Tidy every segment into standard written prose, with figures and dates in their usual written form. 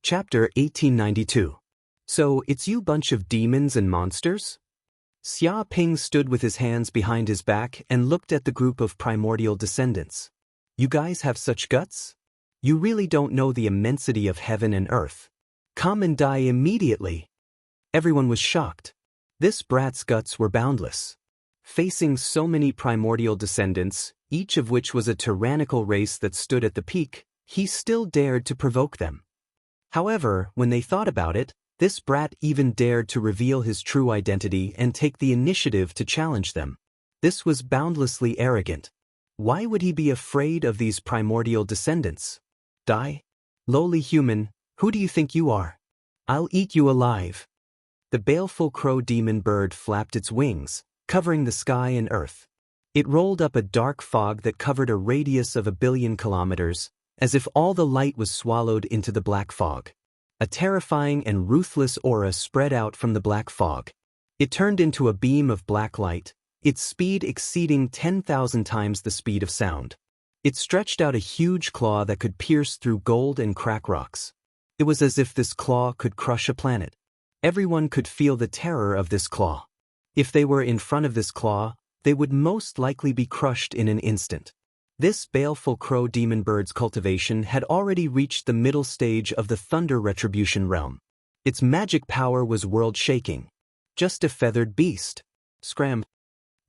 Chapter 1892. So, it's you bunch of demons and monsters? Xia Ping stood with his hands behind his back and looked at the group of primordial descendants. You guys have such guts? You really don't know the immensity of heaven and earth. Come and die immediately. Everyone was shocked. This brat's guts were boundless. Facing so many primordial descendants, each of which was a tyrannical race that stood at the peak, he still dared to provoke them. However, when they thought about it, this brat even dared to reveal his true identity and take the initiative to challenge them. This was boundlessly arrogant. Why would he be afraid of these primordial descendants? Die? Lowly human, who do you think you are? I'll eat you alive. The baleful crow demon bird flapped its wings, covering the sky and earth. It rolled up a dark fog that covered a radius of 1 billion kilometers, as if all the light was swallowed into the black fog. A terrifying and ruthless aura spread out from the black fog. It turned into a beam of black light, its speed exceeding 10,000 times the speed of sound. It stretched out a huge claw that could pierce through gold and crack rocks. It was as if this claw could crush a planet. Everyone could feel the terror of this claw. If they were in front of this claw, they would most likely be crushed in an instant. This baleful crow demon bird's cultivation had already reached the middle stage of the thunder retribution realm. Its magic power was world-shaking. Just a feathered beast. Scram.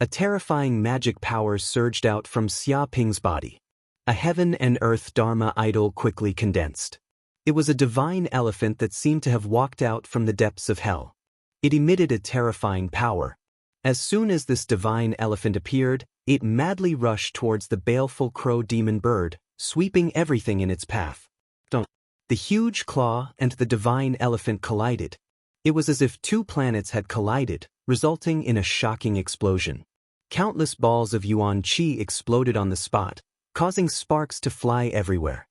A terrifying magic power surged out from Xia Ping's body. A heaven and earth Dharma idol quickly condensed. It was a divine elephant that seemed to have walked out from the depths of hell. It emitted a terrifying power. As soon as this divine elephant appeared, it madly rushed towards the baleful crow demon bird, sweeping everything in its path. The huge claw and the divine elephant collided. It was as if two planets had collided, resulting in a shocking explosion. Countless balls of yuan qi exploded on the spot, causing sparks to fly everywhere.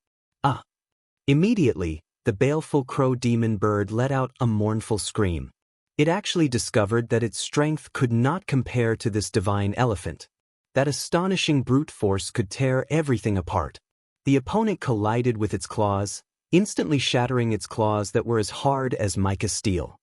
Immediately, the baleful crow demon bird let out a mournful scream. It actually discovered that its strength could not compare to this divine elephant. That astonishing brute force could tear everything apart. The opponent collided with its claws, instantly shattering its claws that were as hard as mica steel.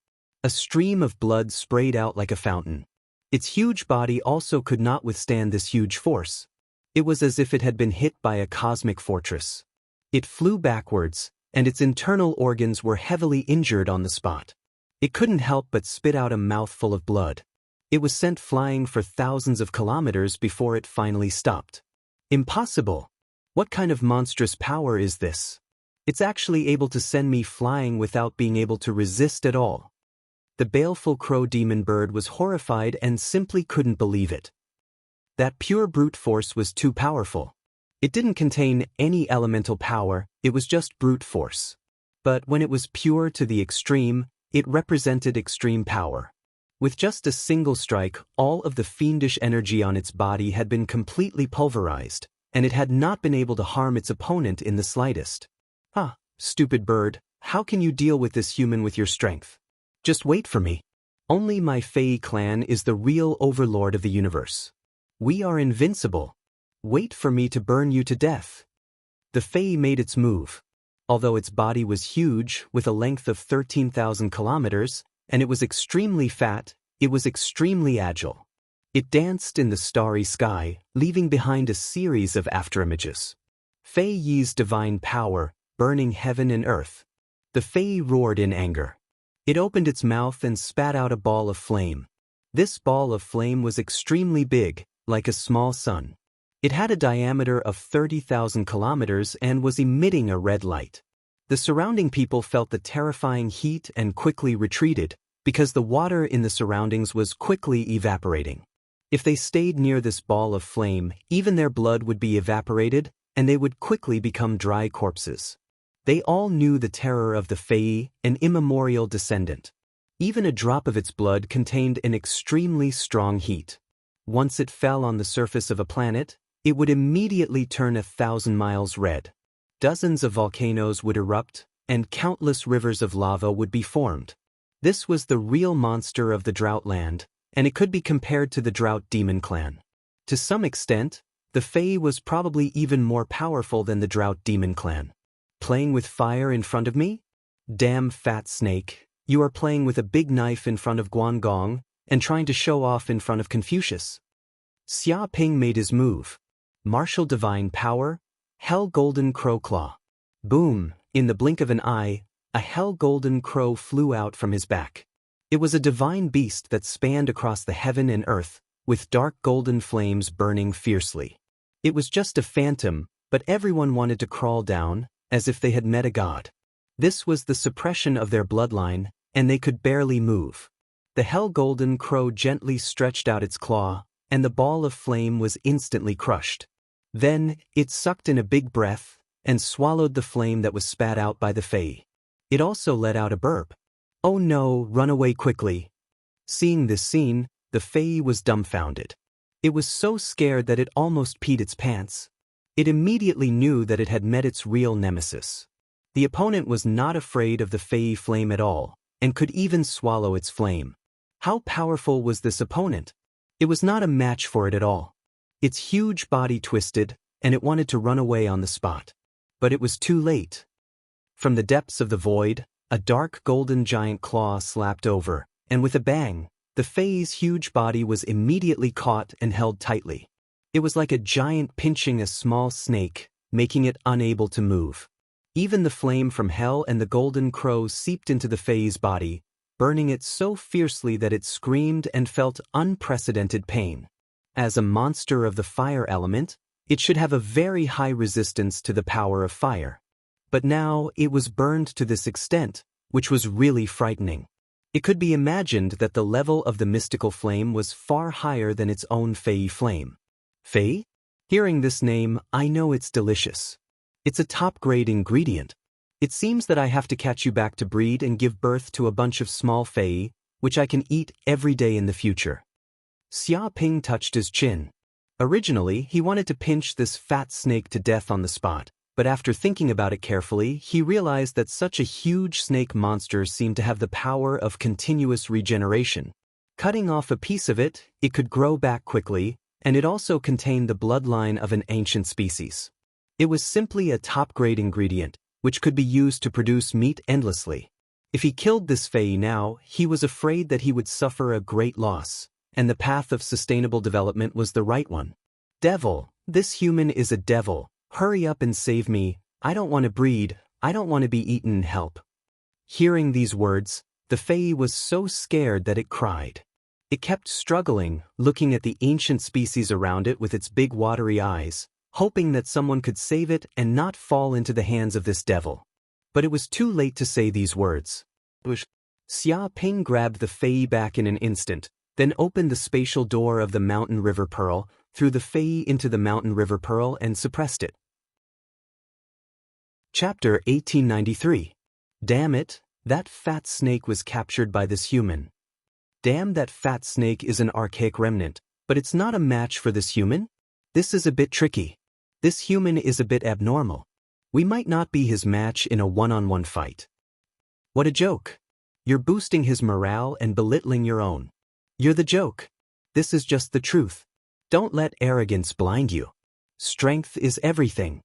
A stream of blood sprayed out like a fountain. Its huge body also could not withstand this huge force. It was as if it had been hit by a cosmic fortress. It flew backwards, and its internal organs were heavily injured on the spot. It couldn't help but spit out a mouthful of blood. It was sent flying for thousands of kilometers before it finally stopped. Impossible! What kind of monstrous power is this? It's actually able to send me flying without being able to resist at all. The baleful crow demon bird was horrified and simply couldn't believe it. That pure brute force was too powerful. It didn't contain any elemental power, it was just brute force. But when it was pure to the extreme, it represented extreme power. With just a single strike, all of the fiendish energy on its body had been completely pulverized, and it had not been able to harm its opponent in the slightest. Stupid bird, how can you deal with this human with your strength? Just wait for me. Only my Fei clan is the real overlord of the universe. We are invincible. Wait for me to burn you to death. The Fei made its move. Although its body was huge, with a length of 13,000 kilometers, and it was extremely fat, it was extremely agile. It danced in the starry sky, leaving behind a series of afterimages. Fei Yi's divine power, burning heaven and earth. The Fei roared in anger. It opened its mouth and spat out a ball of flame. This ball of flame was extremely big, like a small sun. It had a diameter of 30,000 kilometers and was emitting a red light. The surrounding people felt the terrifying heat and quickly retreated, because the water in the surroundings was quickly evaporating. If they stayed near this ball of flame, even their blood would be evaporated, and they would quickly become dry corpses. They all knew the terror of the Fei, an immemorial descendant. Even a drop of its blood contained an extremely strong heat. Once it fell on the surface of a planet, it would immediately turn 1,000 miles red. Dozens of volcanoes would erupt, and countless rivers of lava would be formed. This was the real monster of the drought land, and it could be compared to the drought demon clan. To some extent, the Fei was probably even more powerful than the drought demon clan. Playing with fire in front of me? Damn fat snake, you are playing with a big knife in front of Guangong and trying to show off in front of Confucius. Xia Ping made his move. Martial divine power, Hell Golden Crow Claw. Boom, in the blink of an eye, a Hell Golden Crow flew out from his back. It was a divine beast that spanned across the heaven and earth, with dark golden flames burning fiercely. It was just a phantom, but everyone wanted to crawl down, as if they had met a god. This was the suppression of their bloodline, and they could barely move. The Hell Golden Crow gently stretched out its claw, and the ball of flame was instantly crushed. Then, it sucked in a big breath, and swallowed the flame that was spat out by the Fae. It also let out a burp. Oh no, run away quickly. Seeing this scene, the Fae was dumbfounded. It was so scared that it almost peed its pants. It immediately knew that it had met its real nemesis. The opponent was not afraid of the Fae flame at all, and could even swallow its flame. How powerful was this opponent? It was not a match for it at all. Its huge body twisted, and it wanted to run away on the spot. But it was too late. From the depths of the void, a dark golden giant claw slapped over, and with a bang, the Fae's huge body was immediately caught and held tightly. It was like a giant pinching a small snake, making it unable to move. Even the flame from hell and the golden crow seeped into the Fae's body, burning it so fiercely that it screamed and felt unprecedented pain. As a monster of the fire element, it should have a very high resistance to the power of fire. But now it was burned to this extent, which was really frightening. It could be imagined that the level of the mystical flame was far higher than its own Fae flame. Fae? Hearing this name, I know it's delicious. It's a top-grade ingredient. It seems that I have to catch you back to breed and give birth to a bunch of small Fae, which I can eat every day in the future. Xia Ping touched his chin. Originally, he wanted to pinch this fat snake to death on the spot, but after thinking about it carefully, he realized that such a huge snake monster seemed to have the power of continuous regeneration. Cutting off a piece of it, it could grow back quickly, and it also contained the bloodline of an ancient species. It was simply a top-grade ingredient, which could be used to produce meat endlessly. If he killed this Fae now, he was afraid that he would suffer a great loss, and the path of sustainable development was the right one. Devil, this human is a devil. Hurry up and save me. I don't want to breed. I don't want to be eaten. Help. Hearing these words, the Fae was so scared that it cried. It kept struggling, looking at the ancient species around it with its big watery eyes, hoping that someone could save it and not fall into the hands of this devil. But it was too late to say these words. Xia Ping grabbed the Fae back in an instant, then opened the spatial door of the Mountain River Pearl, threw the Fae into the Mountain River Pearl and suppressed it. Chapter 1893. Damn it, that fat snake was captured by this human. Damn, that fat snake is an archaic remnant, but it's not a match for this human? This is a bit tricky. This human is a bit abnormal. We might not be his match in a one-on-one fight. What a joke. You're boosting his morale and belittling your own. You're the joke. This is just the truth. Don't let arrogance blind you. Strength is everything.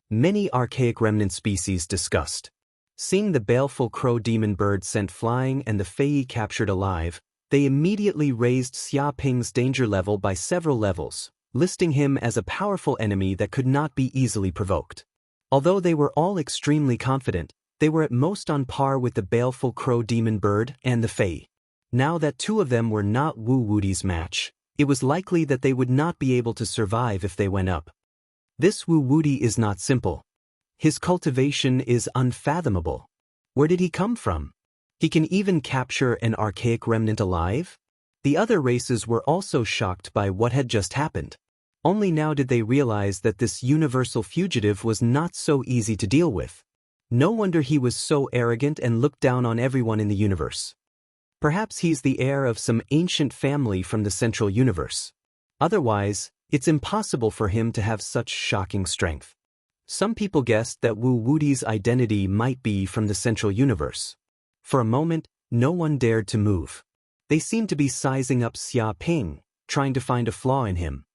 Many archaic remnant species discussed. Seeing the baleful crow demon bird sent flying and the Fae captured alive, they immediately raised Xia Ping's danger level by several levels, listing him as a powerful enemy that could not be easily provoked. Although they were all extremely confident, they were at most on par with the baleful crow demon bird and the Fae. Now that two of them were not Wu Wudi's match, it was likely that they would not be able to survive if they went up. This Wu Wudi is not simple. His cultivation is unfathomable. Where did he come from? He can even capture an archaic remnant alive? The other races were also shocked by what had just happened. Only now did they realize that this universal fugitive was not so easy to deal with. No wonder he was so arrogant and looked down on everyone in the universe. Perhaps he's the heir of some ancient family from the central universe. Otherwise, it's impossible for him to have such shocking strength. Some people guessed that Wu Wudi's identity might be from the central universe. For a moment, no one dared to move. They seemed to be sizing up Xia Ping, trying to find a flaw in him.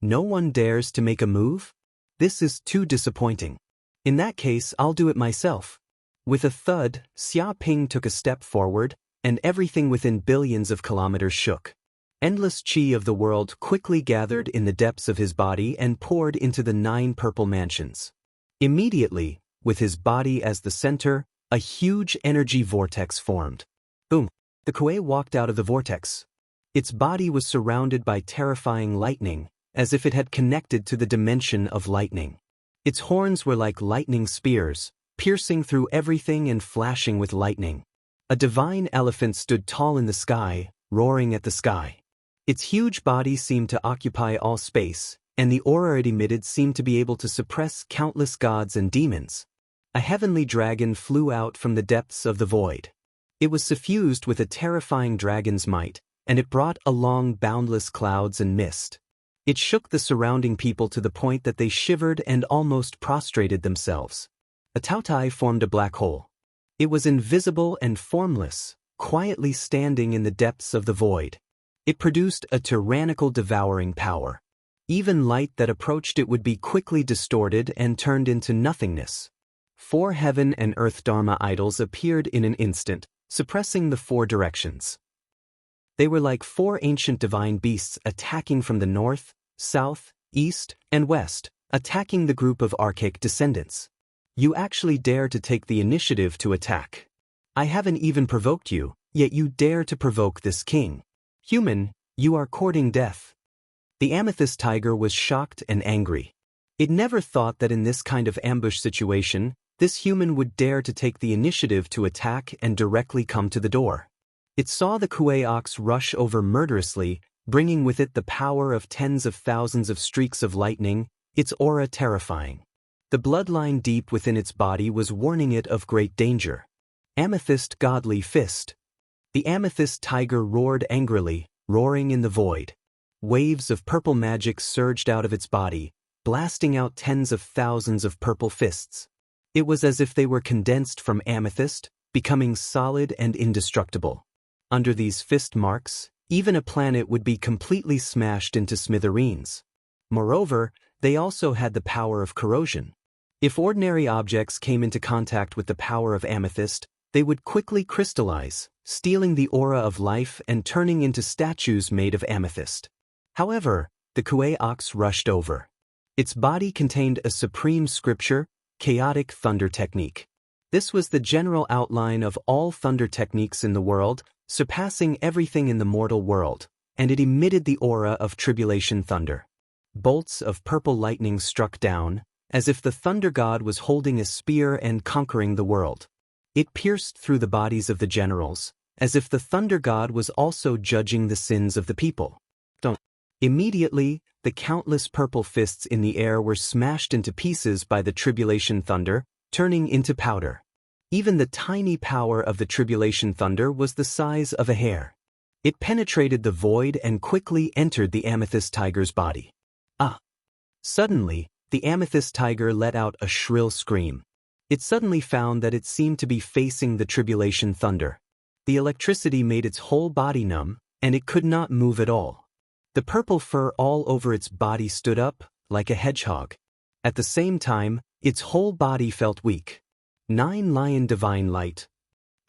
No one dares to make a move? This is too disappointing. In that case, I'll do it myself. With a thud, Xia Ping took a step forward, and everything within billions of kilometers shook. Endless qi of the world quickly gathered in the depths of his body and poured into the 9 purple mansions. Immediately, with his body as the center, a huge energy vortex formed. Boom! The Kuei walked out of the vortex. Its body was surrounded by terrifying lightning, as if it had connected to the dimension of lightning. Its horns were like lightning spears, piercing through everything and flashing with lightning. A divine elephant stood tall in the sky, roaring at the sky. Its huge body seemed to occupy all space, and the aura it emitted seemed to be able to suppress countless gods and demons. A heavenly dragon flew out from the depths of the void. It was suffused with a terrifying dragon's might, and it brought along boundless clouds and mist. It shook the surrounding people to the point that they shivered and almost prostrated themselves. A Taotai formed a black hole. It was invisible and formless, quietly standing in the depths of the void. It produced a tyrannical devouring power. Even light that approached it would be quickly distorted and turned into nothingness. 4 heaven and earth dharma idols appeared in an instant, suppressing the 4 directions. They were like 4 ancient divine beasts attacking from the north, south, east, and west, attacking the group of archaic descendants. You actually dare to take the initiative to attack. I haven't even provoked you, yet you dare to provoke this king. Human, you are courting death. The amethyst tiger was shocked and angry. It never thought that in this kind of ambush situation, this human would dare to take the initiative to attack and directly come to the door. It saw the Kuei ox rush over murderously, bringing with it the power of tens of thousands of streaks of lightning, its aura terrifying. The bloodline deep within its body was warning it of great danger. Amethyst godly fist. The amethyst tiger roared angrily, roaring in the void. Waves of purple magic surged out of its body, blasting out tens of thousands of purple fists. It was as if they were condensed from amethyst, becoming solid and indestructible. Under these fist marks, even a planet would be completely smashed into smithereens. Moreover, they also had the power of corrosion. If ordinary objects came into contact with the power of amethyst, they would quickly crystallize, stealing the aura of life and turning into statues made of amethyst. However, the Kuei ox rushed over. Its body contained a supreme scripture, chaotic thunder technique. This was the general outline of all thunder techniques in the world, surpassing everything in the mortal world, and it emitted the aura of tribulation thunder. Bolts of purple lightning struck down, as if the thunder god was holding a spear and conquering the world. It pierced through the bodies of the generals, as if the thunder god was also judging the sins of the people. Immediately, the countless purple fists in the air were smashed into pieces by the tribulation thunder, turning into powder. Even the tiny power of the tribulation thunder was the size of a hair. It penetrated the void and quickly entered the amethyst tiger's body. Suddenly, the amethyst tiger let out a shrill scream. It suddenly found that it seemed to be facing the tribulation thunder. The electricity made its whole body numb, and it could not move at all. The purple fur all over its body stood up, like a hedgehog. At the same time, its whole body felt weak. 9 lion divine light.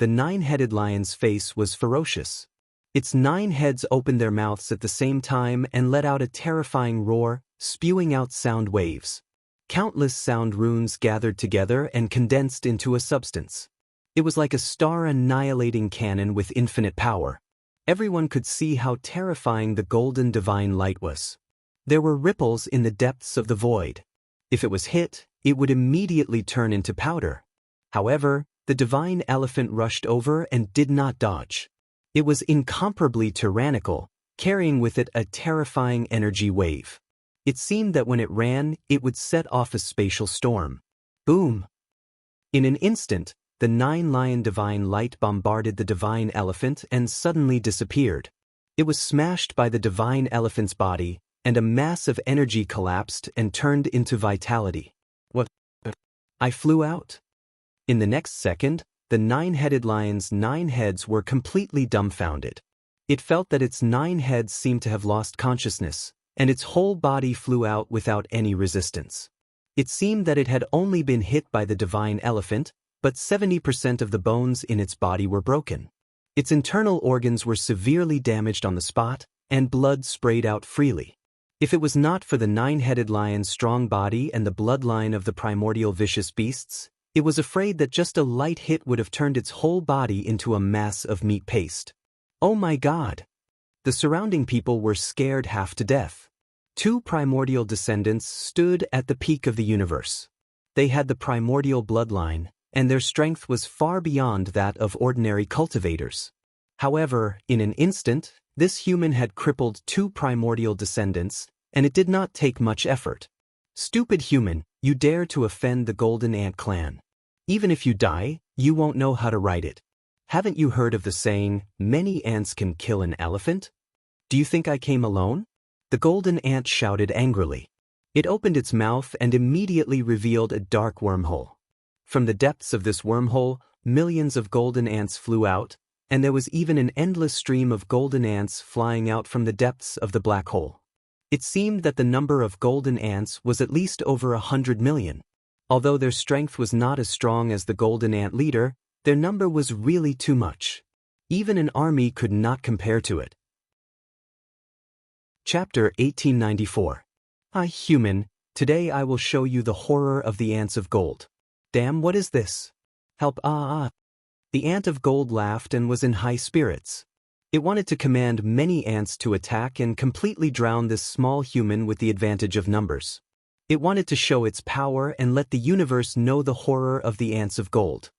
The 9-headed lion's face was ferocious. Its 9 heads opened their mouths at the same time and let out a terrifying roar, spewing out sound waves. Countless sound runes gathered together and condensed into a substance. It was like a star-annihilating cannon with infinite power. Everyone could see how terrifying the golden divine light was. There were ripples in the depths of the void. If it was hit, it would immediately turn into powder. However, the divine elephant rushed over and did not dodge. It was incomparably tyrannical, carrying with it a terrifying energy wave. It seemed that when it ran, it would set off a spatial storm. Boom! In an instant, the 9-lion divine light bombarded the divine elephant and suddenly disappeared. It was smashed by the divine elephant's body, and a mass of energy collapsed and turned into vitality. What? I flew out. In the next second, the 9-headed lion's 9 heads were completely dumbfounded. It felt that its 9 heads seemed to have lost consciousness, and its whole body flew out without any resistance. It seemed that it had only been hit by the divine elephant, but 70% of the bones in its body were broken. Its internal organs were severely damaged on the spot, and blood sprayed out freely. If it was not for the 9-headed lion's strong body and the bloodline of the primordial vicious beasts, it was afraid that just a light hit would have turned its whole body into a mass of meat paste. Oh my God! The surrounding people were scared half to death. 2 primordial descendants stood at the peak of the universe. They had the primordial bloodline, and their strength was far beyond that of ordinary cultivators. However, in an instant, this human had crippled 2 primordial descendants, and it did not take much effort. Stupid human, you dare to offend the Golden Ant clan. Even if you die, you won't know how to ride it. Haven't you heard of the saying, many ants can kill an elephant? Do you think I came alone? The golden ant shouted angrily. It opened its mouth and immediately revealed a dark wormhole. From the depths of this wormhole, millions of golden ants flew out, and there was even an endless stream of golden ants flying out from the depths of the black hole. It seemed that the number of golden ants was at least over 100 million. Although their strength was not as strong as the golden ant leader, their number was really too much. Even an army could not compare to it. Chapter 1894. Human, today I will show you the horror of the ants of gold. Damn, what is this? Help, The ant of gold laughed and was in high spirits. It wanted to command many ants to attack and completely drown this small human with the advantage of numbers. It wanted to show its power and let the universe know the horror of the ants of gold.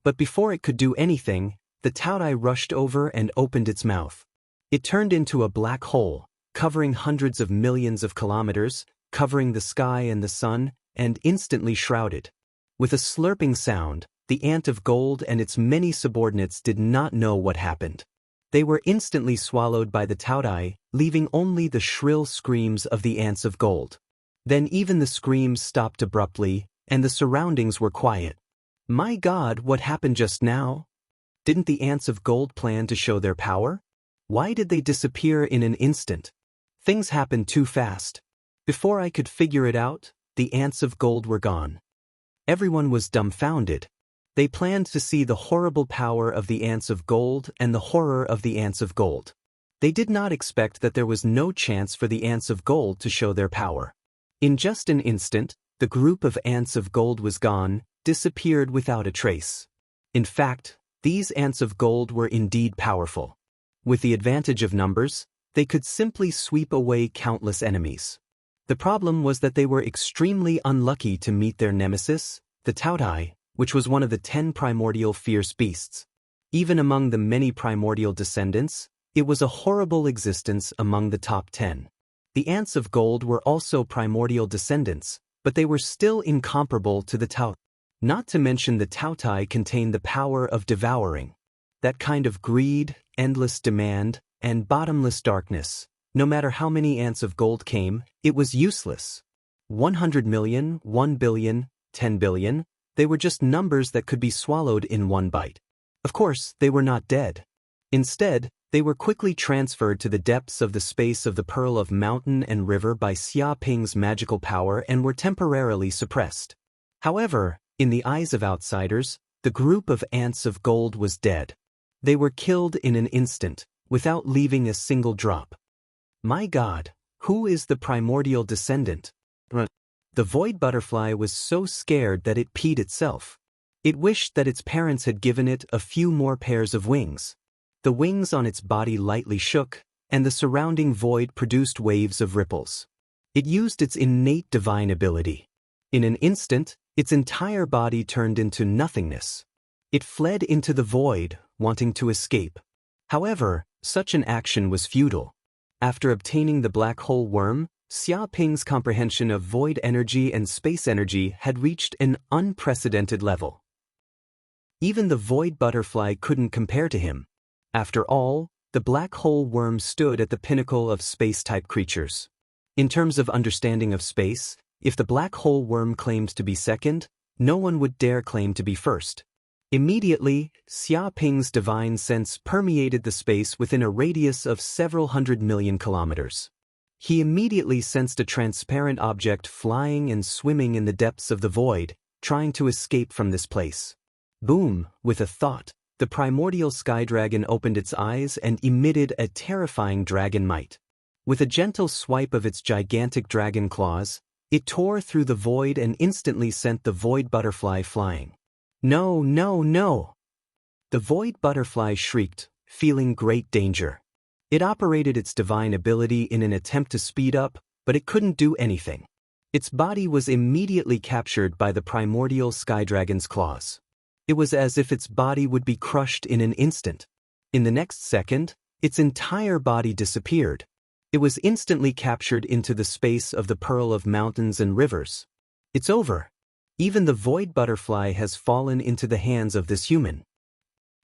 But before it could do anything, the Taudai rushed over and opened its mouth. It turned into a black hole, covering hundreds of millions of kilometers, covering the sky and the sun, and instantly shrouded. With a slurping sound, the ant of gold and its many subordinates did not know what happened. They were instantly swallowed by the Taudai, leaving only the shrill screams of the ants of gold. Then even the screams stopped abruptly, and the surroundings were quiet. My God, what happened just now? Didn't the ants of gold plan to show their power? Why did they disappear in an instant? Things happened too fast. Before I could figure it out, the ants of gold were gone. Everyone was dumbfounded. They planned to see the horrible power of the ants of gold and the horror of the ants of gold. They did not expect that there was no chance for the ants of gold to show their power. In just an instant, the group of ants of gold was gone, disappeared without a trace. In fact, these ants of gold were indeed powerful. With the advantage of numbers, they could simply sweep away countless enemies. The problem was that they were extremely unlucky to meet their nemesis, the Taudai, which was one of the 10 primordial fierce beasts. Even among the many primordial descendants, it was a horrible existence among the top 10. The ants of gold were also primordial descendants, but they were still incomparable to the Taudai. Not to mention the Taudai contained the power of devouring. That kind of greed, endless demand, and bottomless darkness. No matter how many ants of gold came, it was useless. 100 million, 1 billion, 10 billion, they were just numbers that could be swallowed in one bite. Of course, they were not dead. Instead, they were quickly transferred to the depths of the space of the Pearl of Mountain and River by Xia Ping's magical power and were temporarily suppressed. However, in the eyes of outsiders, the group of ants of gold was dead. They were killed in an instant, without leaving a single drop. My God, who is the primordial descendant? The void butterfly was so scared that it peed itself. It wished that its parents had given it a few more pairs of wings. The wings on its body lightly shook, and the surrounding void produced waves of ripples. It used its innate divine ability. In an instant, its entire body turned into nothingness. It fled into the void, wanting to escape. However, such an action was futile. After obtaining the black hole worm, Xia Ping's comprehension of void energy and space energy had reached an unprecedented level. Even the void butterfly couldn't compare to him. After all, the black hole worm stood at the pinnacle of space-type creatures. In terms of understanding of space, if the black hole worm claimed to be second, no one would dare claim to be first. Immediately, Xia Ping's divine sense permeated the space within a radius of several 100 million kilometers. He immediately sensed a transparent object flying and swimming in the depths of the void, trying to escape from this place. Boom, with a thought, the primordial sky dragon opened its eyes and emitted a terrifying dragon might. With a gentle swipe of its gigantic dragon claws, it tore through the void and instantly sent the void butterfly flying. No, no, no! The void butterfly shrieked, feeling great danger. It operated its divine ability in an attempt to speed up, but it couldn't do anything. Its body was immediately captured by the primordial sky dragon's claws. It was as if its body would be crushed in an instant. In the next second, its entire body disappeared. It was instantly captured into the space of the pearl of mountains and rivers. It's over. Even the void butterfly has fallen into the hands of this human.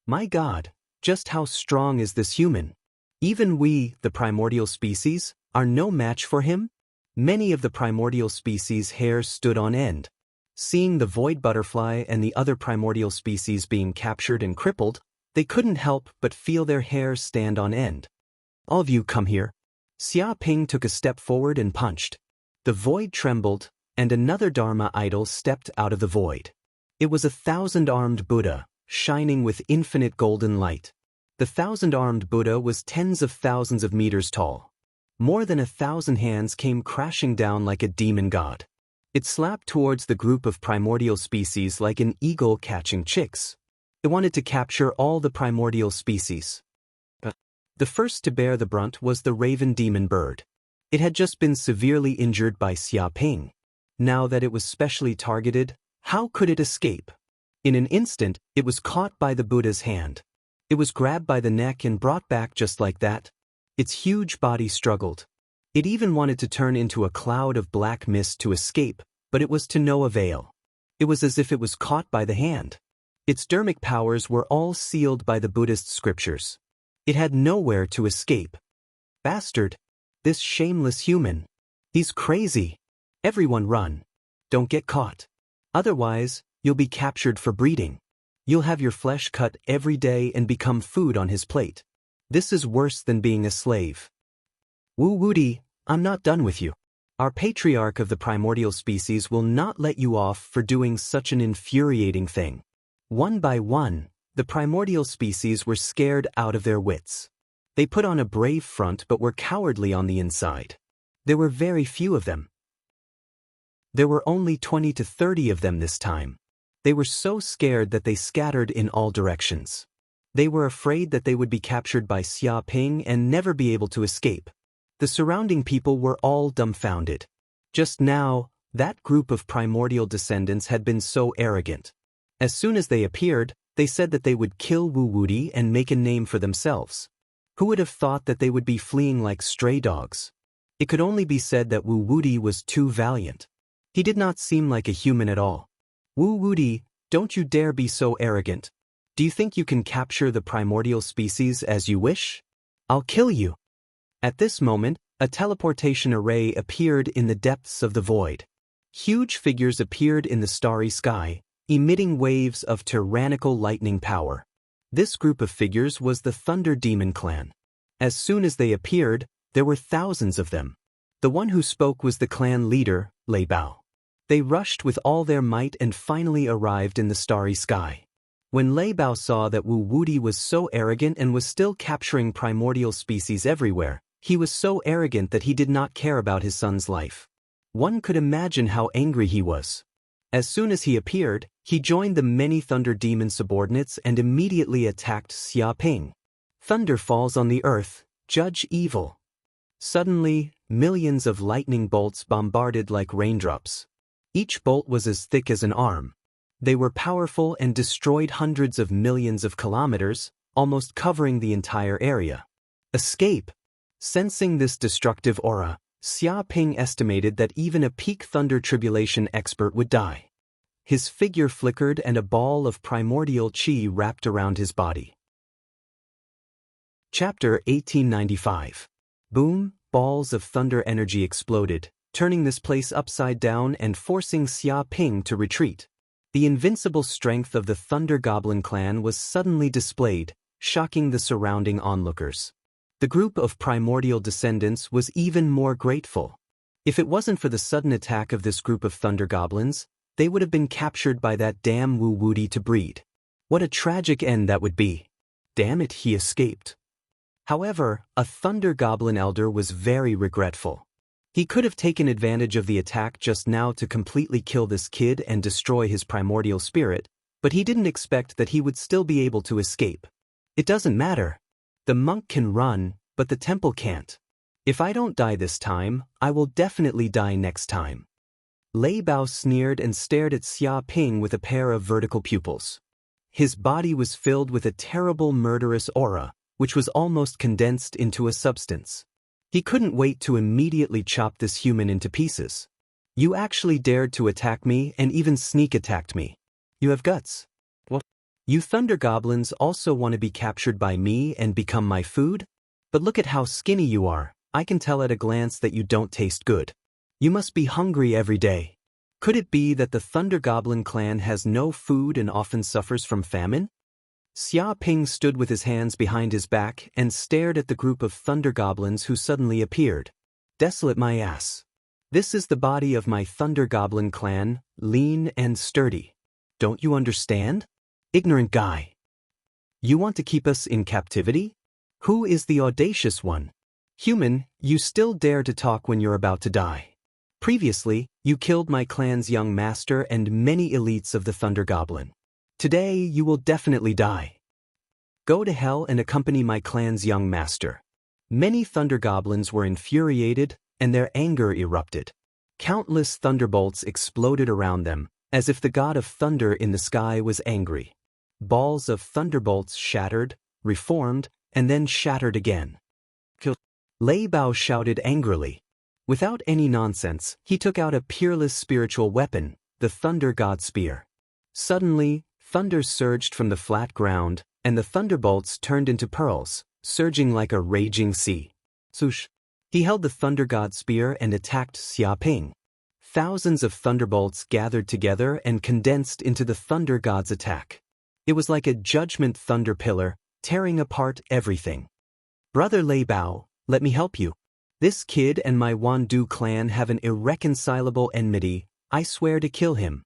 My God, just how strong is this human? Even we, the primordial species, are no match for him? Many of the primordial species' hairs stood on end. Seeing the void butterfly and the other primordial species being captured and crippled, they couldn't help but feel their hair stand on end. All of you come here. Xia Ping took a step forward and punched. The void trembled, and another Dharma idol stepped out of the void. It was a 1,000-armed Buddha, shining with infinite golden light. The 1,000-armed Buddha was tens of thousands of meters tall. More than 1,000 hands came crashing down like a demon god. It slapped towards the group of primordial species like an eagle catching chicks. It wanted to capture all the primordial species. The first to bear the brunt was the raven demon bird. It had just been severely injured by Xia Ping. Now that it was specially targeted, how could it escape? In an instant, it was caught by the Buddha's hand. It was grabbed by the neck and brought back just like that. Its huge body struggled. It even wanted to turn into a cloud of black mist to escape, but it was to no avail. It was as if it was caught by the hand. Its dermic powers were all sealed by the Buddhist scriptures. It had nowhere to escape. Bastard! This shameless human. He's crazy. Everyone run. Don't get caught. Otherwise, you'll be captured for breeding. You'll have your flesh cut every day and become food on his plate. This is worse than being a slave. Wu Wudi, I'm not done with you. Our patriarch of the primordial species will not let you off for doing such an infuriating thing. One by one, the primordial species were scared out of their wits. They put on a brave front but were cowardly on the inside. There were very few of them. There were only 20 to 30 of them this time. They were so scared that they scattered in all directions. They were afraid that they would be captured by Xia Ping and never be able to escape. The surrounding people were all dumbfounded. Just now, that group of primordial descendants had been so arrogant. As soon as they appeared, they said that they would kill Wu Wudi and make a name for themselves. Who would have thought that they would be fleeing like stray dogs? It could only be said that Wu Wudi was too valiant. He did not seem like a human at all. Wu Wudi, don't you dare be so arrogant. Do you think you can capture the primordial species as you wish? I'll kill you. At this moment, a teleportation array appeared in the depths of the void. Huge figures appeared in the starry sky, emitting waves of tyrannical lightning power. This group of figures was the Thunder Demon clan. As soon as they appeared, there were thousands of them. The one who spoke was the clan leader, Lei Bao. They rushed with all their might and finally arrived in the starry sky. When Lei Bao saw that Wu Wudi was so arrogant and was still capturing primordial species everywhere, he was so arrogant that he did not care about his son's life. One could imagine how angry he was. As soon as he appeared, he joined the many Thunder Demon subordinates and immediately attacked Xia Ping. Thunder falls on the earth, judge evil. Suddenly, millions of lightning bolts bombarded like raindrops. Each bolt was as thick as an arm. They were powerful and destroyed hundreds of millions of kilometers, almost covering the entire area. Escape! Sensing this destructive aura, Xia Ping estimated that even a peak thunder tribulation expert would die. His figure flickered and a ball of primordial chi wrapped around his body. Chapter 1895. Boom, balls of thunder energy exploded, turning this place upside down and forcing Xia Ping to retreat. The invincible strength of the Thunder Goblin clan was suddenly displayed, shocking the surrounding onlookers. The group of primordial descendants was even more grateful. If it wasn't for the sudden attack of this group of Thunder Goblins, they would have been captured by that damn Wu Wudi to breed. What a tragic end that would be. Damn it, he escaped. However, a Thunder Goblin Elder was very regretful. He could have taken advantage of the attack just now to completely kill this kid and destroy his primordial spirit, but he didn't expect that he would still be able to escape. It doesn't matter. The monk can run, but the temple can't. If I don't die this time, I will definitely die next time. Lei Bao sneered and stared at Xia Ping with a pair of vertical pupils. His body was filled with a terrible murderous aura, which was almost condensed into a substance. He couldn't wait to immediately chop this human into pieces. You actually dared to attack me and even sneak attacked me. You have guts. What? You Thunder Goblins also want to be captured by me and become my food? But look at how skinny you are. I can tell at a glance that you don't taste good. You must be hungry every day. Could it be that the Thunder Goblin clan has no food and often suffers from famine? Xia Ping stood with his hands behind his back and stared at the group of Thunder Goblins who suddenly appeared. Desolate my ass. This is the body of my Thunder Goblin clan, lean and sturdy. Don't you understand? Ignorant guy. You want to keep us in captivity? Who is the audacious one? Human, you still dare to talk when you're about to die. Previously, you killed my clan's young master and many elites of the Thunder Goblin. Today, you will definitely die. Go to hell and accompany my clan's young master. Many Thunder Goblins were infuriated, and their anger erupted. Countless thunderbolts exploded around them, as if the god of thunder in the sky was angry. Balls of thunderbolts shattered, reformed, and then shattered again. Kill. Lei Bao shouted angrily. Without any nonsense, he took out a peerless spiritual weapon, the Thunder God Spear. Suddenly, thunder surged from the flat ground, and the thunderbolts turned into pearls, surging like a raging sea. Swoosh! He held the Thunder God Spear and attacked Xia Ping. Thousands of thunderbolts gathered together and condensed into the Thunder God's attack. It was like a judgment thunder pillar, tearing apart everything. Brother Lei Bao, let me help you. This kid and my Wandu clan have an irreconcilable enmity. I swear to kill him.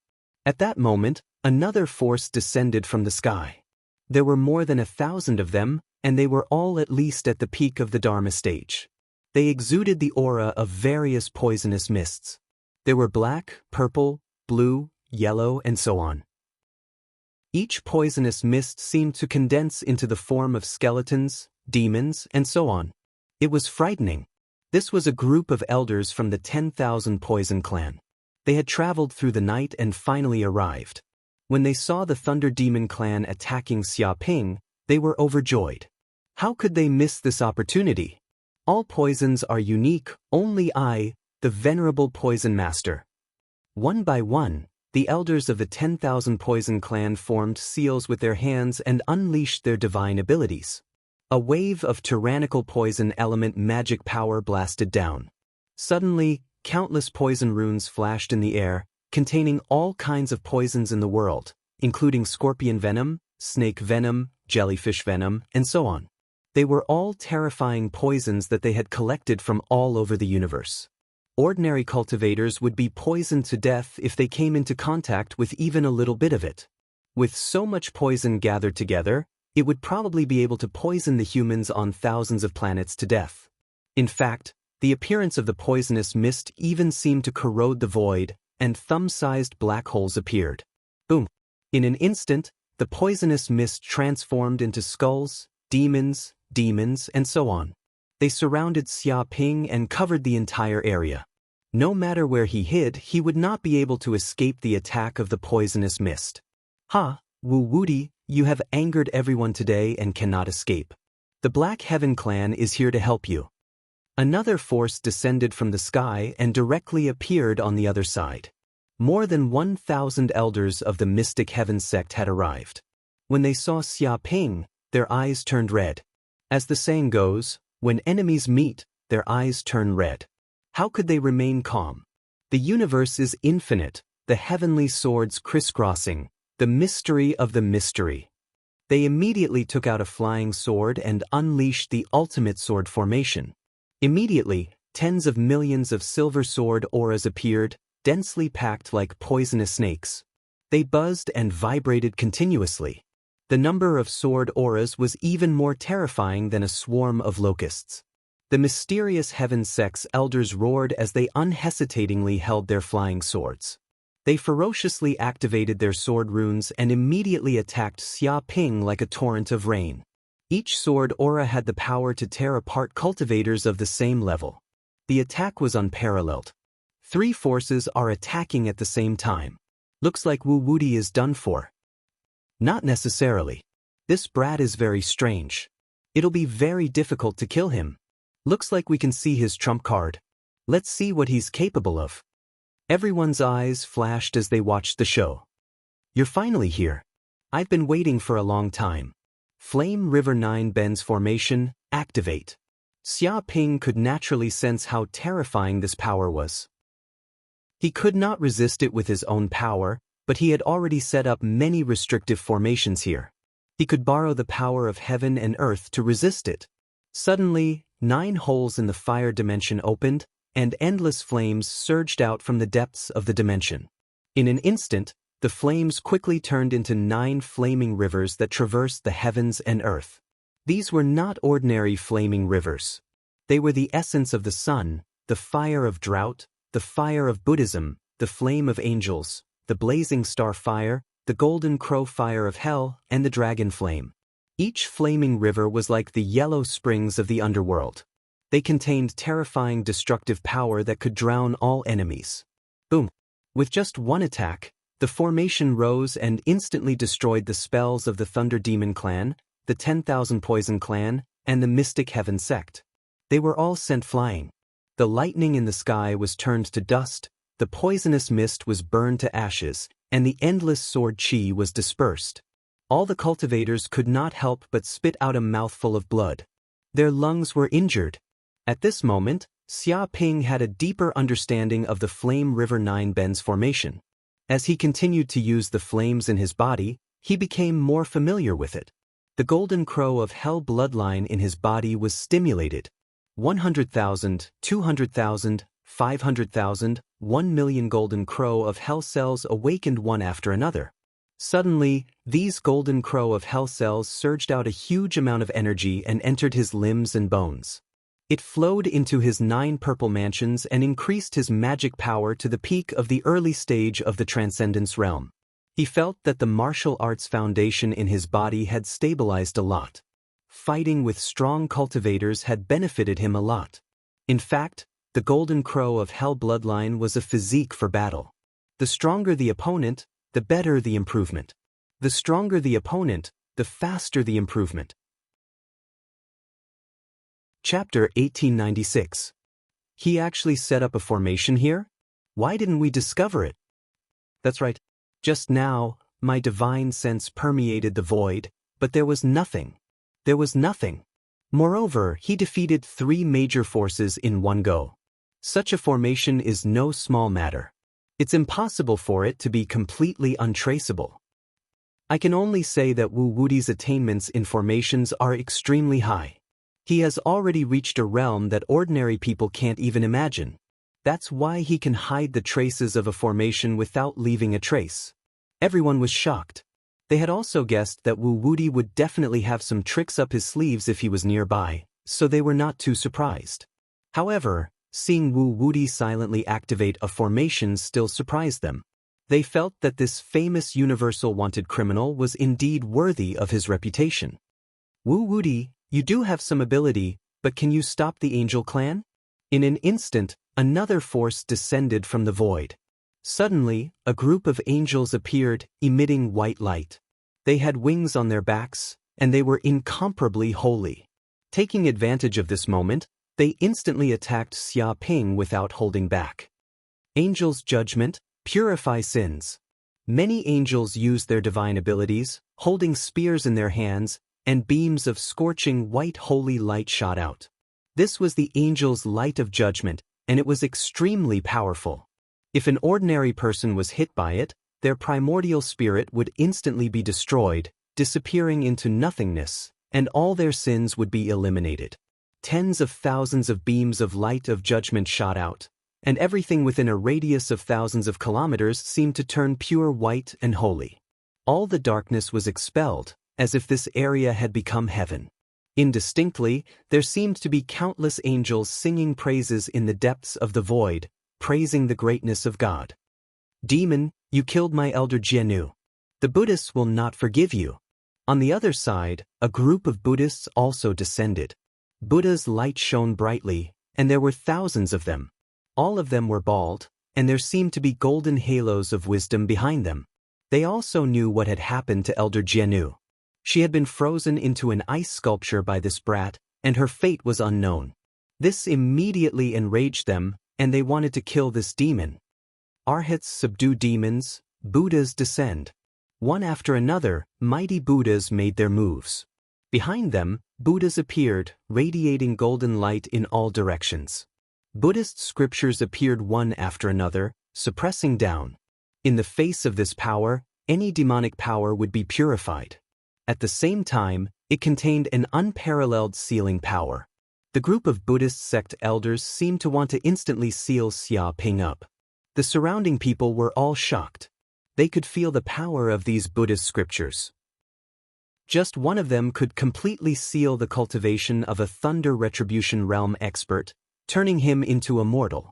At that moment, another force descended from the sky. There were more than 1,000 of them, and they were all at least at the peak of the Dharma stage. They exuded the aura of various poisonous mists. There were black, purple, blue, yellow, and so on. Each poisonous mist seemed to condense into the form of skeletons, demons, and so on. It was frightening. This was a group of elders from the 10,000 Poison clan. They had traveled through the night and finally arrived. When they saw the Thunder Demon clan attacking Xia Ping, they were overjoyed. How could they miss this opportunity? All poisons are unique, only I, the venerable poison master. One by one, the elders of the 10,000 Poison clan formed seals with their hands and unleashed their divine abilities. A wave of tyrannical poison element magic power blasted down. Suddenly, countless poison runes flashed in the air, containing all kinds of poisons in the world, including scorpion venom, snake venom, jellyfish venom, and so on. They were all terrifying poisons that they had collected from all over the universe. Ordinary cultivators would be poisoned to death if they came into contact with even a little bit of it. With so much poison gathered together, it would probably be able to poison the humans on thousands of planets to death. In fact, the appearance of the poisonous mist even seemed to corrode the void, and thumb-sized black holes appeared. Boom! In an instant, the poisonous mist transformed into skulls, demons, and so on. They surrounded Xia Ping and covered the entire area. No matter where he hid, he would not be able to escape the attack of the poisonous mist. Ha! Wu Wudi, you have angered everyone today and cannot escape. The Black Heaven clan is here to help you. Another force descended from the sky and directly appeared on the other side. More than 1,000 elders of the Mystic Heaven sect had arrived. When they saw Xia Ping, their eyes turned red. As the saying goes, when enemies meet, their eyes turn red. How could they remain calm? The universe is infinite, the heavenly swords crisscrossing, the mystery of the mystery. They immediately took out a flying sword and unleashed the ultimate sword formation. Immediately, tens of millions of silver sword auras appeared, densely packed like poisonous snakes. They buzzed and vibrated continuously. The number of sword auras was even more terrifying than a swarm of locusts. The mysterious Heaven Sect's elders roared as they unhesitatingly held their flying swords. They ferociously activated their sword runes and immediately attacked Xia Ping like a torrent of rain. Each sword aura had the power to tear apart cultivators of the same level. The attack was unparalleled. 3 forces are attacking at the same time. Looks like Wu Wuti is done for. Not necessarily. This brat is very strange. It'll be very difficult to kill him. Looks like we can see his trump card. Let's see what he's capable of. Everyone's eyes flashed as they watched the show. You're finally here. I've been waiting for a long time. Flame River 9 Bends formation, activate. Xia Ping could naturally sense how terrifying this power was. He could not resist it with his own power, but he had already set up many restrictive formations here. He could borrow the power of heaven and earth to resist it. Suddenly, 9 holes in the fire dimension opened, and endless flames surged out from the depths of the dimension. In an instant, the flames quickly turned into 9 flaming rivers that traversed the heavens and earth. These were not ordinary flaming rivers. They were the essence of the sun, the fire of drought, the fire of Buddhism, the flame of angels, the blazing star fire, the golden crow fire of hell, and the dragon flame. Each flaming river was like the yellow springs of the underworld. They contained terrifying destructive power that could drown all enemies. Boom! With just one attack, the formation rose and instantly destroyed the spells of the Thunder Demon Clan, the 10,000 Poison Clan, and the Mystic Heaven Sect. They were all sent flying. The lightning in the sky was turned to dust, the poisonous mist was burned to ashes, and the endless sword chi was dispersed. All the cultivators could not help but spit out a mouthful of blood. Their lungs were injured. At this moment, Xia Ping had a deeper understanding of the Flame River 9 Bends formation. As he continued to use the flames in his body, he became more familiar with it. The golden crow of hell bloodline in his body was stimulated. 100,000, 200,000, 500,000, 1 million golden crow of hell cells awakened one after another. Suddenly, these golden crow of hell cells surged out a huge amount of energy and entered his limbs and bones. It flowed into his 9 purple mansions and increased his magic power to the peak of the early stage of the Transcendence realm. He felt that the martial arts foundation in his body had stabilized a lot. Fighting with strong cultivators had benefited him a lot. In fact, the golden crow of hell bloodline was a physique for battle. The stronger the opponent, the better the improvement. The stronger the opponent, the faster the improvement. Chapter 1896. He actually set up a formation here? Why didn't we discover it? That's right. Just now, my divine sense permeated the void, but there was nothing. There was nothing. Moreover, he defeated 3 major forces in one go. Such a formation is no small matter. It's impossible for it to be completely untraceable. I can only say that Wu Wuti's attainments in formations are extremely high. He has already reached a realm that ordinary people can't even imagine. That's why he can hide the traces of a formation without leaving a trace. Everyone was shocked. They had also guessed that Wu Wuti would definitely have some tricks up his sleeves if he was nearby, so they were not too surprised. However, seeing Wu Wuti silently activate a formation still surprised them. They felt that this famous universal wanted criminal was indeed worthy of his reputation. Wu Wuti, you do have some ability, but can you stop the Angel Clan? In an instant, another force descended from the void. Suddenly, a group of angels appeared, emitting white light. They had wings on their backs, and they were incomparably holy. Taking advantage of this moment, they instantly attacked Xia Ping without holding back. Angels' judgment, purify sins. Many angels used their divine abilities, holding spears in their hands, and beams of scorching white holy light shot out. This was the angels' light of judgment, and it was extremely powerful. If an ordinary person was hit by it, their primordial spirit would instantly be destroyed, disappearing into nothingness, and all their sins would be eliminated. Tens of thousands of beams of light of judgment shot out, and everything within a radius of thousands of kilometers seemed to turn pure white and holy. All the darkness was expelled, as if this area had become heaven. Indistinctly, there seemed to be countless angels singing praises in the depths of the void, praising the greatness of God. Demon, you killed my elder Jianu. The Buddhists will not forgive you. On the other side, a group of Buddhists also descended. Buddha's light shone brightly, and there were thousands of them. All of them were bald, and there seemed to be golden halos of wisdom behind them. They also knew what had happened to Elder Jianu. She had been frozen into an ice sculpture by this brat, and her fate was unknown. This immediately enraged them, and they wanted to kill this demon. Arhats subdue demons, Buddhas descend. One after another, mighty Buddhas made their moves. Behind them, Buddhas appeared, radiating golden light in all directions. Buddhist scriptures appeared one after another, suppressing down. In the face of this power, any demonic power would be purified. At the same time, it contained an unparalleled sealing power. The group of Buddhist sect elders seemed to want to instantly seal Xia Ping up. The surrounding people were all shocked. They could feel the power of these Buddhist scriptures. Just one of them could completely seal the cultivation of a Thunder Retribution Realm expert, turning him into a mortal.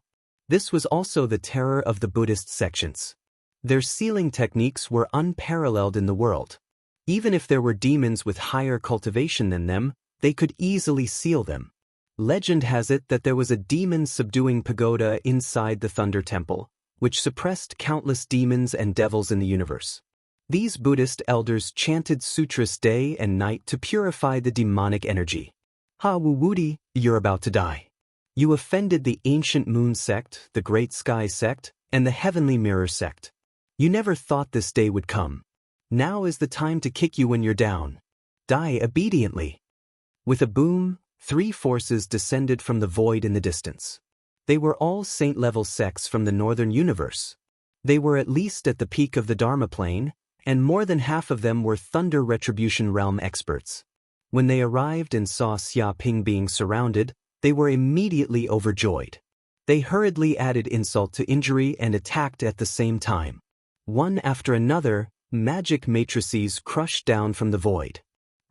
This was also the terror of the Buddhist sections. Their sealing techniques were unparalleled in the world. Even if there were demons with higher cultivation than them, they could easily seal them. Legend has it that there was a demon-subduing pagoda inside the Thunder Temple, which suppressed countless demons and devils in the universe. These Buddhist elders chanted sutras day and night to purify the demonic energy. Ha Wu-Wudi, you're about to die. You offended the Ancient Moon sect, the Great Sky sect, and the Heavenly Mirror sect. You never thought this day would come. Now is the time to kick you when you're down. Die obediently. With a boom, 3 forces descended from the void in the distance. They were all saint-level sects from the northern universe. They were at least at the peak of the Dharma plane, and more than half of them were Thunder Retribution Realm experts. When they arrived and saw Xia Ping being surrounded, they were immediately overjoyed. They hurriedly added insult to injury and attacked at the same time. One after another, magic matrices crushed down from the void.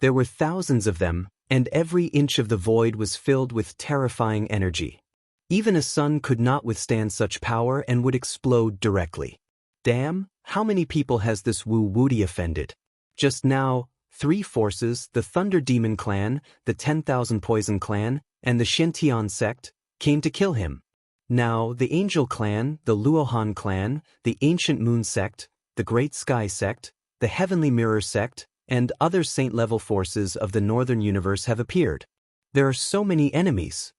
There were thousands of them, and every inch of the void was filled with terrifying energy. Even a sun could not withstand such power and would explode directly. Damn, how many people has this Wu-Wudi offended? Just now, 3 forces, the Thunder Demon Clan, the 10,000 Poison Clan, and the Shintian sect, came to kill him. Now, the Angel Clan, the Luohan Clan, the Ancient Moon sect, the Great Sky sect, the Heavenly Mirror sect, and other saint-level forces of the northern universe have appeared. There are so many enemies.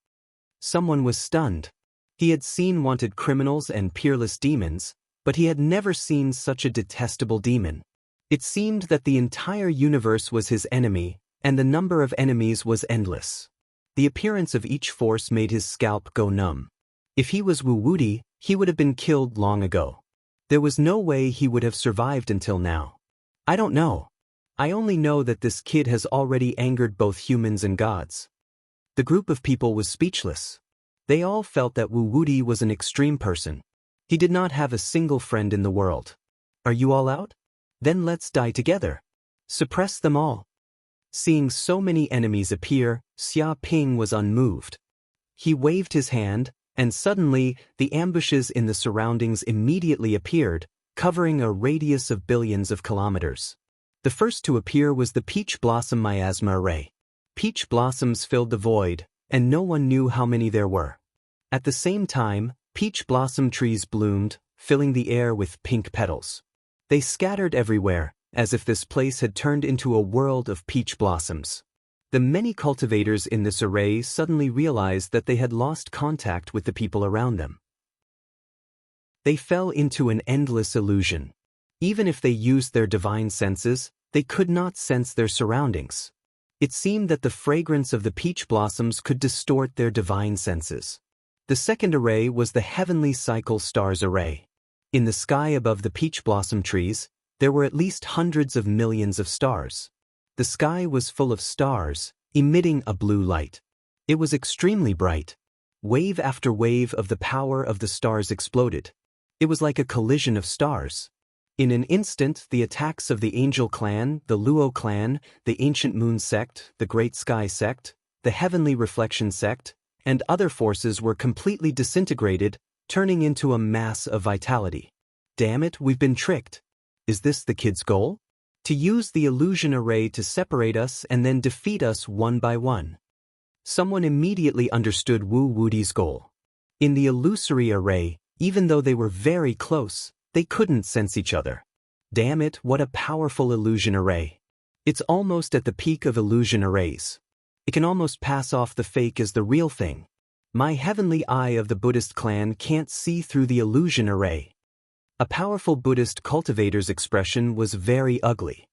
Someone was stunned. He had seen wanted criminals and peerless demons, but he had never seen such a detestable demon. It seemed that the entire universe was his enemy, and the number of enemies was endless. The appearance of each force made his scalp go numb. If he was Wu-Wudi, he would have been killed long ago. There was no way he would have survived until now. I don't know. I only know that this kid has already angered both humans and gods. The group of people was speechless. They all felt that Wu-Wudi was an extreme person. He did not have a single friend in the world. Are you all out? Then let's die together. Suppress them all. Seeing so many enemies appear, Xia Ping was unmoved. He waved his hand, and suddenly, the ambushes in the surroundings immediately appeared, covering a radius of billions of kilometers. The first to appear was the peach blossom miasma array. Peach blossoms filled the void, and no one knew how many there were. At the same time, peach blossom trees bloomed, filling the air with pink petals. They scattered everywhere, as if this place had turned into a world of peach blossoms. The many cultivators in this array suddenly realized that they had lost contact with the people around them. They fell into an endless illusion. Even if they used their divine senses, they could not sense their surroundings. It seemed that the fragrance of the peach blossoms could distort their divine senses. The second array was the Heavenly Cycle Stars array. In the sky above the peach blossom trees, there were at least hundreds of millions of stars. The sky was full of stars, emitting a blue light. It was extremely bright. Wave after wave of the power of the stars exploded. It was like a collision of stars. In an instant, the attacks of the Angel Clan, the Luo Clan, the Ancient Moon Sect, the Great Sky Sect, the Heavenly Reflection Sect, and other forces were completely disintegrated, turning into a mass of vitality. Damn it, we've been tricked. Is this the kid's goal? To use the illusion array to separate us and then defeat us one by one. Someone immediately understood Wu Wudi's goal. In the illusory array, even though they were very close, they couldn't sense each other. Damn it, what a powerful illusion array. It's almost at the peak of illusion arrays. It can almost pass off the fake as the real thing. My heavenly eye of the Buddhist clan can't see through the illusion array. A powerful Buddhist cultivator's expression was very ugly.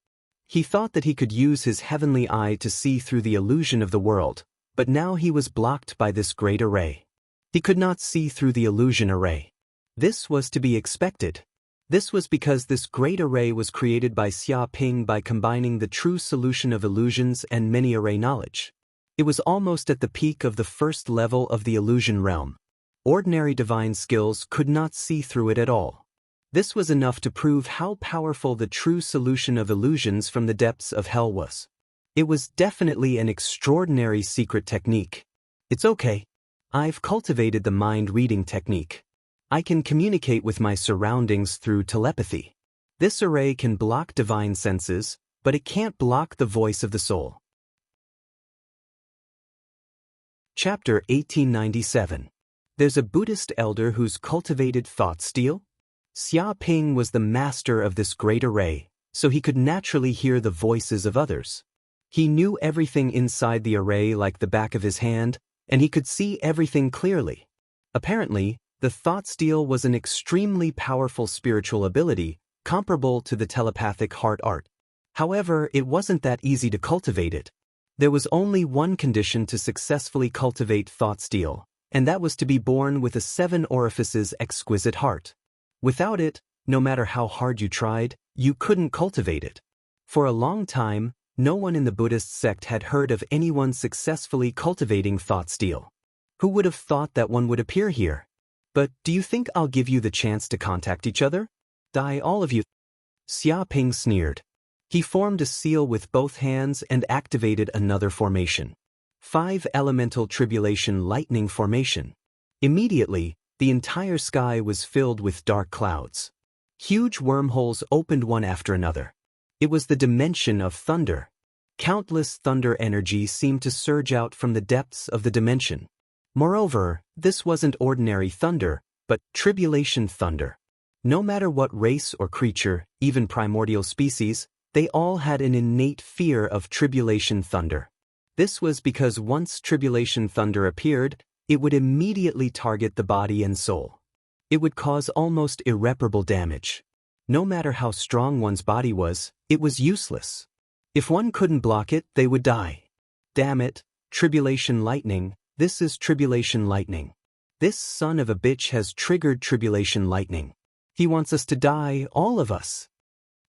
He thought that he could use his heavenly eye to see through the illusion of the world, but now he was blocked by this great array. He could not see through the illusion array. This was to be expected. This was because this great array was created by Xia Ping by combining the true solution of illusions and many array knowledge. It was almost at the peak of the first level of the illusion realm. Ordinary divine skills could not see through it at all. This was enough to prove how powerful the true solution of illusions from the depths of hell was. It was definitely an extraordinary secret technique. It's okay. I've cultivated the mind-reading technique. I can communicate with my surroundings through telepathy. This array can block divine senses, but it can't block the voice of the soul. Chapter 1897. There's a Buddhist elder who's cultivated thought steal? Xia Ping was the master of this great array, so he could naturally hear the voices of others. He knew everything inside the array like the back of his hand, and he could see everything clearly. Apparently, the thought steal was an extremely powerful spiritual ability, comparable to the telepathic heart art. However, it wasn't that easy to cultivate it. There was only one condition to successfully cultivate thought steal, and that was to be born with a 7 orifices exquisite heart. Without it, no matter how hard you tried, you couldn't cultivate it. For a long time, no one in the Buddhist sect had heard of anyone successfully cultivating thought steal. Who would have thought that one would appear here? But do you think I'll give you the chance to contact each other? Die all of you. Xia Ping sneered. He formed a seal with both hands and activated another formation. 5 elemental tribulation lightning formation. Immediately, the entire sky was filled with dark clouds. Huge wormholes opened one after another. It was the dimension of thunder. Countless thunder energy seemed to surge out from the depths of the dimension. Moreover, this wasn't ordinary thunder, but tribulation thunder. No matter what race or creature, even primordial species, they all had an innate fear of tribulation thunder. This was because once tribulation thunder appeared, it would immediately target the body and soul. It would cause almost irreparable damage. No matter how strong one's body was, it was useless. If one couldn't block it, they would die. Damn it, tribulation lightning. This is tribulation lightning. This son of a bitch has triggered tribulation lightning. He wants us to die, all of us.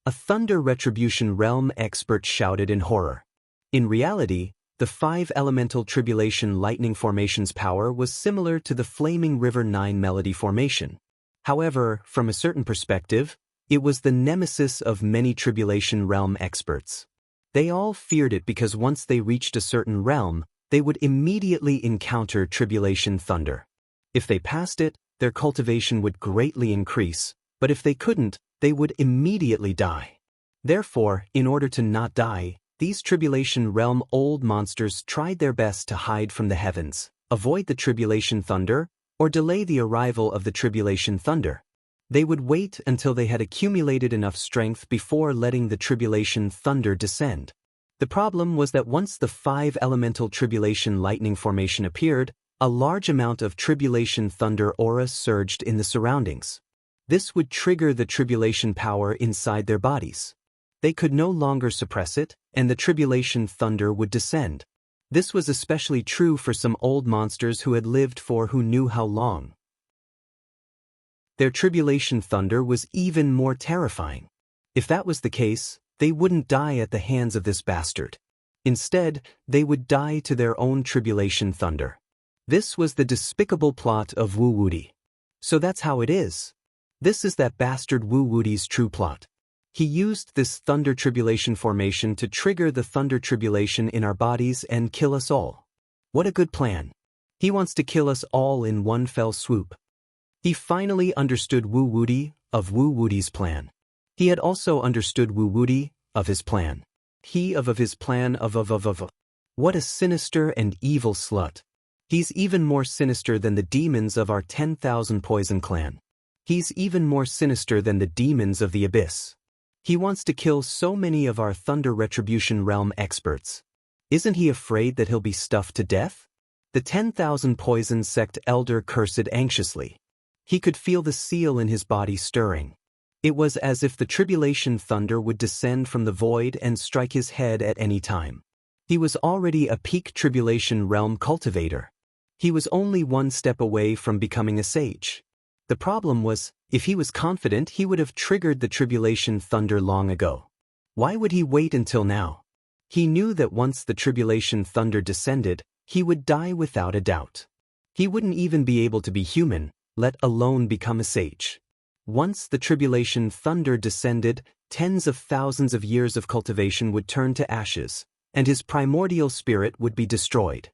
A thunder retribution realm expert shouted in horror. In reality, the 5 elemental tribulation lightning formation's power was similar to the flaming river 9 melody formation. However, from a certain perspective, it was the nemesis of many tribulation realm experts. They all feared it because once they reached a certain realm, they would immediately encounter tribulation thunder. If they passed it, their cultivation would greatly increase, but if they couldn't, they would immediately die. Therefore, in order to not die, these tribulation realm old monsters tried their best to hide from the heavens, avoid the tribulation thunder, or delay the arrival of the tribulation thunder. They would wait until they had accumulated enough strength before letting the tribulation thunder descend. The problem was that once the 5 elemental tribulation lightning formation appeared, a large amount of tribulation thunder aura surged in the surroundings. This would trigger the tribulation power inside their bodies. They could no longer suppress it, and the tribulation thunder would descend. This was especially true for some old monsters who had lived for who knew how long. Their tribulation thunder was even more terrifying. If that was the case, they wouldn't die at the hands of this bastard. Instead, they would die to their own tribulation thunder. This was the despicable plot of Wu Wudi. So that's how it is. This is that bastard Wu Wudi's true plot. He used this thunder tribulation formation to trigger the thunder tribulation in our bodies and kill us all. What a good plan. He wants to kill us all in one fell swoop. He finally understood Wu Wudi of Wu Wudi's plan. He had also understood Wu Wudi of his plan. He of his plan of. What a sinister and evil slut. He's even more sinister than the demons of our 10,000 poison clan. He's even more sinister than the demons of the abyss. He wants to kill so many of our Thunder Retribution Realm experts. Isn't he afraid that he'll be stuffed to death? The 10,000 Poison Sect elder cursed anxiously. He could feel the seal in his body stirring. It was as if the tribulation thunder would descend from the void and strike his head at any time. He was already a peak tribulation realm cultivator. He was only one step away from becoming a sage. The problem was, if he was confident, he would have triggered the tribulation thunder long ago. Why would he wait until now? He knew that once the tribulation thunder descended, he would die without a doubt. He wouldn't even be able to be human, let alone become a sage. Once the tribulation thunder descended, tens of thousands of years of cultivation would turn to ashes, and his primordial spirit would be destroyed.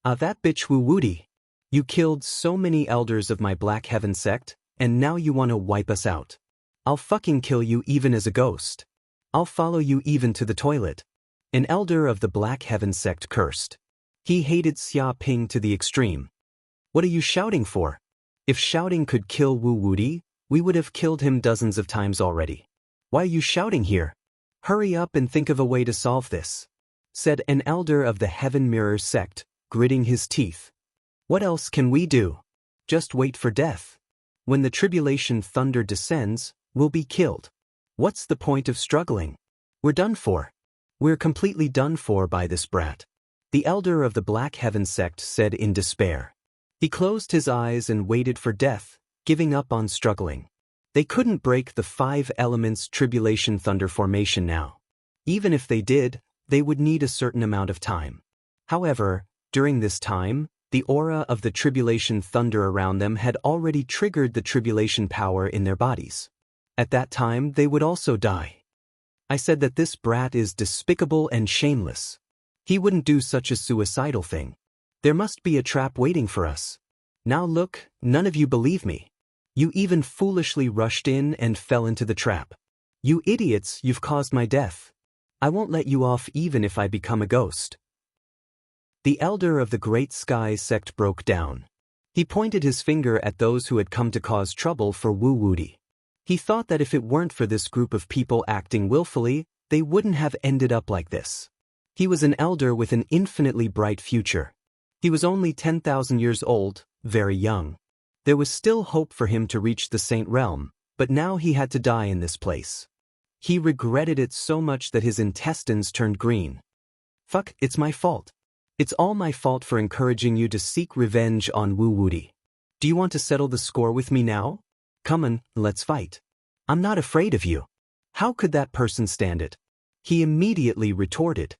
That bitch Wu Wudi. You killed so many elders of my Black Heaven sect, and now you want to wipe us out. I'll fucking kill you even as a ghost. I'll follow you even to the toilet. An elder of the Black Heaven sect cursed. He hated Xia Ping to the extreme. What are you shouting for? If shouting could kill Wu Wudi, we would have killed him dozens of times already. Why are you shouting here? Hurry up and think of a way to solve this, said an elder of the Heaven Mirror sect, gritting his teeth. What else can we do? Just wait for death. When the tribulation thunder descends, we'll be killed. What's the point of struggling? We're done for. We're completely done for by this brat. The elder of the Black Heaven sect said in despair. He closed his eyes and waited for death, giving up on struggling. They couldn't break the 5 elements tribulation thunder formation now. Even if they did, they would need a certain amount of time. However, during this time, the aura of the tribulation thunder around them had already triggered the tribulation power in their bodies. At that time, they would also die. I said that this brat is despicable and shameless. He wouldn't do such a suicidal thing. There must be a trap waiting for us. Now look, none of you believe me. You even foolishly rushed in and fell into the trap. You idiots, you've caused my death. I won't let you off even if I become a ghost. The elder of the Great Sky sect broke down. He pointed his finger at those who had come to cause trouble for Wu Wudi. He thought that if it weren't for this group of people acting willfully, they wouldn't have ended up like this. He was an elder with an infinitely bright future. He was only 10,000 years old, very young. There was still hope for him to reach the Saint Realm, but now he had to die in this place. He regretted it so much that his intestines turned green. Fuck, it's my fault. It's all my fault for encouraging you to seek revenge on Wu Wudi. Do you want to settle the score with me now? Come on, let's fight. I'm not afraid of you. How could that person stand it? He immediately retorted.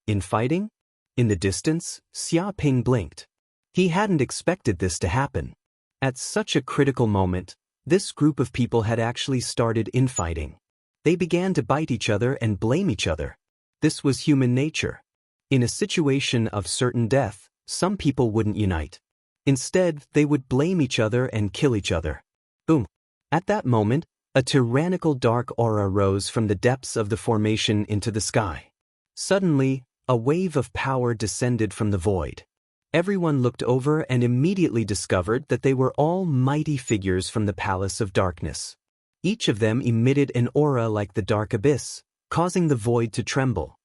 In fighting? In the distance, Xia Ping blinked. He hadn't expected this to happen. At such a critical moment, this group of people had actually started infighting. They began to bite each other and blame each other. This was human nature. In a situation of certain death, some people wouldn't unite. Instead, they would blame each other and kill each other. Boom. At that moment, a tyrannical dark aura rose from the depths of the formation into the sky. Suddenly, a wave of power descended from the void. Everyone looked over and immediately discovered that they were all mighty figures from the Palace of Darkness. Each of them emitted an aura like the dark abyss, causing the void to tremble.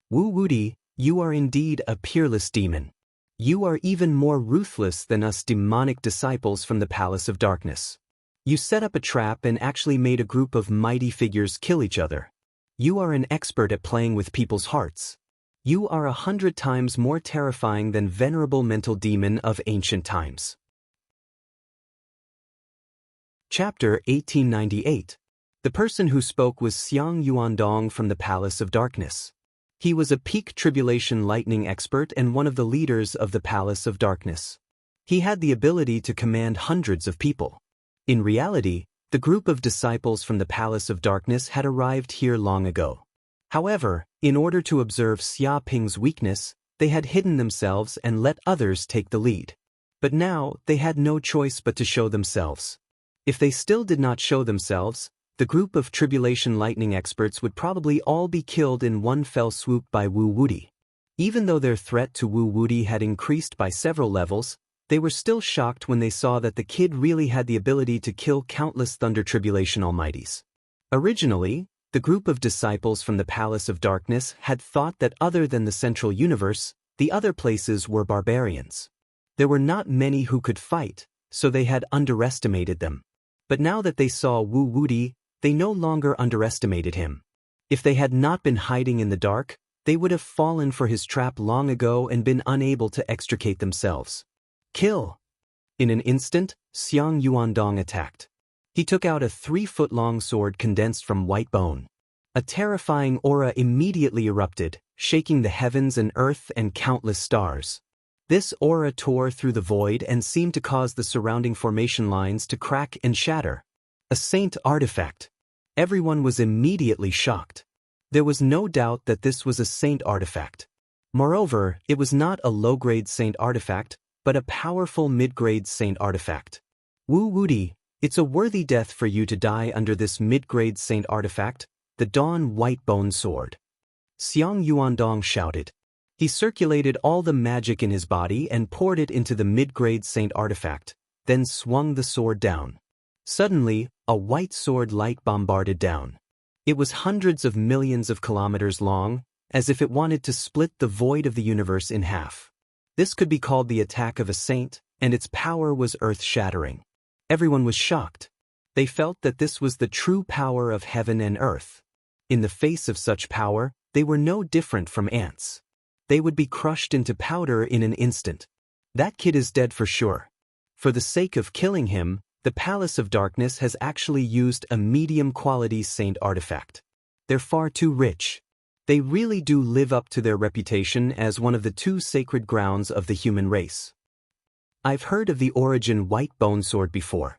Wu Wudi, you are indeed a peerless demon. You are even more ruthless than us demonic disciples from the Palace of Darkness. You set up a trap and actually made a group of mighty figures kill each other. You are an expert at playing with people's hearts. You are 100 times more terrifying than venerable mental demon of ancient times. Chapter 1898. The person who spoke was Xiang Yuandong from the Palace of Darkness. He was a peak tribulation lightning expert and one of the leaders of the Palace of Darkness. He had the ability to command hundreds of people. In reality, The group of disciples from the Palace of Darkness had arrived here long ago. However, in order to observe Xia Ping's weakness, they had hidden themselves and let others take the lead. But now, they had no choice but to show themselves. If they still did not show themselves, the group of Tribulation Lightning experts would probably all be killed in one fell swoop by Wu Wudi. Even though their threat to Wu Wudi had increased by several levels, they were still shocked when they saw that the kid really had the ability to kill countless Thunder Tribulation Almighties. Originally, the group of disciples from the Palace of Darkness had thought that other than the Central Universe, the other places were barbarians. There were not many who could fight, so they had underestimated them. But now that they saw Wu Wudi, they no longer underestimated him. If they had not been hiding in the dark, they would have fallen for his trap long ago and been unable to extricate themselves. Kill! In an instant, Xiang Yuandong attacked. He took out a 3-foot-long sword condensed from white bone. A terrifying aura immediately erupted, shaking the heavens and earth and countless stars. This aura tore through the void and seemed to cause the surrounding formation lines to crack and shatter. A saint artifact. Everyone was immediately shocked. There was no doubt that this was a saint artifact. Moreover, it was not a low-grade saint artifact, but a powerful mid-grade saint artifact. Wu Wudi, it's a worthy death for you to die under this mid-grade saint artifact, the Dawn White Bone Sword. Xiang Yuandong shouted. He circulated all the magic in his body and poured it into the mid-grade saint artifact, then swung the sword down. Suddenly, a white sword light bombarded down. It was hundreds of millions of kilometers long, as if it wanted to split the void of the universe in half. This could be called the attack of a saint, and its power was earth-shattering. Everyone was shocked. They felt that this was the true power of heaven and earth. In the face of such power, they were no different from ants. They would be crushed into powder in an instant. That kid is dead for sure. For the sake of killing him, the Palace of Darkness has actually used a medium-quality saint artifact. They're far too rich. They really do live up to their reputation as one of the 2 sacred grounds of the human race. I've heard of the origin White Bone Sword before.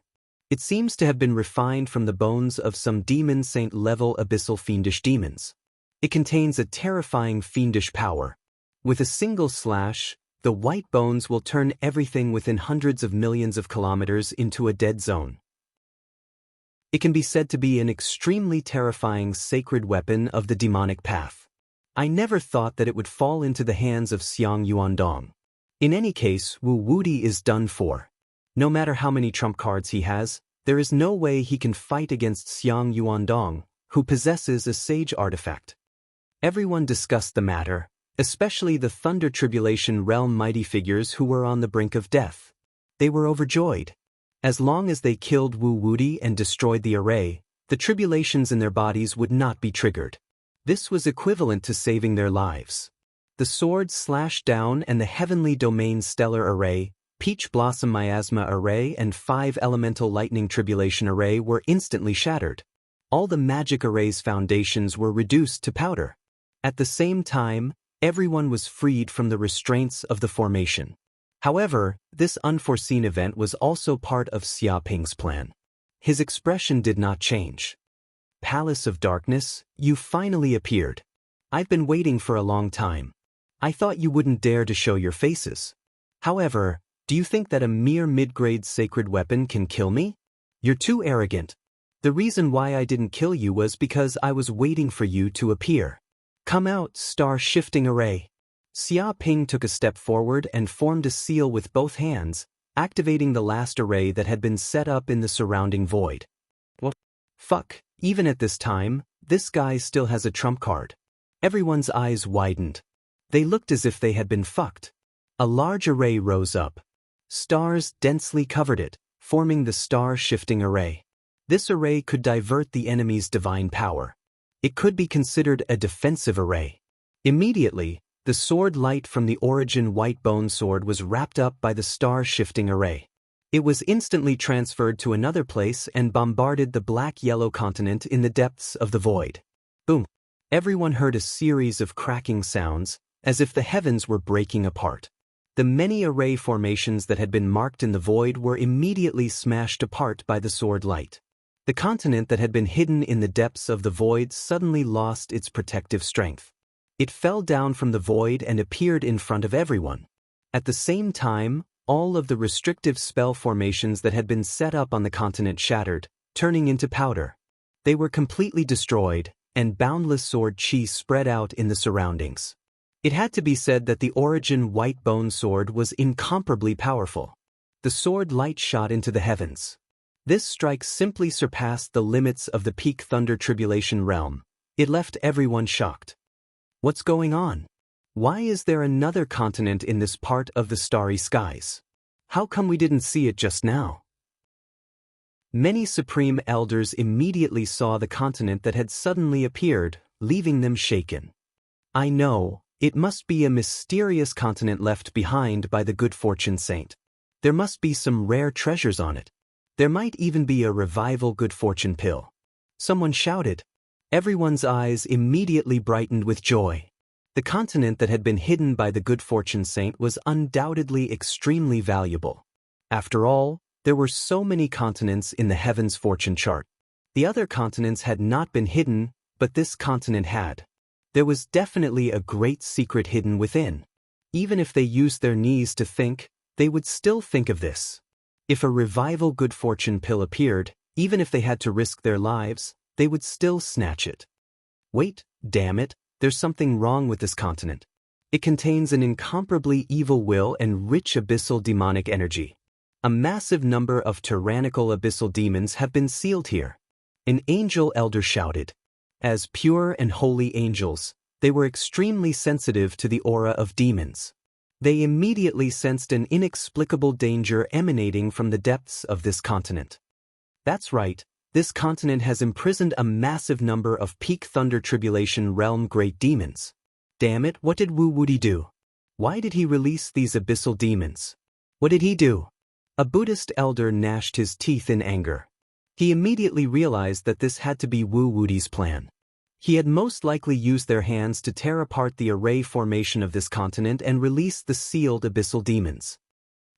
It seems to have been refined from the bones of some demon saint-level abyssal fiendish demons. It contains a terrifying fiendish power. With a single slash, the white bones will turn everything within hundreds of millions of kilometers into a dead zone. It can be said to be an extremely terrifying sacred weapon of the demonic path. I never thought that it would fall into the hands of Xiang Yuandong. In any case, Wu Wudi is done for. No matter how many trump cards he has, there is no way he can fight against Xiang Yuandong, who possesses a sage artifact. Everyone discussed the matter, especially the Thunder Tribulation Realm mighty figures who were on the brink of death. They were overjoyed. As long as they killed Wu Wudi and destroyed the array, the tribulations in their bodies would not be triggered. This was equivalent to saving their lives. The sword slashed down and the Heavenly Domain Stellar Array, Peach Blossom Miasma Array and 5 Elemental Lightning Tribulation Array were instantly shattered. All the magic array's foundations were reduced to powder. At the same time, everyone was freed from the restraints of the formation. However, this unforeseen event was also part of Xia Ping's plan. His expression did not change. Palace of Darkness, you finally appeared. I've been waiting for a long time. I thought you wouldn't dare to show your faces. However, do you think that a mere mid-grade sacred weapon can kill me? You're too arrogant. The reason why I didn't kill you was because I was waiting for you to appear. Come out, star-shifting array. Xia Ping took a step forward and formed a seal with both hands, activating the last array that had been set up in the surrounding void. What? Fuck, even at this time, this guy still has a trump card. Everyone's eyes widened. They looked as if they had been fucked. A large array rose up. Stars densely covered it, forming the star-shifting array. This array could divert the enemy's divine power. It could be considered a defensive array. Immediately, the sword light from the origin White Bone Sword was wrapped up by the star-shifting array. It was instantly transferred to another place and bombarded the black-yellow continent in the depths of the void. Boom! Everyone heard a series of cracking sounds, as if the heavens were breaking apart. The many array formations that had been marked in the void were immediately smashed apart by the sword light. The continent that had been hidden in the depths of the void suddenly lost its protective strength. It fell down from the void and appeared in front of everyone. At the same time, all of the restrictive spell formations that had been set up on the continent shattered, turning into powder. They were completely destroyed, and boundless sword chi spread out in the surroundings. It had to be said that the origin white bone sword was incomparably powerful. The sword light shot into the heavens. This strike simply surpassed the limits of the peak thunder tribulation realm. It left everyone shocked. What's going on? Why is there another continent in this part of the starry skies? How come we didn't see it just now? Many supreme elders immediately saw the continent that had suddenly appeared, leaving them shaken. I know, it must be a mysterious continent left behind by the good fortune saint. There must be some rare treasures on it. There might even be a revival good fortune pill. Someone shouted. Everyone's eyes immediately brightened with joy. The continent that had been hidden by the good fortune saint was undoubtedly extremely valuable. After all, there were so many continents in the heavens fortune chart. The other continents had not been hidden, but this continent had. There was definitely a great secret hidden within. Even if they used their knees to think, they would still think of this. If a revival good fortune pill appeared, even if they had to risk their lives, they would still snatch it. Wait, damn it, there's something wrong with this continent. It contains an incomparably evil will and rich abyssal demonic energy. A massive number of tyrannical abyssal demons have been sealed here. An angel elder shouted. As pure and holy angels, they were extremely sensitive to the aura of demons. They immediately sensed an inexplicable danger emanating from the depths of this continent. That's right, this continent has imprisoned a massive number of peak thunder tribulation realm great demons. Damn it, what did Wu Woody do? Why did he release these abyssal demons? What did he do? A Buddhist elder gnashed his teeth in anger. He immediately realized that this had to be Wu Woody's plan. He had most likely used their hands to tear apart the array formation of this continent and release the sealed abyssal demons.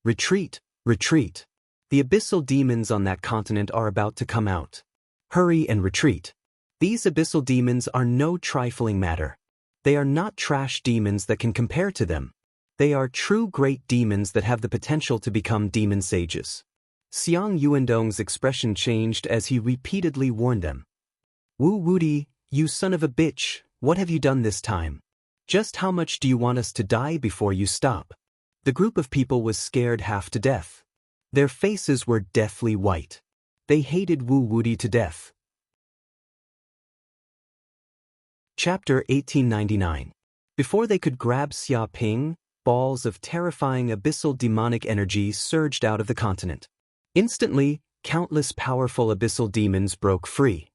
Retreat, retreat. The abyssal demons on that continent are about to come out. Hurry and retreat. These abyssal demons are no trifling matter. They are not trash demons that can compare to them. They are true great demons that have the potential to become demon sages. Xiang Yuandong's expression changed as he repeatedly warned them. Wu Woody, you son of a bitch, what have you done this time? Just how much do you want us to die before you stop? The group of people was scared half to death. Their faces were deathly white. They hated Wu Woody to death. Chapter 1899. Before they could grab Xia Ping, balls of terrifying abyssal demonic energy surged out of the continent. Instantly, countless powerful abyssal demons broke free.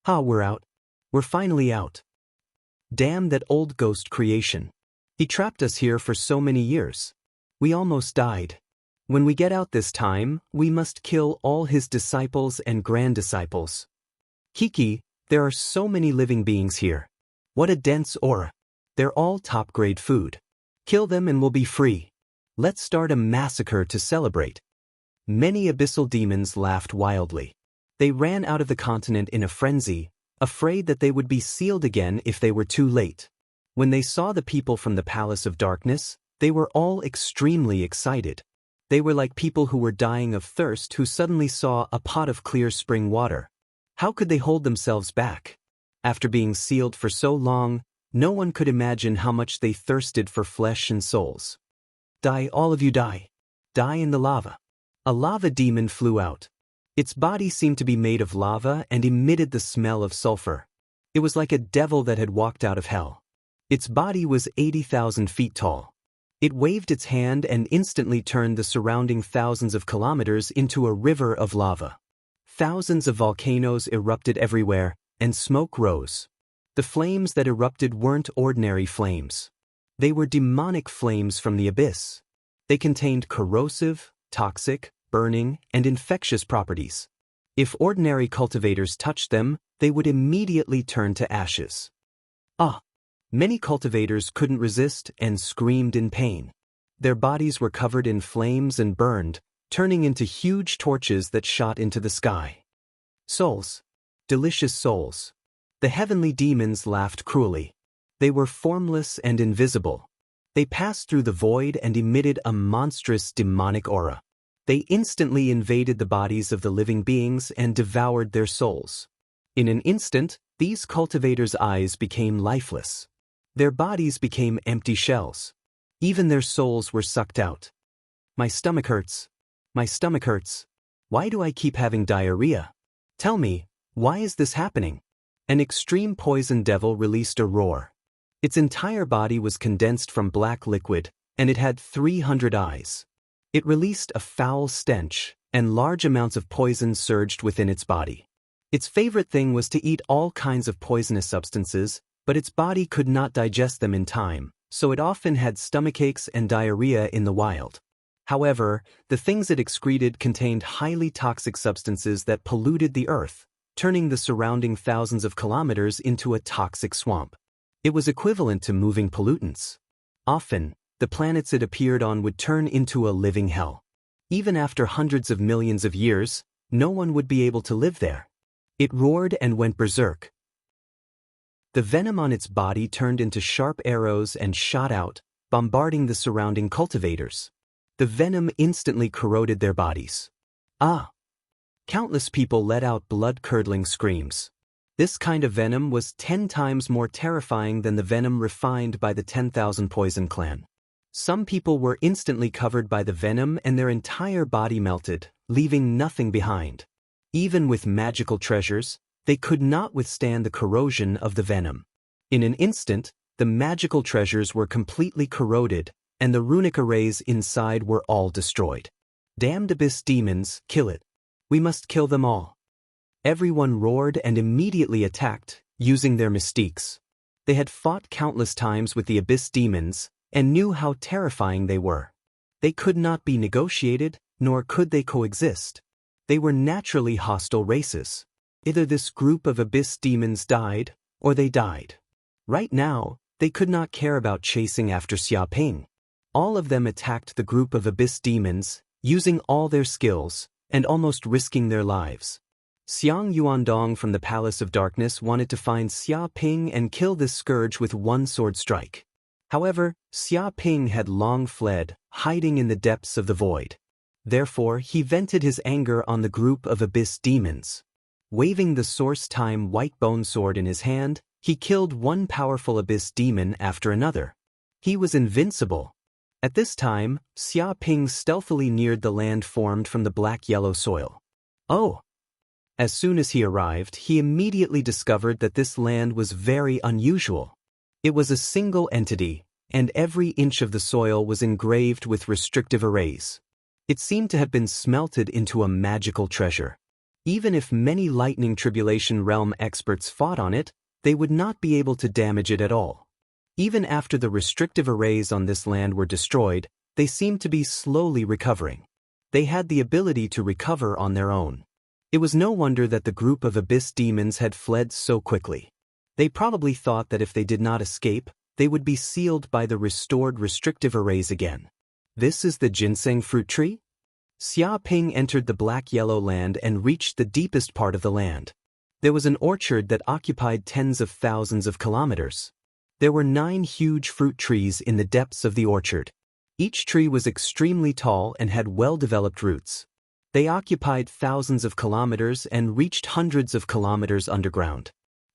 We're out. We're finally out. Damn that old ghost creation. He trapped us here for so many years. We almost died. When we get out this time, we must kill all his disciples and grand-disciples. Kiki, there are so many living beings here. What a dense aura. They're all top-grade food. Kill them and we'll be free. Let's start a massacre to celebrate. Many abyssal demons laughed wildly. They ran out of the continent in a frenzy, afraid that they would be sealed again if they were too late. When they saw the people from the Palace of Darkness, they were all extremely excited. They were like people who were dying of thirst who suddenly saw a pot of clear spring water. How could they hold themselves back? After being sealed for so long, no one could imagine how much they thirsted for flesh and souls. Die, all of you die. Die in the lava. A lava demon flew out. Its body seemed to be made of lava and emitted the smell of sulfur. It was like a devil that had walked out of hell. Its body was 80,000 feet tall. It waved its hand and instantly turned the surrounding thousands of kilometers into a river of lava. Thousands of volcanoes erupted everywhere, and smoke rose. The flames that erupted weren't ordinary flames. They were demonic flames from the abyss. They contained corrosive, toxic, burning, and infectious properties. If ordinary cultivators touched them, they would immediately turn to ashes. Many cultivators couldn't resist and screamed in pain. Their bodies were covered in flames and burned, turning into huge torches that shot into the sky. Souls. Delicious souls. The heavenly demons laughed cruelly. They were formless and invisible. They passed through the void and emitted a monstrous demonic aura. They instantly invaded the bodies of the living beings and devoured their souls. In an instant, these cultivators' eyes became lifeless. Their bodies became empty shells. Even their souls were sucked out. My stomach hurts. My stomach hurts. Why do I keep having diarrhea? Tell me, why is this happening? An extreme poison devil released a roar. Its entire body was condensed from black liquid, and it had 300 eyes. It released a foul stench, and large amounts of poison surged within its body. Its favorite thing was to eat all kinds of poisonous substances, but its body could not digest them in time, so it often had stomachaches and diarrhea in the wild. However, the things it excreted contained highly toxic substances that polluted the earth, turning the surrounding thousands of kilometers into a toxic swamp. It was equivalent to moving pollutants. Often, the planets it appeared on would turn into a living hell. Even after hundreds of millions of years, no one would be able to live there. It roared and went berserk. The venom on its body turned into sharp arrows and shot out, bombarding the surrounding cultivators. The venom instantly corroded their bodies. Ah! Countless people let out blood-curdling screams. This kind of venom was 10 times more terrifying than the venom refined by the 10,000 Poison Clan. Some people were instantly covered by the venom and their entire body melted, leaving nothing behind. Even with magical treasures, they could not withstand the corrosion of the venom. In an instant, the magical treasures were completely corroded, and the runic arrays inside were all destroyed. Damned abyss demons, kill it. We must kill them all. Everyone roared and immediately attacked, using their mystiques. They had fought countless times with the abyss demons, and knew how terrifying they were. They could not be negotiated, nor could they coexist. They were naturally hostile races. Either this group of abyss demons died, or they died. Right now, they could not care about chasing after Xiaoping. All of them attacked the group of abyss demons, using all their skills, and almost risking their lives. Xiang Yuandong from the Palace of Darkness wanted to find Xia Ping and kill this scourge with one sword strike. However, Xia Ping had long fled, hiding in the depths of the void. Therefore, he vented his anger on the group of abyss demons. Waving the Source Time White Bone Sword in his hand, he killed one powerful abyss demon after another. He was invincible. At this time, Xia Ping stealthily neared the land formed from the black-yellow soil. Oh! As soon as he arrived, he immediately discovered that this land was very unusual. It was a single entity, and every inch of the soil was engraved with restrictive arrays. It seemed to have been smelted into a magical treasure. Even if many Lightning Tribulation Realm experts fought on it, they would not be able to damage it at all. Even after the restrictive arrays on this land were destroyed, they seemed to be slowly recovering. They had the ability to recover on their own. It was no wonder that the group of abyss demons had fled so quickly. They probably thought that if they did not escape, they would be sealed by the restored restrictive arrays again. This is the ginseng fruit tree? Xia Ping entered the black-yellow land and reached the deepest part of the land. There was an orchard that occupied tens of thousands of kilometers. There were 9 huge fruit trees in the depths of the orchard. Each tree was extremely tall and had well-developed roots. They occupied thousands of kilometers and reached hundreds of kilometers underground.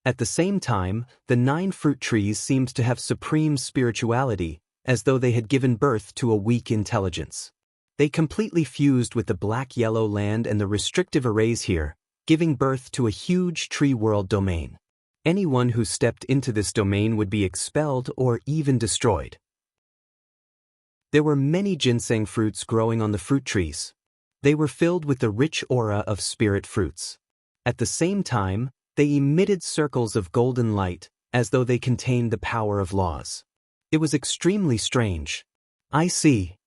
At the same time, the 9 fruit trees seemed to have supreme spirituality, as though they had given birth to a weak intelligence. They completely fused with the black-yellow land and the restrictive arrays here, giving birth to a huge tree world domain. Anyone who stepped into this domain would be expelled or even destroyed. There were many ginseng fruits growing on the fruit trees. They were filled with the rich aura of spirit fruits. At the same time, they emitted circles of golden light, as though they contained the power of laws. It was extremely strange. I see.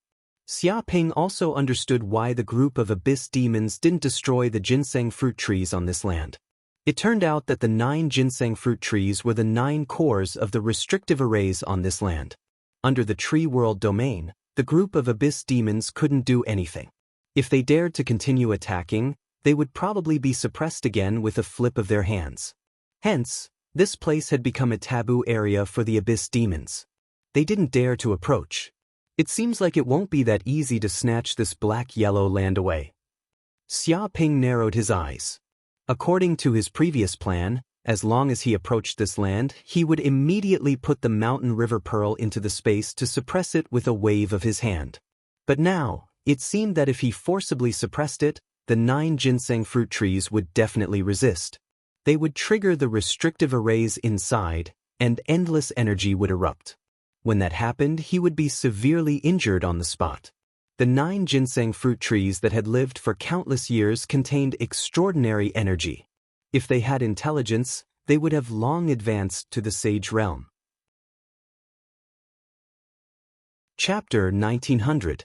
Xia Ping also understood why the group of abyss demons didn't destroy the ginseng fruit trees on this land. It turned out that the 9 ginseng fruit trees were the 9 cores of the restrictive arrays on this land. Under the tree world domain, the group of abyss demons couldn't do anything. If they dared to continue attacking, they would probably be suppressed again with a flip of their hands. Hence, this place had become a taboo area for the abyss demons. They didn't dare to approach. It seems like it won't be that easy to snatch this black-yellow land away. Xia Ping narrowed his eyes. According to his previous plan, as long as he approached this land, he would immediately put the mountain river pearl into the space to suppress it with a wave of his hand. But now, it seemed that if he forcibly suppressed it, the 9 ginseng fruit trees would definitely resist. They would trigger the restrictive arrays inside, and endless energy would erupt. When that happened, he would be severely injured on the spot. The 9 ginseng fruit trees that had lived for countless years contained extraordinary energy. If they had intelligence, they would have long advanced to the sage realm. Chapter 1900.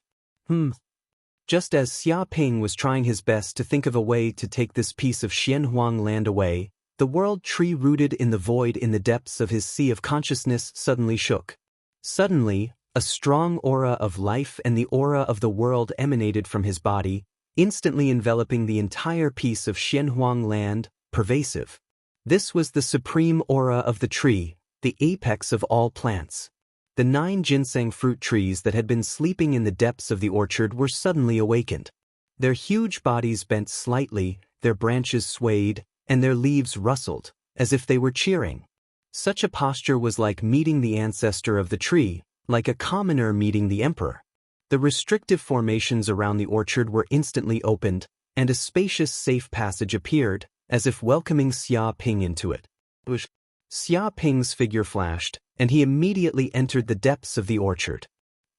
Just as Xia Ping was trying his best to think of a way to take this piece of Xianhuang land away, the world tree rooted in the void in the depths of his sea of consciousness suddenly shook. Suddenly, a strong aura of life and the aura of the world emanated from his body, instantly enveloping the entire piece of Xianhuang land, pervasive. This was the supreme aura of the tree, the apex of all plants. The 9 ginseng fruit trees that had been sleeping in the depths of the orchard were suddenly awakened. Their huge bodies bent slightly, their branches swayed, and their leaves rustled, as if they were cheering. Such a posture was like meeting the ancestor of the tree, like a commoner meeting the emperor. The restrictive formations around the orchard were instantly opened, and a spacious safe passage appeared, as if welcoming Xia Ping into it. Xia Ping's figure flashed, and he immediately entered the depths of the orchard.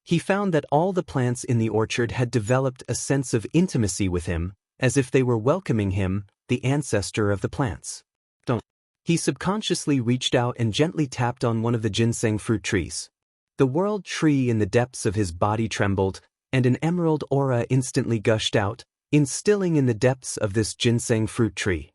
He found that all the plants in the orchard had developed a sense of intimacy with him, as if they were welcoming him, the ancestor of the plants. He subconsciously reached out and gently tapped on one of the ginseng fruit trees. The world tree in the depths of his body trembled, and an emerald aura instantly gushed out, instilling in the depths of this ginseng fruit tree.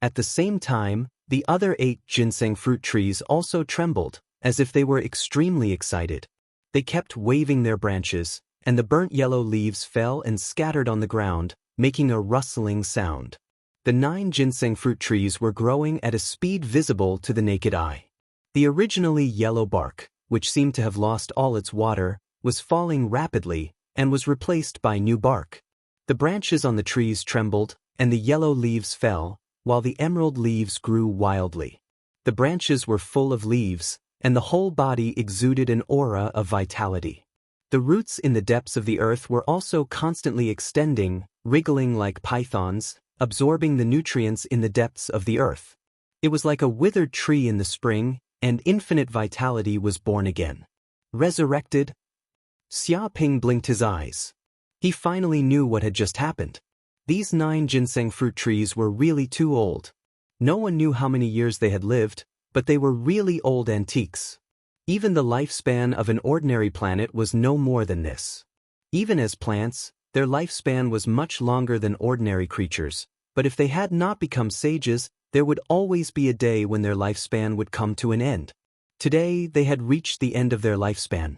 At the same time, the other 8 ginseng fruit trees also trembled, as if they were extremely excited. They kept waving their branches, and the burnt yellow leaves fell and scattered on the ground, making a rustling sound. The 9 ginseng fruit trees were growing at a speed visible to the naked eye. The originally yellow bark, which seemed to have lost all its water, was falling rapidly and was replaced by new bark. The branches on the trees trembled, and the yellow leaves fell, while the emerald leaves grew wildly. The branches were full of leaves, and the whole body exuded an aura of vitality. The roots in the depths of the earth were also constantly extending, wriggling like pythons, absorbing the nutrients in the depths of the earth. It was like a withered tree in the spring, and infinite vitality was born again. Resurrected? Xia Ping blinked his eyes. He finally knew what had just happened. These 9 ginseng fruit trees were really too old. No one knew how many years they had lived, but they were really old antiques. Even the lifespan of an ordinary planet was no more than this. Even as plants, their lifespan was much longer than ordinary creatures, but if they had not become sages, there would always be a day when their lifespan would come to an end. Today, they had reached the end of their lifespan.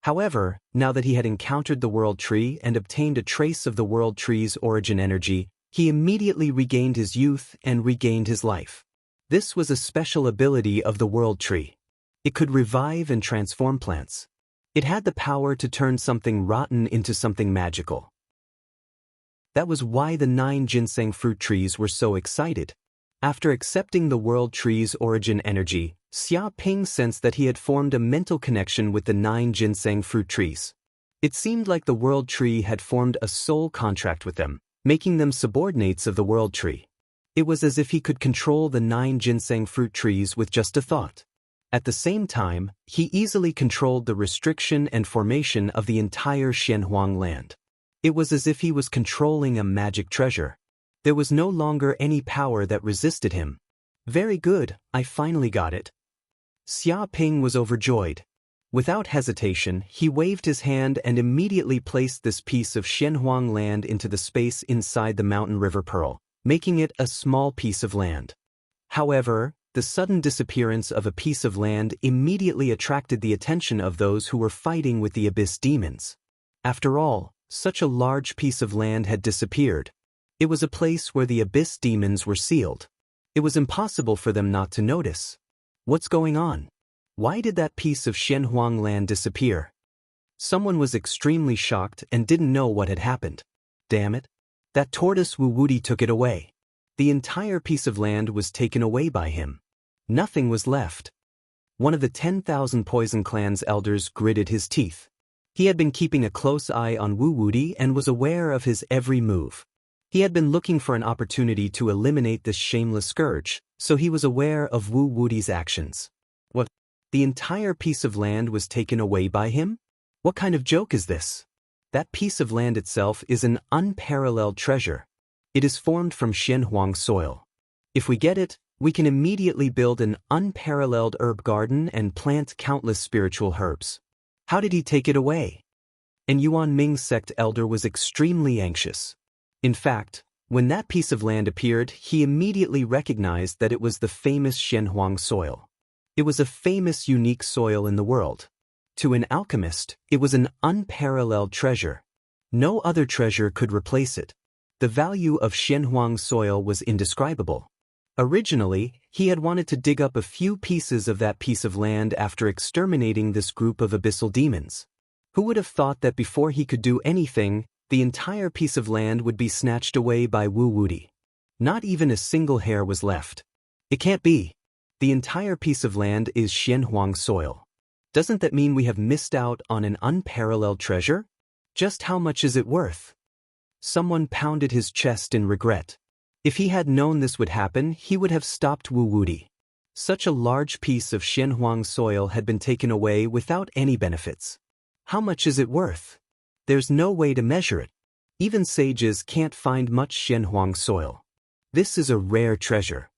However, now that he had encountered the world tree and obtained a trace of the world tree's origin energy, he immediately regained his youth and regained his life. This was a special ability of the world tree. It could revive and transform plants. It had the power to turn something rotten into something magical. That was why the 9 ginseng fruit trees were so excited. After accepting the world tree's origin energy, Xia Ping sensed that he had formed a mental connection with the 9 ginseng fruit trees. It seemed like the world tree had formed a soul contract with them, making them subordinates of the world tree. It was as if he could control the 9 ginseng fruit trees with just a thought. At the same time, he easily controlled the restriction and formation of the entire Xianhuang land. It was as if he was controlling a magic treasure. There was no longer any power that resisted him. Very good, I finally got it. Xia Ping was overjoyed. Without hesitation, he waved his hand and immediately placed this piece of Xianhuang land into the space inside the mountain river pearl, making it a small piece of land. However, the sudden disappearance of a piece of land immediately attracted the attention of those who were fighting with the abyss demons. After all, such a large piece of land had disappeared. It was a place where the abyss demons were sealed. It was impossible for them not to notice. What's going on? Why did that piece of Shenhuang land disappear? Someone was extremely shocked and didn't know what had happened. Damn it. That tortoise Wu Wudi took it away. The entire piece of land was taken away by him. Nothing was left. One of the 10,000 Poison Clan's elders gritted his teeth. He had been keeping a close eye on Wu Wudi and was aware of his every move. He had been looking for an opportunity to eliminate this shameless scourge, so he was aware of Wu Wudi's actions. What? The entire piece of land was taken away by him? What kind of joke is this? That piece of land itself is an unparalleled treasure. It is formed from Shenhuang soil. If we get it, we can immediately build an unparalleled herb garden and plant countless spiritual herbs. How did he take it away? And Yuan Ming's sect elder was extremely anxious. In fact, when that piece of land appeared, he immediately recognized that it was the famous Shenhuang soil. It was a famous, unique soil in the world. To an alchemist, it was an unparalleled treasure. No other treasure could replace it. The value of Shenhuang soil was indescribable. Originally, he had wanted to dig up a few pieces of that piece of land after exterminating this group of abyssal demons. Who would have thought that before he could do anything, the entire piece of land would be snatched away by Wu Wudi? Not even a single hair was left. It can't be. The entire piece of land is Shenhuang soil. Doesn't that mean we have missed out on an unparalleled treasure? Just how much is it worth? Someone pounded his chest in regret. If he had known this would happen, he would have stopped Wu Wudi. Such a large piece of Shenhuang soil had been taken away without any benefits. How much is it worth? There's no way to measure it. Even sages can't find much Shenhuang soil. This is a rare treasure.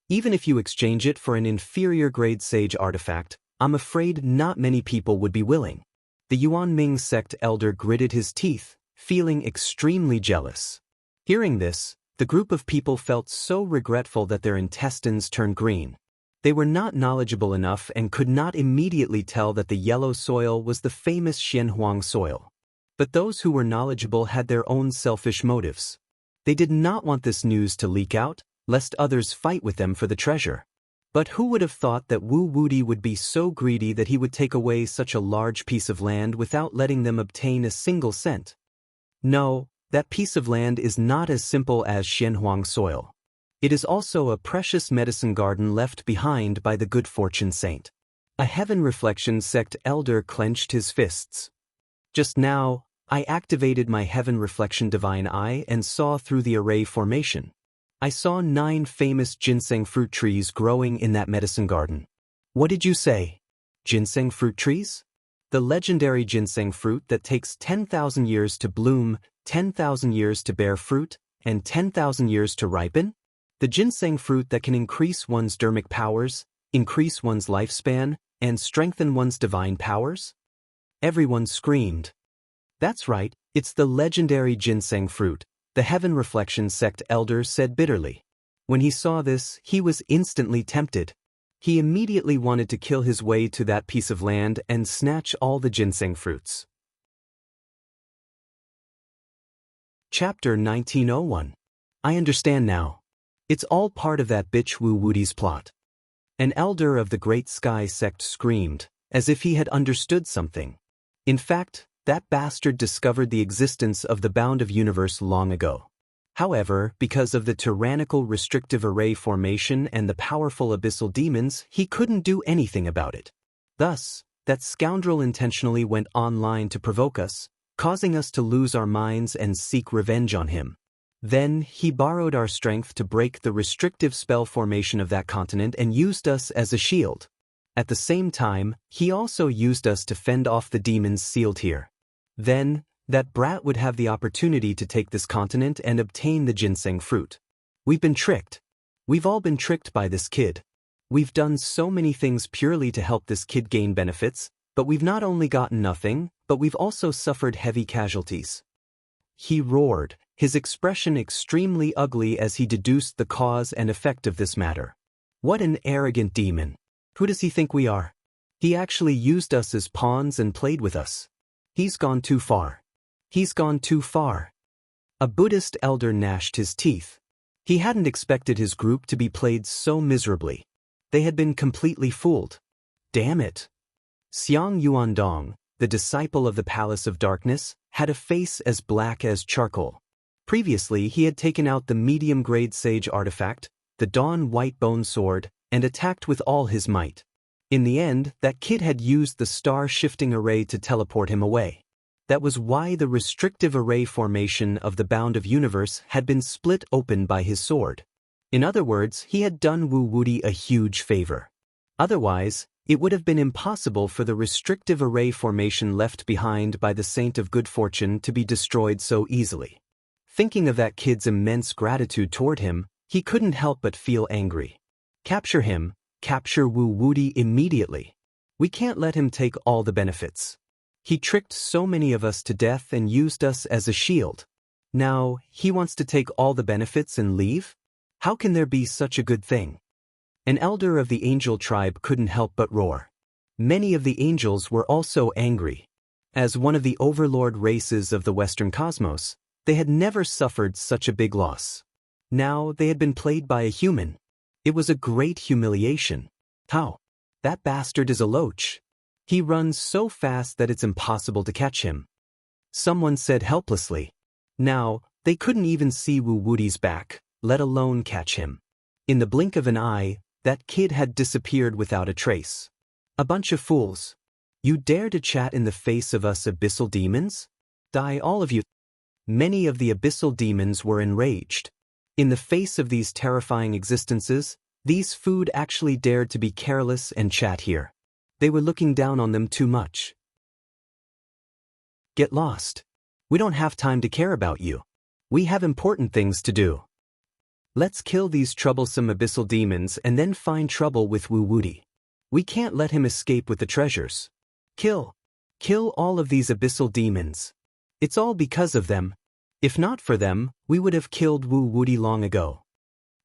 Even if you exchange it for an inferior grade sage artifact, I'm afraid not many people would be willing. The Yuan Ming sect elder gritted his teeth, feeling extremely jealous. Hearing this, the group of people felt so regretful that their intestines turned green. They were not knowledgeable enough and could not immediately tell that the yellow soil was the famous Shenhuang soil. But those who were knowledgeable had their own selfish motives. They did not want this news to leak out, lest others fight with them for the treasure. But who would have thought that Wu Wudi would be so greedy that he would take away such a large piece of land without letting them obtain a single cent? No, that piece of land is not as simple as Shenhuang soil. It is also a precious medicine garden left behind by the good fortune saint. A heaven reflection sect elder clenched his fists. Just now, I activated my heaven reflection divine eye and saw through the array formation. I saw 9 famous ginseng fruit trees growing in that medicine garden. What did you say? Ginseng fruit trees? The legendary ginseng fruit that takes 10,000 years to bloom, 10,000 years to bear fruit, and 10,000 years to ripen? The ginseng fruit that can increase one's dermic powers, increase one's lifespan, and strengthen one's divine powers? Everyone screamed. That's right, it's the legendary ginseng fruit, the heaven reflection sect elder said bitterly. When he saw this, he was instantly tempted. He immediately wanted to kill his way to that piece of land and snatch all the ginseng fruits. Chapter 1901. I understand now. It's all part of that bitch Wu Wudi's plot. An elder of the Great Sky sect screamed, as if he had understood something. In fact, that bastard discovered the existence of the bound of universe long ago. However, because of the tyrannical restrictive array formation and the powerful abyssal demons, he couldn't do anything about it. Thus, that scoundrel intentionally went online to provoke us, causing us to lose our minds and seek revenge on him. Then, he borrowed our strength to break the restrictive spell formation of that continent and used us as a shield. At the same time, he also used us to fend off the demons sealed here. Then, that brat would have the opportunity to take this continent and obtain the ginseng fruit. We've been tricked. We've all been tricked by this kid. We've done so many things purely to help this kid gain benefits, but we've not only gotten nothing, but we've also suffered heavy casualties. He roared, his expression extremely ugly as he deduced the cause and effect of this matter. What an arrogant demon. Who does he think we are? He actually used us as pawns and played with us. He's gone too far. He's gone too far. A Buddhist elder gnashed his teeth. He hadn't expected his group to be played so miserably. They had been completely fooled. Damn it. Xiang Yuandong, the disciple of the Palace of Darkness, had a face as black as charcoal. Previously, he had taken out the medium-grade sage artifact, the Dawn White Bone Sword, and attacked with all his might. In the end, that kid had used the star-shifting array to teleport him away. That was why the restrictive array formation of the Bound of Universe had been split open by his sword. In other words, he had done Wu Wuti a huge favor. Otherwise, it would have been impossible for the restrictive array formation left behind by the Saint of Good Fortune to be destroyed so easily. Thinking of that kid's immense gratitude toward him, he couldn't help but feel angry. Capture him, capture Wu Wuti immediately. We can't let him take all the benefits. He tricked so many of us to death and used us as a shield. Now, he wants to take all the benefits and leave? How can there be such a good thing? An elder of the angel tribe couldn't help but roar. Many of the angels were also angry. As one of the overlord races of the Western cosmos, they had never suffered such a big loss. Now they had been played by a human. It was a great humiliation. How? That bastard is a loach. He runs so fast that it's impossible to catch him. Someone said helplessly. Now, they couldn't even see Wu Wuti's back, let alone catch him. In the blink of an eye, that kid had disappeared without a trace. A bunch of fools. You dare to chat in the face of us abyssal demons? Die all of you. Many of the abyssal demons were enraged. In the face of these terrifying existences, these food actually dared to be careless and chat here. They were looking down on them too much. Get lost. We don't have time to care about you. We have important things to do. Let's kill these troublesome abyssal demons and then find trouble with Wu Wuti. We can't let him escape with the treasures. Kill all of these abyssal demons. It's all because of them. If not for them, we would have killed Wu Wuti long ago.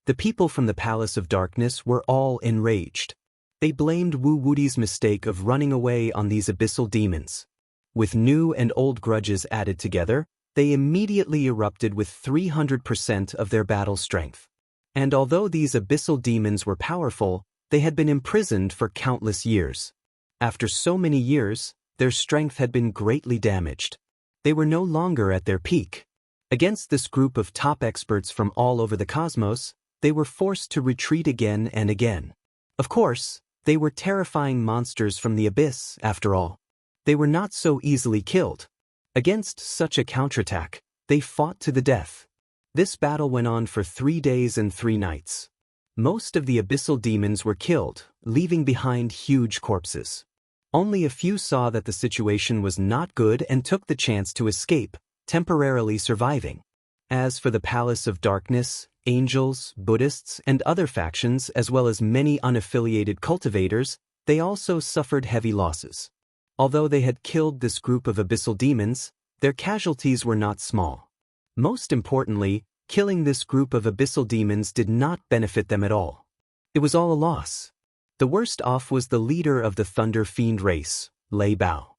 The people from the Palace of Darkness were all enraged. They blamed Wu Wuti's mistake of running away on these abyssal demons. With new and old grudges added together, they immediately erupted with 300% of their battle strength. And although these abyssal demons were powerful, they had been imprisoned for countless years. After so many years, their strength had been greatly damaged. They were no longer at their peak. Against this group of top experts from all over the cosmos, they were forced to retreat again and again. Of course, they were terrifying monsters from the abyss, after all. They were not so easily killed. Against such a counterattack, they fought to the death. This battle went on for 3 days and 3 nights. Most of the abyssal demons were killed, leaving behind huge corpses. Only a few saw that the situation was not good and took the chance to escape, temporarily surviving. As for the Palace of Darkness, angels, Buddhists, and other factions, as well as many unaffiliated cultivators, they also suffered heavy losses. Although they had killed this group of abyssal demons, their casualties were not small. Most importantly, killing this group of abyssal demons did not benefit them at all. It was all a loss. The worst off was the leader of the Thunder Fiend race, Lei Bao.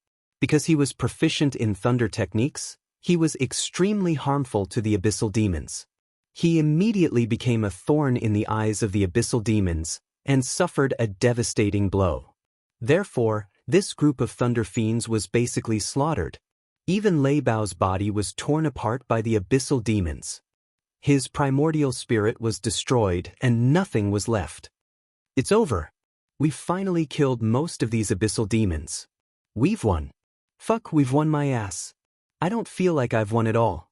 Because he was proficient in thunder techniques, he was extremely harmful to the abyssal demons. He immediately became a thorn in the eyes of the abyssal demons and suffered a devastating blow. Therefore, this group of thunder fiends was basically slaughtered. Even Lei Bao's body was torn apart by the abyssal demons. His primordial spirit was destroyed and nothing was left. It's over. We've finally killed most of these abyssal demons. We've won. Fuck, we've won my ass. I don't feel like I've won at all.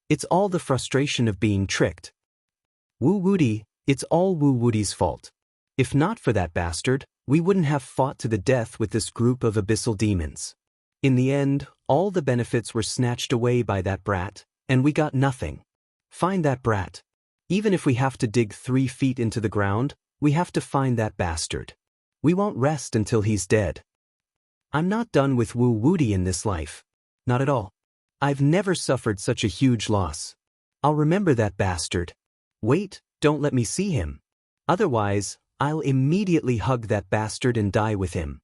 It's all the frustration of being tricked. Wu Wuti, it's all Wu Wuti's fault. If not for that bastard, we wouldn't have fought to the death with this group of abyssal demons. In the end, all the benefits were snatched away by that brat, and we got nothing. Find that brat. Even if we have to dig 3 feet into the ground, we have to find that bastard. We won't rest until he's dead. I'm not done with Wu Wuti in this life. Not at all. I've never suffered such a huge loss. I'll remember that bastard. Wait, don't let me see him. Otherwise, I'll immediately hug that bastard and die with him.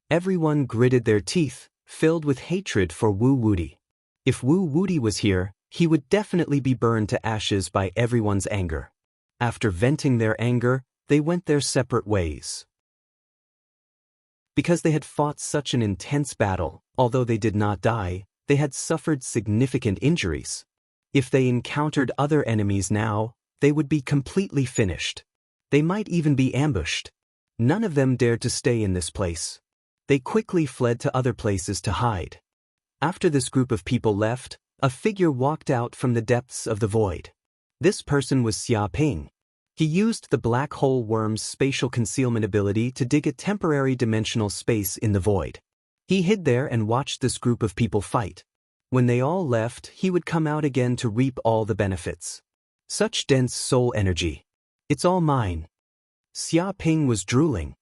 Everyone gritted their teeth, filled with hatred for Wu Wuti. If Wu Wuti was here, He would definitely be burned to ashes by everyone's anger. After venting their anger, they went their separate ways. Because they had fought such an intense battle, although they did not die, they had suffered significant injuries. If they encountered other enemies now, they would be completely finished. They might even be ambushed. None of them dared to stay in this place. They quickly fled to other places to hide. After this group of people left, a figure walked out from the depths of the void. This person was Xia Ping. He used the black hole worm's spatial concealment ability to dig a temporary dimensional space in the void. He hid there and watched this group of people fight. When they all left, he would come out again to reap all the benefits. Such dense soul energy. It's all mine. Xia Ping was drooling.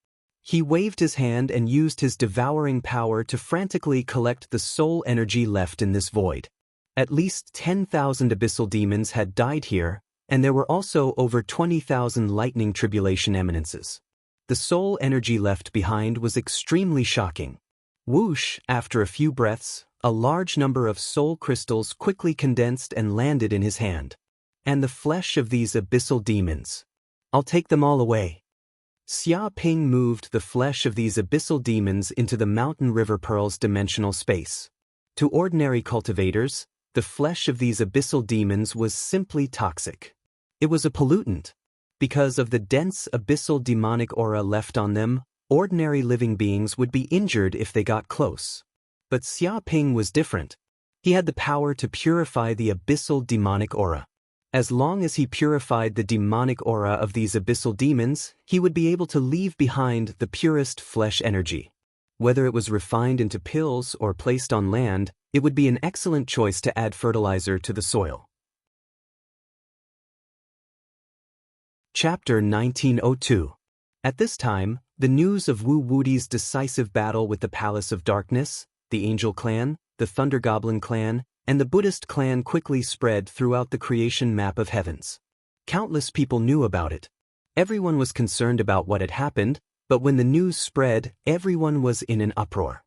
He waved his hand and used his devouring power to frantically collect the soul energy left in this void. At least 10,000 abyssal demons had died here, and there were also over 20,000 lightning tribulation eminences. The soul energy left behind was extremely shocking. Whoosh, after a few breaths, a large number of soul crystals quickly condensed and landed in his hand. And the flesh of these abyssal demons. I'll take them all away. Xia Ping moved the flesh of these abyssal demons into the Mountain River Pearl's dimensional space. To ordinary cultivators, the flesh of these abyssal demons was simply toxic. It was a pollutant. Because of the dense abyssal demonic aura left on them, ordinary living beings would be injured if they got close. But Xia Ping was different. He had the power to purify the abyssal demonic aura. As long as he purified the demonic aura of these abyssal demons, he would be able to leave behind the purest flesh energy. Whether it was refined into pills or placed on land, it would be an excellent choice to add fertilizer to the soil. Chapter 1902. At this time, the news of Wu Wudi's decisive battle with the Palace of Darkness, the Angel Clan, the Thunder Goblin Clan, and the Buddhist clan quickly spread throughout the creation map of heavens. Countless people knew about it. Everyone was concerned about what had happened, but when the news spread, everyone was in an uproar.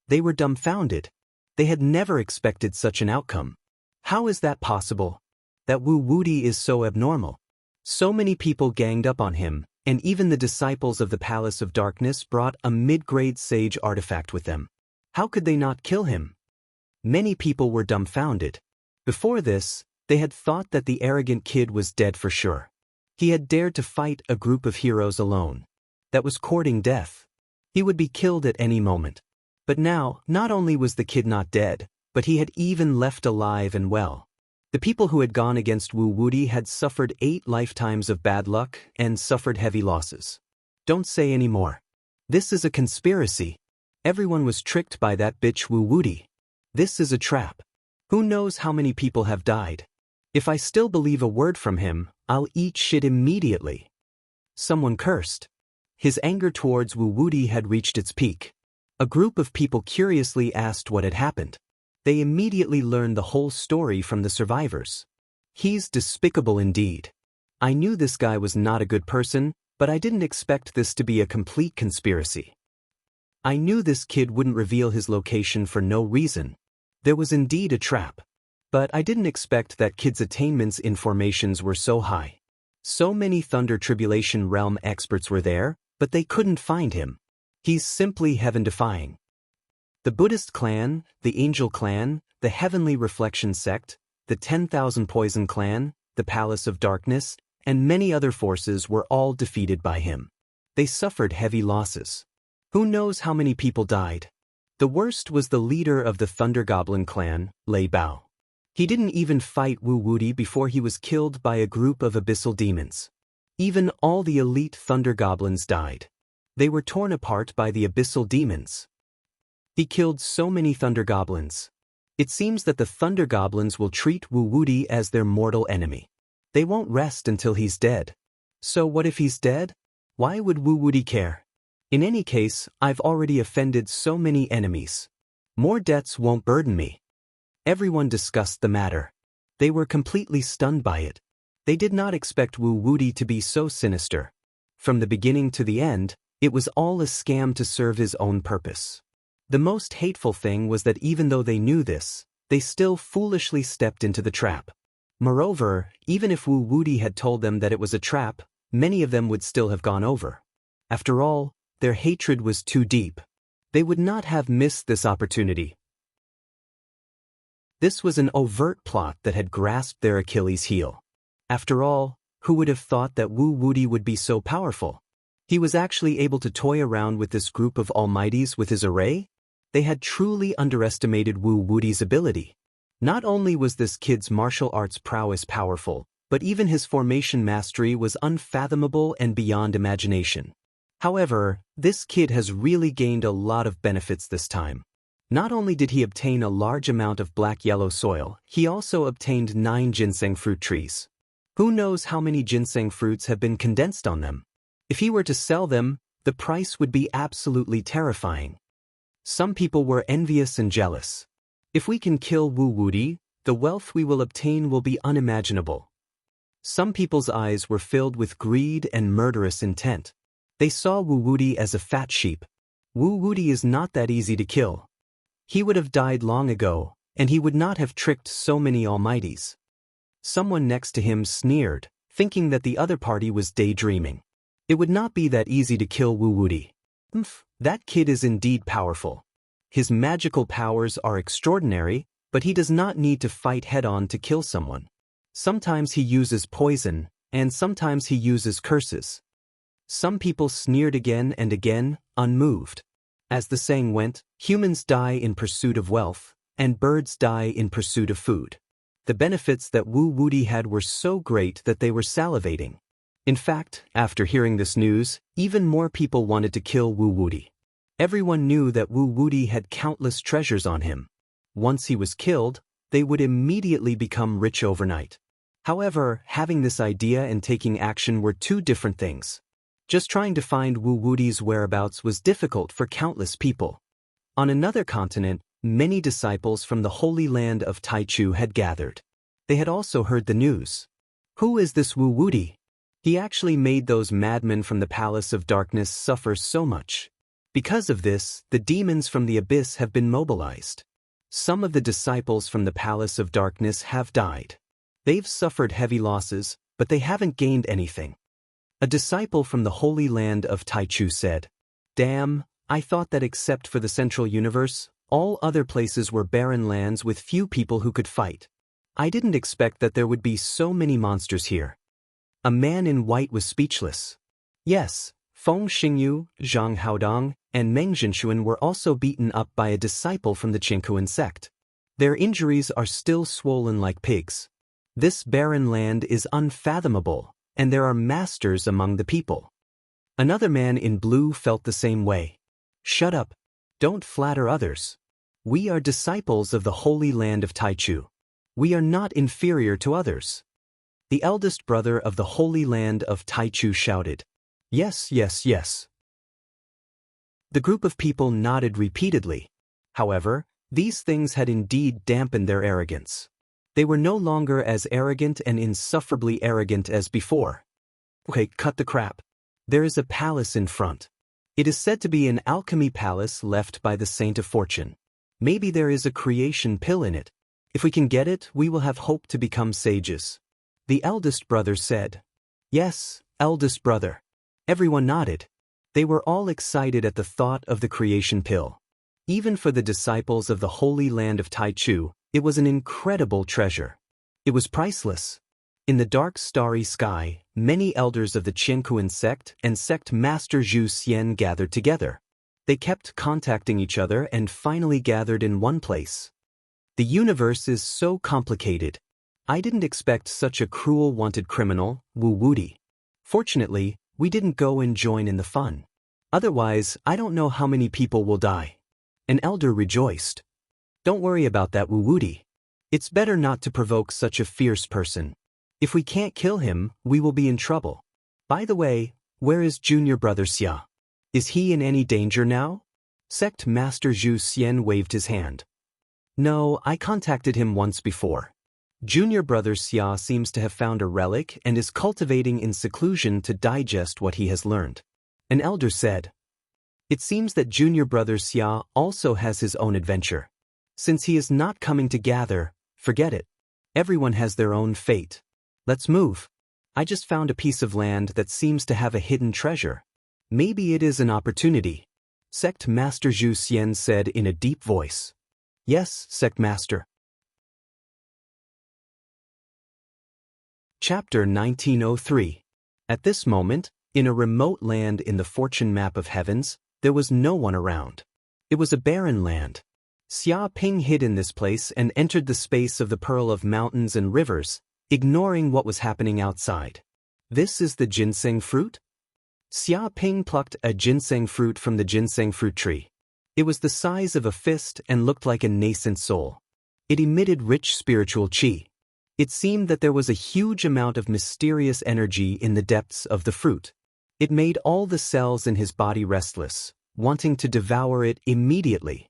They were dumbfounded. They had never expected such an outcome. How is that possible? That Wu Wudi is so abnormal. So many people ganged up on him, and even the disciples of the Palace of Darkness brought a mid-grade sage artifact with them. How could they not kill him? Many people were dumbfounded. Before this, they had thought that the arrogant kid was dead for sure. He had dared to fight a group of heroes alone. That was courting death. He would be killed at any moment. But now, not only was the kid not dead, but he had even left alive and well. The people who had gone against Wu Wudi had suffered 8 lifetimes of bad luck and suffered heavy losses. Don't say any more. This is a conspiracy. Everyone was tricked by that bitch Wu Wudi. This is a trap. Who knows how many people have died? If I still believe a word from him, I'll eat shit immediately. Someone cursed. His anger towards Wu Wudi had reached its peak. A group of people curiously asked what had happened. They immediately learned the whole story from the survivors. He's despicable indeed. I knew this guy was not a good person, but I didn't expect this to be a complete conspiracy. I knew this kid wouldn't reveal his location for no reason. There was indeed a trap. But I didn't expect that kid's attainments in formations were so high. So many Thunder Tribulation Realm experts were there, but they couldn't find him. He's simply heaven-defying. The Buddhist clan, the Angel clan, the Heavenly Reflection sect, the 10,000 Poison clan, the Palace of Darkness, and many other forces were all defeated by him. They suffered heavy losses. Who knows how many people died? The worst was the leader of the Thunder Goblin clan, Lei Bao. He didn't even fight Wu Wudi before he was killed by a group of abyssal demons. Even all the elite Thunder Goblins died. They were torn apart by the abyssal demons. He killed so many Thunder Goblins. It seems that the Thunder Goblins will treat Wu Wudi as their mortal enemy. They won't rest until he's dead. So what if he's dead? Why would Wu Wudi care? In any case, I've already offended so many enemies. More debts won't burden me. Everyone discussed the matter. They were completely stunned by it. They did not expect Wu Wudi to be so sinister. From the beginning to the end, it was all a scam to serve his own purpose. The most hateful thing was that even though they knew this, they still foolishly stepped into the trap. Moreover, even if Wu Wudi had told them that it was a trap, many of them would still have gone over. After all, their hatred was too deep. They would not have missed this opportunity. This was an overt plot that had grasped their Achilles' heel. After all, who would have thought that Wu Wudi would be so powerful? He was actually able to toy around with this group of almighties with his array? They had truly underestimated Wu Wudi's ability. Not only was this kid's martial arts prowess powerful, but even his formation mastery was unfathomable and beyond imagination. However, this kid has really gained a lot of benefits this time. Not only did he obtain a large amount of black-yellow soil, he also obtained 9 ginseng fruit trees. Who knows how many ginseng fruits have been condensed on them? If he were to sell them, the price would be absolutely terrifying. Some people were envious and jealous. If we can kill Wu Wudi, the wealth we will obtain will be unimaginable. Some people's eyes were filled with greed and murderous intent. They saw Wu Wudi as a fat sheep. Wu Wudi is not that easy to kill. He would have died long ago, and he would not have tricked so many almighties. Someone next to him sneered, thinking that the other party was daydreaming. It would not be that easy to kill Wu Wudi. That kid is indeed powerful. His magical powers are extraordinary, but he does not need to fight head-on to kill someone. Sometimes he uses poison, and sometimes he uses curses. Some people sneered again and again, unmoved. As the saying went, humans die in pursuit of wealth, and birds die in pursuit of food. The benefits that Wu Wudi had were so great that they were salivating. In fact, after hearing this news, even more people wanted to kill Wu Wudi. Everyone knew that Wu Wudi had countless treasures on him. Once he was killed, they would immediately become rich overnight. However, having this idea and taking action were two different things. Just trying to find Wu Wudi's whereabouts was difficult for countless people. On another continent, many disciples from the Holy Land of Taichu had gathered. They had also heard the news. Who is this Wu Wudi? He actually made those madmen from the Palace of Darkness suffer so much. Because of this, the demons from the abyss have been mobilized. Some of the disciples from the Palace of Darkness have died. They've suffered heavy losses, but they haven't gained anything. A disciple from the Holy Land of Taichu said, "Damn, I thought that except for the Central Universe, all other places were barren lands with few people who could fight. I didn't expect that there would be so many monsters here." A man in white was speechless. Yes, Feng Xingyu, Zhang Haodong, and Meng Jinshuan were also beaten up by a disciple from the Qingkuan sect. Their injuries are still swollen like pigs. This barren land is unfathomable, and there are masters among the people. Another man in blue felt the same way. Shut up. Don't flatter others. We are disciples of the Holy Land of Taichu. We are not inferior to others. The eldest brother of the Holy Land of Taichu shouted, "Yes, yes, yes." The group of people nodded repeatedly. However, these things had indeed dampened their arrogance. They were no longer as arrogant and insufferably arrogant as before. Okay, cut the crap. There is a palace in front. It is said to be an alchemy palace left by the Saint of Fortune. Maybe there is a creation pill in it. If we can get it, we will have hope to become sages. The eldest brother said. Yes, eldest brother. Everyone nodded. They were all excited at the thought of the creation pill. Even for the disciples of the Holy Land of Taichu, it was an incredible treasure. It was priceless. In the dark starry sky, many elders of the Qingkuan sect and sect master Zhu Xian gathered together. They kept contacting each other and finally gathered in one place. The universe is so complicated. I didn't expect such a cruel wanted criminal, Wu Wudi. Fortunately, we didn't go and join in the fun. Otherwise, I don't know how many people will die. An elder rejoiced. Don't worry about that Wu Wudi. It's better not to provoke such a fierce person. If we can't kill him, we will be in trouble. By the way, where is junior brother Xia? Is he in any danger now? Sect Master Zhu Xian waved his hand. No, I contacted him once before. Junior brother Xia seems to have found a relic and is cultivating in seclusion to digest what he has learned. An elder said. It seems that junior brother Xia also has his own adventure. Since he is not coming to gather, forget it. Everyone has their own fate. Let's move. I just found a piece of land that seems to have a hidden treasure. Maybe it is an opportunity. Sect Master Zhu Xian said in a deep voice. Yes, Sect Master. Chapter 1903. At this moment, in a remote land in the fortune map of heavens, there was no one around. It was a barren land. Xia Ping hid in this place and entered the space of the pearl of mountains and rivers, ignoring what was happening outside. This is the ginseng fruit? Xia Ping plucked a ginseng fruit from the ginseng fruit tree. It was the size of a fist and looked like a nascent soul. It emitted rich spiritual qi. It seemed that there was a huge amount of mysterious energy in the depths of the fruit. It made all the cells in his body restless, wanting to devour it immediately.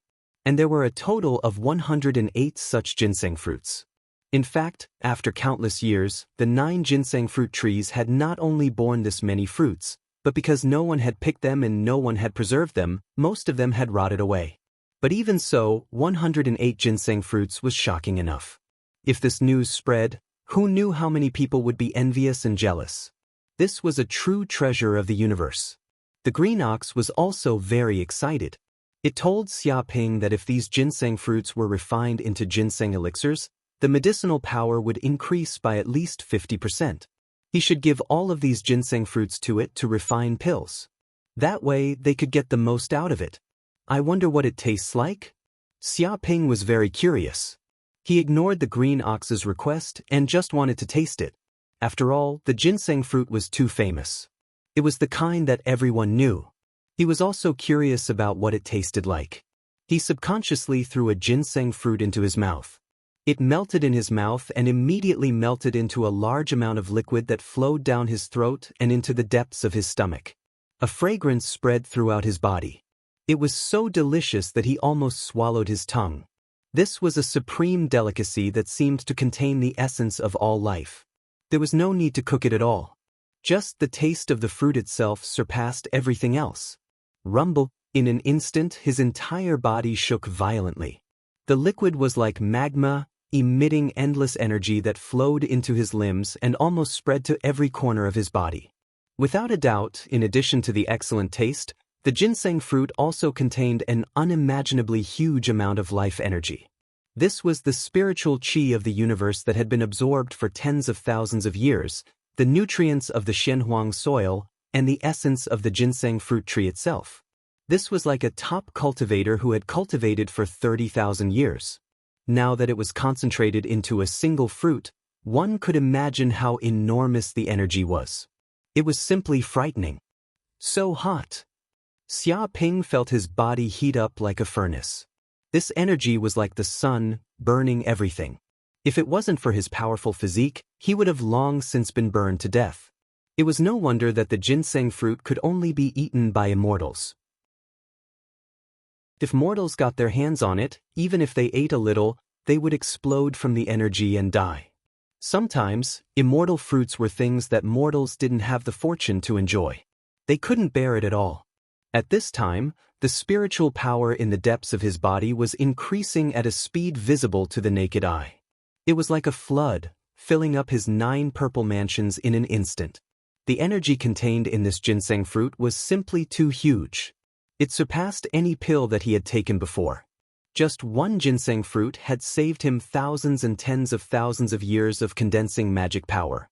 And there were a total of 108 such ginseng fruits. In fact, after countless years, the 9 ginseng fruit trees had not only borne this many fruits, but because no one had picked them and no one had preserved them, most of them had rotted away. But even so, 108 ginseng fruits was shocking enough. If this news spread, who knew how many people would be envious and jealous? This was a true treasure of the universe. The green ox was also very excited. It told Xia Ping that if these ginseng fruits were refined into ginseng elixirs, the medicinal power would increase by at least 50%. He should give all of these ginseng fruits to it to refine pills. That way, they could get the most out of it. I wonder what it tastes like? Xia Ping was very curious. He ignored the green ox's request and just wanted to taste it. After all, the ginseng fruit was too famous. It was the kind that everyone knew. He was also curious about what it tasted like. He subconsciously threw a ginseng fruit into his mouth. It melted in his mouth and immediately melted into a large amount of liquid that flowed down his throat and into the depths of his stomach. A fragrance spread throughout his body. It was so delicious that he almost swallowed his tongue. This was a supreme delicacy that seemed to contain the essence of all life. There was no need to cook it at all. Just the taste of the fruit itself surpassed everything else. Rumble, in an instant his entire body shook violently. The liquid was like magma, emitting endless energy that flowed into his limbs and almost spread to every corner of his body. Without a doubt, in addition to the excellent taste, the ginseng fruit also contained an unimaginably huge amount of life energy. This was the spiritual qi of the universe that had been absorbed for tens of thousands of years, the nutrients of the Shenhuang soil, and the essence of the ginseng fruit tree itself. This was like a top cultivator who had cultivated for 30,000 years. Now that it was concentrated into a single fruit, one could imagine how enormous the energy was. It was simply frightening. So hot. Xia Ping felt his body heat up like a furnace. This energy was like the sun, burning everything. If it wasn't for his powerful physique, he would have long since been burned to death. It was no wonder that the ginseng fruit could only be eaten by immortals. If mortals got their hands on it, even if they ate a little, they would explode from the energy and die. Sometimes, immortal fruits were things that mortals didn't have the fortune to enjoy. They couldn't bear it at all. At this time, the spiritual power in the depths of his body was increasing at a speed visible to the naked eye. It was like a flood, filling up his 9 purple mansions in an instant. The energy contained in this ginseng fruit was simply too huge. It surpassed any pill that he had taken before. Just one ginseng fruit had saved him thousands and tens of thousands of years of condensing magic power.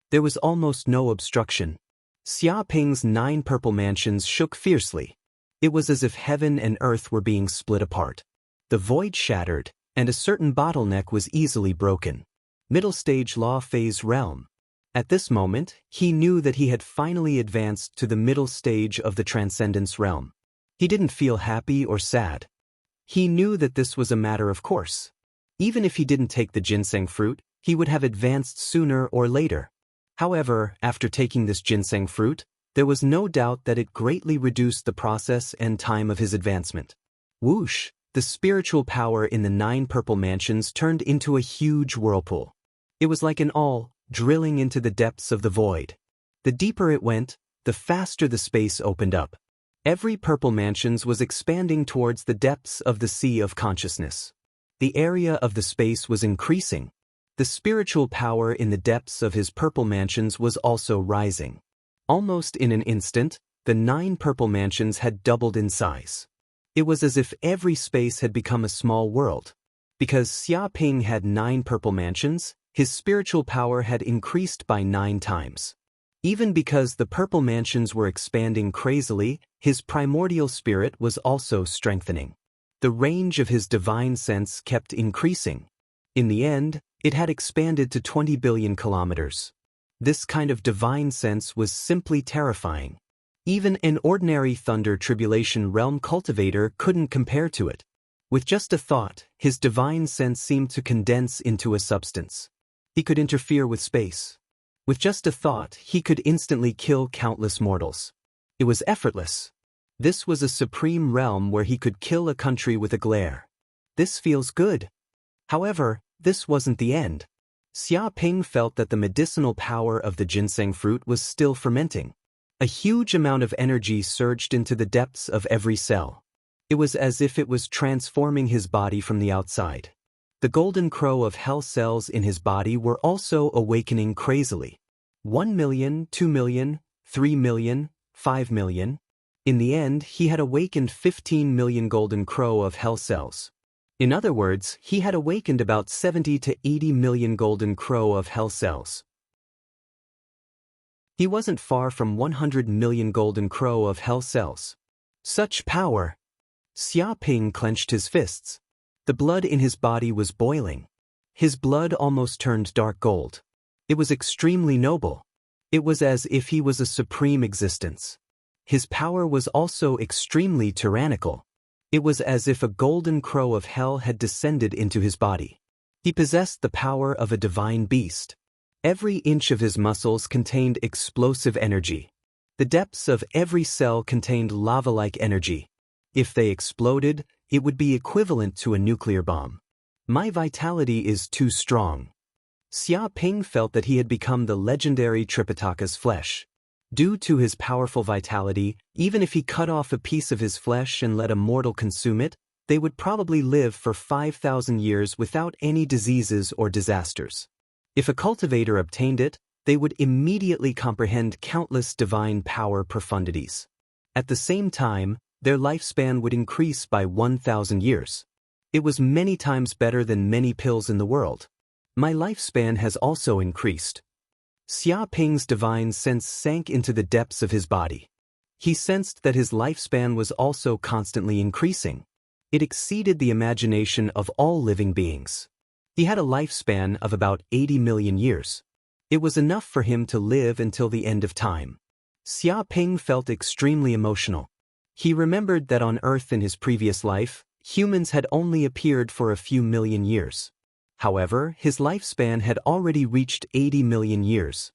There was almost no obstruction. Xia Ping's 9 purple mansions shook fiercely. It was as if heaven and earth were being split apart. The void shattered, and a certain bottleneck was easily broken. Middle stage law phase realm. At this moment, he knew that he had finally advanced to the middle stage of the transcendence realm. He didn't feel happy or sad. He knew that this was a matter of course. Even if he didn't take the ginseng fruit, he would have advanced sooner or later. However, after taking this ginseng fruit, there was no doubt that it greatly reduced the process and time of his advancement. Whoosh! The spiritual power in the 9 purple mansions turned into a huge whirlpool. It was like an awl, drilling into the depths of the void. The deeper it went, the faster the space opened up. Every purple mansions was expanding towards the depths of the sea of consciousness. The area of the space was increasing. The spiritual power in the depths of his purple mansions was also rising. Almost in an instant, the 9 purple mansions had doubled in size. It was as if every space had become a small world. Because Xia Ping had 9 purple mansions, his spiritual power had increased by 9 times. Even because the purple mansions were expanding crazily, his primordial spirit was also strengthening. The range of his divine sense kept increasing. In the end, it had expanded to 20 billion kilometers. This kind of divine sense was simply terrifying. Even an ordinary thunder tribulation realm cultivator couldn't compare to it. With just a thought, his divine sense seemed to condense into a substance. He could interfere with space. With just a thought, he could instantly kill countless mortals. It was effortless. This was a supreme realm where he could kill a country with a glare. This feels good. However, this wasn't the end. Xia Ping felt that the medicinal power of the ginseng fruit was still fermenting. A huge amount of energy surged into the depths of every cell. It was as if it was transforming his body from the outside. The golden crow of hell cells in his body were also awakening crazily. 1 million, 2 million, 3 million, 5 million. In the end, he had awakened 15 million golden crow of hell cells. In other words, he had awakened about 70 to 80 million golden crow of hell cells. He wasn't far from 100 million golden crow of hell cells. Such power! Xia Ping clenched his fists. The blood in his body was boiling. His blood almost turned dark gold. It was extremely noble. It was as if he was a supreme existence. His power was also extremely tyrannical. It was as if a golden crow of hell had descended into his body. He possessed the power of a divine beast. Every inch of his muscles contained explosive energy. The depths of every cell contained lava-like energy. If they exploded, it would be equivalent to a nuclear bomb. My vitality is too strong. Xia Ping felt that he had become the legendary Tripitaka's flesh. Due to his powerful vitality, even if he cut off a piece of his flesh and let a mortal consume it, they would probably live for 5,000 years without any diseases or disasters. If a cultivator obtained it, they would immediately comprehend countless divine power profundities. At the same time, their lifespan would increase by 1,000 years. It was many times better than many pills in the world. My lifespan has also increased. Xia Ping's divine sense sank into the depths of his body. He sensed that his lifespan was also constantly increasing. It exceeded the imagination of all living beings. He had a lifespan of about 80 million years. It was enough for him to live until the end of time. Xia Ping felt extremely emotional. He remembered that on Earth in his previous life, humans had only appeared for a few million years. However, his lifespan had already reached 80 million years.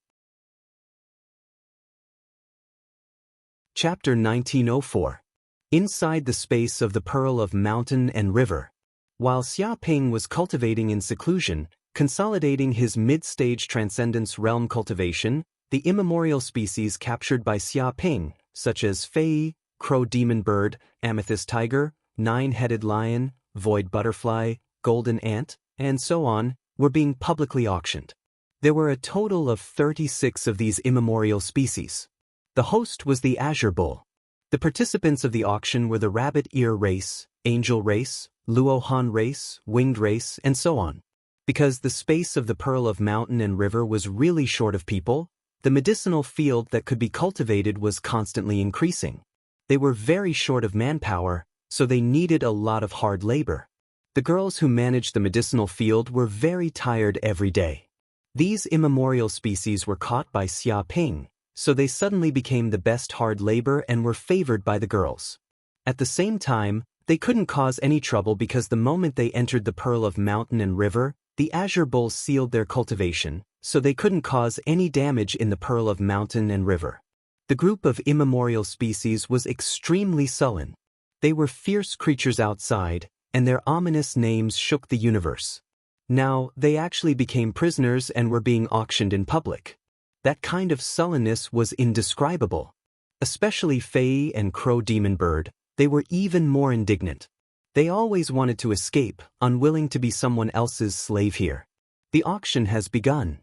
Chapter 1904. Inside the space of the Pearl of Mountain and River. While Xia Ping was cultivating in seclusion, consolidating his mid-stage transcendence realm cultivation, the immemorial species captured by Xia Ping, such as Fei, crow demon bird, amethyst tiger, nine-headed lion, void butterfly, golden ant, and so on, were being publicly auctioned. There were a total of 36 of these immemorial species. The host was the Azure Bull. The participants of the auction were the rabbit ear race, angel race, Luohan race, winged race, and so on. Because the space of the Pearl of Mountain and River was really short of people, the medicinal field that could be cultivated was constantly increasing. They were very short of manpower, so they needed a lot of hard labor. The girls who managed the medicinal field were very tired every day. These immemorial species were caught by Xia Ping, so they suddenly became the best hard labor and were favored by the girls. At the same time, they couldn't cause any trouble because the moment they entered the Pearl of Mountain and River, the Azure Bulls sealed their cultivation, so they couldn't cause any damage in the Pearl of Mountain and River. The group of immemorial species was extremely sullen. They were fierce creatures outside, and their ominous names shook the universe. Now, they actually became prisoners and were being auctioned in public. That kind of sullenness was indescribable. Especially Faye and Crow Demon Bird, they were even more indignant. They always wanted to escape, unwilling to be someone else's slave here. The auction has begun.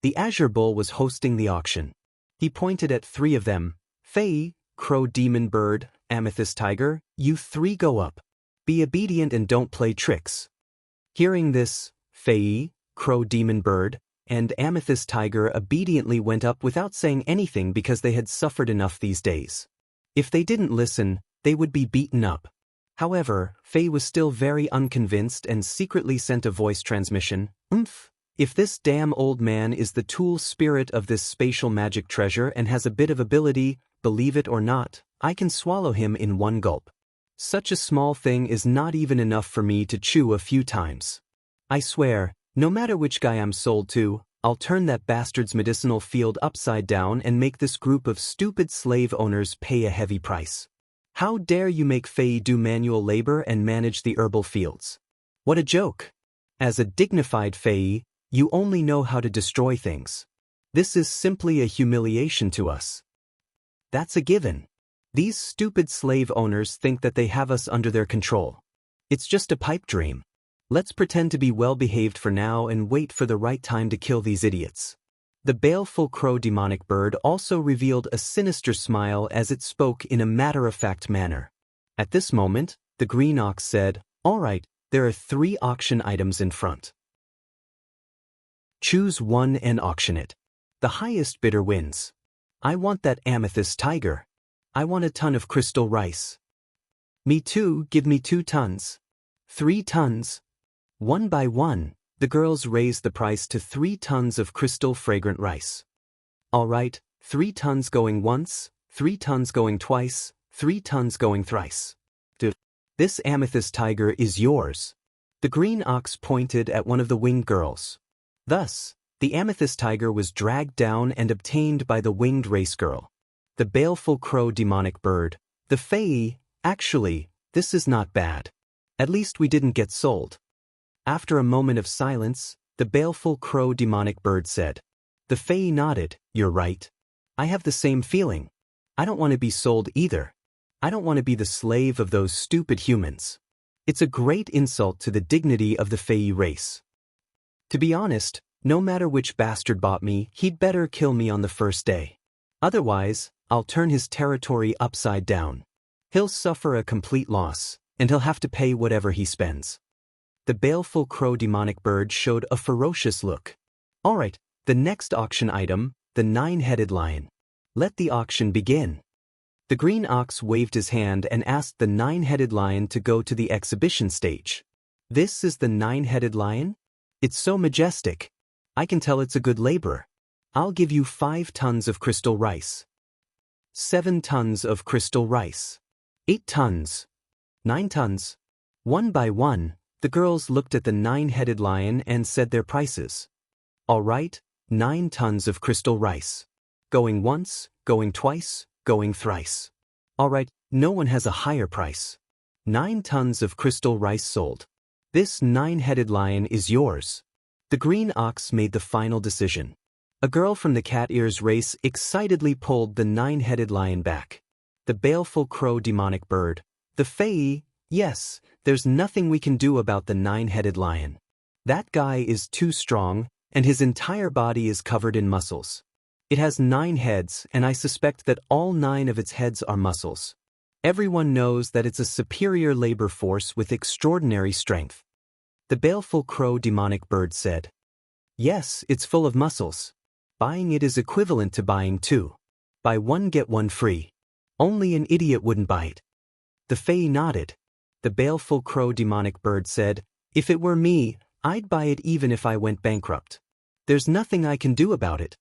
The Azure Bull was hosting the auction. He pointed at 3 of them. Faye, Crow Demon Bird, Amethyst Tiger, you 3 go up. Be obedient and don't play tricks. Hearing this, Faye, Crow Demon Bird, and Amethyst Tiger obediently went up without saying anything because they had suffered enough these days. If they didn't listen, they would be beaten up. However, Faye was still very unconvinced and secretly sent a voice transmission. If this damn old man is the tool spirit of this spatial magic treasure and has a bit of ability, believe it or not, I can swallow him in one gulp. Such a small thing is not even enough for me to chew a few times. I swear, no matter which guy I'm sold to, I'll turn that bastard's medicinal field upside down and make this group of stupid slave owners pay a heavy price. How dare you make Faye do manual labor and manage the herbal fields? What a joke! As a dignified Faye, you only know how to destroy things. This is simply a humiliation to us. That's a given. These stupid slave owners think that they have us under their control. It's just a pipe dream. Let's pretend to be well-behaved for now and wait for the right time to kill these idiots. The baleful Crow Demonic Bird also revealed a sinister smile as it spoke in a matter-of-fact manner. At this moment, the Green Ox said, "All right, there are 3 auction items in front. Choose one and auction it. The highest bidder wins. I want that Amethyst Tiger. I want a ton of crystal rice. Me too, give me 2 tons. 3 tons. One by one, the girls raised the price to 3 tons of crystal fragrant rice. All right, 3 tons going once, 3 tons going twice, 3 tons going thrice. Dude, this Amethyst Tiger is yours." The Green Ox pointed at one of the winged girls. Thus, the Amethyst Tiger was dragged down and obtained by the winged race girl. The baleful Crow Demonic Bird, the Fae, actually, this is not bad. At least we didn't get sold. After a moment of silence, the baleful Crow Demonic Bird said. The Fae nodded, "You're right. I have the same feeling. I don't want to be sold either. I don't want to be the slave of those stupid humans. It's a great insult to the dignity of the Fae race. To be honest, no matter which bastard bought me, he'd better kill me on the first day. Otherwise, I'll turn his territory upside down. He'll suffer a complete loss, and he'll have to pay whatever he spends." The baleful Crow Demonic Bird showed a ferocious look. "All right, the next auction item, the 9-headed lion. Let the auction begin." The Green Ox waved his hand and asked the 9-headed lion to go to the exhibition stage. "This is the 9-headed lion? It's so majestic. I can tell it's a good laborer. I'll give you 5 tons of crystal rice. 7 tons of crystal rice. 8 tons. 9 tons." One by one, the girls looked at the 9-headed lion and said their prices. "All right, 9 tons of crystal rice. Going once, going twice, going thrice. All right, no one has a higher price. 9 tons of crystal rice sold. This 9-headed lion is yours." The Green Ox made the final decision. A girl from the Cat Ears race excitedly pulled the 9-headed lion back. The baleful Crow Demonic Bird, the Fae, yes, there's nothing we can do about the 9-headed lion. That guy is too strong, and his entire body is covered in muscles. It has 9 heads, and I suspect that all 9 of its heads are muscles. Everyone knows that it's a superior labor force with extraordinary strength. The baleful Crow Demonic Bird said. "Yes, it's full of muscles. Buying it is equivalent to buying 2. Buy 1 get 1 free. Only an idiot wouldn't buy it." The Fae nodded. The baleful Crow Demonic Bird said, "If it were me, I'd buy it even if I went bankrupt. There's nothing I can do about it."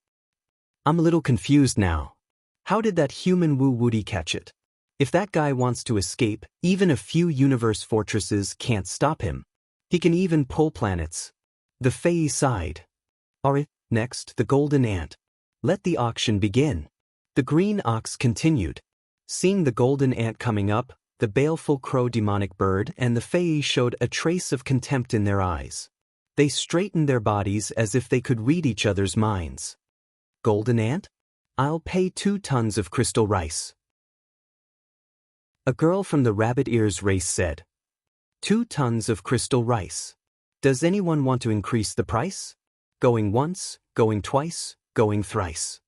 I'm a little confused now. How did that human Woo-Woody catch it? If that guy wants to escape, even a few universe fortresses can't stop him. He can even pull planets. The Fae sighed. Alright, next, the Golden Ant. Let the auction begin. The Green Ox continued. Seeing the Golden Ant coming up, the baleful Crow Demonic Bird and the Fae showed a trace of contempt in their eyes. They straightened their bodies as if they could read each other's minds. Golden Ant? I'll pay 2 tons of crystal rice. A girl from the rabbit ears race said, 2 tons of crystal rice. Does anyone want to increase the price? Going once, going twice, going thrice.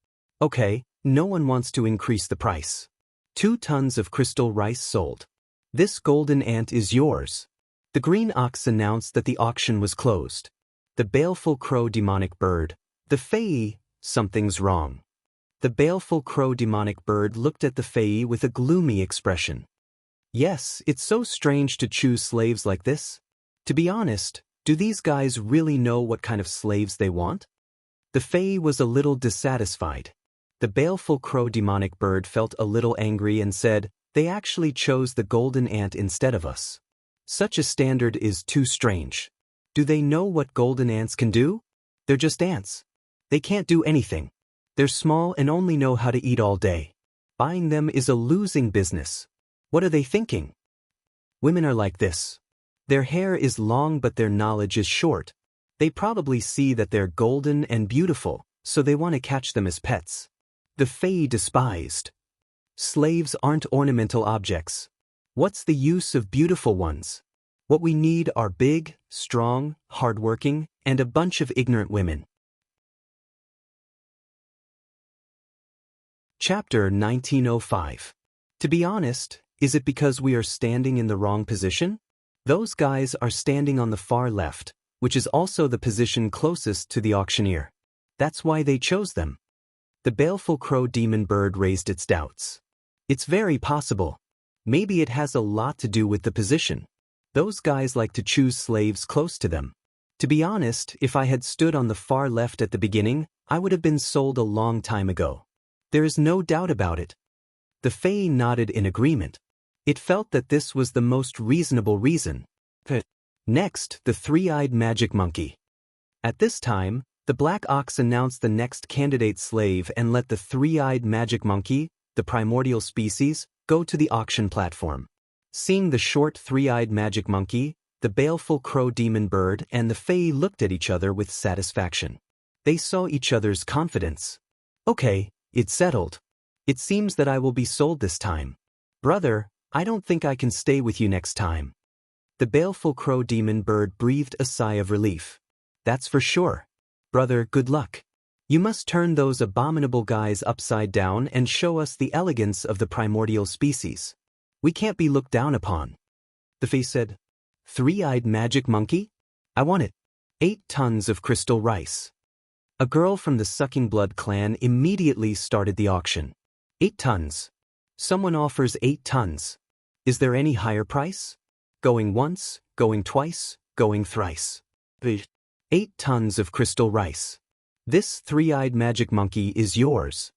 Okay, no one wants to increase the price. 2 tons of crystal rice sold. This golden ant is yours. The green ox announced that the auction was closed. The baleful crow demonic bird. The fae, something's wrong. The baleful crow demonic bird looked at the fae with a gloomy expression. Yes, it's so strange to choose slaves like this. To be honest, do these guys really know what kind of slaves they want? The fae was a little dissatisfied. The baleful crow demonic bird felt a little angry and said, they actually chose the golden ant instead of us. Such a standard is too strange. Do they know what golden ants can do? They're just ants. They can't do anything. They're small and only know how to eat all day. Buying them is a losing business. What are they thinking? Women are like this. Their hair is long but their knowledge is short. They probably see that they're golden and beautiful, so they want to catch them as pets. The fae despised. Slaves aren't ornamental objects. What's the use of beautiful ones? What we need are big, strong, hardworking, and a bunch of ignorant women. Chapter 1905. To be honest, is it because we are standing in the wrong position? Those guys are standing on the far left, which is also the position closest to the auctioneer. That's why they chose them. The baleful crow demon bird raised its doubts. It's very possible. Maybe it has a lot to do with the position. Those guys like to choose slaves close to them. To be honest, if I had stood on the far left at the beginning, I would have been sold a long time ago. There is no doubt about it. The fae nodded in agreement. It felt that this was the most reasonable reason. Next, the three-eyed magic monkey. At this time, the black ox announced the next candidate slave and let the three-eyed magic monkey, the primordial species, go to the auction platform. Seeing the short three-eyed magic monkey, the baleful crow demon bird and the fae looked at each other with satisfaction. They saw each other's confidence. Okay, it's settled. It seems that I will be sold this time. Brother, I don't think I can stay with you next time. The baleful crow demon bird breathed a sigh of relief. That's for sure. Brother, good luck. You must turn those abominable guys upside down and show us the elegance of the primordial species. We can't be looked down upon. The fae said, Three-eyed magic monkey? I want it. 8 tons of crystal rice. A girl from the Sucking Blood clan immediately started the auction. 8 tons. Someone offers 8 tons. Is there any higher price? Going once, going twice, going thrice. 8 tons of crystal rice. This three-eyed magic monkey is yours.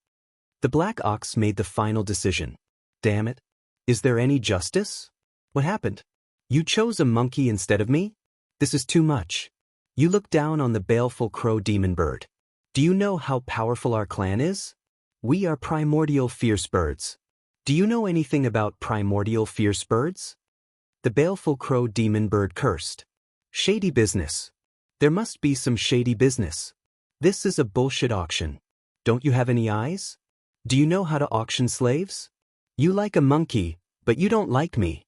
The black ox made the final decision. Damn it. Is there any justice? What happened? You chose a monkey instead of me? This is too much. You look down on the baleful crow demon bird. Do you know how powerful our clan is? We are primordial fierce birds. Do you know anything about primordial fierce birds? The baleful crow demon bird cursed. Shady business. There must be some shady business. This is a bullshit auction. Don't you have any eyes? Do you know how to auction slaves? You like a monkey, but you don't like me.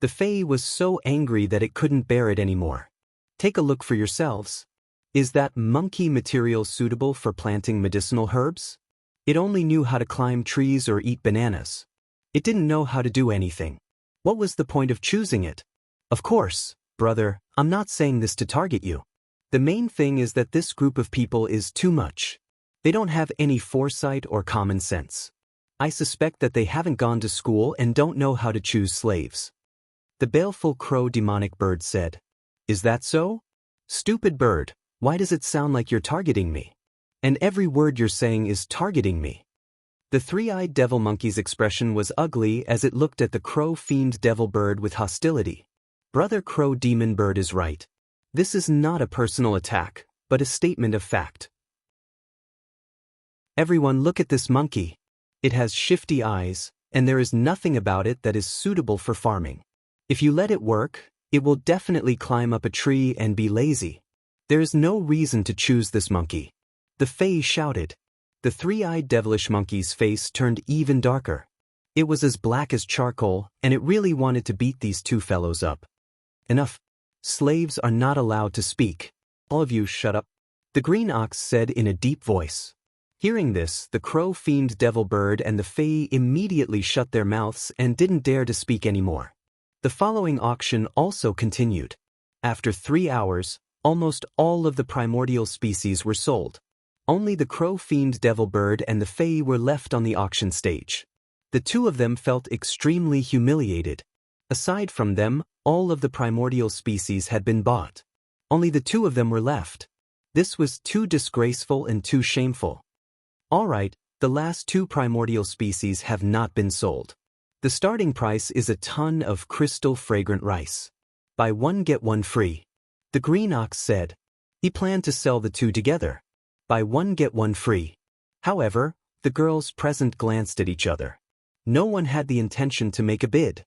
The fae was so angry that it couldn't bear it anymore. Take a look for yourselves. Is that monkey material suitable for planting medicinal herbs? It only knew how to climb trees or eat bananas. It didn't know how to do anything. What was the point of choosing it? Of course, brother, I'm not saying this to target you. The main thing is that this group of people is too much. They don't have any foresight or common sense. I suspect that they haven't gone to school and don't know how to choose slaves. The baleful crow demonic bird said, Is that so? Stupid bird, why does it sound like you're targeting me? And every word you're saying is targeting me. The three-eyed devil monkey's expression was ugly as it looked at the crow fiend devil bird with hostility. Brother crow demon bird is right. This is not a personal attack, but a statement of fact. Everyone look at this monkey. It has shifty eyes, and there is nothing about it that is suitable for farming. If you let it work, it will definitely climb up a tree and be lazy. There is no reason to choose this monkey. The fae shouted. The three-eyed devilish monkey's face turned even darker. It was as black as charcoal, and it really wanted to beat these two fellows up. Enough. Slaves are not allowed to speak. All of you shut up. The green ox said in a deep voice. Hearing this, the crow-fiend devil bird and the fae immediately shut their mouths and didn't dare to speak anymore. The following auction also continued. After 3 hours, almost all of the primordial species were sold. Only the crow-fiend devil bird and the fae were left on the auction stage. The two of them felt extremely humiliated. Aside from them, all of the primordial species had been bought. Only the two of them were left. This was too disgraceful and too shameful. Alright, the last two primordial species have not been sold. The starting price is a ton of crystal fragrant rice. Buy one get one free. The green ox said. He planned to sell the two together. Buy one get one free. However, the girls present glanced at each other. No one had the intention to make a bid.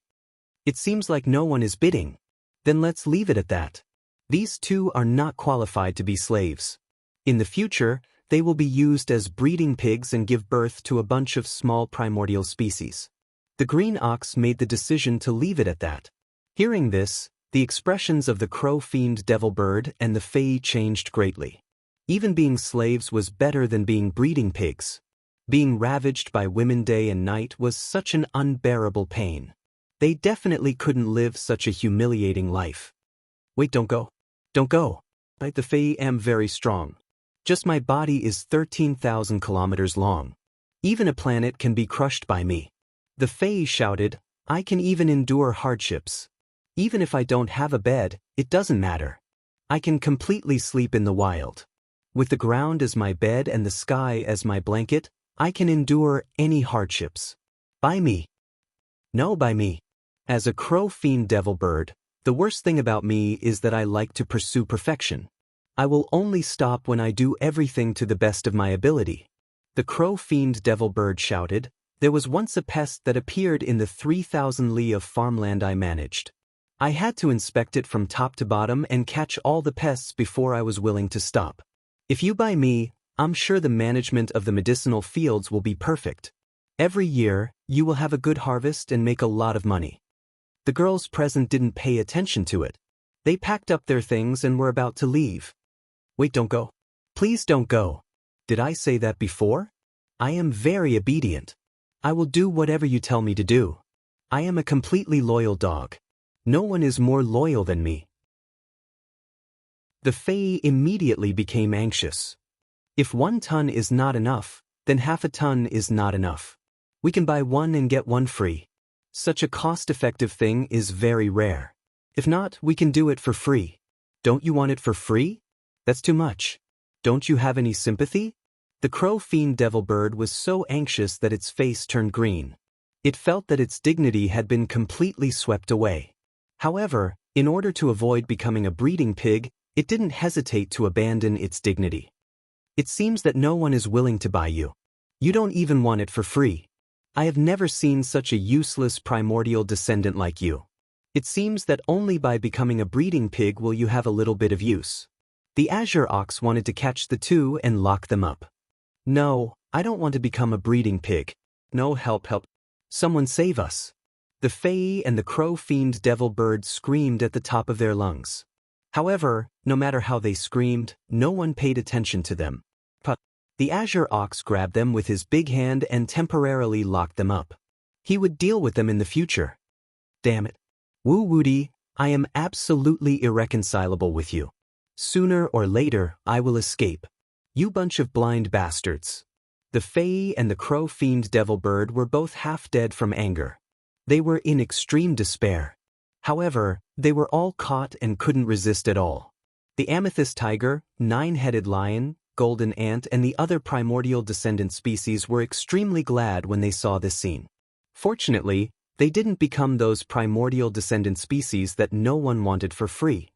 It seems like no one is bidding. Then let's leave it at that. These two are not qualified to be slaves. In the future, they will be used as breeding pigs and give birth to a bunch of small primordial species. The green ox made the decision to leave it at that. Hearing this, the expressions of the crow-fiend devil bird and the fae changed greatly. Even being slaves was better than being breeding pigs. Being ravaged by women day and night was such an unbearable pain. They definitely couldn't live such a humiliating life. Wait, don't go. Don't go. The fae am very strong. Just my body is 13,000 kilometers long. Even a planet can be crushed by me. The fae shouted, I can even endure hardships. Even if I don't have a bed, it doesn't matter. I can completely sleep in the wild. With the ground as my bed and the sky as my blanket, I can endure any hardships. By me. No, by me. As a crow-fiend devil bird, the worst thing about me is that I like to pursue perfection. I will only stop when I do everything to the best of my ability. The crow-fiend devil bird shouted, there was once a pest that appeared in the 3,000 li of farmland I managed. I had to inspect it from top to bottom and catch all the pests before I was willing to stop. If you buy me, I'm sure the management of the medicinal fields will be perfect. Every year, you will have a good harvest and make a lot of money. The girls present didn't pay attention to it. They packed up their things and were about to leave. Wait, don't go. Please don't go. Did I say that before? I am very obedient. I will do whatever you tell me to do. I am a completely loyal dog. No one is more loyal than me. The fae immediately became anxious. If 1 ton is not enough, then half a ton is not enough. We can buy one and get one free. Such a cost-effective thing is very rare. If not, we can do it for free. Don't you want it for free? That's too much. Don't you have any sympathy? The crow-fiend devil bird was so anxious that its face turned green. It felt that its dignity had been completely swept away. However, in order to avoid becoming a breeding pig, it didn't hesitate to abandon its dignity. It seems that no one is willing to buy you. You don't even want it for free. I have never seen such a useless primordial descendant like you. It seems that only by becoming a breeding pig will you have a little bit of use. The azure ox wanted to catch the two and lock them up. No, I don't want to become a breeding pig. No, help. Someone save us. The fae and the crow-fiend devil bird screamed at the top of their lungs. However, no matter how they screamed, no one paid attention to them. The azure ox grabbed them with his big hand and temporarily locked them up. He would deal with them in the future. Damn it. Woo Woody, I am absolutely irreconcilable with you. Sooner or later, I will escape. You bunch of blind bastards. The fae and the crow-fiend devil bird were both half dead from anger. They were in extreme despair. However, they were all caught and couldn't resist at all. The amethyst tiger, 9-headed lion, golden ant and the other primordial descendant species were extremely glad when they saw this scene. Fortunately, they didn't become those primordial descendant species that no one wanted for free.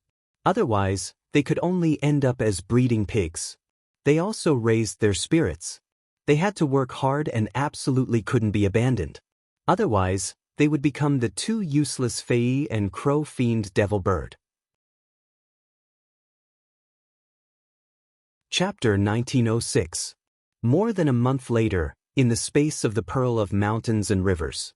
Otherwise, they could only end up as breeding pigs. They also raised their spirits. They had to work hard and absolutely couldn't be abandoned. Otherwise, they would become the two useless fae and crow-fiend devil bird. Chapter 1906. More than a month later, in the space of the Pearl of Mountains and Rivers,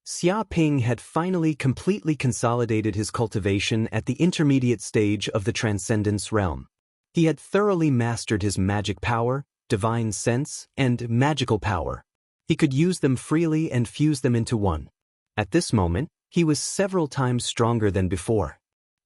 Xia Ping had finally completely consolidated his cultivation at the intermediate stage of the Transcendence realm. He had thoroughly mastered his magic power, divine sense, and magical power. He could use them freely and fuse them into one. At this moment, he was several times stronger than before.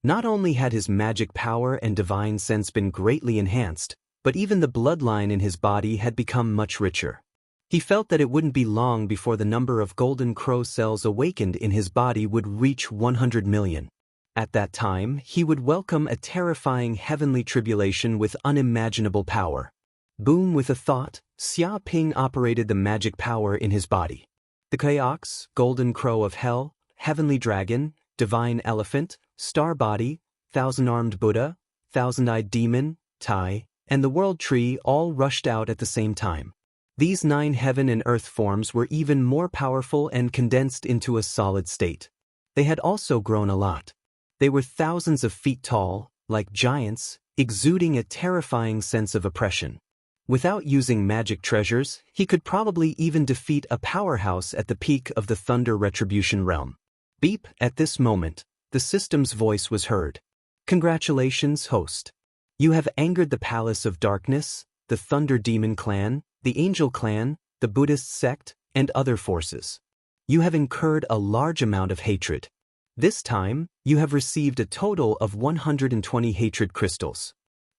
Not only had his magic power and divine sense been greatly enhanced, but even the bloodline in his body had become much richer. He felt that it wouldn't be long before the number of golden crow cells awakened in his body would reach 100 million. At that time, he would welcome a terrifying heavenly tribulation with unimaginable power. Boom, with a thought, Xia Ping operated the magic power in his body. The Kaox, golden crow of hell, heavenly dragon, divine elephant, star body, thousand-armed Buddha, thousand-eyed demon, Tai, and the world tree all rushed out at the same time. These 9 heaven and earth forms were even more powerful and condensed into a solid state. They had also grown a lot. They were thousands of feet tall, like giants, exuding a terrifying sense of oppression. Without using magic treasures, he could probably even defeat a powerhouse at the peak of the Thunder Retribution realm. Beep, at this moment, the system's voice was heard. Congratulations, host. You have angered the Palace of Darkness, the Thunder Demon Clan, the Angel Clan, the Buddhist sect, and other forces. You have incurred a large amount of hatred. This time, you have received a total of 120 hatred crystals.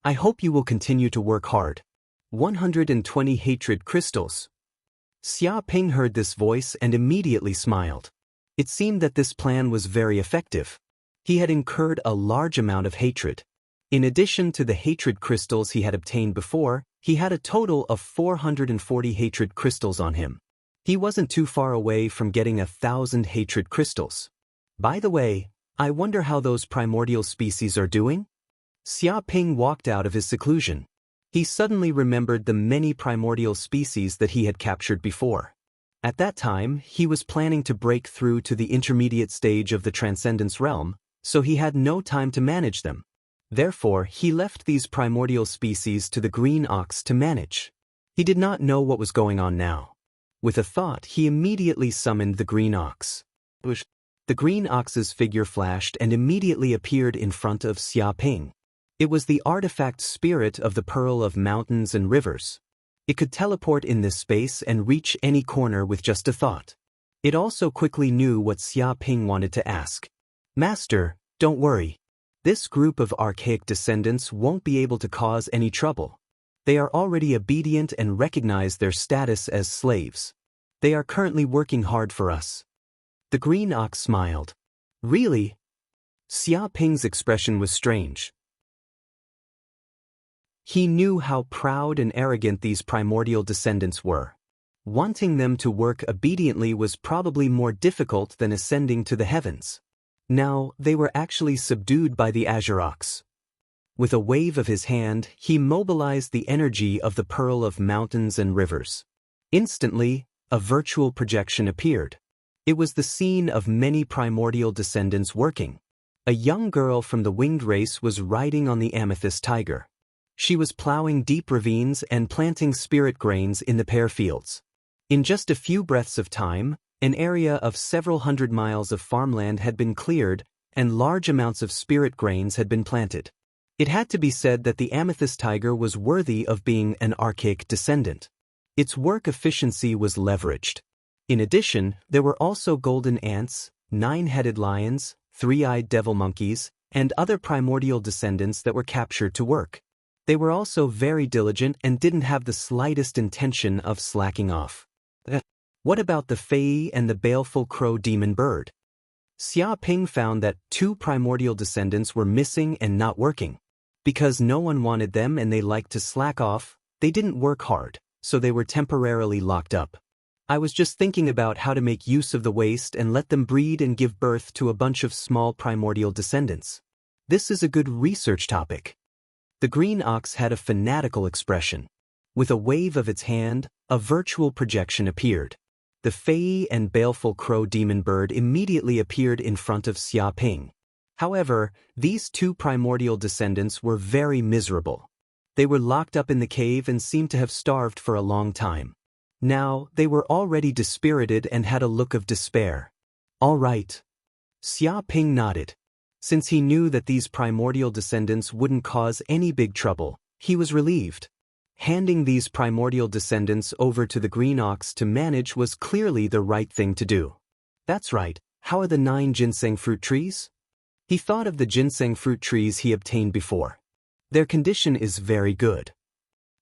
I hope you will continue to work hard. 120 hatred crystals. Xia Ping heard this voice and immediately smiled. It seemed that this plan was very effective. He had incurred a large amount of hatred. In addition to the hatred crystals he had obtained before, he had a total of 440 hatred crystals on him. He wasn't too far away from getting 1,000 hatred crystals. By the way, I wonder how those primordial species are doing? Xia Ping walked out of his seclusion. He suddenly remembered the many primordial species that he had captured before. At that time, he was planning to break through to the intermediate stage of the Transcendence realm, so he had no time to manage them. Therefore, he left these primordial species to the green ox to manage. He did not know what was going on now. With a thought, he immediately summoned the green ox. The green ox's figure flashed and immediately appeared in front of Xia Ping. It was the artifact spirit of the Pearl of Mountains and Rivers. It could teleport in this space and reach any corner with just a thought. It also quickly knew what Xia Ping wanted to ask. Master, don't worry. This group of archaic descendants won't be able to cause any trouble. They are already obedient and recognize their status as slaves. They are currently working hard for us. The green ox smiled. Really? Xia Ping's expression was strange. He knew how proud and arrogant these primordial descendants were. Wanting them to work obediently was probably more difficult than ascending to the heavens. Now, they were actually subdued by the Azure Ox. With a wave of his hand, he mobilized the energy of the Pearl of Mountains and Rivers. Instantly, a virtual projection appeared. It was the scene of many primordial descendants working. A young girl from the winged race was riding on the amethyst tiger. She was plowing deep ravines and planting spirit grains in the pear fields. In just a few breaths of time, an area of several hundred miles of farmland had been cleared, and large amounts of spirit grains had been planted. It had to be said that the amethyst tiger was worthy of being an archaic descendant. Its work efficiency was leveraged. In addition, there were also golden ants, 9-headed lions, 3-eyed devil monkeys, and other primordial descendants that were captured to work. They were also very diligent and didn't have the slightest intention of slacking off. What about the Fae and the baleful crow demon bird? Xia Ping found that 2 primordial descendants were missing and not working. Because no one wanted them and they liked to slack off, they didn't work hard, so they were temporarily locked up. I was just thinking about how to make use of the waste and let them breed and give birth to a bunch of small primordial descendants. This is a good research topic. The green ox had a fanatical expression. With a wave of its hand, a virtual projection appeared. The Fae and baleful crow demon bird immediately appeared in front of Xia Ping. However, these 2 primordial descendants were very miserable. They were locked up in the cave and seemed to have starved for a long time. Now, they were already dispirited and had a look of despair. All right. Xia Ping nodded. Since he knew that these primordial descendants wouldn't cause any big trouble, he was relieved. Handing these primordial descendants over to the green ox to manage was clearly the right thing to do. That's right, how are the 9 ginseng fruit trees? He thought of the ginseng fruit trees he obtained before. Their condition is very good.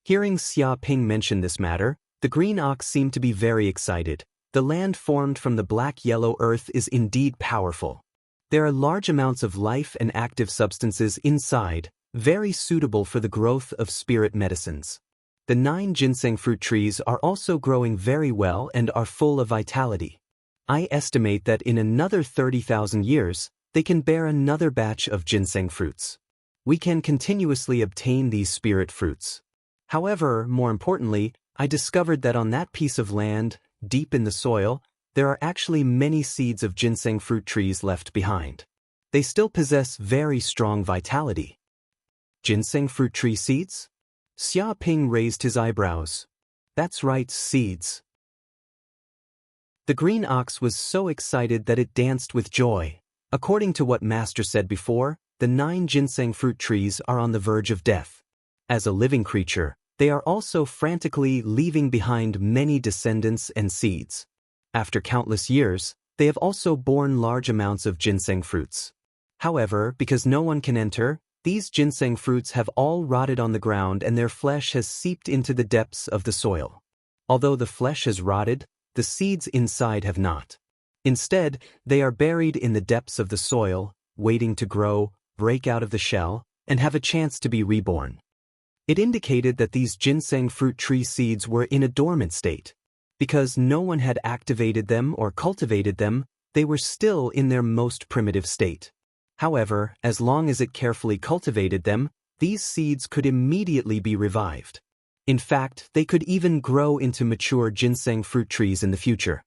Hearing Xia Ping mention this matter, the green ox seemed to be very excited. The land formed from the black-yellow earth is indeed powerful. There are large amounts of life and active substances inside, very suitable for the growth of spirit medicines. The 9 ginseng fruit trees are also growing very well and are full of vitality. I estimate that in another 30,000 years, they can bear another batch of ginseng fruits. We can continuously obtain these spirit fruits. However, more importantly, I discovered that on that piece of land, deep in the soil, there are actually many seeds of ginseng fruit trees left behind. They still possess very strong vitality. Ginseng fruit tree seeds? Xia Ping raised his eyebrows. That's right, seeds. The green ox was so excited that it danced with joy. According to what Master said before, the 9 ginseng fruit trees are on the verge of death. As a living creature, they are also frantically leaving behind many descendants and seeds. After countless years, they have also borne large amounts of ginseng fruits. However, because no one can enter, these ginseng fruits have all rotted on the ground and their flesh has seeped into the depths of the soil. Although the flesh has rotted, the seeds inside have not. Instead, they are buried in the depths of the soil, waiting to grow, break out of the shell, and have a chance to be reborn. It indicated that these ginseng fruit tree seeds were in a dormant state. Because no one had activated them or cultivated them, they were still in their most primitive state. However, as long as it carefully cultivated them, these seeds could immediately be revived. In fact, they could even grow into mature ginseng fruit trees in the future.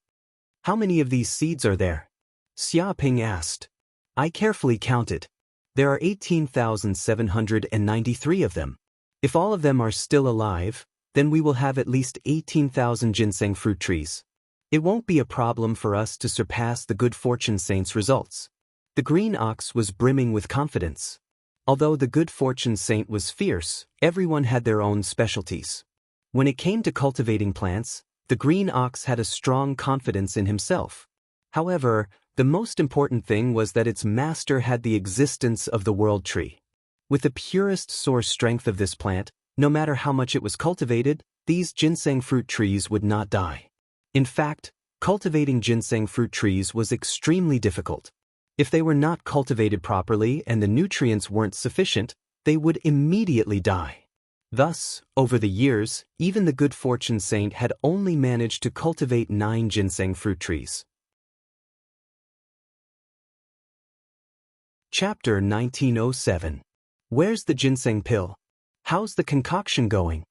How many of these seeds are there? Xia Ping asked. I carefully counted. There are 18,793 of them. If all of them are still alive, then we will have at least 18,000 ginseng fruit trees. It won't be a problem for us to surpass the Good Fortune Saint's results. The green ox was brimming with confidence. Although the Good Fortune Saint was fierce, everyone had their own specialties. When it came to cultivating plants, the green ox had a strong confidence in himself. However, the most important thing was that its master had the existence of the world tree. With the purest source strength of this plant, no matter how much it was cultivated, these ginseng fruit trees would not die. In fact, cultivating ginseng fruit trees was extremely difficult. If they were not cultivated properly and the nutrients weren't sufficient, they would immediately die. Thus, over the years, even the Good Fortune Saint had only managed to cultivate 9 ginseng fruit trees. Chapter 1907. Where's the ginseng pill? How's the concoction going?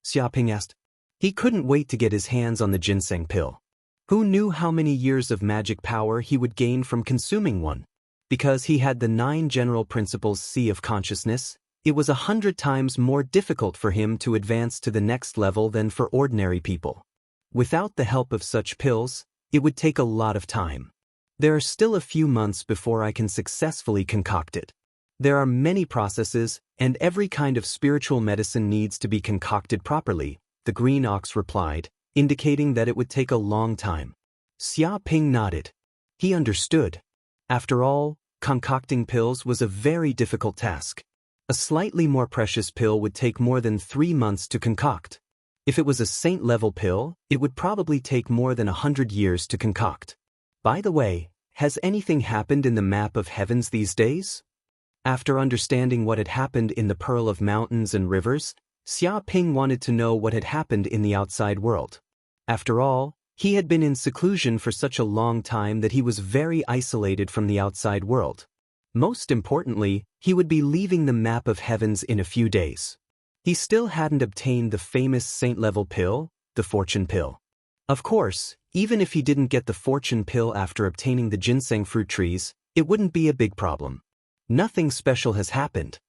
Xia Ping asked. He couldn't wait to get his hands on the ginseng pill. Who knew how many years of magic power he would gain from consuming one? Because he had the 9 general principles sea of consciousness, it was 100 times more difficult for him to advance to the next level than for ordinary people. Without the help of such pills, it would take a lot of time. There are still a few months before I can successfully concoct it. There are many processes, and every kind of spiritual medicine needs to be concocted properly, the green ox replied, indicating that it would take a long time. Xia Ping nodded. He understood. After all, concocting pills was a very difficult task. A slightly more precious pill would take more than 3 months to concoct. If it was a saint-level pill, it would probably take more than 100 years to concoct. By the way, has anything happened in the map of heavens these days? After understanding what had happened in the Pearl of Mountains and Rivers, Xia Ping wanted to know what had happened in the outside world. After all, he had been in seclusion for such a long time that he was very isolated from the outside world. Most importantly, he would be leaving the map of heavens in a few days. He still hadn't obtained the famous saint-level pill, the fortune pill. Of course, even if he didn't get the fortune pill after obtaining the ginseng fruit trees, it wouldn't be a big problem. Nothing special has happened.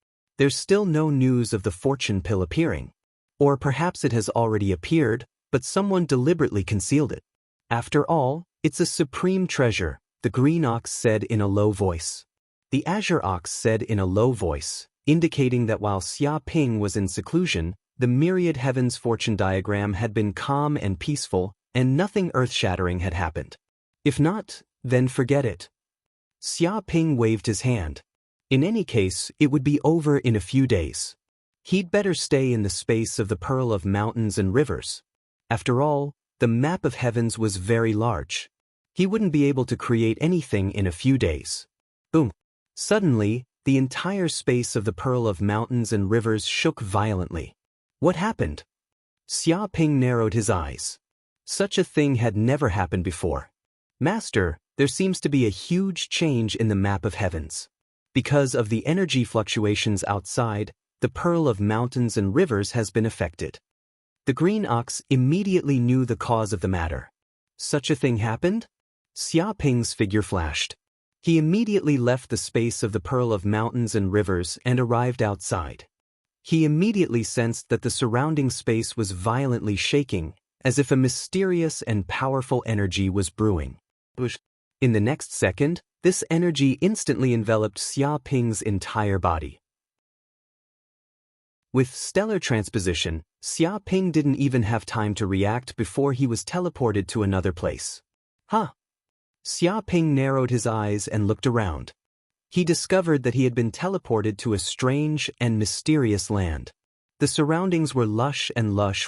There's still no news of the fortune pill appearing. Or perhaps it has already appeared, but someone deliberately concealed it. After all, it's a supreme treasure, the green ox said in a low voice. The azure ox said in a low voice, indicating that while Xia Ping was in seclusion, the myriad heavens fortune diagram had been calm and peaceful, and nothing earth-shattering had happened. If not, then forget it. Xia Ping waved his hand. In any case, it would be over in a few days. He'd better stay in the space of the pearl of mountains and rivers. After all, the map of heavens was very large. He wouldn't be able to create anything in a few days. Boom. Suddenly, the entire space of the pearl of mountains and rivers shook violently. What happened? Xia Ping narrowed his eyes. Such a thing had never happened before. Master, there seems to be a huge change in the map of heavens. Because of the energy fluctuations outside, the pearl of mountains and rivers has been affected. The green ox immediately knew the cause of the matter. Such a thing happened? Xia Ping's figure flashed. He immediately left the space of the pearl of mountains and rivers and arrived outside. He immediately sensed that the surrounding space was violently shaking, as if a mysterious and powerful energy was brewing. In the next second, this energy instantly enveloped Xia Ping's entire body. With stellar transposition, Xia Ping didn't even have time to react before he was teleported to another place. Huh? Xia Ping narrowed his eyes and looked around. He discovered that he had been teleported to a strange and mysterious land. The surroundings were lush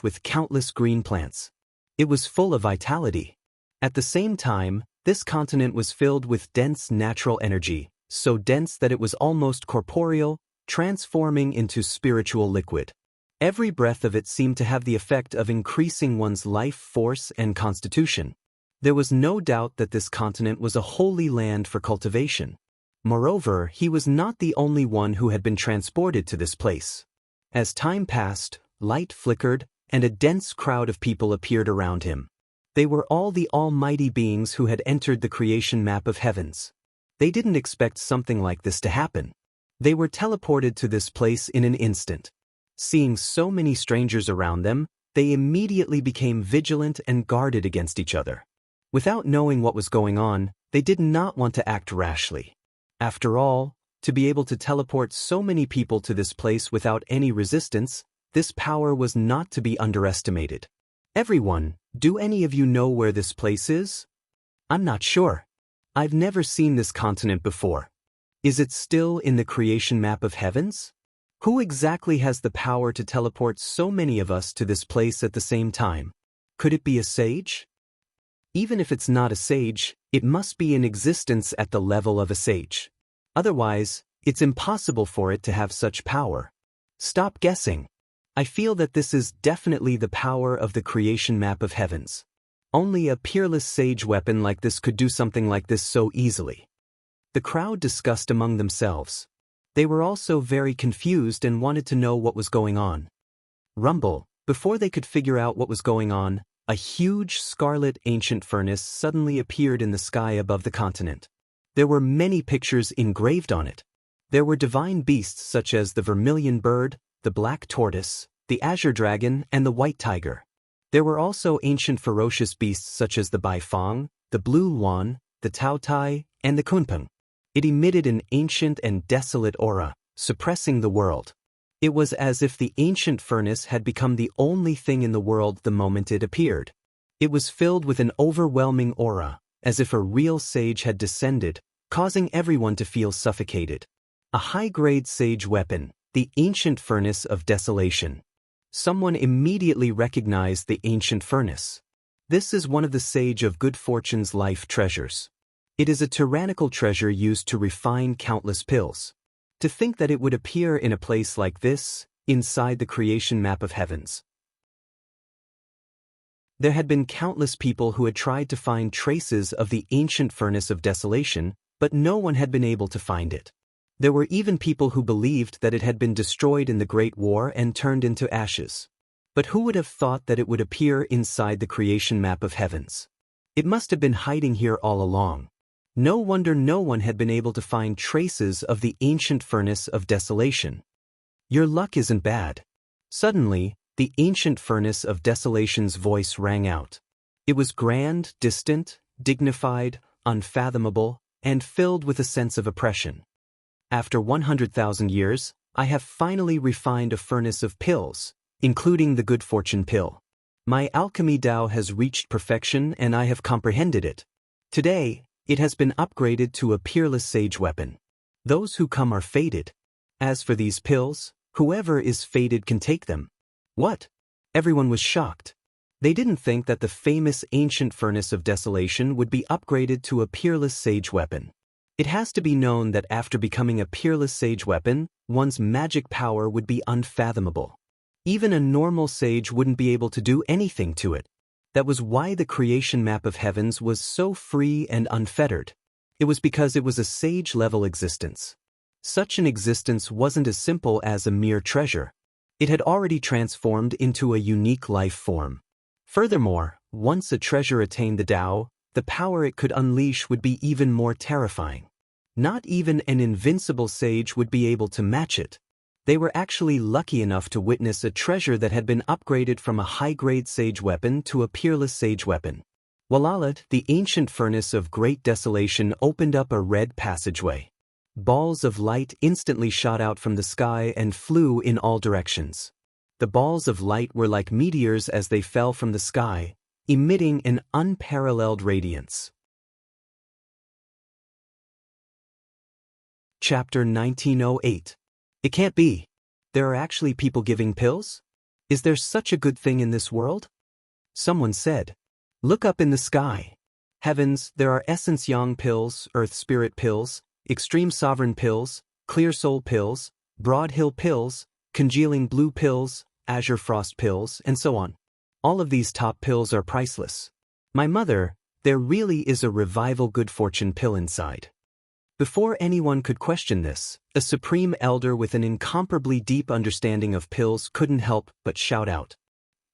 with countless green plants. It was full of vitality. At the same time, this continent was filled with dense natural energy, so dense that it was almost corporeal, transforming into spiritual liquid. Every breath of it seemed to have the effect of increasing one's life force and constitution. There was no doubt that this continent was a holy land for cultivation. Moreover, he was not the only one who had been transported to this place. As time passed, light flickered, and a dense crowd of people appeared around him. They were all the almighty beings who had entered the creation map of heavens. They didn't expect something like this to happen. They were teleported to this place in an instant. Seeing so many strangers around them, they immediately became vigilant and guarded against each other. Without knowing what was going on, they did not want to act rashly. After all, to be able to teleport so many people to this place without any resistance, this power was not to be underestimated. Everyone, do any of you know where this place is? I'm not sure. I've never seen this continent before. Is it still in the creation map of heavens? Who exactly has the power to teleport so many of us to this place at the same time? Could it be a sage? Even if it's not a sage, it must be in existence at the level of a sage. Otherwise, it's impossible for it to have such power. Stop guessing. I feel that this is definitely the power of the creation map of heavens. Only a peerless sage weapon like this could do something like this so easily. The crowd discussed among themselves. They were also very confused and wanted to know what was going on. Rumble, before they could figure out what was going on, a huge scarlet ancient furnace suddenly appeared in the sky above the continent. There were many pictures engraved on it. There were divine beasts such as the vermilion bird, the black tortoise, the azure dragon, and the white tiger. There were also ancient ferocious beasts such as the baifang, the blue luan, the taotai, and the kunpeng. It emitted an ancient and desolate aura, suppressing the world. It was as if the ancient furnace had become the only thing in the world the moment it appeared. It was filled with an overwhelming aura, as if a real sage had descended, causing everyone to feel suffocated. A high-grade sage weapon, the ancient furnace of desolation. Someone immediately recognized the ancient furnace. This is one of the sage of good fortune's life treasures. It is a tyrannical treasure used to refine countless pills. To think that it would appear in a place like this, inside the creation map of heavens. There had been countless people who had tried to find traces of the ancient furnace of desolation, but no one had been able to find it. There were even people who believed that it had been destroyed in the Great War and turned into ashes. But who would have thought that it would appear inside the creation map of heavens? It must have been hiding here all along. No wonder no one had been able to find traces of the ancient furnace of desolation. Your luck isn't bad. Suddenly, the ancient furnace of desolation's voice rang out. It was grand, distant, dignified, unfathomable, and filled with a sense of oppression. After 100,000 years, I have finally refined a furnace of pills, including the good fortune pill. My alchemy Tao has reached perfection and I have comprehended it. Today, it has been upgraded to a peerless sage weapon. Those who come are fated. As for these pills, whoever is fated can take them. What? Everyone was shocked. They didn't think that the famous ancient furnace of desolation would be upgraded to a peerless sage weapon. It has to be known that after becoming a peerless sage weapon, one's magic power would be unfathomable. Even a normal sage wouldn't be able to do anything to it. That was why the creation map of heavens was so free and unfettered. It was because it was a sage-level existence. Such an existence wasn't as simple as a mere treasure. It had already transformed into a unique life form. Furthermore, once a treasure attained the Tao, the power it could unleash would be even more terrifying. Not even an invincible sage would be able to match it. They were actually lucky enough to witness a treasure that had been upgraded from a high-grade sage weapon to a peerless sage weapon. Walalat, the ancient furnace of great desolation, opened up a red passageway. Balls of light instantly shot out from the sky and flew in all directions. The balls of light were like meteors as they fell from the sky, emitting an unparalleled radiance. Chapter 1908. It can't be. There are actually people giving pills? Is there such a good thing in this world? Someone said. Look up in the sky. Heavens, there are Essence Yang pills, Earth Spirit pills, Extreme Sovereign pills, Clear Soul pills, Broad Hill pills, Congealing Blue pills, Azure Frost pills, and so on. All of these top pills are priceless. My mother, there really is a revival good fortune pill inside. Before anyone could question this, a supreme elder with an incomparably deep understanding of pills couldn't help but shout out.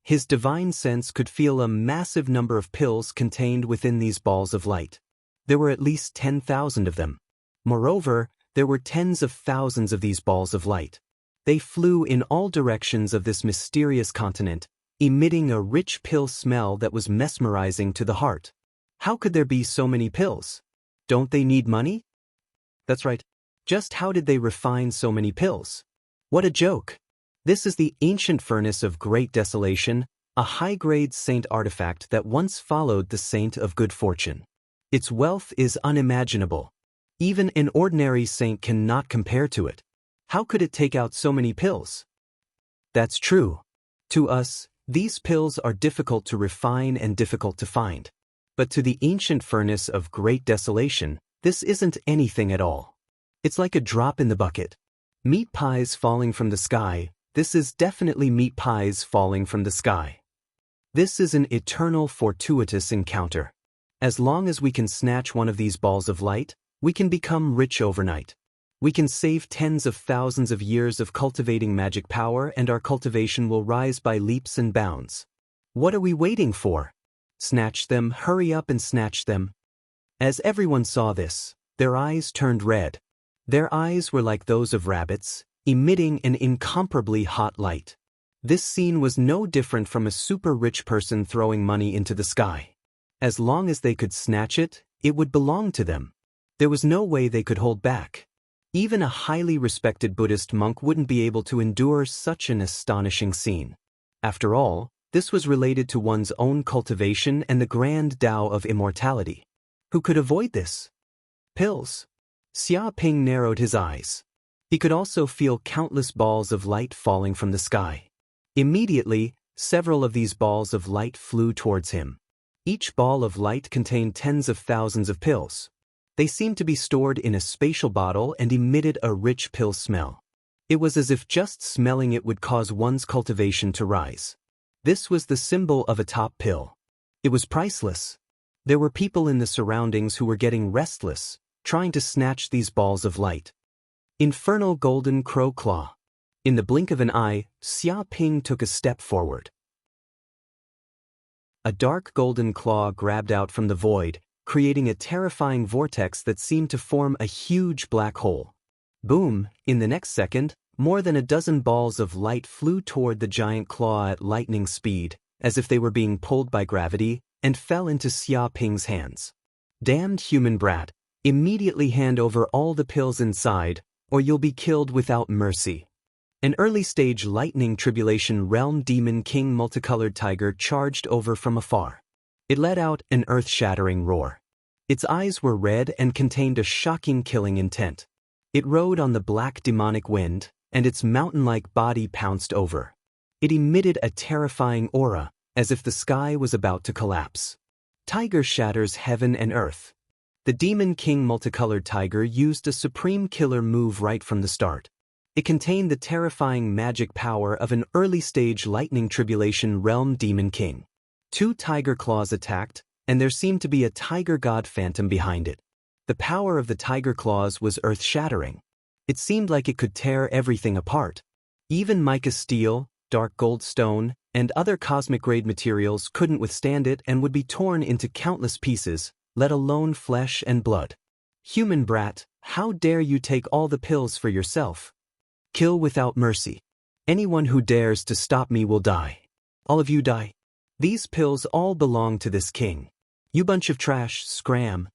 His divine sense could feel a massive number of pills contained within these balls of light. There were at least 10,000 of them. Moreover, there were tens of thousands of these balls of light. They flew in all directions of this mysterious continent, emitting a rich pill smell that was mesmerizing to the heart. How could there be so many pills? Don't they need money? That's right. Just how did they refine so many pills? What a joke! This is the ancient furnace of great desolation, a high-grade saint artifact that once followed the saint of good fortune. Its wealth is unimaginable. Even an ordinary saint cannot compare to it. How could it take out so many pills? That's true. To us, these pills are difficult to refine and difficult to find. But to the ancient furnace of great desolation, this isn't anything at all. It's like a drop in the bucket. Meat pies falling from the sky, this is definitely meat pies falling from the sky. This is an eternal fortuitous encounter. As long as we can snatch one of these balls of light, we can become rich overnight. We can save tens of thousands of years of cultivating magic power and our cultivation will rise by leaps and bounds. What are we waiting for? Snatch them, hurry up and snatch them. As everyone saw this, their eyes turned red. Their eyes were like those of rabbits, emitting an incomparably hot light. This scene was no different from a super-rich person throwing money into the sky. As long as they could snatch it, it would belong to them. There was no way they could hold back. Even a highly respected Buddhist monk wouldn't be able to endure such an astonishing scene. After all, this was related to one's own cultivation and the grand Tao of immortality. Who could avoid this? Pills. Xia Ping narrowed his eyes. He could also feel countless balls of light falling from the sky. Immediately, several of these balls of light flew towards him. Each ball of light contained tens of thousands of pills. They seemed to be stored in a spatial bottle and emitted a rich pill smell. It was as if just smelling it would cause one's cultivation to rise. This was the symbol of a top pill. It was priceless. There were people in the surroundings who were getting restless, trying to snatch these balls of light. Infernal Golden Crow Claw. In the blink of an eye, Xia Ping took a step forward. A dark golden claw grabbed out from the void, creating a terrifying vortex that seemed to form a huge black hole. Boom! In the next second, More than a dozen balls of light flew toward the giant claw at lightning speed, as if they were being pulled by gravity, and fell into Xia Ping's hands. Damned human brat, immediately hand over all the pills inside, or you'll be killed without mercy. An early-stage lightning tribulation realm demon king multicolored tiger charged over from afar. It let out an earth-shattering roar. Its eyes were red and contained a shocking killing intent. It rode on the black demonic wind, and its mountain-like body pounced over. It emitted a terrifying aura, as if the sky was about to collapse. Tiger shatters heaven and earth. The Demon King multicolored tiger used a supreme killer move right from the start. It contained the terrifying magic power of an early-stage lightning tribulation realm demon king. 2 tiger claws attacked, and there seemed to be a tiger god phantom behind it. The power of the tiger claws was earth-shattering. It seemed like it could tear everything apart. Even mica steel, dark gold stone, and other cosmic-grade materials couldn't withstand it and would be torn into countless pieces, let alone flesh and blood. Human brat, how dare you take all the pills for yourself? Kill without mercy. Anyone who dares to stop me will die. All of you die. These pills all belong to this king. You bunch of trash, scram.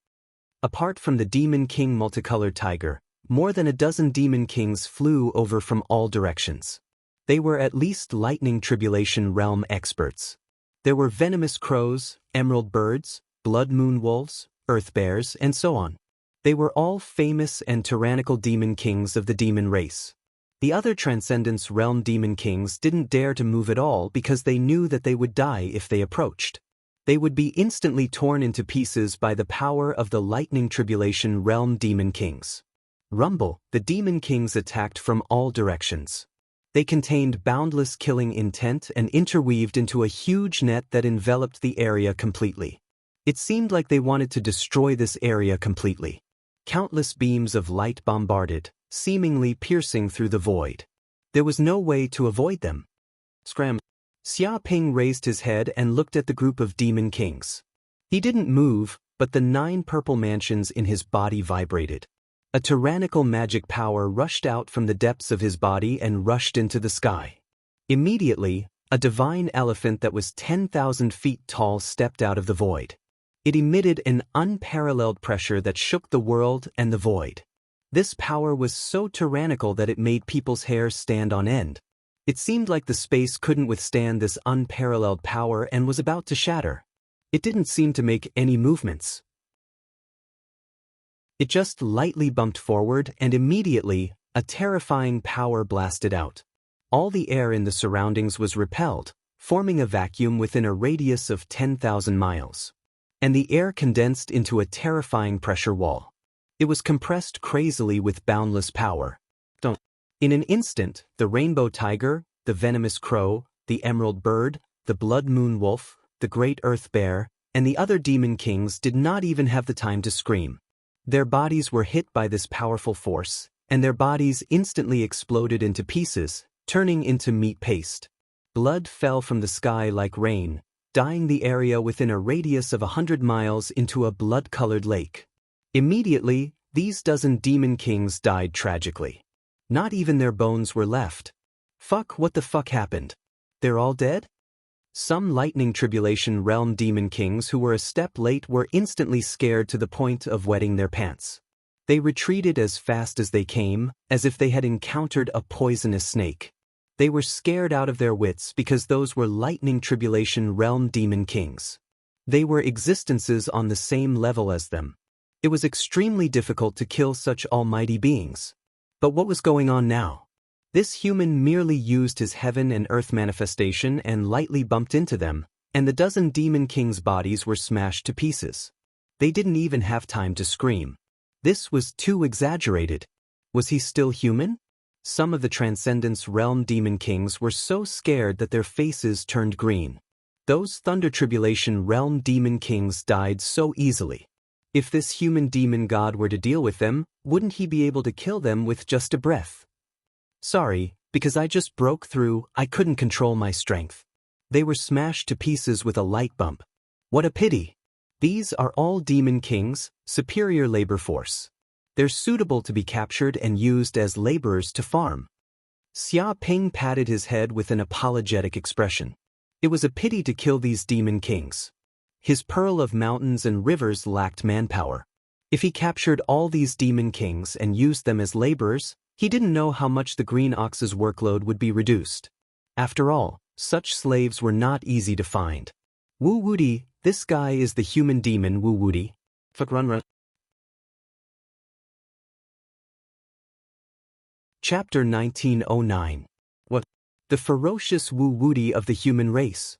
Apart from the Demon King multicolored tiger, more than a dozen demon kings flew over from all directions. They were at least lightning tribulation realm experts. There were venomous crows, emerald birds, blood moon wolves, earth bears, and so on. They were all famous and tyrannical demon kings of the demon race. The other Transcendence realm demon kings didn't dare to move at all because they knew that they would die if they approached. They would be instantly torn into pieces by the power of the lightning tribulation realm demon kings. Rumble, the demon kings attacked from all directions. They contained boundless killing intent and interweaved into a huge net that enveloped the area completely. It seemed like they wanted to destroy this area completely. Countless beams of light bombarded, seemingly piercing through the void. There was no way to avoid them. Scram. Xia Ping raised his head and looked at the group of demon kings. He didn't move, but the 9 purple mansions in his body vibrated. A tyrannical magic power rushed out from the depths of his body and rushed into the sky. Immediately, a divine elephant that was 10,000 feet tall stepped out of the void. It emitted an unparalleled pressure that shook the world and the void. This power was so tyrannical that it made people's hair stand on end. It seemed like the space couldn't withstand this unparalleled power and was about to shatter. It didn't seem to make any movements. It just lightly bumped forward, and immediately, a terrifying power blasted out. All the air in the surroundings was repelled, forming a vacuum within a radius of 10,000 miles. And the air condensed into a terrifying pressure wall. It was compressed crazily with boundless power. In an instant, the rainbow tiger, the venomous crow, the emerald bird, the blood moon wolf, the great earth bear, and the other demon kings did not even have the time to scream. Their bodies were hit by this powerful force, and their bodies instantly exploded into pieces, turning into meat paste. Blood fell from the sky like rain, dyeing the area within a radius of 100 miles into a blood-colored lake. Immediately, these dozen demon kings died tragically. Not even their bones were left. What the fuck happened? They're all dead? Some lightning tribulation realm demon kings who were a step late were instantly scared to the point of wetting their pants. They retreated as fast as they came, as if they had encountered a poisonous snake. They were scared out of their wits because those were lightning tribulation realm demon kings. They were existences on the same level as them. It was extremely difficult to kill such almighty beings. But what was going on now? This human merely used his heaven and earth manifestation and lightly bumped into them, and the dozen demon kings' bodies were smashed to pieces. They didn't even have time to scream. This was too exaggerated. Was he still human? Some of the Transcendence realm demon kings were so scared that their faces turned green. Those Thunder Tribulation realm demon kings died so easily. If this human demon god were to deal with them, wouldn't he be able to kill them with just a breath? Sorry, because I just broke through, I couldn't control my strength. They were smashed to pieces with a light bump. What a pity. These are all demon kings, superior labor force. They're suitable to be captured and used as laborers to farm. Xia Ping patted his head with an apologetic expression. It was a pity to kill these demon kings. His pearl of mountains and rivers lacked manpower. If he captured all these demon kings and used them as laborers, he didn't know how much the Green Ox's workload would be reduced. After all, such slaves were not easy to find. Wu Wudi, this guy is the human demon Wu Wudi. Chapter 1909. What? The ferocious Wu Wudi of the human race.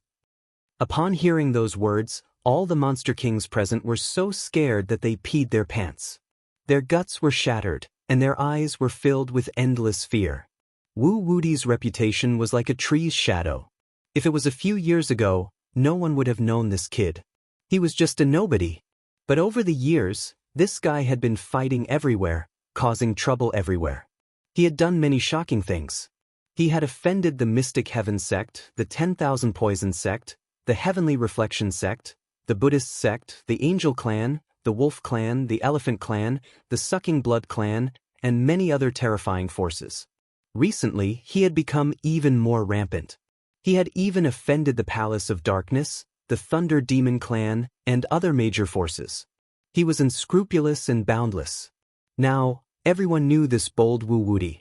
Upon hearing those words, all the monster kings present were so scared that they peed their pants. Their guts were shattered, and their eyes were filled with endless fear. Wu Wudi's reputation was like a tree's shadow. If it was a few years ago, no one would have known this kid. He was just a nobody. But over the years, this guy had been fighting everywhere, causing trouble everywhere. He had done many shocking things. He had offended the Mystic Heaven sect, the 10,000 Poison sect, the Heavenly Reflection sect, the Buddhist sect, the Angel clan, the Wolf clan, the Elephant clan, the Sucking Blood clan, and many other terrifying forces. Recently, he had become even more rampant. He had even offended the Palace of Darkness, the Thunder Demon clan, and other major forces. He was unscrupulous and boundless. Now, everyone knew this bold Wu Wudi.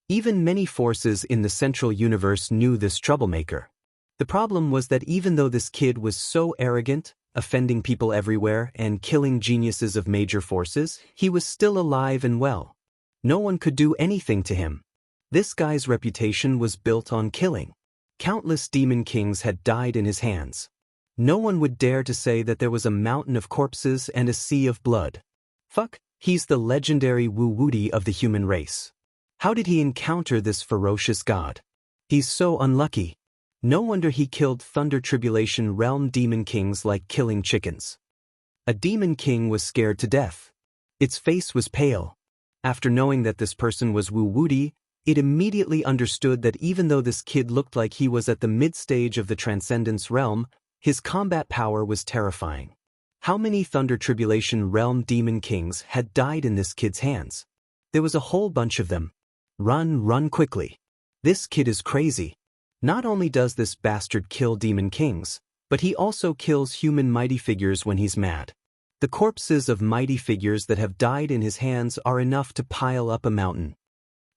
Even many forces in the Central Universe knew this troublemaker. The problem was that even though this kid was so arrogant, offending people everywhere and killing geniuses of major forces, he was still alive and well. No one could do anything to him. This guy's reputation was built on killing. Countless demon kings had died in his hands. No one would dare to say that there was a mountain of corpses and a sea of blood. Fuck, he's the legendary Wu Wudi of the human race. How did he encounter this ferocious god? He's so unlucky. No wonder he killed Thunder Tribulation realm demon kings like killing chickens. A demon king was scared to death. Its face was pale. After knowing that this person was Wu Wudi, it immediately understood that even though this kid looked like he was at the mid-stage of the Transcendence realm, his combat power was terrifying. How many Thunder Tribulation realm demon kings had died in this kid's hands? There was a whole bunch of them. Run quickly. This kid is crazy. Not only does this bastard kill demon kings, but he also kills human mighty figures when he's mad. The corpses of mighty figures that have died in his hands are enough to pile up a mountain.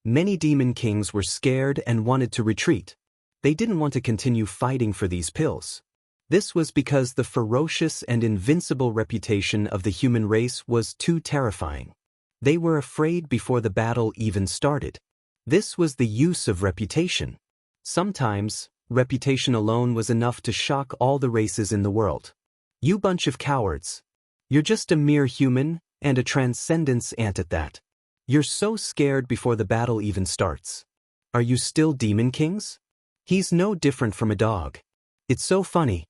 Many demon kings were scared and wanted to retreat. They didn't want to continue fighting for these pills. This was because the ferocious and invincible reputation of the human race was too terrifying. They were afraid before the battle even started. This was the use of reputation. Sometimes, reputation alone was enough to shock all the races in the world. You bunch of cowards. You're just a mere human, and a transcendence ant at that. You're so scared before the battle even starts. Are you still demon kings? He's no different from a dog. It's so funny.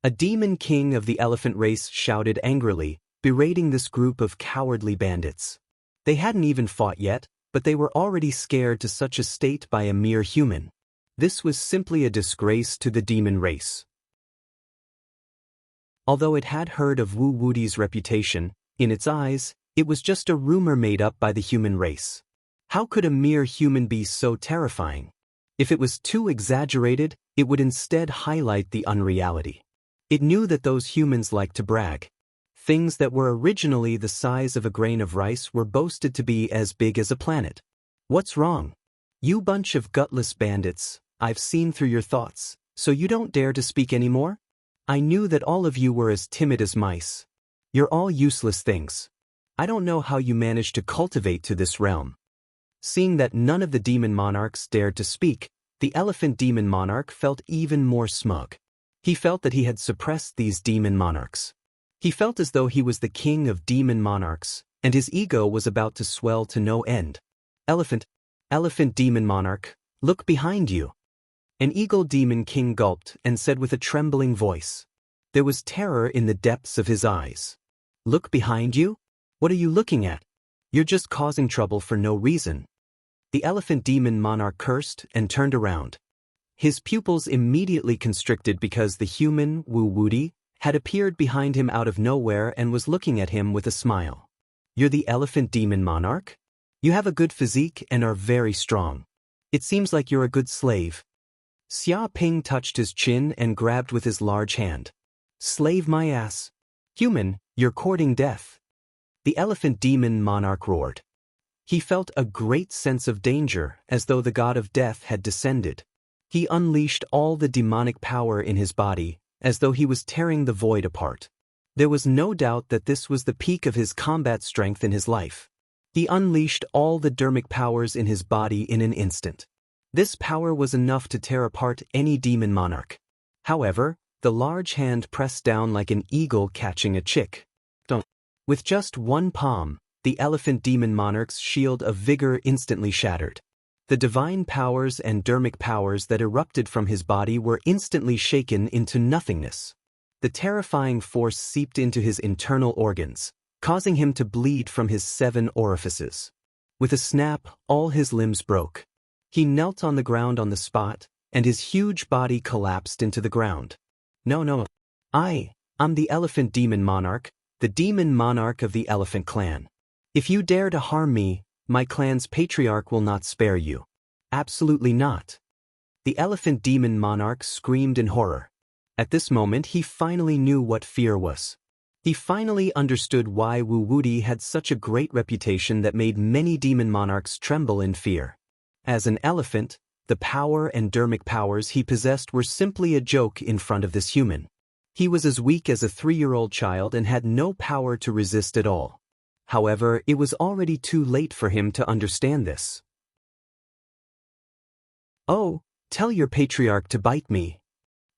A demon king of the elephant race shouted angrily, berating this group of cowardly bandits. They hadn't even fought yet, but they were already scared to such a state by a mere human. This was simply a disgrace to the demon race. Although it had heard of Wu Wudi's reputation, in its eyes, it was just a rumor made up by the human race. How could a mere human be so terrifying? If it was too exaggerated, it would instead highlight the unreality. It knew that those humans liked to brag. Things that were originally the size of a grain of rice were boasted to be as big as a planet. What's wrong? You bunch of gutless bandits, I've seen through your thoughts, so you don't dare to speak anymore? I knew that all of you were as timid as mice. You're all useless things. I don't know how you managed to cultivate to this realm. Seeing that none of the demon monarchs dared to speak, the elephant demon monarch felt even more smug. He felt that he had suppressed these demon monarchs. He felt as though he was the king of demon monarchs, and his ego was about to swell to no end. Elephant demon monarch, look behind you. An eagle demon king gulped and said with a trembling voice. There was terror in the depths of his eyes. Look behind you? What are you looking at? You're just causing trouble for no reason. The elephant demon monarch cursed and turned around. His pupils immediately constricted because the human, Wu Wudi, had appeared behind him out of nowhere and was looking at him with a smile. You're the elephant demon monarch? You have a good physique and are very strong. It seems like you're a good slave. Xia Ping touched his chin and grabbed with his large hand. Slave my ass. Human, you're courting death. The elephant demon monarch roared. He felt a great sense of danger, as though the god of death had descended. He unleashed all the demonic power in his body, as though he was tearing the void apart. There was no doubt that this was the peak of his combat strength in his life. He unleashed all the dermic powers in his body in an instant. This power was enough to tear apart any demon monarch. However, the large hand pressed down like an eagle catching a chick. With just one palm, the elephant demon monarch's shield of vigor instantly shattered. The divine powers and dermic powers that erupted from his body were instantly shaken into nothingness. The terrifying force seeped into his internal organs, causing him to bleed from his 7 orifices. With a snap, all his limbs broke. He knelt on the ground on the spot, and his huge body collapsed into the ground. No. I'm the elephant demon monarch, the demon monarch of the elephant clan. If you dare to harm me, my clan's patriarch will not spare you. Absolutely not. The elephant demon monarch screamed in horror. At this moment he finally knew what fear was. He finally understood why Wu Wudi had such a great reputation that made many demon monarchs tremble in fear. As an elephant, the power and dermic powers he possessed were simply a joke in front of this human. He was as weak as a 3-year-old child and had no power to resist at all. However, it was already too late for him to understand this. Oh, tell your patriarch to bite me.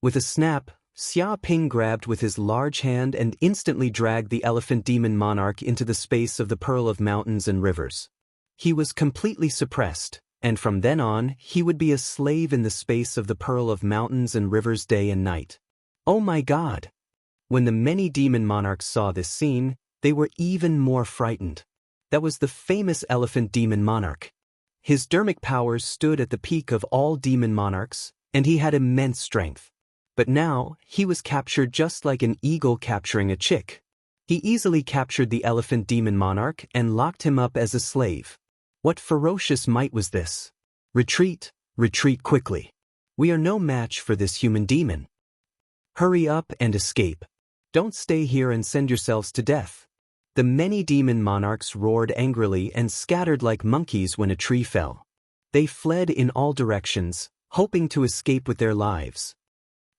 With a snap, Xia Ping grabbed with his large hand and instantly dragged the elephant demon monarch into the space of the Pearl of Mountains and Rivers. He was completely suppressed, and from then on, he would be a slave in the space of the Pearl of Mountains and Rivers day and night. Oh my God! When the many demon monarchs saw this scene, they were even more frightened. That was the famous elephant demon monarch. His dermic powers stood at the peak of all demon monarchs, and he had immense strength. But now, he was captured just like an eagle capturing a chick. He easily captured the elephant demon monarch and locked him up as a slave. What ferocious might was this? Retreat, retreat quickly. We are no match for this human demon. Hurry up and escape. Don't stay here and send yourselves to death. The many demon monarchs roared angrily and scattered like monkeys when a tree fell. They fled in all directions, hoping to escape with their lives.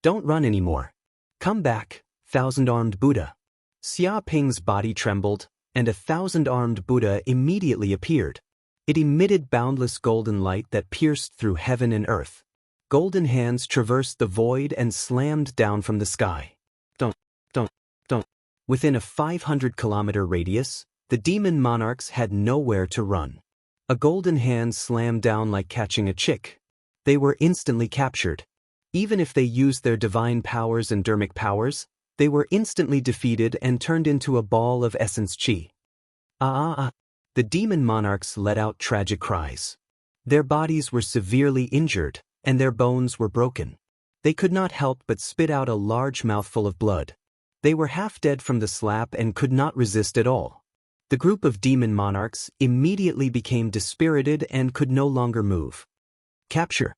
Don't run anymore. Come back, 1,000-armed Buddha. Xia Ping's body trembled, and a 1,000-armed Buddha immediately appeared. It emitted boundless golden light that pierced through heaven and earth. Golden hands traversed the void and slammed down from the sky. Don't. Within a 500-kilometer radius, the demon monarchs had nowhere to run. A golden hand slammed down like catching a chick. They were instantly captured. Even if they used their divine powers and dermic powers, they were instantly defeated and turned into a ball of essence chi. The demon monarchs let out tragic cries. Their bodies were severely injured, and their bones were broken. They could not help but spit out a large mouthful of blood. They were half dead from the slap and could not resist at all. The group of demon monarchs immediately became dispirited and could no longer move. Capture.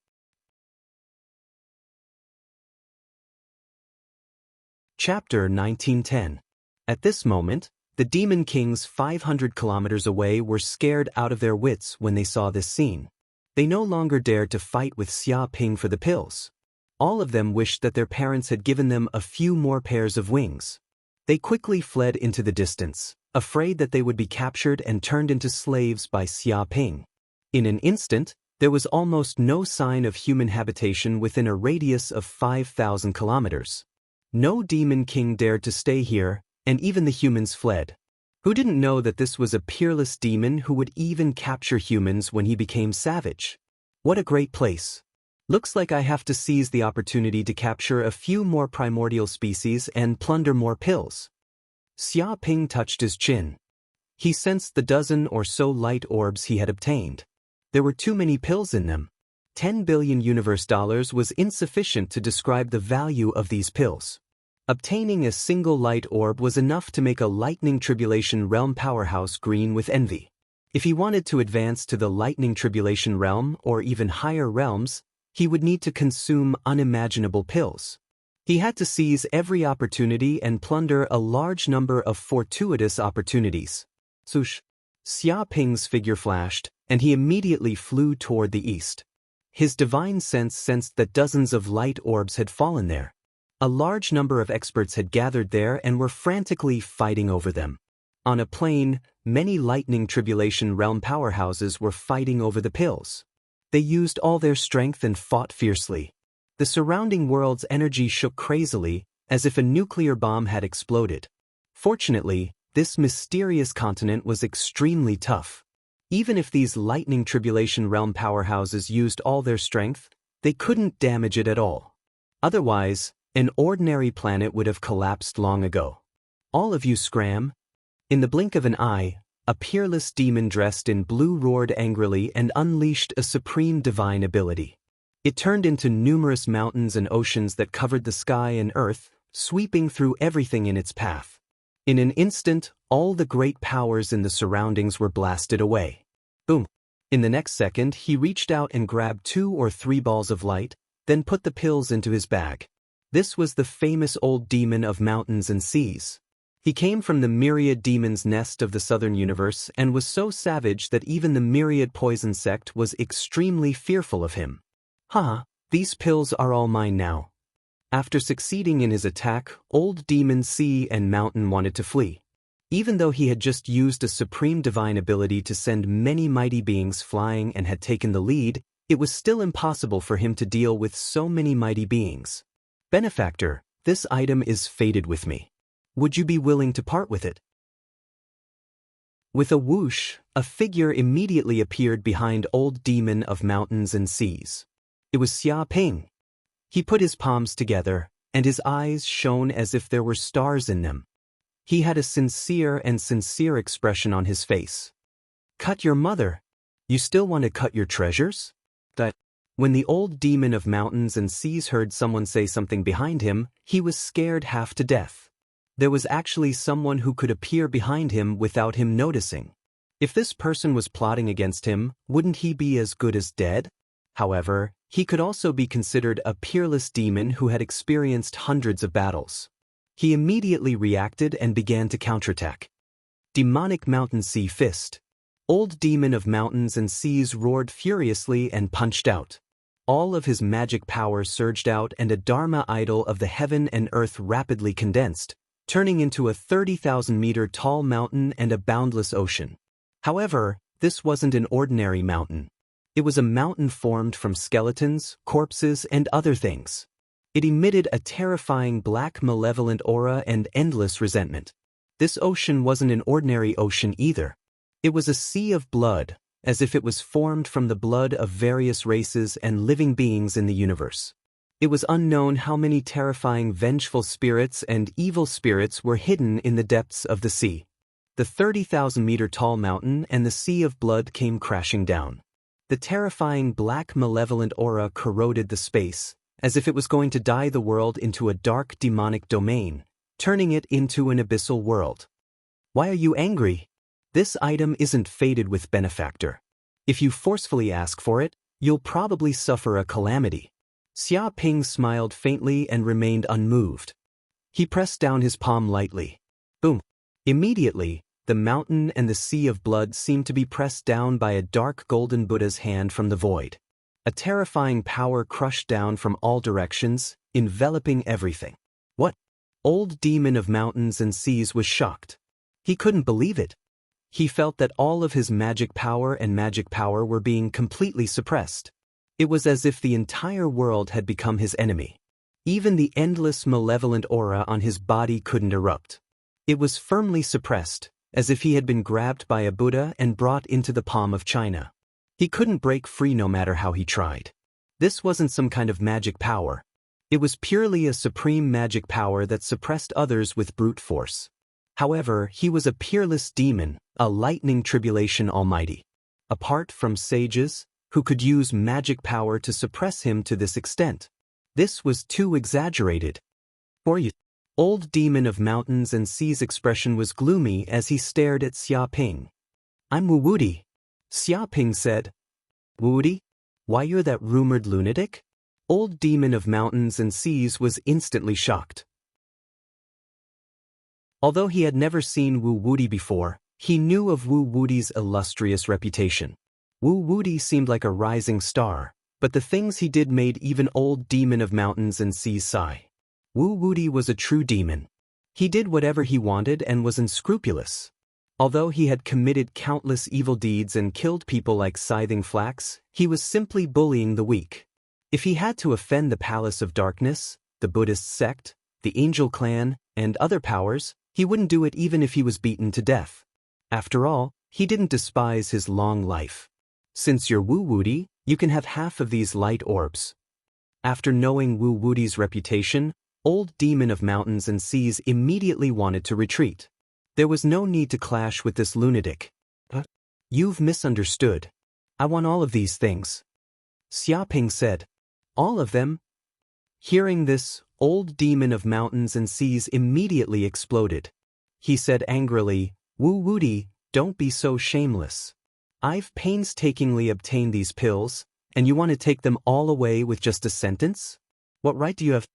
Chapter 1910. At this moment, the demon kings 500 kilometers away were scared out of their wits when they saw this scene. They no longer dared to fight with Xia Ping for the pills. All of them wished that their parents had given them a few more pairs of wings. They quickly fled into the distance, afraid that they would be captured and turned into slaves by Xia Ping. In an instant, there was almost no sign of human habitation within a radius of 5,000 kilometers. No demon king dared to stay here, and even the humans fled. Who didn't know that this was a peerless demon who would even capture humans when he became savage? What a great place. Looks like I have to seize the opportunity to capture a few more primordial species and plunder more pills. Xia Ping touched his chin. He sensed the dozen or so light orbs he had obtained. There were too many pills in them. 10 billion universe dollars was insufficient to describe the value of these pills. Obtaining a single light orb was enough to make a lightning tribulation realm powerhouse green with envy. If he wanted to advance to the lightning tribulation realm or even higher realms, he would need to consume unimaginable pills. He had to seize every opportunity and plunder a large number of fortuitous opportunities. Swoosh! Xia Ping's figure flashed, and he immediately flew toward the east. His divine sense sensed that dozens of light orbs had fallen there. A large number of experts had gathered there and were frantically fighting over them. On a plain, many lightning tribulation realm powerhouses were fighting over the pills. They used all their strength and fought fiercely. The surrounding world's energy shook crazily, as if a nuclear bomb had exploded. Fortunately, this mysterious continent was extremely tough. Even if these lightning tribulation realm powerhouses used all their strength, they couldn't damage it at all. Otherwise, an ordinary planet would have collapsed long ago. All of you scram. In the blink of an eye, a peerless demon dressed in blue roared angrily and unleashed a supreme divine ability. It turned into numerous mountains and oceans that covered the sky and earth, sweeping through everything in its path. In an instant, all the great powers in the surroundings were blasted away. Boom! In the next second, he reached out and grabbed 2 or 3 balls of light, then put the pills into his bag. This was the famous old demon of mountains and seas. He came from the myriad demon's nest of the southern universe and was so savage that even the myriad poison sect was extremely fearful of him. Haha, these pills are all mine now. After succeeding in his attack, old demon sea and mountain wanted to flee. Even though he had just used a supreme divine ability to send many mighty beings flying and had taken the lead, it was still impossible for him to deal with so many mighty beings. Benefactor, this item is fated with me. Would you be willing to part with it? With a whoosh, a figure immediately appeared behind old demon of mountains and seas. It was Xia Ping. He put his palms together, and his eyes shone as if there were stars in them. He had a sincere expression on his face. Cut your mother? You still want to cut your treasures? When the old demon of mountains and seas heard someone say something behind him, he was scared half to death. There was actually someone who could appear behind him without him noticing. If this person was plotting against him, wouldn't he be as good as dead? However, he could also be considered a peerless demon who had experienced hundreds of battles. He immediately reacted and began to counterattack. Demonic Mountain Sea Fist. Old demon of mountains and seas roared furiously and punched out. All of his magic power surged out and a Dharma idol of the heaven and earth rapidly condensed, turning into a 30,000-meter tall mountain and a boundless ocean. However, this wasn't an ordinary mountain. It was a mountain formed from skeletons, corpses, and other things. It emitted a terrifying black malevolent aura and endless resentment. This ocean wasn't an ordinary ocean either. It was a sea of blood, as if it was formed from the blood of various races and living beings in the universe. It was unknown how many terrifying vengeful spirits and evil spirits were hidden in the depths of the sea. The 30,000-meter tall mountain and the sea of blood came crashing down. The terrifying black malevolent aura corroded the space, as if it was going to dye the world into a dark demonic domain, turning it into an abyssal world. Why are you angry? This item isn't fated with Benefactor. If you forcefully ask for it, you'll probably suffer a calamity. Xia Ping smiled faintly and remained unmoved. He pressed down his palm lightly. Boom! Immediately, the mountain and the sea of blood seemed to be pressed down by a dark golden Buddha's hand from the void. A terrifying power crushed down from all directions, enveloping everything. What? Old demon of mountains and seas was shocked. He couldn't believe it. He felt that all of his magic power were being completely suppressed. It was as if the entire world had become his enemy. Even the endless malevolent aura on his body couldn't erupt. It was firmly suppressed, as if he had been grabbed by a Buddha and brought into the palm of China. He couldn't break free no matter how he tried. This wasn't some kind of magic power. It was purely a supreme magic power that suppressed others with brute force. However, he was a peerless demon, a lightning tribulation almighty. Apart from sages, who could use magic power to suppress him to this extent. This was too exaggerated. For you, old demon of mountains and seas expression was gloomy as he stared at Xia Ping. I'm Wu Wudi, Xia Ping said. Wu Wudi? Why, you're that rumored lunatic? Old demon of mountains and seas was instantly shocked. Although he had never seen Wu Wudi before, he knew of Wu Wudi's illustrious reputation. Wu Wudi seemed like a rising star, but the things he did made even old demon of mountains and seas sigh. Wu Wudi was a true demon. He did whatever he wanted and was unscrupulous. Although he had committed countless evil deeds and killed people like scything flax, he was simply bullying the weak. If he had to offend the Palace of Darkness, the Buddhist sect, the Angel Clan, and other powers, he wouldn't do it even if he was beaten to death. After all, he didn't despise his long life. Since you're Wu Wudi, you can have half of these light orbs. After knowing Wu Wudi's reputation, old demon of mountains and seas immediately wanted to retreat. There was no need to clash with this lunatic. You've misunderstood. I want all of these things. Xia Ping said. All of them? Hearing this, old demon of mountains and seas immediately exploded. He said angrily, Wu Wudi, don't be so shameless. I've painstakingly obtained these pills, and you want to take them all away with just a sentence? What right do you have?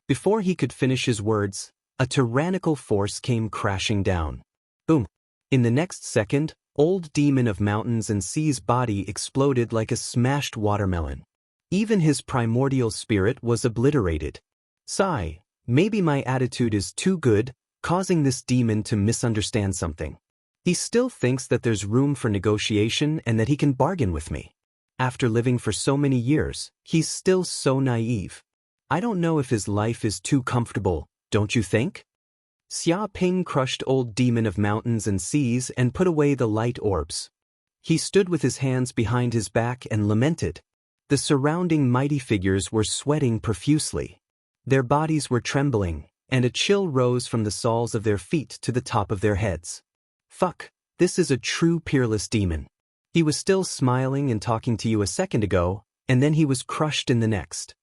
Before he could finish his words, a tyrannical force came crashing down. Boom. In the next second, old demon of mountains and seas' body exploded like a smashed watermelon. Even his primordial spirit was obliterated. Sigh, maybe my attitude is too good, causing this demon to misunderstand something. He still thinks that there's room for negotiation and that he can bargain with me. After living for so many years, he's still so naive. I don't know if his life is too comfortable, don't you think? Xia Ping crushed old demon of mountains and seas and put away the light orbs. He stood with his hands behind his back and lamented. The surrounding mighty figures were sweating profusely. Their bodies were trembling, and a chill rose from the soles of their feet to the top of their heads. Fuck, this is a true peerless demon. He was still smiling and talking to you a second ago, and then he was crushed in the next.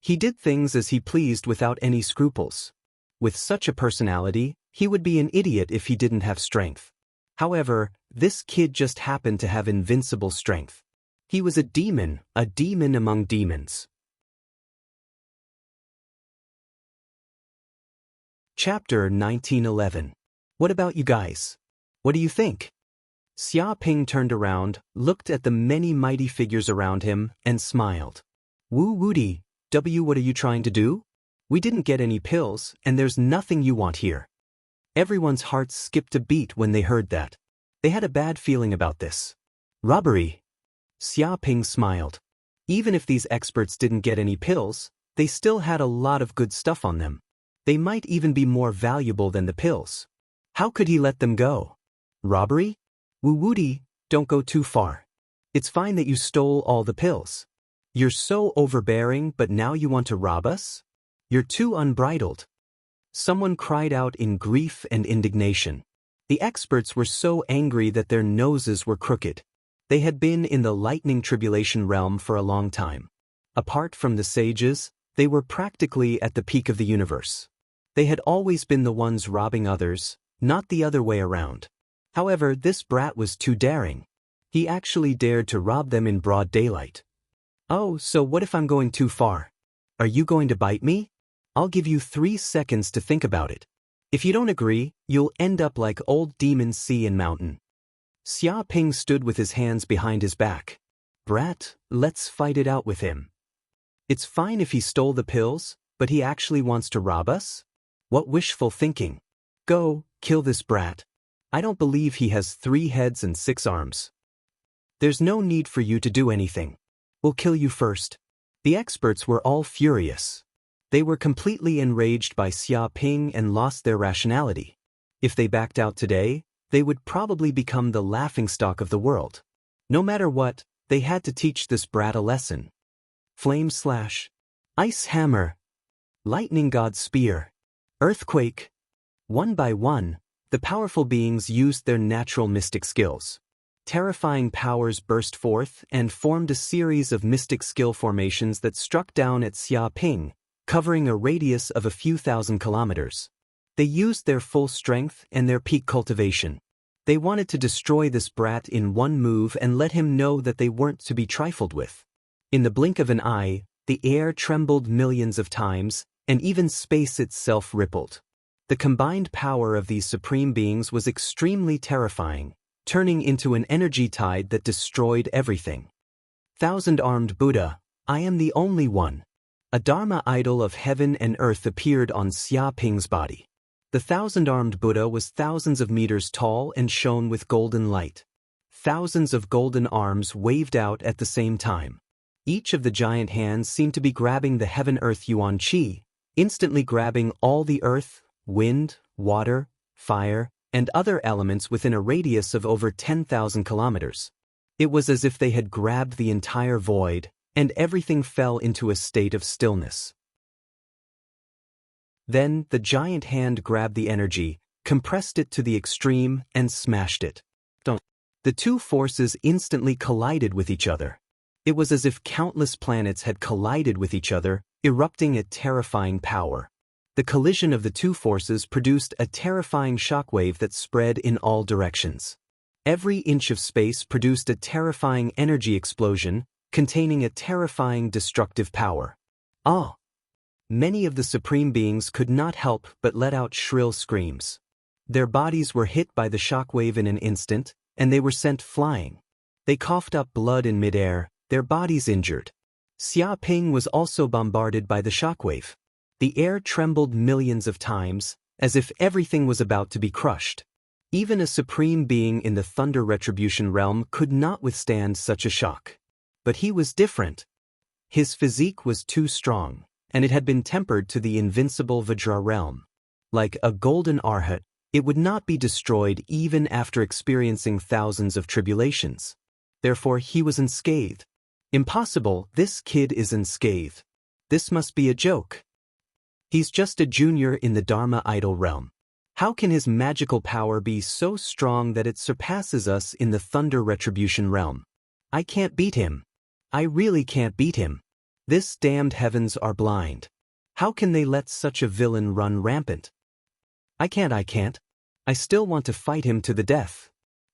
He did things as he pleased without any scruples. With such a personality, he would be an idiot if he didn't have strength. However, this kid just happened to have invincible strength. He was a demon among demons. Chapter 1911. What about you guys? What do you think? Xia Ping turned around, looked at the many mighty figures around him, and smiled. Wu Wudi, what are you trying to do? We didn't get any pills, and there's nothing you want here. Everyone's hearts skipped a beat when they heard that. They had a bad feeling about this. Robbery. Xia Ping smiled. Even if these experts didn't get any pills, they still had a lot of good stuff on them. They might even be more valuable than the pills. How could he let them go? Robbery? Wu Wudi, don't go too far. It's fine that you stole all the pills. You're so overbearing, but now you want to rob us? You're too unbridled. Someone cried out in grief and indignation. The experts were so angry that their noses were crooked. They had been in the lightning tribulation realm for a long time. Apart from the sages, they were practically at the peak of the universe. They had always been the ones robbing others, not the other way around. However, this brat was too daring. He actually dared to rob them in broad daylight. Oh, so what if I'm going too far? Are you going to bite me? I'll give you 3 seconds to think about it. If you don't agree, you'll end up like old demon sea and mountain. Xia Ping stood with his hands behind his back. Brat, let's fight it out with him. It's fine if he stole the pills, but he actually wants to rob us? What wishful thinking. Go, kill this brat. I don't believe he has 3 heads and 6 arms. There's no need for you to do anything. We'll kill you first. The experts were all furious. They were completely enraged by Xia Ping and lost their rationality. If they backed out today, they would probably become the laughingstock of the world. No matter what, they had to teach this brat a lesson. Flame slash. Ice hammer. Lightning god spear. Earthquake. One by one, the powerful beings used their natural mystic skills. Terrifying powers burst forth and formed a series of mystic skill formations that struck down at Xia Ping, covering a radius of a few thousand kilometers. They used their full strength and their peak cultivation. They wanted to destroy this brat in one move and let him know that they weren't to be trifled with. In the blink of an eye, the air trembled millions of times, and even space itself rippled. The combined power of these supreme beings was extremely terrifying, turning into an energy tide that destroyed everything. Thousand-armed Buddha, I am the only one. A Dharma idol of heaven and earth appeared on Xia Ping's body. The thousand-armed Buddha was thousands of meters tall and shone with golden light. Thousands of golden arms waved out at the same time. Each of the giant hands seemed to be grabbing the heaven-earth yuan qi, instantly grabbing all the earth, wind, water, fire, and other elements within a radius of over 10,000 kilometers. It was as if they had grabbed the entire void, and everything fell into a state of stillness. Then, the giant hand grabbed the energy, compressed it to the extreme, and smashed it. The two forces instantly collided with each other. It was as if countless planets had collided with each other, erupting at terrifying power. The collision of the two forces produced a terrifying shockwave that spread in all directions. Every inch of space produced a terrifying energy explosion, containing a terrifying destructive power. Ah! Many of the supreme beings could not help but let out shrill screams. Their bodies were hit by the shockwave in an instant, and they were sent flying. They coughed up blood in midair, their bodies injured. Xia Ping was also bombarded by the shockwave. The air trembled millions of times, as if everything was about to be crushed. Even a supreme being in the Thunder Retribution realm could not withstand such a shock. But he was different. His physique was too strong, and it had been tempered to the invincible Vajra realm. Like a golden arhat, it would not be destroyed even after experiencing thousands of tribulations. Therefore he was unscathed. Impossible, this kid is unscathed. This must be a joke. He's just a junior in the Dharma idol realm. How can his magical power be so strong that it surpasses us in the Thunder Retribution realm? I can't beat him. I really can't beat him. This damned heavens are blind. How can they let such a villain run rampant? I can't. I still want to fight him to the death.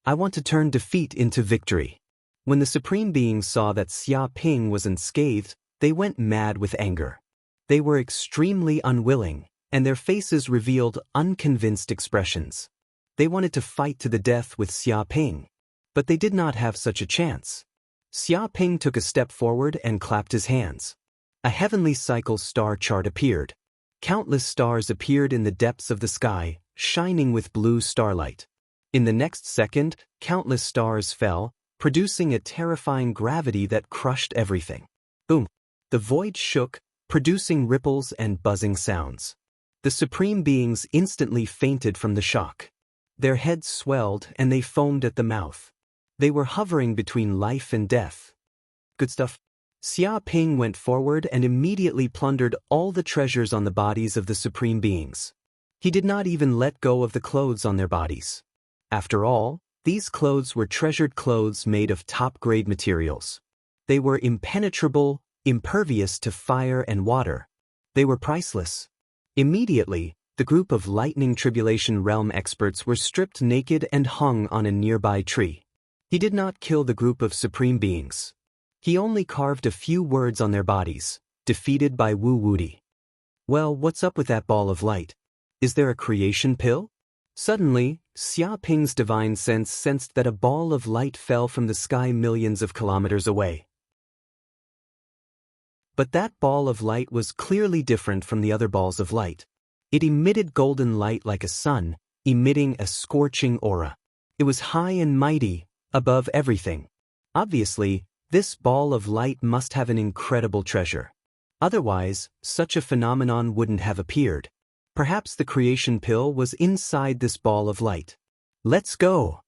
I want to turn defeat into victory. When the Supreme Beings saw that Xia Ping was unscathed, they went mad with anger. They were extremely unwilling, and their faces revealed unconvinced expressions. They wanted to fight to the death with Xia Ping, but they did not have such a chance. Xia Ping took a step forward and clapped his hands. A heavenly cycle star chart appeared. Countless stars appeared in the depths of the sky, shining with blue starlight. In the next second, countless stars fell, producing a terrifying gravity that crushed everything. Boom! The void shook, producing ripples and buzzing sounds. The Supreme Beings instantly fainted from the shock. Their heads swelled and they foamed at the mouth. They were hovering between life and death. Good stuff. Xia Ping went forward and immediately plundered all the treasures on the bodies of the Supreme Beings. He did not even let go of the clothes on their bodies. After all, these clothes were treasured clothes made of top-grade materials. They were impenetrable, impervious to fire and water. They were priceless. Immediately, the group of Lightning Tribulation Realm experts were stripped naked and hung on a nearby tree. He did not kill the group of Supreme Beings. He only carved a few words on their bodies, defeated by Wu Wudi. Well, what's up with that ball of light? Is there a creation pill? Suddenly, Xia Ping's divine sense sensed that a ball of light fell from the sky millions of kilometers away. But that ball of light was clearly different from the other balls of light. It emitted golden light like a sun, emitting a scorching aura. It was high and mighty, above everything. Obviously, this ball of light must have an incredible treasure. Otherwise, such a phenomenon wouldn't have appeared. Perhaps the creation pill was inside this ball of light. Let's go!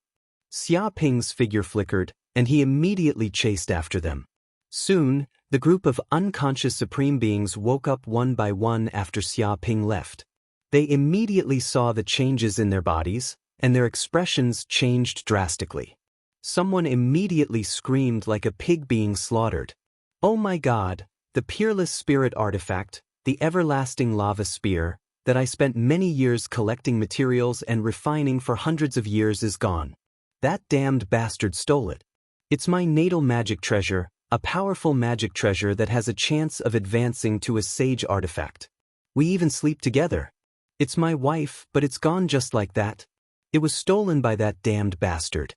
Xia Ping's figure flickered, and he immediately chased after them. Soon, the group of unconscious Supreme Beings woke up one by one after Xia Ping left. They immediately saw the changes in their bodies, and their expressions changed drastically. Someone immediately screamed like a pig being slaughtered. Oh my God, the Peerless Spirit artifact, the everlasting lava spear, that I spent many years collecting materials and refining for hundreds of years is gone. That damned bastard stole it. It's my natal magic treasure, a powerful magic treasure that has a chance of advancing to a sage artifact. We even sleep together. It's my wife, but it's gone just like that. It was stolen by that damned bastard.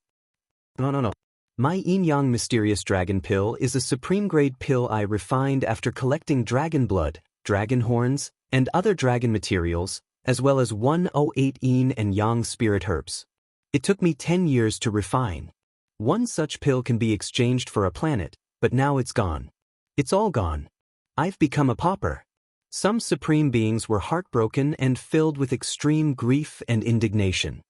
No. My yin-yang mysterious dragon pill is a supreme-grade pill I refined after collecting dragon blood, dragon horns, and other dragon materials, as well as 108 yin and yang spirit herbs. It took me 10 years to refine. One such pill can be exchanged for a planet, but now it's gone. It's all gone. I've become a pauper. Some supreme beings were heartbroken and filled with extreme grief and indignation.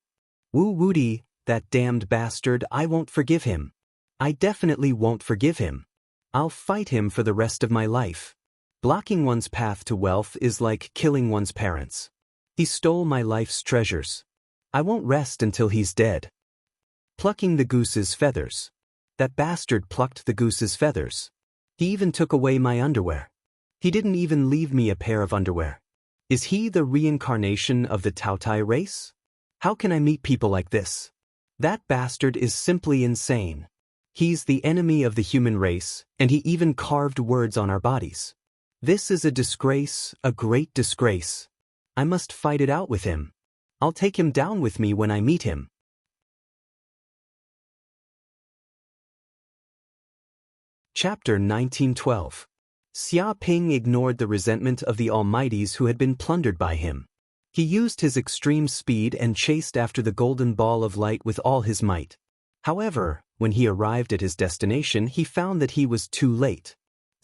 Wu Wuti, that damned bastard, I won't forgive him. I definitely won't forgive him. I'll fight him for the rest of my life. Blocking one's path to wealth is like killing one's parents. He stole my life's treasures. I won't rest until he's dead. Plucking the goose's feathers. That bastard plucked the goose's feathers. He even took away my underwear. He didn't even leave me a pair of underwear. Is he the reincarnation of the Tautai race? How can I meet people like this? That bastard is simply insane. He's the enemy of the human race, and he even carved words on our bodies. This is a disgrace, a great disgrace. I must fight it out with him. I'll take him down with me when I meet him. Chapter 1912. Xia Ping ignored the resentment of the Almighties who had been plundered by him. He used his extreme speed and chased after the golden ball of light with all his might. However, when he arrived at his destination, he found that he was too late.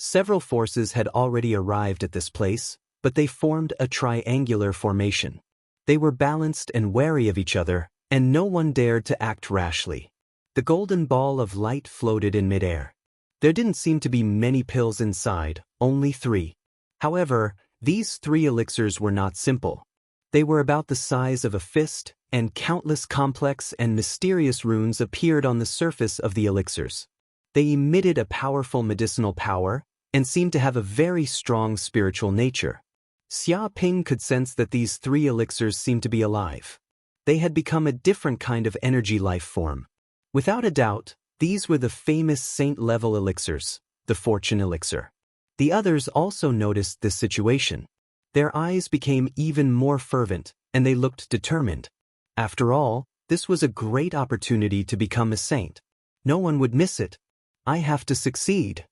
Several forces had already arrived at this place, but they formed a triangular formation. They were balanced and wary of each other, and no one dared to act rashly. The golden ball of light floated in midair. There didn't seem to be many pills inside, only 3. However, these 3 elixirs were not simple. They were about the size of a fist, and countless complex and mysterious runes appeared on the surface of the elixirs. They emitted a powerful medicinal power, and seemed to have a very strong spiritual nature. Xia Ping could sense that these 3 elixirs seemed to be alive. They had become a different kind of energy life form. Without a doubt, these were the famous saint-level elixirs, the fortune elixir. The others also noticed this situation. Their eyes became even more fervent, and they looked determined. After all, this was a great opportunity to become a saint. No one would miss it. I have to succeed.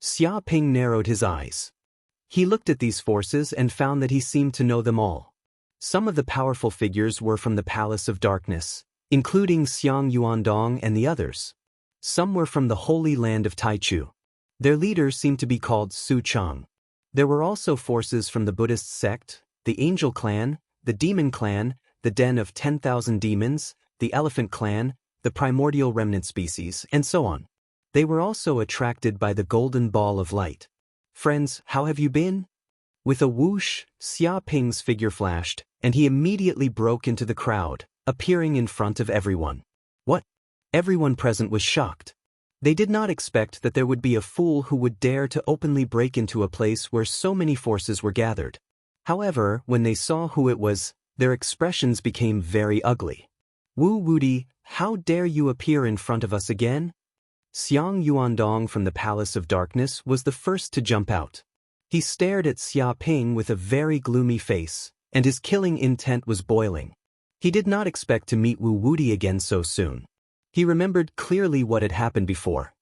Xia Ping narrowed his eyes. He looked at these forces and found that he seemed to know them all. Some of the powerful figures were from the Palace of Darkness, including Xiang Yuandong and the others. Some were from the Holy Land of Taichu. Their leader seemed to be called Su Chang. There were also forces from the Buddhist sect, the Angel Clan, the Demon Clan, the Den of 10,000 Demons, the Elephant Clan, the Primordial Remnant Species, and so on. They were also attracted by the golden ball of light. Friends, how have you been? With a whoosh, Xia Ping's figure flashed, and he immediately broke into the crowd, appearing in front of everyone. What? Everyone present was shocked. They did not expect that there would be a fool who would dare to openly break into a place where so many forces were gathered. However, when they saw who it was, their expressions became very ugly. Wu Wuti, how dare you appear in front of us again? Xiang Yuandong from the Palace of Darkness was the first to jump out. He stared at Xia Ping with a very gloomy face, and his killing intent was boiling. He did not expect to meet Wu Wuti again so soon. He remembered clearly what had happened before.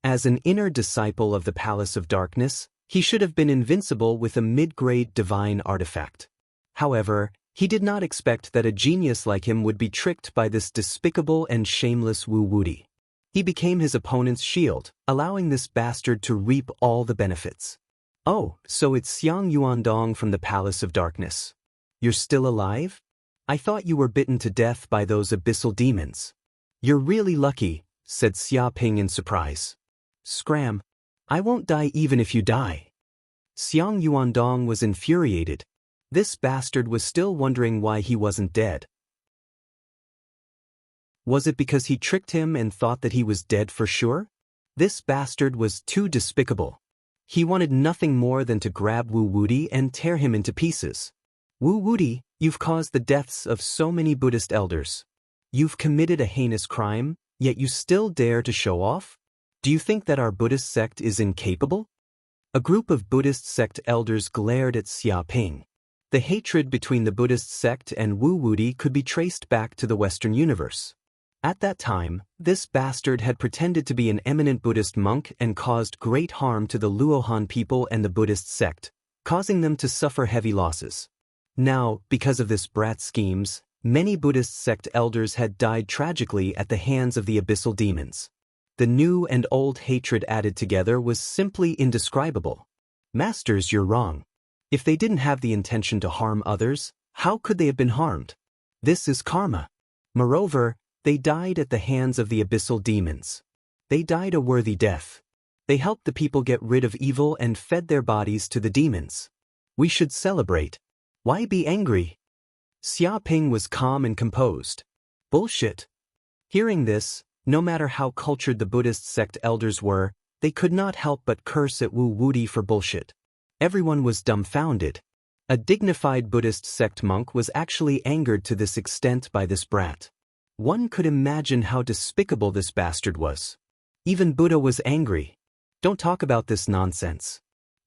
As an inner disciple of the Palace of Darkness, he should have been invincible with a mid-grade divine artifact. However, he did not expect that a genius like him would be tricked by this despicable and shameless Wu Wuti. He became his opponent's shield, allowing this bastard to reap all the benefits. Oh, so it's Xiang Yuandong from the Palace of Darkness. You're still alive? I thought you were bitten to death by those abyssal demons. You're really lucky, said Xia Ping in surprise. Scram. I won't die even if you die. Xiang Yuandong was infuriated. This bastard was still wondering why he wasn't dead. Was it because he tricked him and thought that he was dead for sure? This bastard was too despicable. He wanted nothing more than to grab Wu Wuti and tear him into pieces. Wu Wuti, you've caused the deaths of so many Buddhist elders. You've committed a heinous crime, yet you still dare to show off? Do you think that our Buddhist sect is incapable? A group of Buddhist sect elders glared at Xia Ping. The hatred between the Buddhist sect and Wu Wuti could be traced back to the Western universe. At that time, this bastard had pretended to be an eminent Buddhist monk and caused great harm to the Luohan people and the Buddhist sect, causing them to suffer heavy losses. Now, because of this brat's schemes, many Buddhist sect elders had died tragically at the hands of the abyssal demons. The new and old hatred added together was simply indescribable. Masters, you're wrong. If they didn't have the intention to harm others, how could they have been harmed? This is karma. Moreover, they died at the hands of the abyssal demons. They died a worthy death. They helped the people get rid of evil and fed their bodies to the demons. We should celebrate. Why be angry? Xia Ping was calm and composed. Bullshit. Hearing this, no matter how cultured the Buddhist sect elders were, they could not help but curse at Wu Wuti for bullshit. Everyone was dumbfounded. A dignified Buddhist sect monk was actually angered to this extent by this brat. One could imagine how despicable this bastard was. Even Buddha was angry. Don't talk about this nonsense.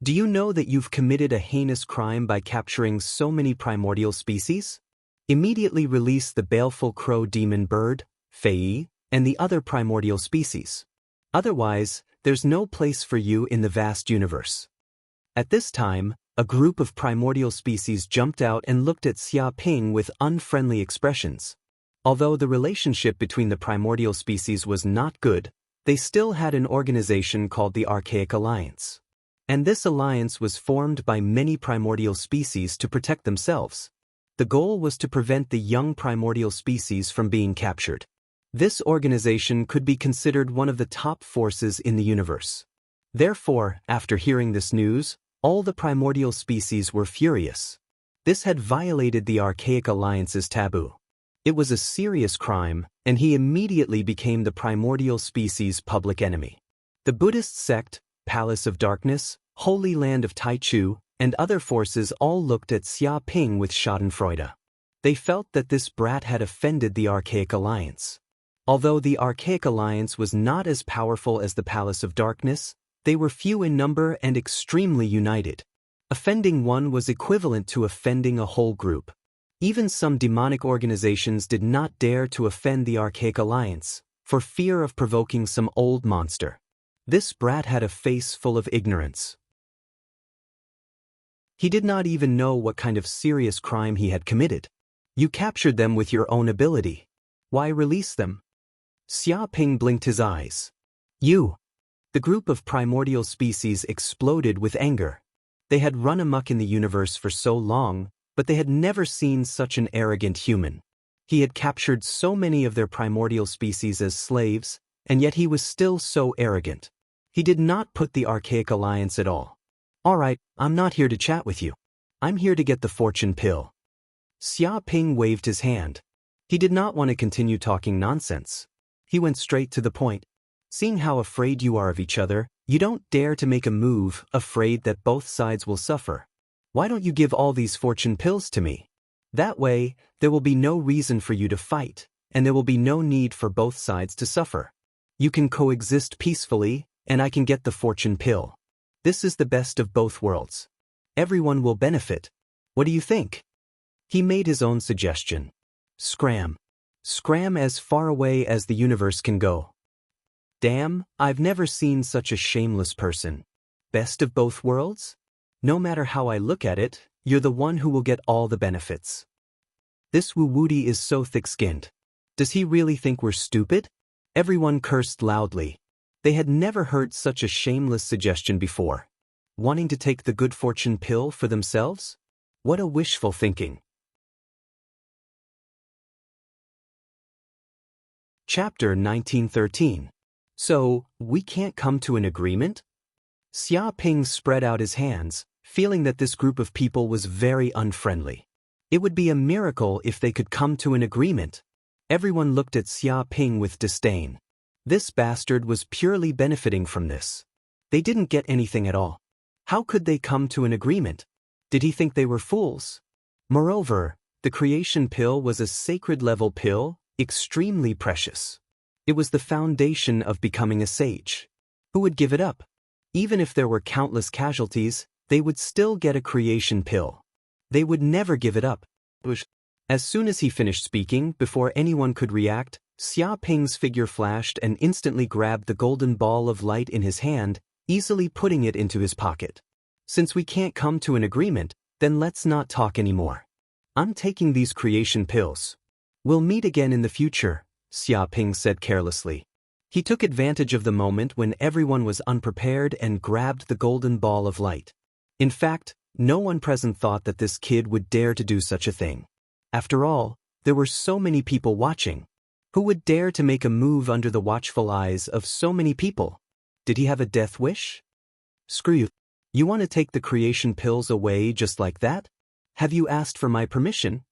Do you know that you've committed a heinous crime by capturing so many primordial species? Immediately release the baleful crow demon bird, Fei, and the other primordial species. Otherwise, there's no place for you in the vast universe. At this time, a group of primordial species jumped out and looked at Xia Ping with unfriendly expressions. Although the relationship between the primordial species was not good, they still had an organization called the Archaic Alliance. And this alliance was formed by many primordial species to protect themselves. The goal was to prevent the young primordial species from being captured. This organization could be considered one of the top forces in the universe. Therefore, after hearing this news, all the primordial species were furious. This had violated the Archaic Alliance's taboo. It was a serious crime, and he immediately became the primordial species' public enemy. The Buddhist sect, Palace of Darkness, Holy Land of Taichu, and other forces all looked at Xia Ping with schadenfreude. They felt that this brat had offended the Archaic Alliance. Although the Archaic Alliance was not as powerful as the Palace of Darkness, they were few in number and extremely united. Offending one was equivalent to offending a whole group. Even some demonic organizations did not dare to offend the Archaic Alliance, for fear of provoking some old monster. This brat had a face full of ignorance. He did not even know what kind of serious crime he had committed. You captured them with your own ability. Why release them? Xia Ping blinked his eyes. You! The group of primordial species exploded with anger. They had run amok in the universe for so long, but they had never seen such an arrogant human. He had captured so many of their primordial species as slaves, and yet he was still so arrogant. He did not put the Archaic Alliance at all. All right, I'm not here to chat with you. I'm here to get the fortune pill. Xia Ping waved his hand. He did not want to continue talking nonsense. He went straight to the point. Seeing how afraid you are of each other, you don't dare to make a move, afraid that both sides will suffer. Why don't you give all these fortune pills to me? That way, there will be no reason for you to fight, and there will be no need for both sides to suffer. You can coexist peacefully, and I can get the fortune pill. This is the best of both worlds. Everyone will benefit. What do you think? He made his own suggestion. Scram. Scram as far away as the universe can go. Damn, I've never seen such a shameless person. Best of both worlds? No matter how I look at it, you're the one who will get all the benefits. This Wu Wuti is so thick-skinned. Does he really think we're stupid? Everyone cursed loudly. They had never heard such a shameless suggestion before. Wanting to take the good fortune pill for themselves? What a wishful thinking. Chapter 1913. So, we can't come to an agreement? Xia Ping spread out his hands, feeling that this group of people was very unfriendly. It would be a miracle if they could come to an agreement. Everyone looked at Xia Ping with disdain. This bastard was purely benefiting from this. They didn't get anything at all. How could they come to an agreement? Did he think they were fools? Moreover, the creation pill was a sacred-level pill, extremely precious. It was the foundation of becoming a sage. Who would give it up? Even if there were countless casualties, they would still get a creation pill. They would never give it up. As soon as he finished speaking, before anyone could react, Xia Ping's figure flashed and instantly grabbed the golden ball of light in his hand, easily putting it into his pocket. Since we can't come to an agreement, then let's not talk anymore. I'm taking these creation pills. We'll meet again in the future, Xia Ping said carelessly. He took advantage of the moment when everyone was unprepared and grabbed the golden ball of light. In fact, no one present thought that this kid would dare to do such a thing. After all, there were so many people watching. Who would dare to make a move under the watchful eyes of so many people? Did he have a death wish? Screw you. You want to take the creation pills away just like that? Have you asked for my permission?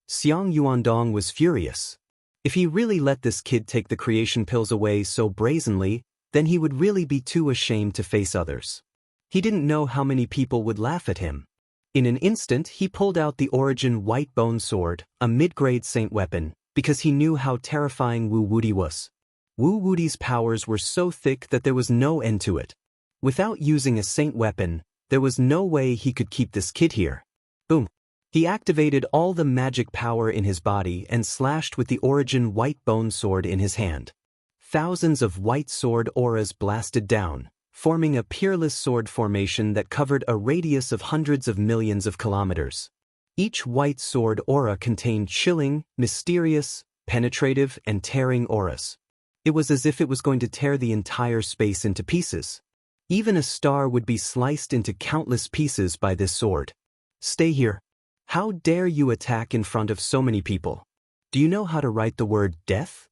Xiang Yuandong was furious. If he really let this kid take the creation pills away so brazenly, then he would really be too ashamed to face others. He didn't know how many people would laugh at him. In an instant, he pulled out the Origin White Bone Sword, a mid-grade saint weapon, because he knew how terrifying Wu Wuti was. Wu Wuti's powers were so thick that there was no end to it. Without using a saint weapon, there was no way he could keep this kid here. Boom. He activated all the magic power in his body and slashed with the Origin White Bone Sword in his hand. Thousands of white sword auras blasted down, forming a peerless sword formation that covered a radius of hundreds of millions of kilometers. Each white sword aura contained chilling, mysterious, penetrative, and tearing auras. It was as if it was going to tear the entire space into pieces. Even a star would be sliced into countless pieces by this sword. Stay here. How dare you attack in front of so many people? Do you know how to write the word death?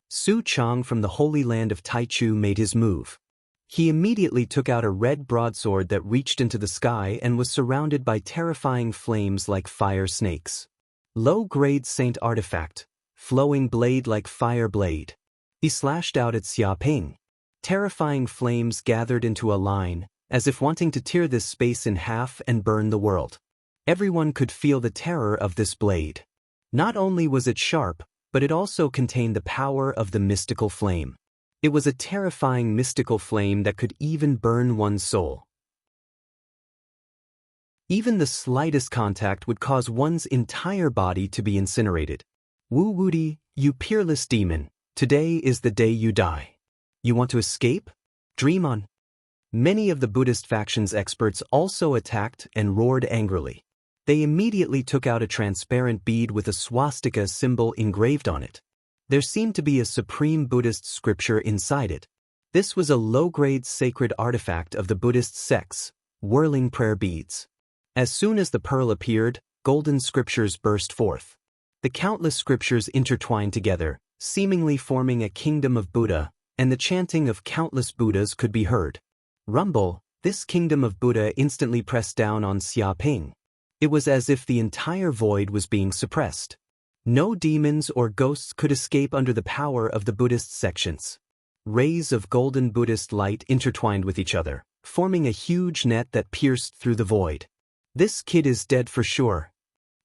Su Chang from the Holy Land of Taichu made his move. He immediately took out a red broadsword that reached into the sky and was surrounded by terrifying flames like fire snakes. Low-grade saint artifact, flowing blade like fire blade. He slashed out at Xia Ping. Terrifying flames gathered into a line, as if wanting to tear this space in half and burn the world. Everyone could feel the terror of this blade. Not only was it sharp, but it also contained the power of the mystical flame. It was a terrifying mystical flame that could even burn one's soul. Even the slightest contact would cause one's entire body to be incinerated. Wu Wuti, you peerless demon, today is the day you die. You want to escape? Dream on. Many of the Buddhist faction's experts also attacked and roared angrily. They immediately took out a transparent bead with a swastika symbol engraved on it. There seemed to be a supreme Buddhist scripture inside it. This was a low-grade sacred artifact of the Buddhist sects, whirling prayer beads. As soon as the pearl appeared, golden scriptures burst forth. The countless scriptures intertwined together, seemingly forming a kingdom of Buddha, and the chanting of countless Buddhas could be heard. Rumble, this kingdom of Buddha instantly pressed down on Xia Ping. It was as if the entire void was being suppressed. No demons or ghosts could escape under the power of the Buddhist sections. Rays of golden Buddhist light intertwined with each other, forming a huge net that pierced through the void. This kid is dead for sure.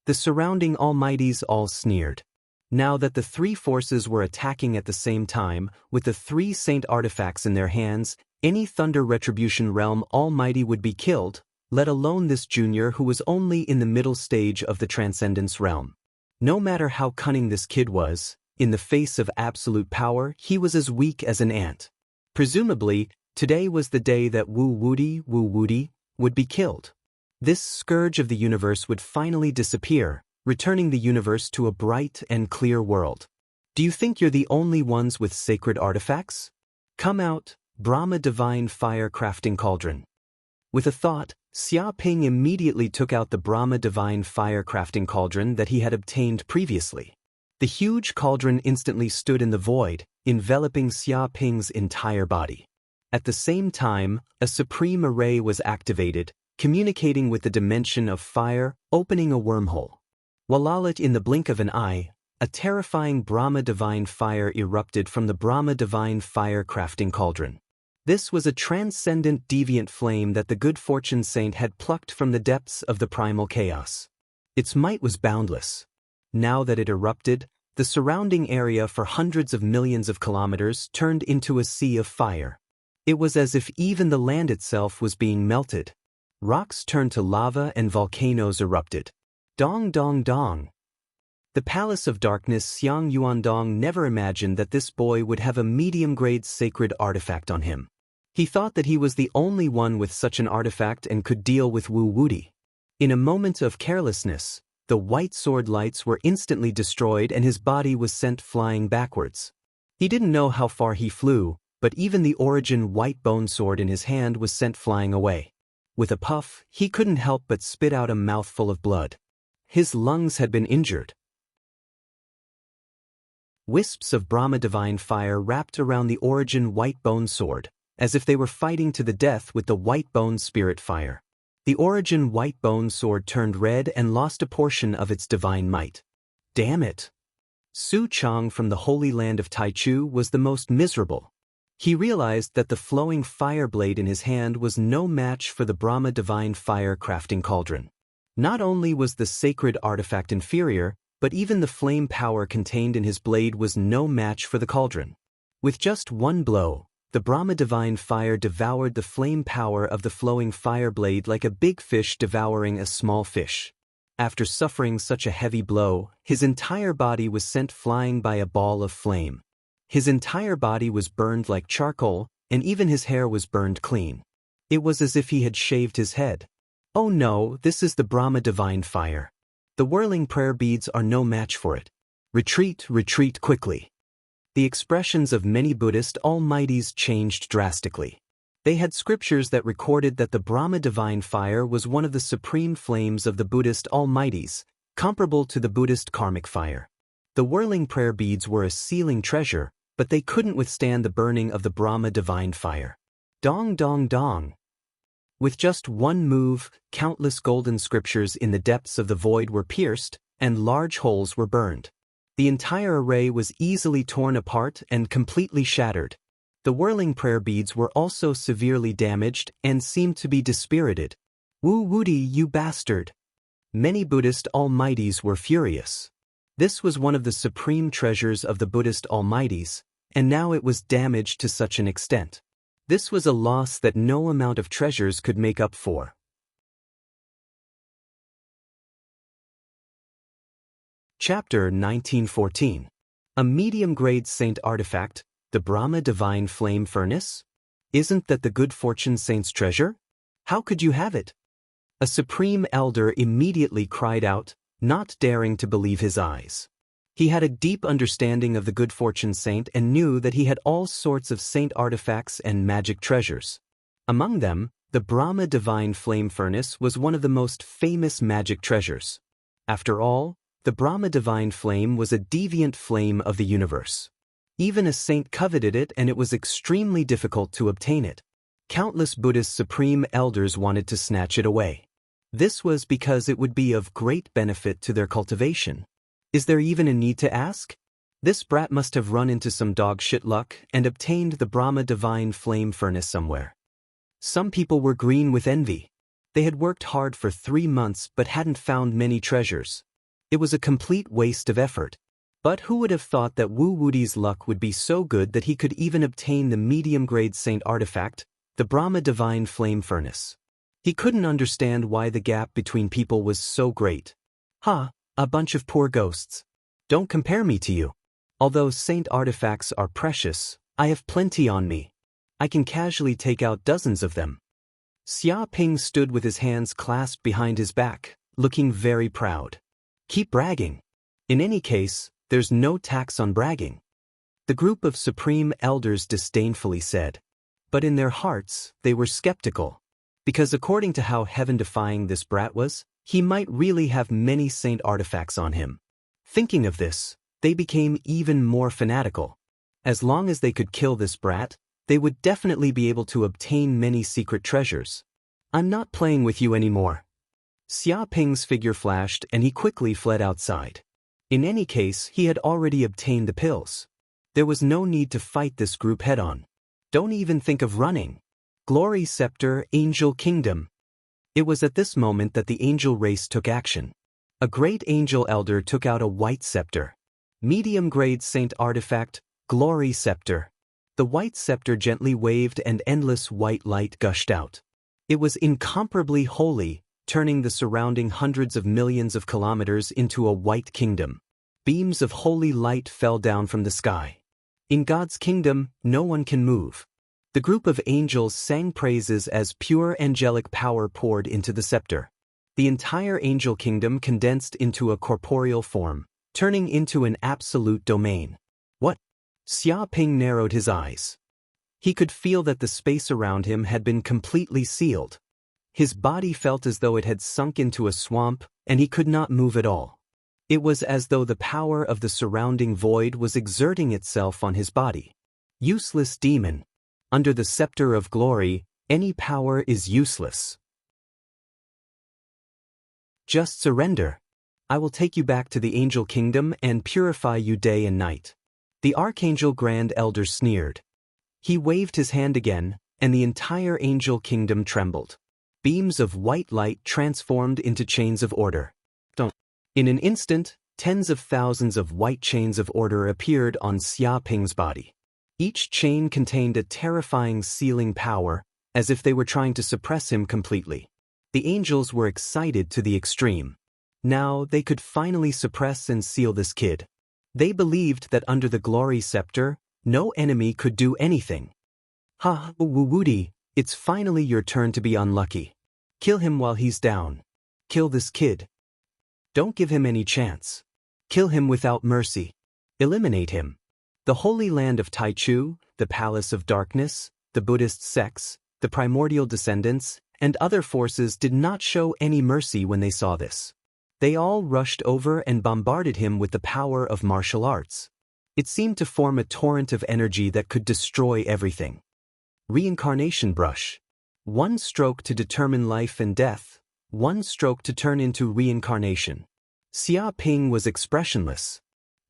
The surrounding almighties all sneered. Now that the three forces were attacking at the same time, with the three saint artifacts in their hands, any Thunder Retribution Realm almighty would be killed, let alone this junior who was only in the middle stage of the Transcendence Realm. No matter how cunning this kid was, in the face of absolute power, he was as weak as an ant. Presumably, today was the day that Wu Wuti, would be killed. This scourge of the universe would finally disappear, returning the universe to a bright and clear world. Do you think you're the only ones with sacred artifacts? Come out, Brahma Divine Fire Crafting Cauldron. With a thought, Xia Ping immediately took out the Brahma Divine Fire Crafting Cauldron that he had obtained previously. The huge cauldron instantly stood in the void, enveloping Xia Ping's entire body. At the same time, a supreme array was activated, communicating with the dimension of fire, opening a wormhole. Walalit in the blink of an eye, a terrifying Brahma Divine Fire erupted from the Brahma Divine Fire Crafting Cauldron. This was a transcendent deviant flame that the good fortune saint had plucked from the depths of the primal chaos. Its might was boundless. Now that it erupted, the surrounding area for hundreds of millions of kilometers turned into a sea of fire. It was as if even the land itself was being melted. Rocks turned to lava and volcanoes erupted. Dong dong dong. The Palace of Darkness Xiang Yuandong never imagined that this boy would have a medium-grade sacred artifact on him. He thought that he was the only one with such an artifact and could deal with Wu Wuti. In a moment of carelessness, the white sword lights were instantly destroyed and his body was sent flying backwards. He didn't know how far he flew, but even the origin white bone sword in his hand was sent flying away. With a puff, he couldn't help but spit out a mouthful of blood. His lungs had been injured. Wisps of Brahma divine fire wrapped around the origin white bone sword, as if they were fighting to the death with the white bone spirit fire. The origin white bone sword turned red and lost a portion of its divine might. Damn it! Su Chang from the Holy Land of Taichu was the most miserable. He realized that the flowing fire blade in his hand was no match for the Brahma divine fire crafting cauldron. Not only was the sacred artifact inferior, but even the flame power contained in his blade was no match for the cauldron. With just one blow, the Brahma divine fire devoured the flame power of the flowing fire blade like a big fish devouring a small fish. After suffering such a heavy blow, his entire body was sent flying by a ball of flame. His entire body was burned like charcoal, and even his hair was burned clean. It was as if he had shaved his head. Oh no, this is the Brahma divine fire. The whirling prayer beads are no match for it. Retreat, retreat quickly. The expressions of many Buddhist almighties changed drastically. They had scriptures that recorded that the Brahma divine fire was one of the supreme flames of the Buddhist almighties, comparable to the Buddhist karmic fire. The whirling prayer beads were a sealing treasure, but they couldn't withstand the burning of the Brahma divine fire. Dong dong dong. With just one move, countless golden scriptures in the depths of the void were pierced, and large holes were burned. The entire array was easily torn apart and completely shattered. The whirling prayer beads were also severely damaged and seemed to be dispirited. Wu Wuti, you bastard! Many Buddhist almighties were furious. This was one of the supreme treasures of the Buddhist almighties, and now it was damaged to such an extent. This was a loss that no amount of treasures could make up for. Chapter 1914. A medium-grade saint artifact, the Brahma divine flame furnace? Isn't that the good fortune saint's treasure? How could you have it? A supreme elder immediately cried out, not daring to believe his eyes. He had a deep understanding of the good fortune saint and knew that he had all sorts of saint artifacts and magic treasures. Among them, the Brahma divine flame furnace was one of the most famous magic treasures. After all, the Brahma divine flame was a deviant flame of the universe. Even a saint coveted it, and it was extremely difficult to obtain it. Countless Buddhist supreme elders wanted to snatch it away. This was because it would be of great benefit to their cultivation. Is there even a need to ask? This brat must have run into some dog shit luck and obtained the Brahma divine flame furnace somewhere. Some people were green with envy. They had worked hard for 3 months but hadn't found many treasures. It was a complete waste of effort. But who would have thought that Wu Wuti's luck would be so good that he could even obtain the medium-grade saint artifact, the Brahma divine flame furnace? He couldn't understand why the gap between people was so great. A bunch of poor ghosts. Don't compare me to you. Although saint artifacts are precious, I have plenty on me. I can casually take out dozens of them. Xia Ping stood with his hands clasped behind his back, looking very proud. Keep bragging. In any case, there's no tax on bragging. The group of supreme elders disdainfully said. But in their hearts, they were skeptical. Because according to how heaven-defying this brat was, he might really have many saint artifacts on him. Thinking of this, they became even more fanatical. As long as they could kill this brat, they would definitely be able to obtain many secret treasures. I'm not playing with you anymore. Xia Ping's figure flashed and he quickly fled outside. In any case, he had already obtained the pills. There was no need to fight this group head-on. Don't even think of running. Glory Scepter, Angel Kingdom. It was at this moment that the angel race took action. A great angel elder took out a white scepter. Medium-grade saint artifact, glory scepter. The white scepter gently waved and endless white light gushed out. It was incomparably holy, turning the surrounding hundreds of millions of kilometers into a white kingdom. Beams of holy light fell down from the sky. In God's kingdom, no one can move. The group of angels sang praises as pure angelic power poured into the scepter. The entire angel kingdom condensed into a corporeal form, turning into an absolute domain. What? Xia Ping narrowed his eyes. He could feel that the space around him had been completely sealed. His body felt as though it had sunk into a swamp, and he could not move at all. It was as though the power of the surrounding void was exerting itself on his body. Useless demon. Under the scepter of glory, any power is useless. Just surrender. I will take you back to the angel kingdom and purify you day and night. The Archangel Grand Elder sneered. He waved his hand again, and the entire angel kingdom trembled. Beams of white light transformed into chains of order. In an instant, tens of thousands of white chains of order appeared on Xia Ping's body. Each chain contained a terrifying sealing power, as if they were trying to suppress him completely. The angels were excited to the extreme. Now they could finally suppress and seal this kid. They believed that under the glory scepter, no enemy could do anything. Ha, Woody, it's finally your turn to be unlucky. Kill him while he's down. Kill this kid. Don't give him any chance. Kill him without mercy. Eliminate him. The Holy Land of Taichu, the Palace of Darkness, the Buddhist sects, the primordial descendants, and other forces did not show any mercy when they saw this. They all rushed over and bombarded him with the power of martial arts. It seemed to form a torrent of energy that could destroy everything. Reincarnation brush. One stroke to determine life and death, one stroke to turn into reincarnation. Xia Ping was expressionless.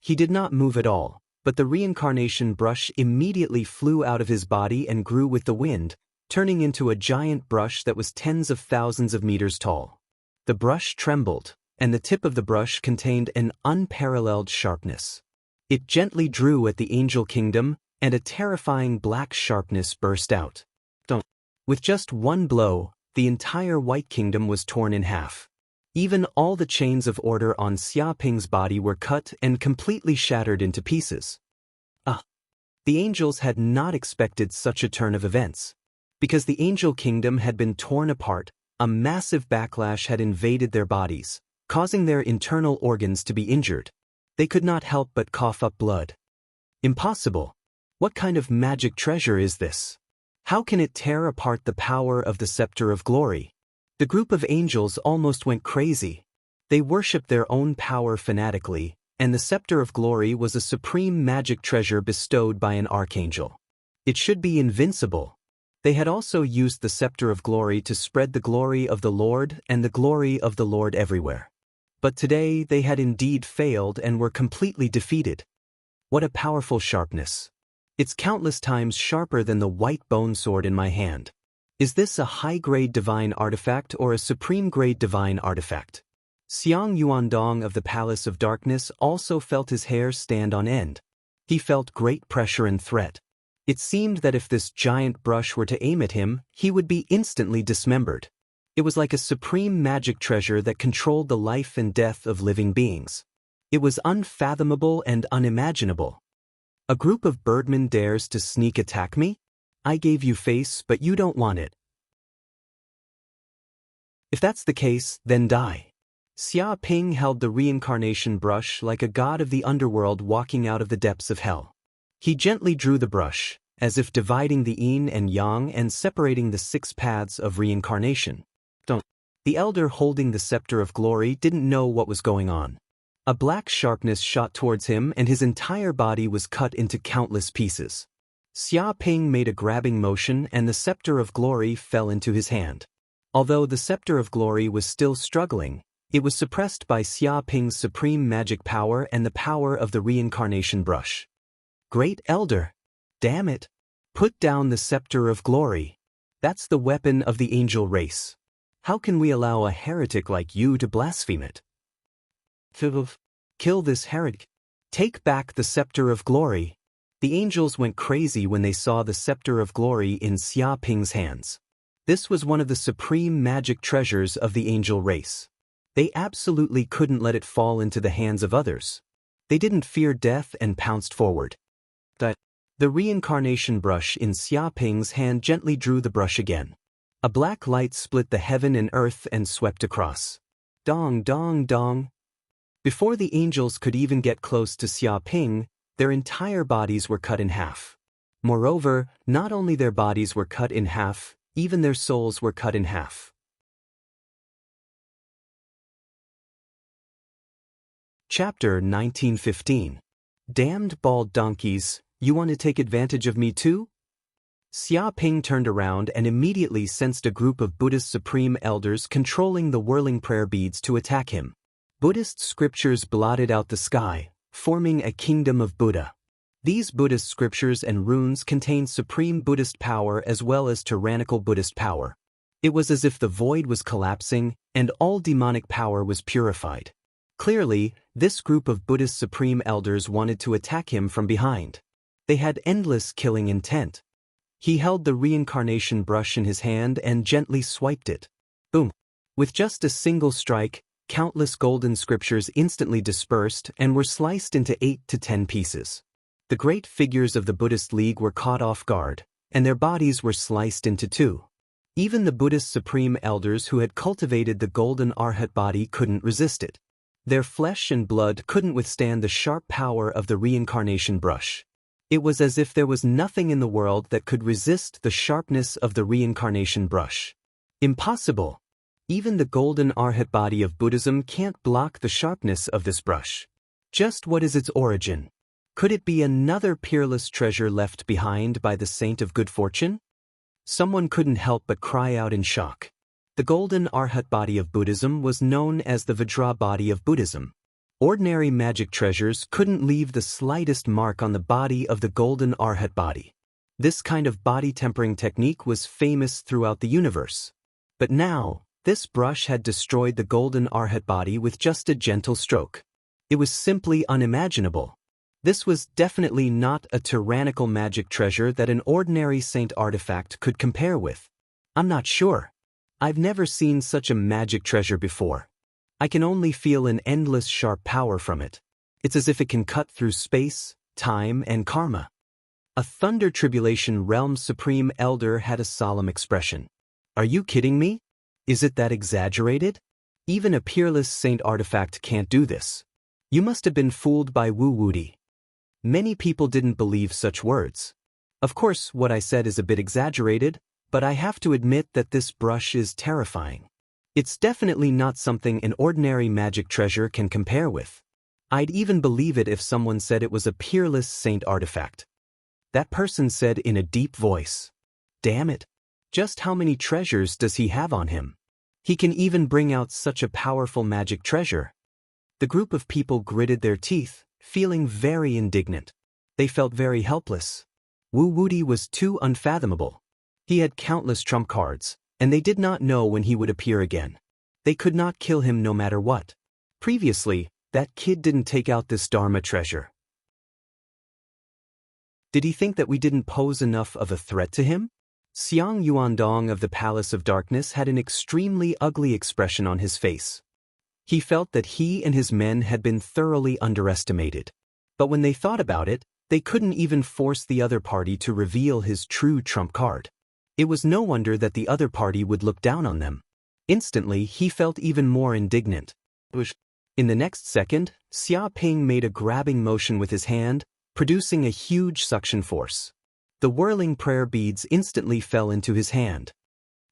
He did not move at all, but the reincarnation brush immediately flew out of his body and grew with the wind, turning into a giant brush that was tens of thousands of meters tall. The brush trembled, and the tip of the brush contained an unparalleled sharpness. It gently drew at the angel kingdom, and a terrifying black sharpness burst out. With just one blow, the entire white kingdom was torn in half. Even all the chains of order on Xia Ping's body were cut and completely shattered into pieces. The angels had not expected such a turn of events. Because the angel kingdom had been torn apart, a massive backlash had invaded their bodies, causing their internal organs to be injured. They could not help but cough up blood. Impossible. What kind of magic treasure is this? How can it tear apart the power of the scepter of glory? The group of angels almost went crazy. They worshipped their own power fanatically, and the scepter of glory was a supreme magic treasure bestowed by an archangel. It should be invincible. They had also used the scepter of glory to spread the glory of the Lord and the glory of the Lord everywhere. But today they had indeed failed and were completely defeated. What a powerful sharpness. It's countless times sharper than the white bone sword in my hand. Is this a high-grade divine artifact or a supreme-grade divine artifact? Xiang Yuandong of the Palace of Darkness also felt his hair stand on end. He felt great pressure and threat. It seemed that if this giant brush were to aim at him, he would be instantly dismembered. It was like a supreme magic treasure that controlled the life and death of living beings. It was unfathomable and unimaginable. A group of birdmen dares to sneak attack me? I gave you face, but you don't want it. If that's the case, then die. Xia Ping held the reincarnation brush like a god of the underworld walking out of the depths of hell. He gently drew the brush, as if dividing the yin and yang and separating the 6 paths of reincarnation. The elder holding the scepter of glory didn't know what was going on. A black sharpness shot towards him and his entire body was cut into countless pieces. Xia Ping made a grabbing motion and the scepter of glory fell into his hand. Although the scepter of glory was still struggling, it was suppressed by Xia Ping's supreme magic power and the power of the reincarnation brush. Great Elder! Damn it! Put down the scepter of glory. That's the weapon of the angel race. How can we allow a heretic like you to blaspheme it? Kill this heretic. Take back the scepter of glory. The angels went crazy when they saw the scepter of glory in Xia Ping's hands. This was one of the supreme magic treasures of the angel race. They absolutely couldn't let it fall into the hands of others. They didn't fear death and pounced forward. The reincarnation brush in Xia Ping's hand gently drew the brush again. A black light split the heaven and earth and swept across. Dong, dong, dong. Before the angels could even get close to Xia Ping, their entire bodies were cut in half. Moreover, not only their bodies were cut in half, even their souls were cut in half. Chapter 1915. Damned bald donkeys, you want to take advantage of me too? Xia Ping turned around and immediately sensed a group of Buddhist supreme elders controlling the whirling prayer beads to attack him. Buddhist scriptures blotted out the sky, forming a kingdom of Buddha. These Buddhist scriptures and runes contained supreme Buddhist power as well as tyrannical Buddhist power. It was as if the void was collapsing and all demonic power was purified. Clearly, this group of Buddhist supreme elders wanted to attack him from behind. They had endless killing intent. He held the reincarnation brush in his hand and gently swiped it. Boom! With just a single strike, countless golden scriptures instantly dispersed and were sliced into 8 to 10 pieces. The great figures of the Buddhist League were caught off guard, and their bodies were sliced into 2. Even the Buddhist supreme elders who had cultivated the golden arhat body couldn't resist it. Their flesh and blood couldn't withstand the sharp power of the reincarnation brush. It was as if there was nothing in the world that could resist the sharpness of the reincarnation brush. Impossible! Even the golden arhat body of Buddhism can't block the sharpness of this brush. Just what is its origin? Could it be another peerless treasure left behind by the saint of good fortune? Someone couldn't help but cry out in shock. The golden arhat body of Buddhism was known as the Vajra body of Buddhism. Ordinary magic treasures couldn't leave the slightest mark on the body of the golden arhat body. This kind of body tempering technique was famous throughout the universe. But now, this brush had destroyed the golden arhat body with just a gentle stroke. It was simply unimaginable. This was definitely not a tyrannical magic treasure that an ordinary saint artifact could compare with. I'm not sure. I've never seen such a magic treasure before. I can only feel an endless sharp power from it. It's as if it can cut through space, time, and karma. A Thunder Tribulation Realm Supreme Elder had a solemn expression. Are you kidding me? Is it that exaggerated? Even a peerless saint artifact can't do this. You must have been fooled by Wu Wudi. Many people didn't believe such words. Of course, what I said is a bit exaggerated, but I have to admit that this brush is terrifying. It's definitely not something an ordinary magic treasure can compare with. I'd even believe it if someone said it was a peerless saint artifact. That person said in a deep voice, "Damn it! Just how many treasures does he have on him? He can even bring out such a powerful magic treasure." The group of people gritted their teeth, feeling very indignant. They felt very helpless. Wu Wudi was too unfathomable. He had countless trump cards, and they did not know when he would appear again. They could not kill him no matter what. Previously, that kid didn't take out this Dharma treasure. Did he think that we didn't pose enough of a threat to him? Xiang Yuandong of the Palace of Darkness had an extremely ugly expression on his face. He felt that he and his men had been thoroughly underestimated. But when they thought about it, they couldn't even force the other party to reveal his true trump card. It was no wonder that the other party would look down on them. Instantly, he felt even more indignant. In the next second, Xia Ping made a grabbing motion with his hand, producing a huge suction force. The whirling prayer beads instantly fell into his hand.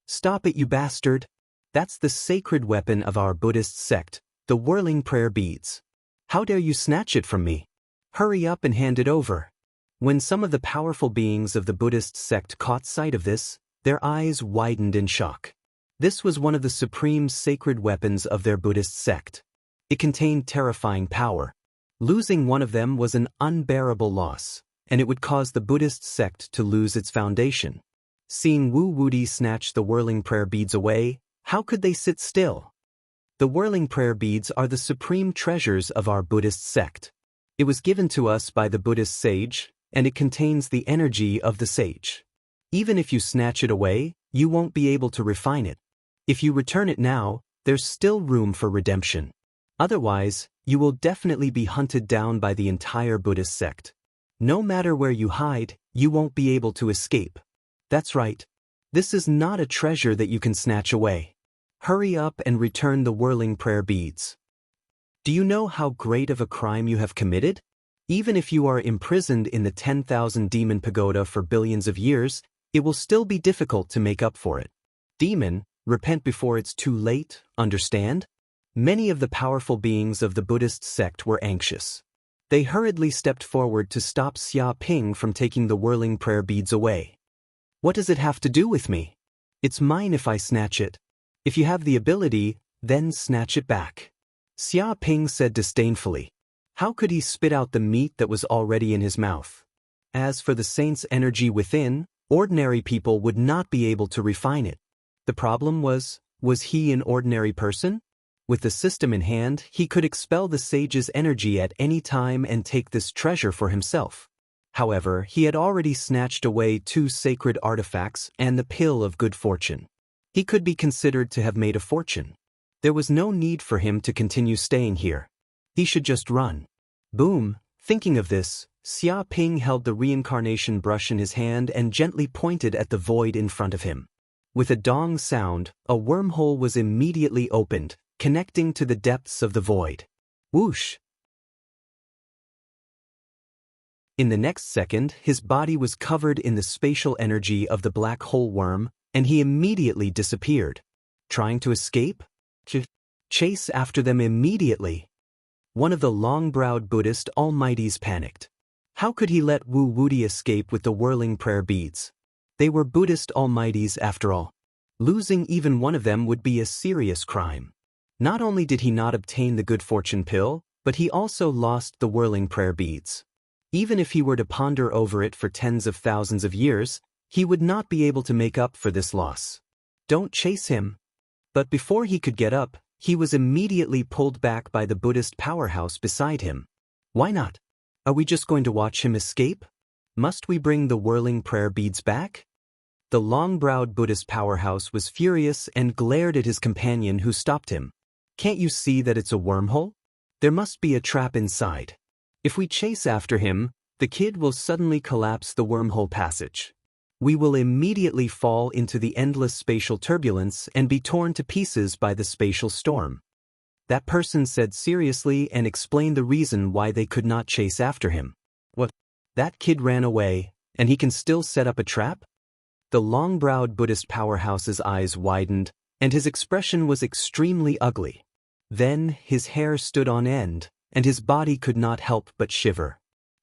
"Stop it, you bastard! That's the sacred weapon of our Buddhist sect, the whirling prayer beads. How dare you snatch it from me? Hurry up and hand it over." When some of the powerful beings of the Buddhist sect caught sight of this, their eyes widened in shock. This was one of the supreme sacred weapons of their Buddhist sect. It contained terrifying power. Losing one of them was an unbearable loss, and it would cause the Buddhist sect to lose its foundation. Seeing Wu Wudi snatch the whirling prayer beads away, how could they sit still? The whirling prayer beads are the supreme treasures of our Buddhist sect. It was given to us by the Buddhist sage, and it contains the energy of the sage. Even if you snatch it away, you won't be able to refine it. If you return it now, there's still room for redemption. Otherwise, you will definitely be hunted down by the entire Buddhist sect. No matter where you hide, you won't be able to escape. That's right. This is not a treasure that you can snatch away. Hurry up and return the whirling prayer beads. Do you know how great of a crime you have committed? Even if you are imprisoned in the 10,000 demon pagoda for billions of years, it will still be difficult to make up for it. Demon, repent before it's too late, understand? Many of the powerful beings of the Buddhist sect were anxious. They hurriedly stepped forward to stop Xia Ping from taking the whirling prayer beads away. What does it have to do with me? It's mine if I snatch it. If you have the ability, then snatch it back. Xia Ping said disdainfully. How could he spit out the meat that was already in his mouth? As for the saint's energy within, ordinary people would not be able to refine it. The problem was he an ordinary person? With the system in hand, he could expel the sage's energy at any time and take this treasure for himself. However, he had already snatched away 2 sacred artifacts and the pill of good fortune. He could be considered to have made a fortune. There was no need for him to continue staying here. He should just run. Boom! Thinking of this, Xia Ping held the reincarnation brush in his hand and gently pointed at the void in front of him. With a dong sound, a wormhole was immediately opened, connecting to the depths of the void. Whoosh! In the next second, his body was covered in the spatial energy of the black hole worm, and he immediately disappeared. Trying to escape? Chase after them immediately. One of the long-browed Buddhist almighties panicked. How could he let Wu Wudi escape with the whirling prayer beads? They were Buddhist almighties after all. Losing even one of them would be a serious crime. Not only did he not obtain the good fortune pill, but he also lost the whirling prayer beads. Even if he were to ponder over it for tens of thousands of years, he would not be able to make up for this loss. Don't chase him. But before he could get up, he was immediately pulled back by the Buddhist powerhouse beside him. Why not? Are we just going to watch him escape? Must we bring the whirling prayer beads back? The long-browed Buddhist powerhouse was furious and glared at his companion who stopped him. Can't you see that it's a wormhole? There must be a trap inside. If we chase after him, the kid will suddenly collapse the wormhole passage. We will immediately fall into the endless spatial turbulence and be torn to pieces by the spatial storm. That person said seriously and explained the reason why they could not chase after him. What? That kid ran away, and he can still set up a trap? The long-browed Buddhist powerhouse's eyes widened, and his expression was extremely ugly. Then his hair stood on end, and his body could not help but shiver.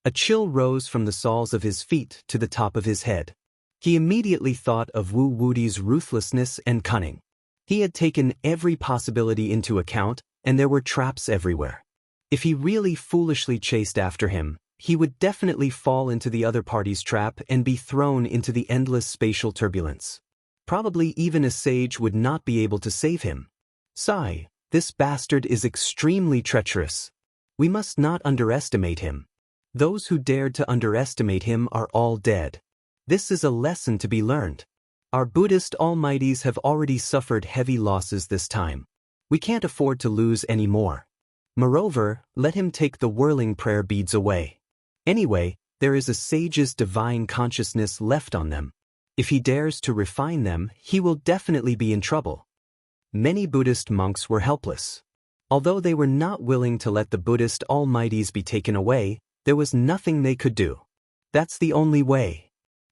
A chill rose from the soles of his feet to the top of his head. He immediately thought of Wu Wudi's ruthlessness and cunning. He had taken every possibility into account, and there were traps everywhere. If he really foolishly chased after him, he would definitely fall into the other party's trap and be thrown into the endless spatial turbulence. Probably even a sage would not be able to save him. Sigh, this bastard is extremely treacherous. We must not underestimate him. Those who dared to underestimate him are all dead. This is a lesson to be learned. Our Buddhist almighties have already suffered heavy losses this time. We can't afford to lose any more. Moreover, let him take the whirling prayer beads away. Anyway, there is a sage's divine consciousness left on them. If he dares to refine them, he will definitely be in trouble. Many Buddhist monks were helpless. Although they were not willing to let the Buddhist almighties be taken away, there was nothing they could do. That's the only way.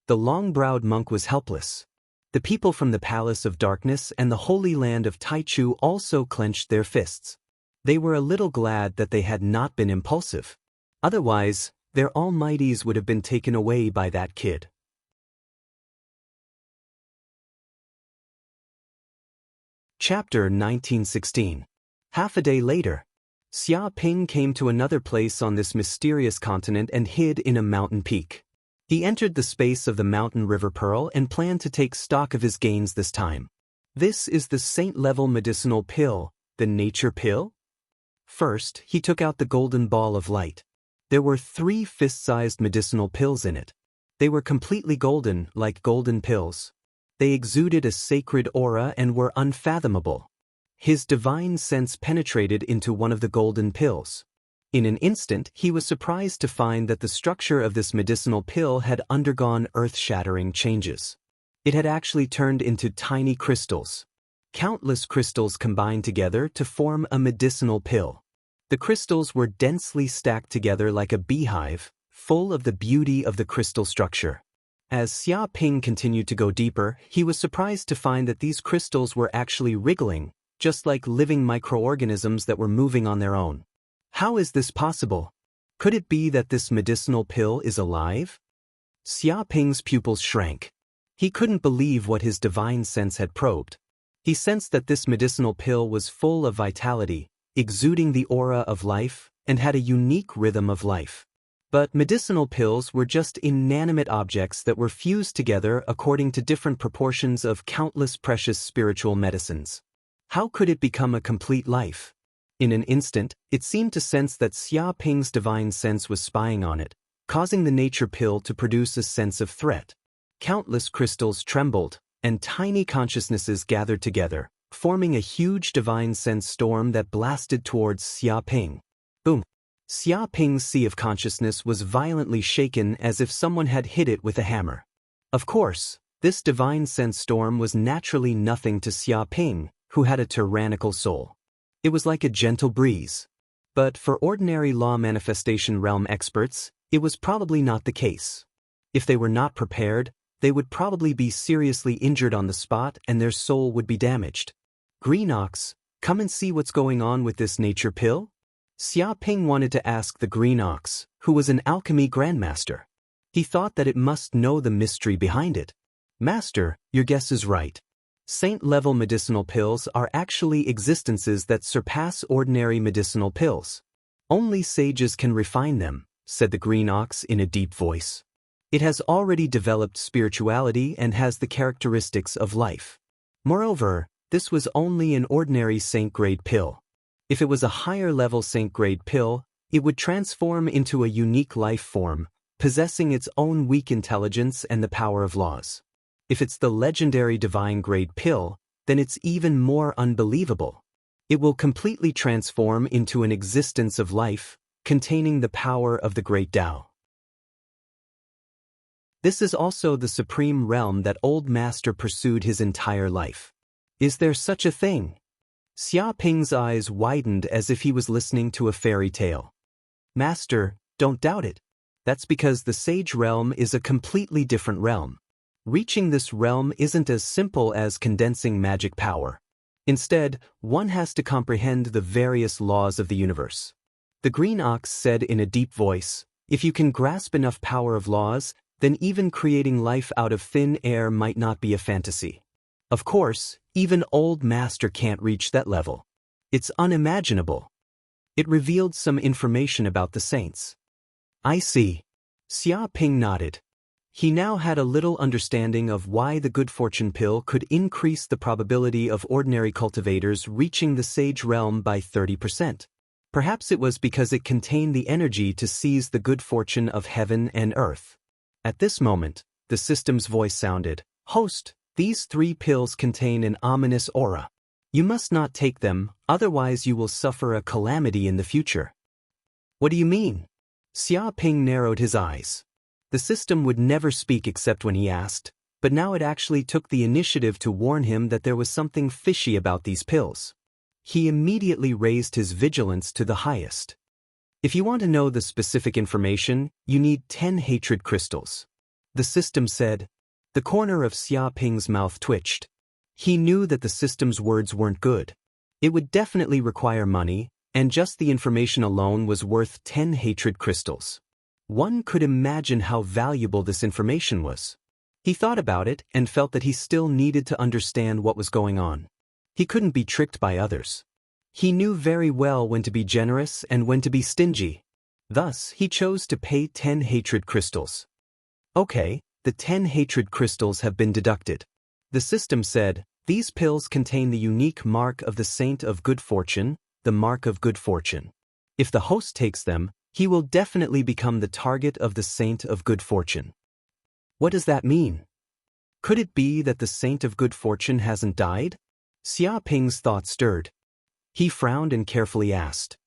The long-browed monk was helpless. The people from the Palace of Darkness and the Holy Land of Taichu also clenched their fists. They were a little glad that they had not been impulsive. Otherwise, their almighties would have been taken away by that kid. Chapter 1916. Half a day later, Xia Ping came to another place on this mysterious continent and hid in a mountain peak. He entered the space of the mountain River Pearl and planned to take stock of his gains this time. This is the saint-level medicinal pill, the nature pill? First, he took out the golden ball of light. There were 3 fist-sized medicinal pills in it. They were completely golden, like golden pills. They exuded a sacred aura and were unfathomable. His divine sense penetrated into one of the golden pills. In an instant, he was surprised to find that the structure of this medicinal pill had undergone earth-shattering changes. It had actually turned into tiny crystals. Countless crystals combined together to form a medicinal pill. The crystals were densely stacked together like a beehive, full of the beauty of the crystal structure. As Xia Ping continued to go deeper, he was surprised to find that these crystals were actually wriggling, just like living microorganisms that were moving on their own. How is this possible? Could it be that this medicinal pill is alive? Xia Ping's pupils shrank. He couldn't believe what his divine sense had probed. He sensed that this medicinal pill was full of vitality, exuding the aura of life, and had a unique rhythm of life. But medicinal pills were just inanimate objects that were fused together according to different proportions of countless precious spiritual medicines. How could it become a complete life? In an instant, it seemed to sense that Xia Ping's divine sense was spying on it, causing the nature pill to produce a sense of threat. Countless crystals trembled, and tiny consciousnesses gathered together, forming a huge divine sense storm that blasted towards Xia Ping. Boom! Xia Ping's sea of consciousness was violently shaken as if someone had hit it with a hammer. Of course, this divine sense storm was naturally nothing to Xia Ping, who had a tyrannical soul. It was like a gentle breeze. But for ordinary law manifestation realm experts, it was probably not the case. If they were not prepared, they would probably be seriously injured on the spot and their soul would be damaged. Green Ox, come and see what's going on with this nature pill? Xia Ping wanted to ask the Green Ox, who was an alchemy grandmaster. He thought that it must know the mystery behind it. Master, your guess is right. Saint-level medicinal pills are actually existences that surpass ordinary medicinal pills. Only sages can refine them, said the Green Ox in a deep voice. It has already developed spirituality and has the characteristics of life. Moreover, this was only an ordinary saint-grade pill. If it was a higher-level saint-grade pill, it would transform into a unique life form, possessing its own weak intelligence and the power of laws. If it's the legendary divine-grade pill, then it's even more unbelievable. It will completely transform into an existence of life, containing the power of the great Tao. This is also the supreme realm that Old Master pursued his entire life. Is there such a thing? Xia Ping's eyes widened as if he was listening to a fairy tale. Master, don't doubt it. That's because the sage realm is a completely different realm. Reaching this realm isn't as simple as condensing magic power. Instead, one has to comprehend the various laws of the universe. The Green Ox said in a deep voice, if you can grasp enough power of laws, then even creating life out of thin air might not be a fantasy. Of course, even Old Master can't reach that level. It's unimaginable. It revealed some information about the saints. I see. Xia Ping nodded. He now had a little understanding of why the good fortune pill could increase the probability of ordinary cultivators reaching the sage realm by 30%. Perhaps it was because it contained the energy to seize the good fortune of heaven and earth. At this moment, the system's voice sounded, Host, these 3 pills contain an ominous aura. You must not take them, otherwise you will suffer a calamity in the future. What do you mean? Xia Ping narrowed his eyes. The system would never speak except when he asked, but now it actually took the initiative to warn him that there was something fishy about these pills. He immediately raised his vigilance to the highest. If you want to know the specific information, you need 10 hatred crystals. The system said. The corner of Xia Ping's mouth twitched. He knew that the system's words weren't good. It would definitely require money, and just the information alone was worth 10 hatred crystals. One could imagine how valuable this information was. He thought about it and felt that he still needed to understand what was going on. He couldn't be tricked by others. He knew very well when to be generous and when to be stingy. Thus, he chose to pay 10 hatred crystals. Okay, the 10 hatred crystals have been deducted. The system said, These pills contain the unique mark of the saint of good fortune, the mark of good fortune. If the host takes them, he will definitely become the target of the saint of good fortune. What does that mean? Could it be that the saint of good fortune hasn't died? Xia Ping's thoughts stirred. He frowned and carefully asked.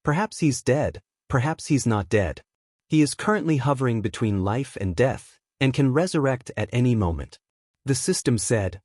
Perhaps he's dead, perhaps he's not dead. He is currently hovering between life and death, and can resurrect at any moment. The system said.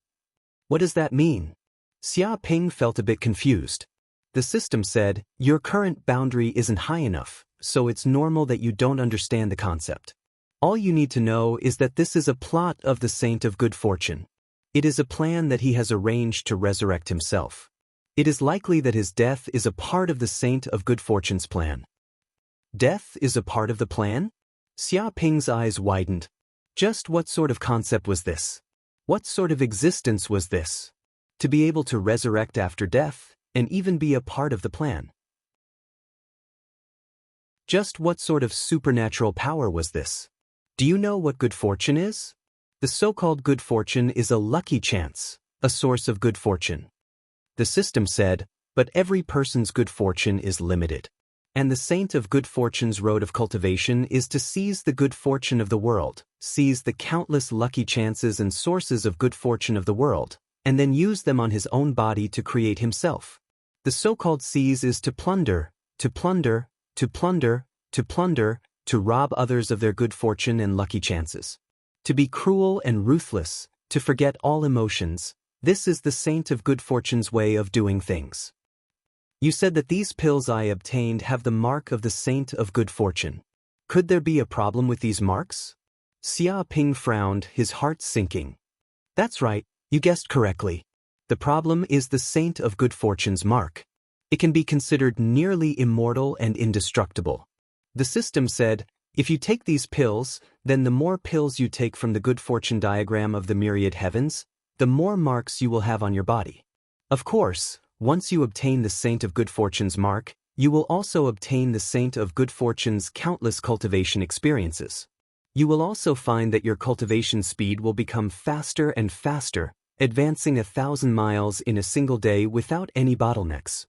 What does that mean? Xia Ping felt a bit confused. The system said, your current boundary isn't high enough, so it's normal that you don't understand the concept. All you need to know is that this is a plot of the saint of good fortune. It is a plan that he has arranged to resurrect himself. It is likely that his death is a part of the saint of good fortune's plan. Death is a part of the plan? Xia Ping's eyes widened. Just what sort of concept was this? What sort of existence was this? To be able to resurrect after death, and even be a part of the plan. Just what sort of supernatural power was this? Do you know what good fortune is? The so-called good fortune is a lucky chance, a source of good fortune. The system said, but every person's good fortune is limited. And the saint of good fortune's road of cultivation is to seize the good fortune of the world, seize the countless lucky chances and sources of good fortune of the world, and then use them on his own body to create himself. The so-called seize is to plunder, to plunder, to plunder, to plunder, to rob others of their good fortune and lucky chances. To be cruel and ruthless, to forget all emotions, this is the saint of good fortune's way of doing things. You said that these pills I obtained have the mark of the saint of good fortune. Could there be a problem with these marks? Xia Ping frowned, his heart sinking. That's right, you guessed correctly. The problem is the saint of good fortune's mark. It can be considered nearly immortal and indestructible. The system said, if you take these pills, then the more pills you take from the good fortune diagram of the myriad heavens, the more marks you will have on your body. Of course, once you obtain the saint of good fortune's mark, you will also obtain the saint of good fortune's countless cultivation experiences. You will also find that your cultivation speed will become faster and faster, advancing 1,000 miles in a single day without any bottlenecks.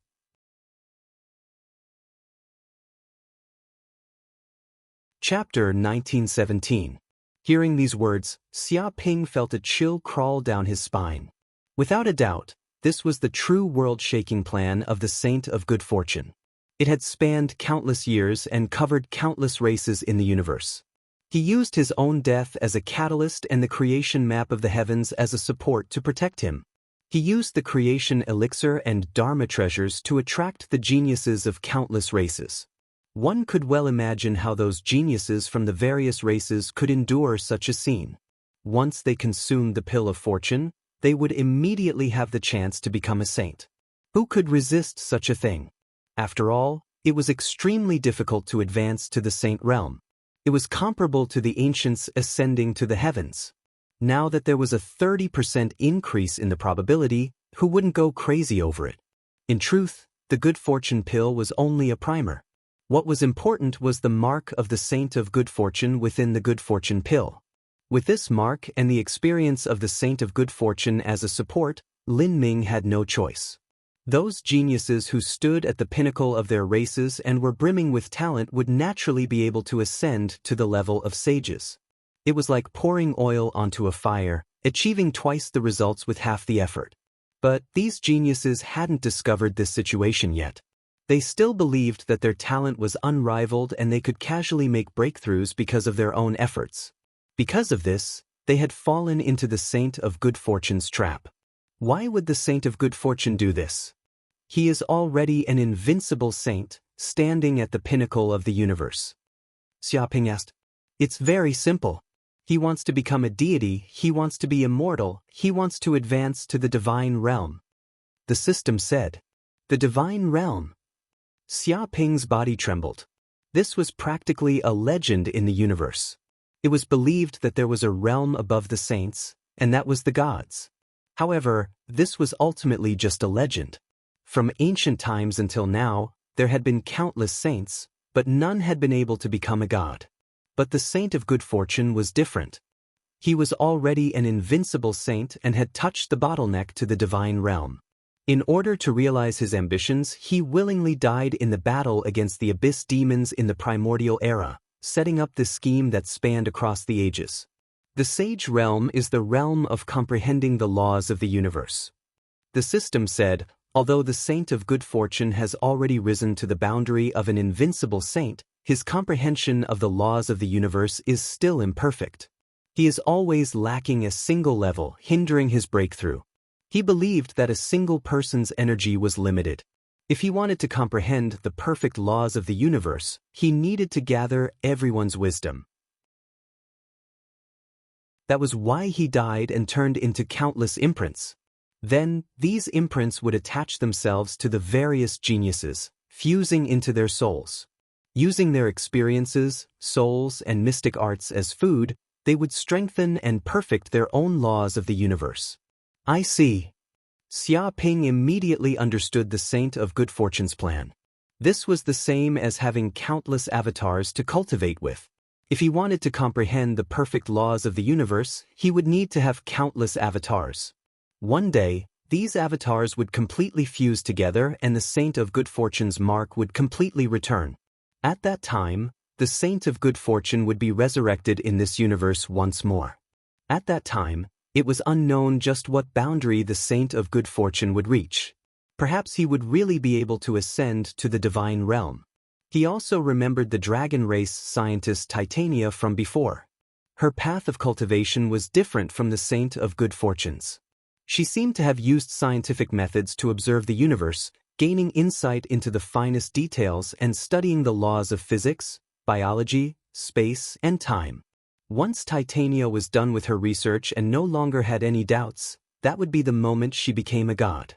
Chapter 1917. Hearing these words, Xia Ping felt a chill crawl down his spine. Without a doubt, this was the true world-shaking plan of the saint of good fortune. It had spanned countless years and covered countless races in the universe. He used his own death as a catalyst and the creation map of the heavens as a support to protect him. He used the creation elixir and dharma treasures to attract the geniuses of countless races. One could well imagine how those geniuses from the various races could endure such a scene. Once they consumed the pill of fortune, they would immediately have the chance to become a saint. Who could resist such a thing? After all, it was extremely difficult to advance to the saint realm. It was comparable to the ancients ascending to the heavens. Now that there was a 30% increase in the probability, who wouldn't go crazy over it? In truth, the good fortune pill was only a primer. What was important was the mark of the saint of good fortune within the good fortune pill. With this mark and the experience of the saint of good fortune as a support, Lin Ming had no choice. Those geniuses who stood at the pinnacle of their races and were brimming with talent would naturally be able to ascend to the level of sages. It was like pouring oil onto a fire, achieving twice the results with half the effort. But these geniuses hadn't discovered this situation yet. They still believed that their talent was unrivaled and they could casually make breakthroughs because of their own efforts. Because of this, they had fallen into the saint of good fortune's trap. Why would the saint of good fortune do this? He is already an invincible saint, standing at the pinnacle of the universe. Xia Ping asked. It's very simple. He wants to become a deity, he wants to be immortal, he wants to advance to the divine realm. The system said. The divine realm. Xia Ping's body trembled. This was practically a legend in the universe. It was believed that there was a realm above the saints, and that was the gods. However, this was ultimately just a legend. From ancient times until now, there had been countless saints, but none had been able to become a god. But the saint of good fortune was different. He was already an invincible saint and had touched the bottleneck to the divine realm. In order to realize his ambitions, he willingly died in the battle against the abyss demons in the primordial era, setting up this scheme that spanned across the ages. The sage realm is the realm of comprehending the laws of the universe. The system said, although the saint of good fortune has already risen to the boundary of an invincible saint, his comprehension of the laws of the universe is still imperfect. He is always lacking a single level, hindering his breakthrough. He believed that a single person's energy was limited. If he wanted to comprehend the perfect laws of the universe, he needed to gather everyone's wisdom. That was why he died and turned into countless imprints. Then, these imprints would attach themselves to the various geniuses, fusing into their souls. Using their experiences, souls, and mystic arts as food, they would strengthen and perfect their own laws of the universe. I see. Xia Ping immediately understood the Saint of Good Fortune's plan. This was the same as having countless avatars to cultivate with. If he wanted to comprehend the perfect laws of the universe, he would need to have countless avatars. One day, these avatars would completely fuse together and the Saint of Good Fortune's mark would completely return. At that time, the Saint of Good Fortune would be resurrected in this universe once more. At that time, it was unknown just what boundary the Saint of Good Fortune would reach. Perhaps he would really be able to ascend to the divine realm. He also remembered the dragon race scientist Titania from before. Her path of cultivation was different from the Saint of Good Fortune's. She seemed to have used scientific methods to observe the universe, gaining insight into the finest details and studying the laws of physics, biology, space, and time. Once Titania was done with her research and no longer had any doubts, that would be the moment she became a god.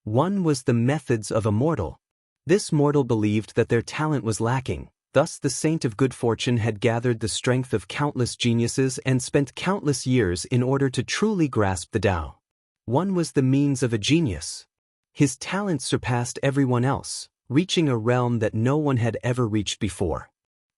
One was the methods of a mortal. This mortal believed that their talent was lacking, thus the Saint of Good Fortune had gathered the strength of countless geniuses and spent countless years in order to truly grasp the Tao. One was the means of a genius. His talent surpassed everyone else, reaching a realm that no one had ever reached before.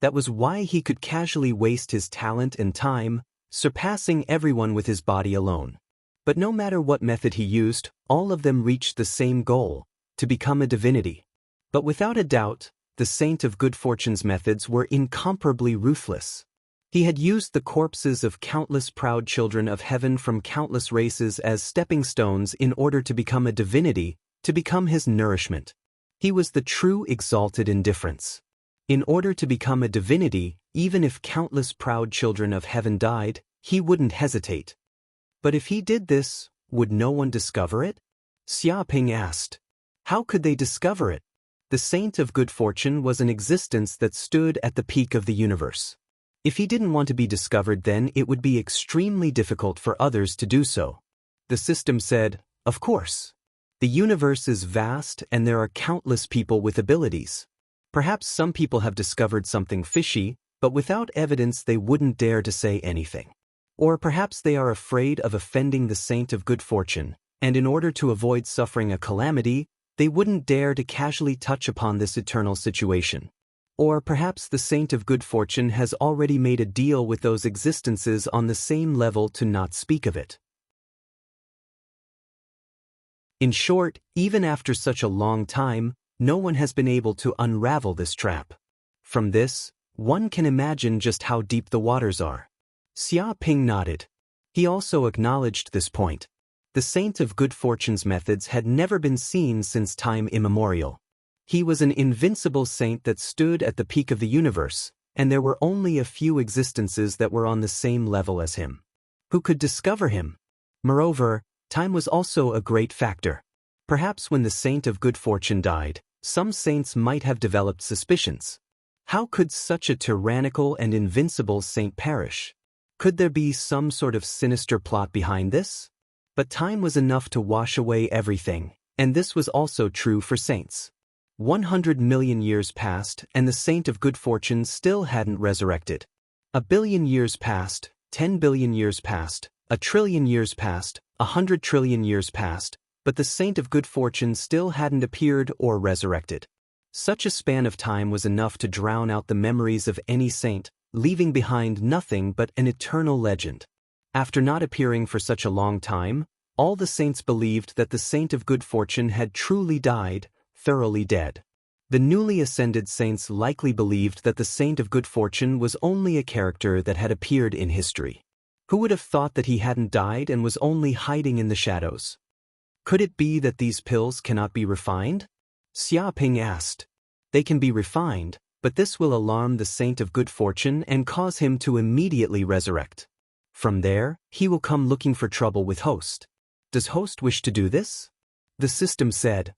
That was why he could casually waste his talent and time, surpassing everyone with his body alone. But no matter what method he used, all of them reached the same goal, to become a divinity. But without a doubt, the Saint of Good Fortune's methods were incomparably ruthless. He had used the corpses of countless proud children of heaven from countless races as stepping stones in order to become a divinity, to become his nourishment. He was the true exalted indifference. In order to become a divinity, even if countless proud children of heaven died, he wouldn't hesitate. But if he did this, would no one discover it? Xia Ping asked. How could they discover it? The Saint of Good Fortune was an existence that stood at the peak of the universe. If he didn't want to be discovered, then it would be extremely difficult for others to do so. The system said, of course. The universe is vast and there are countless people with abilities. Perhaps some people have discovered something fishy, but without evidence they wouldn't dare to say anything. Or perhaps they are afraid of offending the Saint of Good Fortune, and in order to avoid suffering a calamity, they wouldn't dare to casually touch upon this eternal situation. Or perhaps the Saint of Good Fortune has already made a deal with those existences on the same level to not speak of it. In short, even after such a long time, no one has been able to unravel this trap. From this, one can imagine just how deep the waters are. Xia Ping nodded. He also acknowledged this point. The Saint of Good Fortune's methods had never been seen since time immemorial. He was an invincible saint that stood at the peak of the universe, and there were only a few existences that were on the same level as him. Who could discover him? Moreover, time was also a great factor. Perhaps when the Saint of Good Fortune died, some saints might have developed suspicions. How could such a tyrannical and invincible saint perish? Could there be some sort of sinister plot behind this? But time was enough to wash away everything, and this was also true for saints. 100 million years passed, and the Saint of Good Fortune still hadn't resurrected. 1 billion years passed, 10 billion years passed, 1 trillion years passed, 100 trillion years passed, but the Saint of Good Fortune still hadn't appeared or resurrected. Such a span of time was enough to drown out the memories of any saint, leaving behind nothing but an eternal legend. After not appearing for such a long time, all the saints believed that the saint of good fortune had truly died, thoroughly dead. The newly ascended saints likely believed that the saint of good fortune was only a character that had appeared in history. Who would have thought that he hadn't died and was only hiding in the shadows? Could it be that these pills cannot be refined? Xiaoping asked. They can be refined, but this will alarm the saint of good fortune and cause him to immediately resurrect. From there, he will come looking for trouble with Host. Does Host wish to do this? The system said.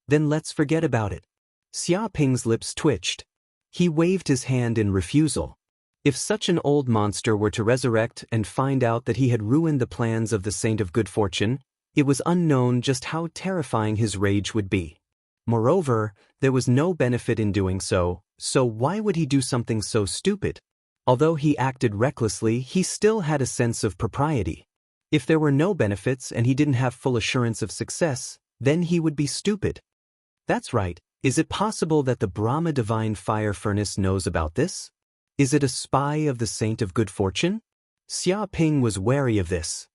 Then let's forget about it. Xiaoping's lips twitched. He waved his hand in refusal. If such an old monster were to resurrect and find out that he had ruined the plans of the saint of good fortune, it was unknown just how terrifying his rage would be. Moreover, there was no benefit in doing so why would he do something so stupid? Although he acted recklessly, he still had a sense of propriety. If there were no benefits and he didn't have full assurance of success, then he would be stupid. That's right. Is it possible that the Brahma divine fire furnace knows about this? Is it a spy of the saint of good fortune? Xiaoping was wary of this.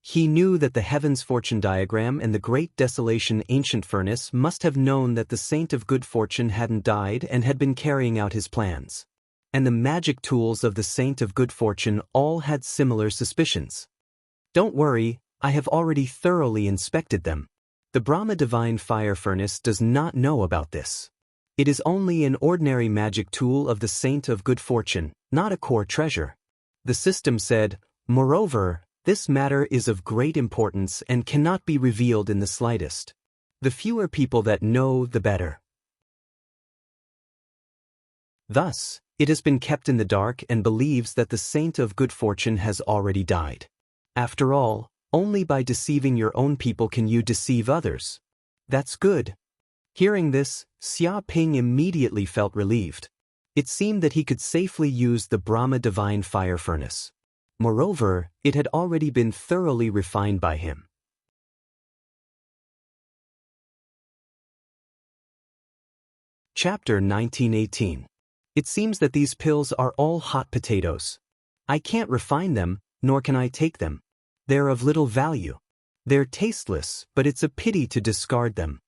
He knew that the heavens fortune diagram and the great desolation ancient furnace must have known that the saint of good fortune hadn't died and had been carrying out his plans. And the magic tools of the saint of good fortune all had similar suspicions. Don't worry, I have already thoroughly inspected them. The Brahma divine fire furnace does not know about this. It is only an ordinary magic tool of the saint of good fortune, not a core treasure. The system said, moreover, this matter is of great importance and cannot be revealed in the slightest. The fewer people that know, the better. Thus, it has been kept in the dark and believes that the saint of good fortune has already died. After all, only by deceiving your own people can you deceive others. That's good. Hearing this, Xiaoping immediately felt relieved. It seemed that he could safely use the Brahma divine fire furnace. Moreover, it had already been thoroughly refined by him. Chapter 1918. It seems that these pills are all hot potatoes. I can't refine them, nor can I take them. They're of little value. They're tasteless, but it's a pity to discard them.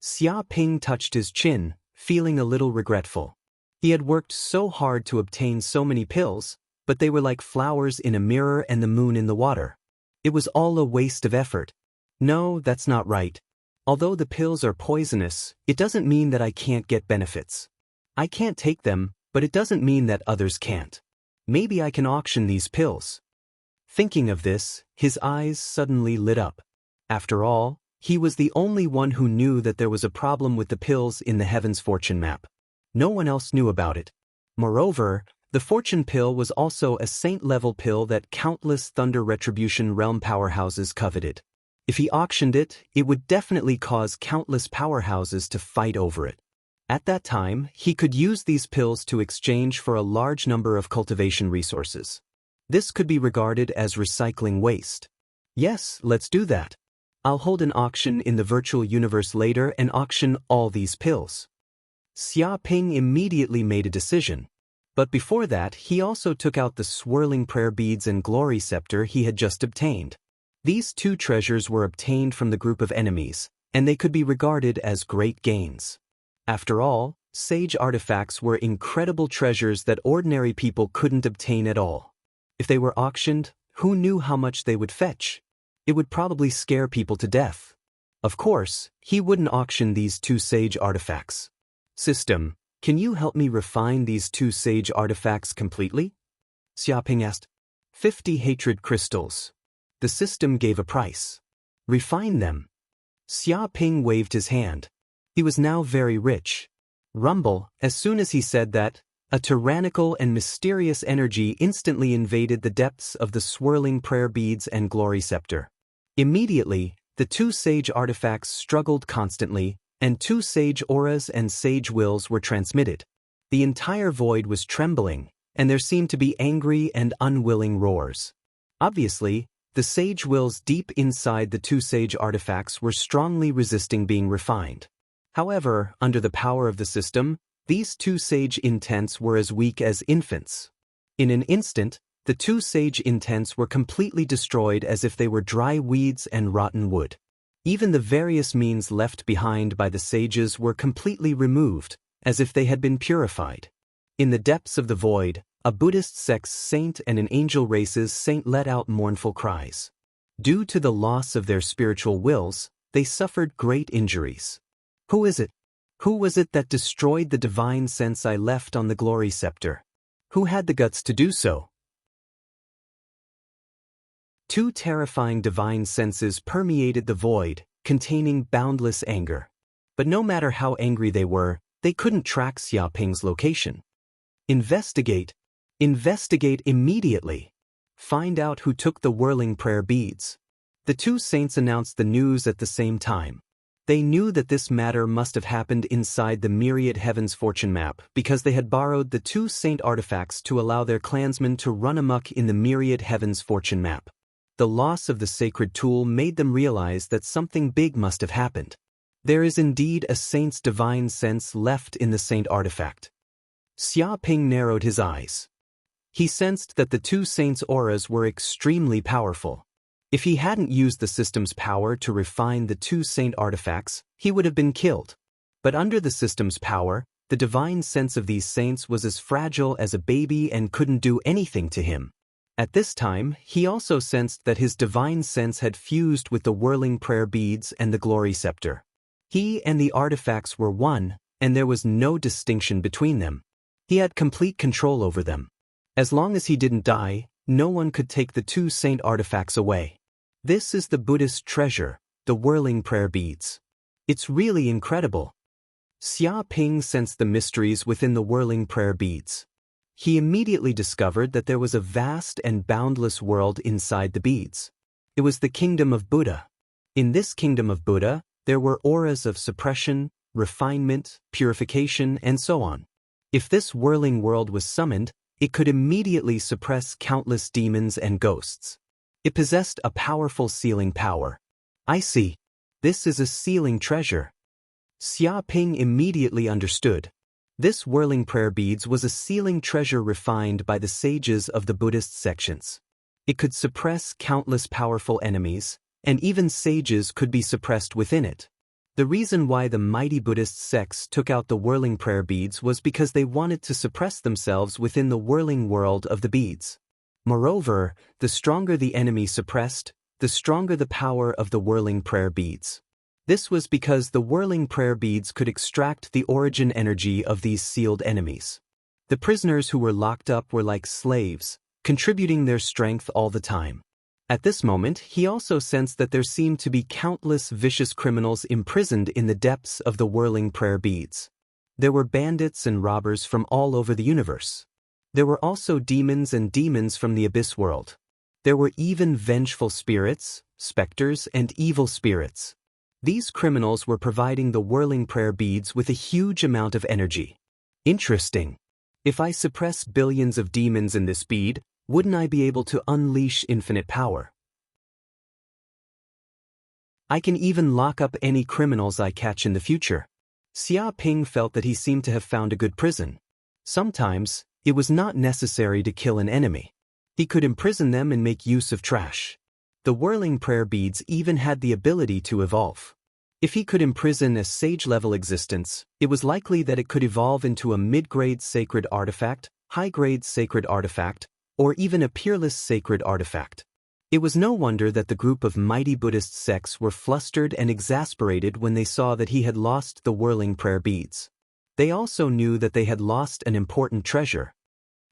Xiaoping touched his chin, feeling a little regretful. He had worked so hard to obtain so many pills, but they were like flowers in a mirror and the moon in the water. It was all a waste of effort. No, that's not right. Although the pills are poisonous, it doesn't mean that I can't get benefits. I can't take them, but it doesn't mean that others can't. Maybe I can auction these pills. Thinking of this, his eyes suddenly lit up. After all, he was the only one who knew that there was a problem with the pills in the Heaven's Fortune map. No one else knew about it. Moreover, the Fortune pill was also a saint-level pill that countless Thunder Retribution realm powerhouses coveted. If he auctioned it, it would definitely cause countless powerhouses to fight over it. At that time, he could use these pills to exchange for a large number of cultivation resources. This could be regarded as recycling waste. Yes, let's do that. I'll hold an auction in the virtual universe later and auction all these pills. Xiaoping immediately made a decision. But before that, he also took out the swirling prayer beads and glory scepter he had just obtained. These two treasures were obtained from the group of enemies, and they could be regarded as great gains. After all, sage artifacts were incredible treasures that ordinary people couldn't obtain at all. If they were auctioned, who knew how much they would fetch? It would probably scare people to death. Of course, he wouldn't auction these two sage artifacts. System, can you help me refine these two sage artifacts completely? Xiaoping asked. 50 hatred crystals. The system gave a price. Refine them. Xiaoping waved his hand. He was now very rich. Rumble, as soon as he said that, a tyrannical and mysterious energy instantly invaded the depths of the swirling prayer beads and glory scepter. Immediately, the two sage artifacts struggled constantly, and two sage auras and sage wills were transmitted. The entire void was trembling, and there seemed to be angry and unwilling roars. Obviously, the sage wills deep inside the two sage artifacts were strongly resisting being refined. However, under the power of the system, these two sage intents were as weak as infants. In an instant, The two sage intents were completely destroyed as if they were dry weeds and rotten wood. Even the various means left behind by the sages were completely removed, as if they had been purified. In the depths of the void, a Buddhist sect's saint and an angel race's saint let out mournful cries. Due to the loss of their spiritual wills, they suffered great injuries. Who is it? Who was it that destroyed the divine sense I left on the glory scepter? Who had the guts to do so? Two terrifying divine senses permeated the void, containing boundless anger. But no matter how angry they were, they couldn't track Xiaoping's location. Investigate. Investigate immediately. Find out who took the whirling prayer beads. The two saints announced the news at the same time. They knew that this matter must have happened inside the Myriad Heavens fortune map because they had borrowed the two saint artifacts to allow their clansmen to run amok in the Myriad Heavens fortune map. The loss of the sacred tool made them realize that something big must have happened. There is indeed a saint's divine sense left in the saint artifact. Xiaoping narrowed his eyes. He sensed that the two saints' auras were extremely powerful. If he hadn't used the system's power to refine the two saint artifacts, he would have been killed. But under the system's power, the divine sense of these saints was as fragile as a baby and couldn't do anything to him. At this time, he also sensed that his divine sense had fused with the whirling prayer beads and the glory scepter. He and the artifacts were one, and there was no distinction between them. He had complete control over them. As long as he didn't die, no one could take the two saint artifacts away. This is the Buddhist treasure, the whirling prayer beads. It's really incredible. Xiaoping sensed the mysteries within the whirling prayer beads. He immediately discovered that there was a vast and boundless world inside the beads. It was the kingdom of Buddha. In this kingdom of Buddha, there were auras of suppression, refinement, purification, and so on. If this whirling world was summoned, it could immediately suppress countless demons and ghosts. It possessed a powerful sealing power. I see. This is a sealing treasure. Xiaoping immediately understood. This whirling prayer beads was a sealing treasure refined by the sages of the Buddhist sections. It could suppress countless powerful enemies, and even sages could be suppressed within it. The reason why the mighty Buddhist sects took out the whirling prayer beads was because they wanted to suppress themselves within the whirling world of the beads. Moreover, the stronger the enemy suppressed, the stronger the power of the whirling prayer beads. This was because the whirling prayer beads could extract the origin energy of these sealed enemies. The prisoners who were locked up were like slaves, contributing their strength all the time. At this moment, he also sensed that there seemed to be countless vicious criminals imprisoned in the depths of the whirling prayer beads. There were bandits and robbers from all over the universe. There were also demons and demons from the abyss world. There were even vengeful spirits, specters, and evil spirits. These criminals were providing the whirling prayer beads with a huge amount of energy. Interesting. If I suppress billions of demons in this bead, wouldn't I be able to unleash infinite power? I can even lock up any criminals I catch in the future. Xiaoping felt that he seemed to have found a good prison. Sometimes, it was not necessary to kill an enemy. He could imprison them and make use of trash. The whirling prayer beads even had the ability to evolve. If he could imprison a sage-level existence, it was likely that it could evolve into a mid-grade sacred artifact, high-grade sacred artifact, or even a peerless sacred artifact. It was no wonder that the group of mighty Buddhist sects were flustered and exasperated when they saw that he had lost the whirling prayer beads. They also knew that they had lost an important treasure.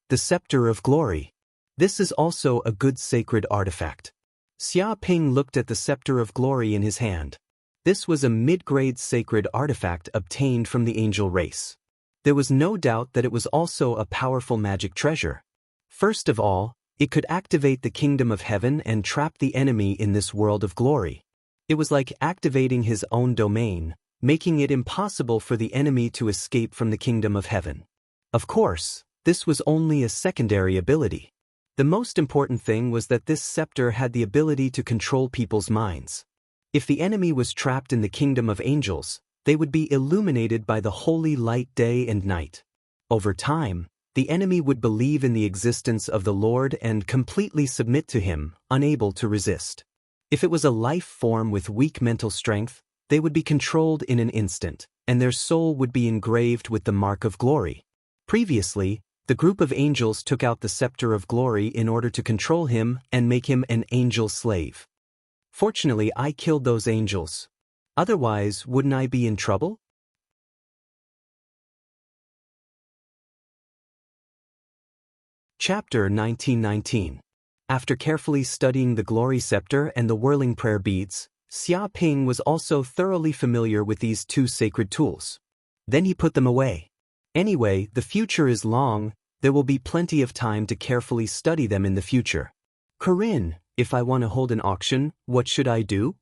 The Scepter of Glory. This is also a good sacred artifact. Xiaoping looked at the Scepter of Glory in his hand. This was a mid-grade sacred artifact obtained from the angel race. There was no doubt that it was also a powerful magic treasure. First of all, it could activate the kingdom of heaven and trap the enemy in this world of glory. It was like activating his own domain, making it impossible for the enemy to escape from the kingdom of heaven. Of course, this was only a secondary ability. The most important thing was that this scepter had the ability to control people's minds. If the enemy was trapped in the kingdom of angels, they would be illuminated by the holy light day and night. Over time, The enemy would believe in the existence of the Lord and completely submit to him, unable to resist. If it was a life form with weak mental strength, they would be controlled in an instant, and their soul would be engraved with the mark of glory. Previously, the group of angels took out the scepter of glory in order to control him and make him an angel slave. Fortunately, I killed those angels. Otherwise, wouldn't I be in trouble? Chapter 1919. After carefully studying the glory scepter and the whirling prayer beads, Xia Ping was also thoroughly familiar with these two sacred tools. Then he put them away. Anyway, the future is long, there will be plenty of time to carefully study them in the future. Corinne, if I want to hold an auction, what should I do?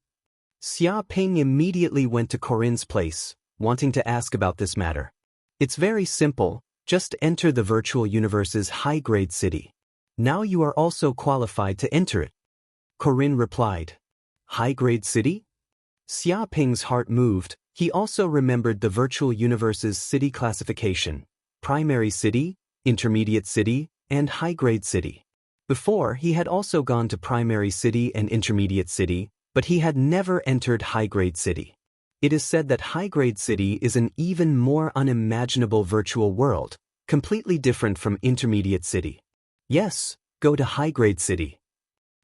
Xia Ping immediately went to Corinne's place, wanting to ask about this matter. It's very simple. Just enter the virtual universe's high-grade city. Now you are also qualified to enter it. Corinne replied. High-grade city? Xia Ping's heart moved. He also remembered the virtual universe's city classification: primary city, intermediate city, and high-grade city. Before, he had also gone to primary city and intermediate city, but he had never entered high-grade city. It is said that high-grade city is an even more unimaginable virtual world, completely different from intermediate city. Yes, go to high-grade city.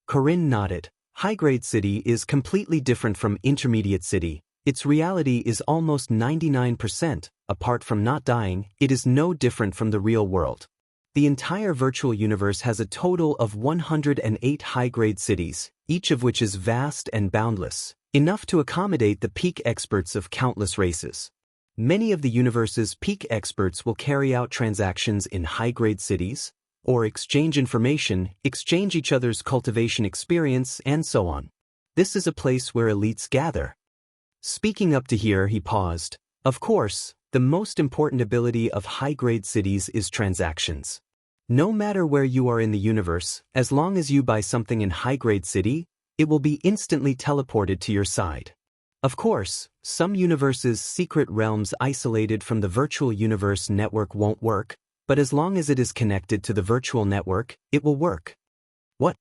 Corinne nodded. High-grade city is completely different from intermediate city. Its reality is almost 99%. Apart from not dying, it is no different from the real world. The entire virtual universe has a total of 108 high-grade cities, each of which is vast and boundless, enough to accommodate the peak experts of countless races. Many of the universe's peak experts will carry out transactions in high-grade cities, or exchange information, exchange each other's cultivation experience, and so on. This is a place where elites gather. Speaking up to here, he paused. Of course, the most important ability of high-grade cities is transactions. No matter where you are in the universe, as long as you buy something in high-grade city, it will be instantly teleported to your side. Of course, some universes' secret realms isolated from the virtual universe network won't work, but as long as it is connected to the virtual network, it will work. What?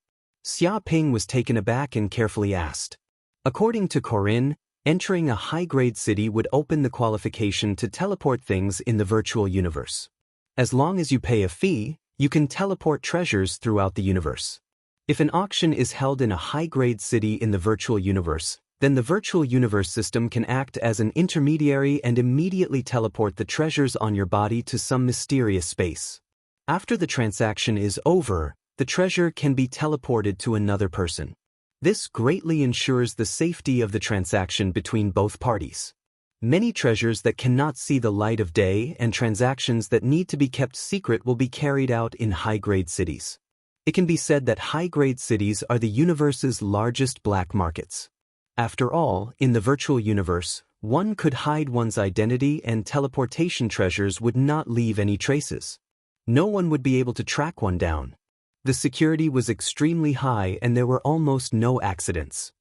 Xia Ping was taken aback and carefully asked. According to Corinne, entering a high-grade city would open the qualification to teleport things in the virtual universe. As long as you pay a fee, you can teleport treasures throughout the universe. If an auction is held in a high-grade city in the virtual universe, then the virtual universe system can act as an intermediary and immediately teleport the treasures on your body to some mysterious space. After the transaction is over, the treasure can be teleported to another person. This greatly ensures the safety of the transaction between both parties. Many treasures that cannot see the light of day and transactions that need to be kept secret will be carried out in high-grade cities. It can be said that high-grade cities are the universe's largest black markets. After all, in the virtual universe, one could hide one's identity and teleportation treasures would not leave any traces. No one would be able to track one down. The security was extremely high and there were almost no accidents.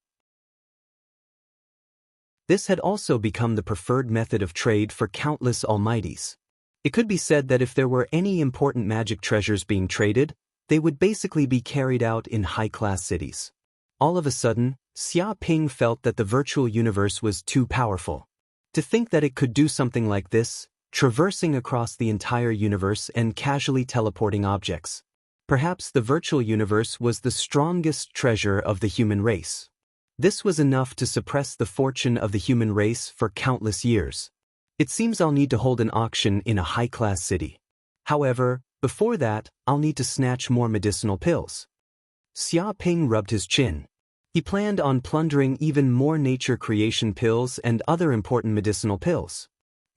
This had also become the preferred method of trade for countless almighties. It could be said that if there were any important magic treasures being traded, they would basically be carried out in high-class cities. All of a sudden, Xia Ping felt that the virtual universe was too powerful. To think that it could do something like this, traversing across the entire universe and casually teleporting objects. Perhaps the virtual universe was the strongest treasure of the human race. This was enough to suppress the fortune of the human race for countless years. It seems I'll need to hold an auction in a high-class city. However, before that, I'll need to snatch more medicinal pills. Xia Ping rubbed his chin. He planned on plundering even more nature creation pills and other important medicinal pills.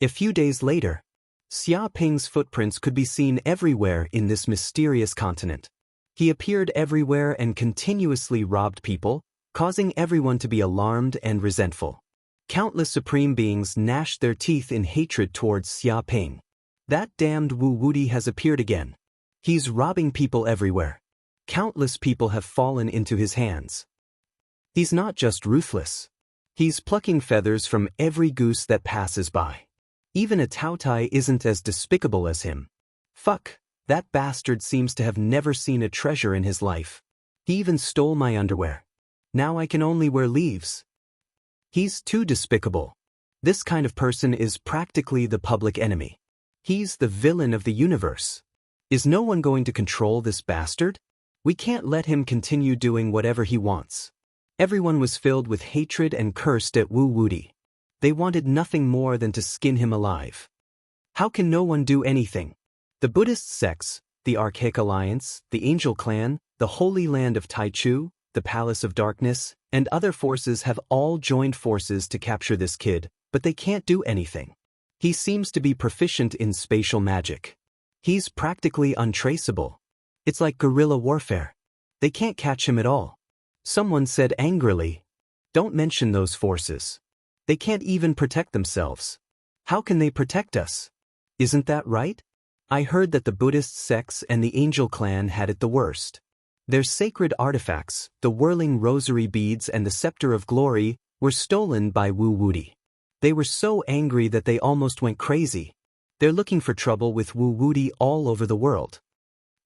A few days later, Xia Ping's footprints could be seen everywhere in this mysterious continent. He appeared everywhere and continuously robbed people, causing everyone to be alarmed and resentful. Countless supreme beings gnashed their teeth in hatred towards Xia Ping. That damned Wu Wudi has appeared again. He's robbing people everywhere. Countless people have fallen into his hands. He's not just ruthless. He's plucking feathers from every goose that passes by. Even a Tao Tai isn't as despicable as him. Fuck, That bastard seems to have never seen a treasure in his life. He even stole my underwear. Now I can only wear leaves. He's too despicable. This kind of person is practically the public enemy. He's the villain of the universe. Is no one going to control this bastard? We can't let him continue doing whatever he wants. Everyone was filled with hatred and cursed at Wu Wuti. They wanted nothing more than to skin him alive. How can no one do anything? The Buddhist sects, the Archaic Alliance, the Angel Clan, the Holy Land of Taichu, the Palace of Darkness, and other forces have all joined forces to capture this kid, but they can't do anything. He seems to be proficient in spatial magic. He's practically untraceable. It's like guerrilla warfare. They can't catch him at all. Someone said angrily, "Don't mention those forces. They can't even protect themselves. How can they protect us? Isn't that right?" I heard that the Buddhist sects and the Angel Clan had it the worst. Their sacred artifacts, the whirling rosary beads and the scepter of glory, were stolen by Wu Wuti. They were so angry that they almost went crazy. They're looking for trouble with Wu Wuti all over the world.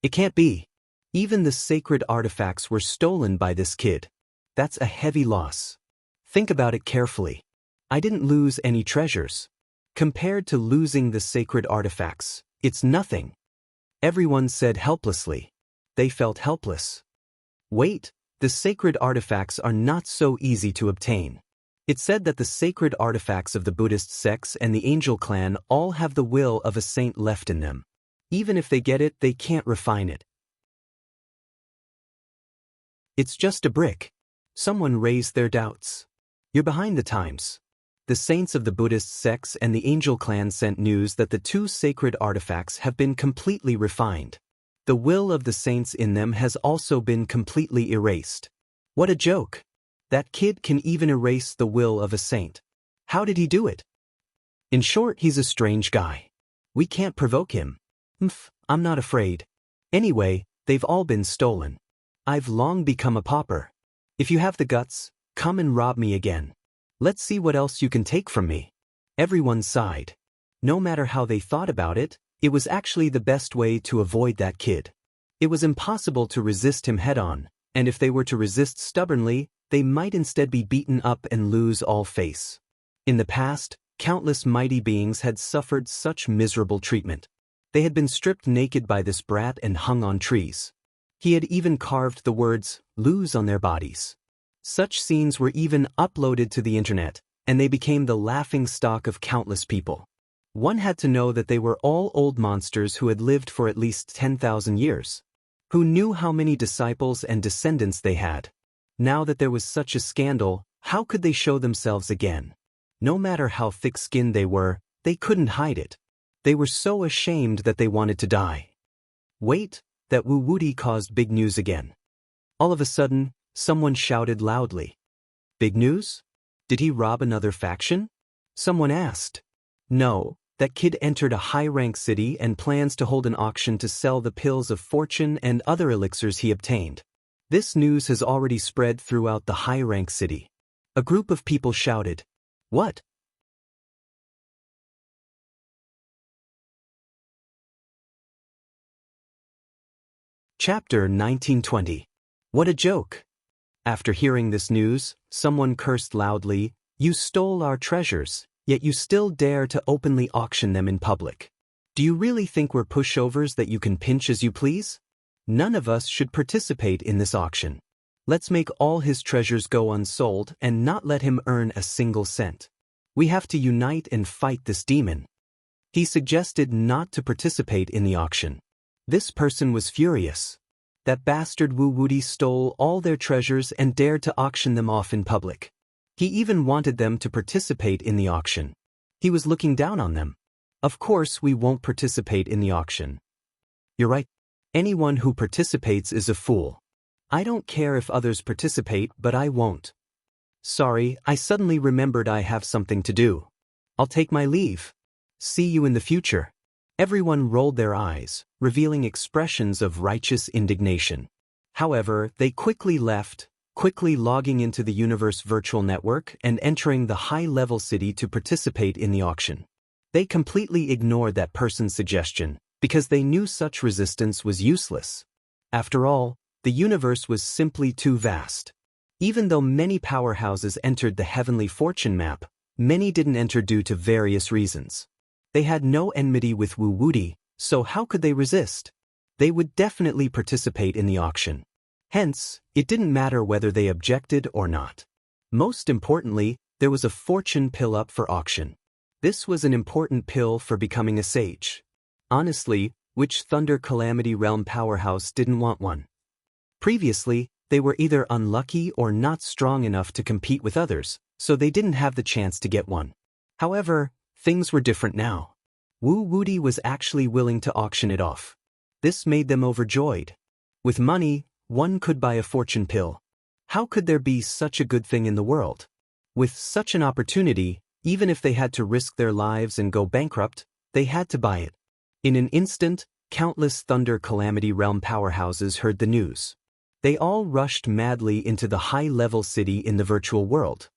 It can't be. Even the sacred artifacts were stolen by this kid. That's a heavy loss. Think about it carefully. I didn't lose any treasures. Compared to losing the sacred artifacts, it's nothing. Everyone said helplessly. They felt helpless. Wait, the sacred artifacts are not so easy to obtain. It said that the sacred artifacts of the Buddhist sects and the Angel Clan all have the will of a saint left in them. Even if they get it, they can't refine it. It's just a brick. Someone raised their doubts. You're behind the times. The saints of the Buddhist sects and the Angel Clan sent news that the two sacred artifacts have been completely refined. The will of the saints in them has also been completely erased. What a joke! That kid can even erase the will of a saint. How did he do it? In short, he's a strange guy. We can't provoke him. I'm not afraid. Anyway, they've all been stolen. I've long become a pauper. If you have the guts, come and rob me again. Let's see what else you can take from me. Everyone sighed. No matter how they thought about it, it was actually the best way to avoid that kid. It was impossible to resist him head-on, and if they were to resist stubbornly, they might instead be beaten up and lose all face. In the past, countless mighty beings had suffered such miserable treatment. They had been stripped naked by this brat and hung on trees. He had even carved the words, "lose" on their bodies. Such scenes were even uploaded to the internet, and they became the laughing stock of countless people. One had to know that they were all old monsters who had lived for at least 10,000 years. Who knew how many disciples and descendants they had? Now that there was such a scandal, how could they show themselves again? No matter how thick-skinned they were, they couldn't hide it. They were so ashamed that they wanted to die. Wait, that Wu Wuti caused big news again. All of a sudden, someone shouted loudly. Big news? Did he rob another faction? Someone asked. No, that kid entered a high-rank city and plans to hold an auction to sell the pills of fortune and other elixirs he obtained. This news has already spread throughout the high-rank city. A group of people shouted. What? Chapter 1920. What a joke! After hearing this news, someone cursed loudly, "You stole our treasures, yet you still dare to openly auction them in public. Do you really think we're pushovers that you can pinch as you please? None of us should participate in this auction. Let's make all his treasures go unsold and not let him earn a single cent. We have to unite and fight this demon." He suggested not to participate in the auction. This person was furious. That bastard Wu Wuti stole all their treasures and dared to auction them off in public. He even wanted them to participate in the auction. He was looking down on them. Of course we won't participate in the auction. You're right. Anyone who participates is a fool. I don't care if others participate, but I won't. Sorry, I suddenly remembered I have something to do. I'll take my leave. See you in the future. Everyone rolled their eyes, revealing expressions of righteous indignation. However, they quickly left, quickly logging into the Universe virtual network and entering the high-level city to participate in the auction. They completely ignored that person's suggestion, because they knew such resistance was useless. After all, the universe was simply too vast. Even though many powerhouses entered the heavenly fortune map, many didn't enter due to various reasons. They had no enmity with Wu Wuti, so how could they resist? They would definitely participate in the auction. Hence, it didn't matter whether they objected or not. Most importantly, there was a fortune pill up for auction. This was an important pill for becoming a sage. Honestly, which Thunder Calamity Realm powerhouse didn't want one? Previously, they were either unlucky or not strong enough to compete with others, so they didn't have the chance to get one. However, things were different now. Wu Wuti was actually willing to auction it off. This made them overjoyed. With money, one could buy a fortune pill. How could there be such a good thing in the world? With such an opportunity, even if they had to risk their lives and go bankrupt, they had to buy it. In an instant, countless Thunder Calamity Realm powerhouses heard the news. They all rushed madly into the high-level city in the virtual world.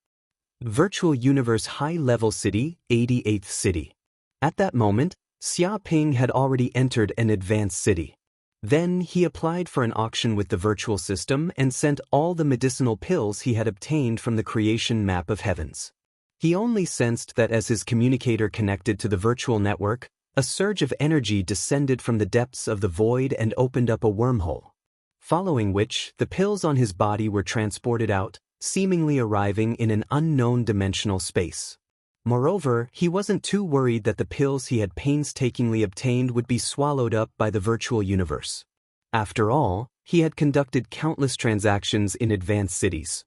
Virtual Universe High-Level City, 88th City. At that moment, Xia Ping had already entered an advanced city. Then he applied for an auction with the virtual system and sent all the medicinal pills he had obtained from the creation map of heavens. He only sensed that as his communicator connected to the virtual network, a surge of energy descended from the depths of the void and opened up a wormhole. Following which, the pills on his body were transported out, seemingly arriving in an unknown dimensional space. Moreover, he wasn't too worried that the pills he had painstakingly obtained would be swallowed up by the virtual universe. After all, he had conducted countless transactions in advanced cities.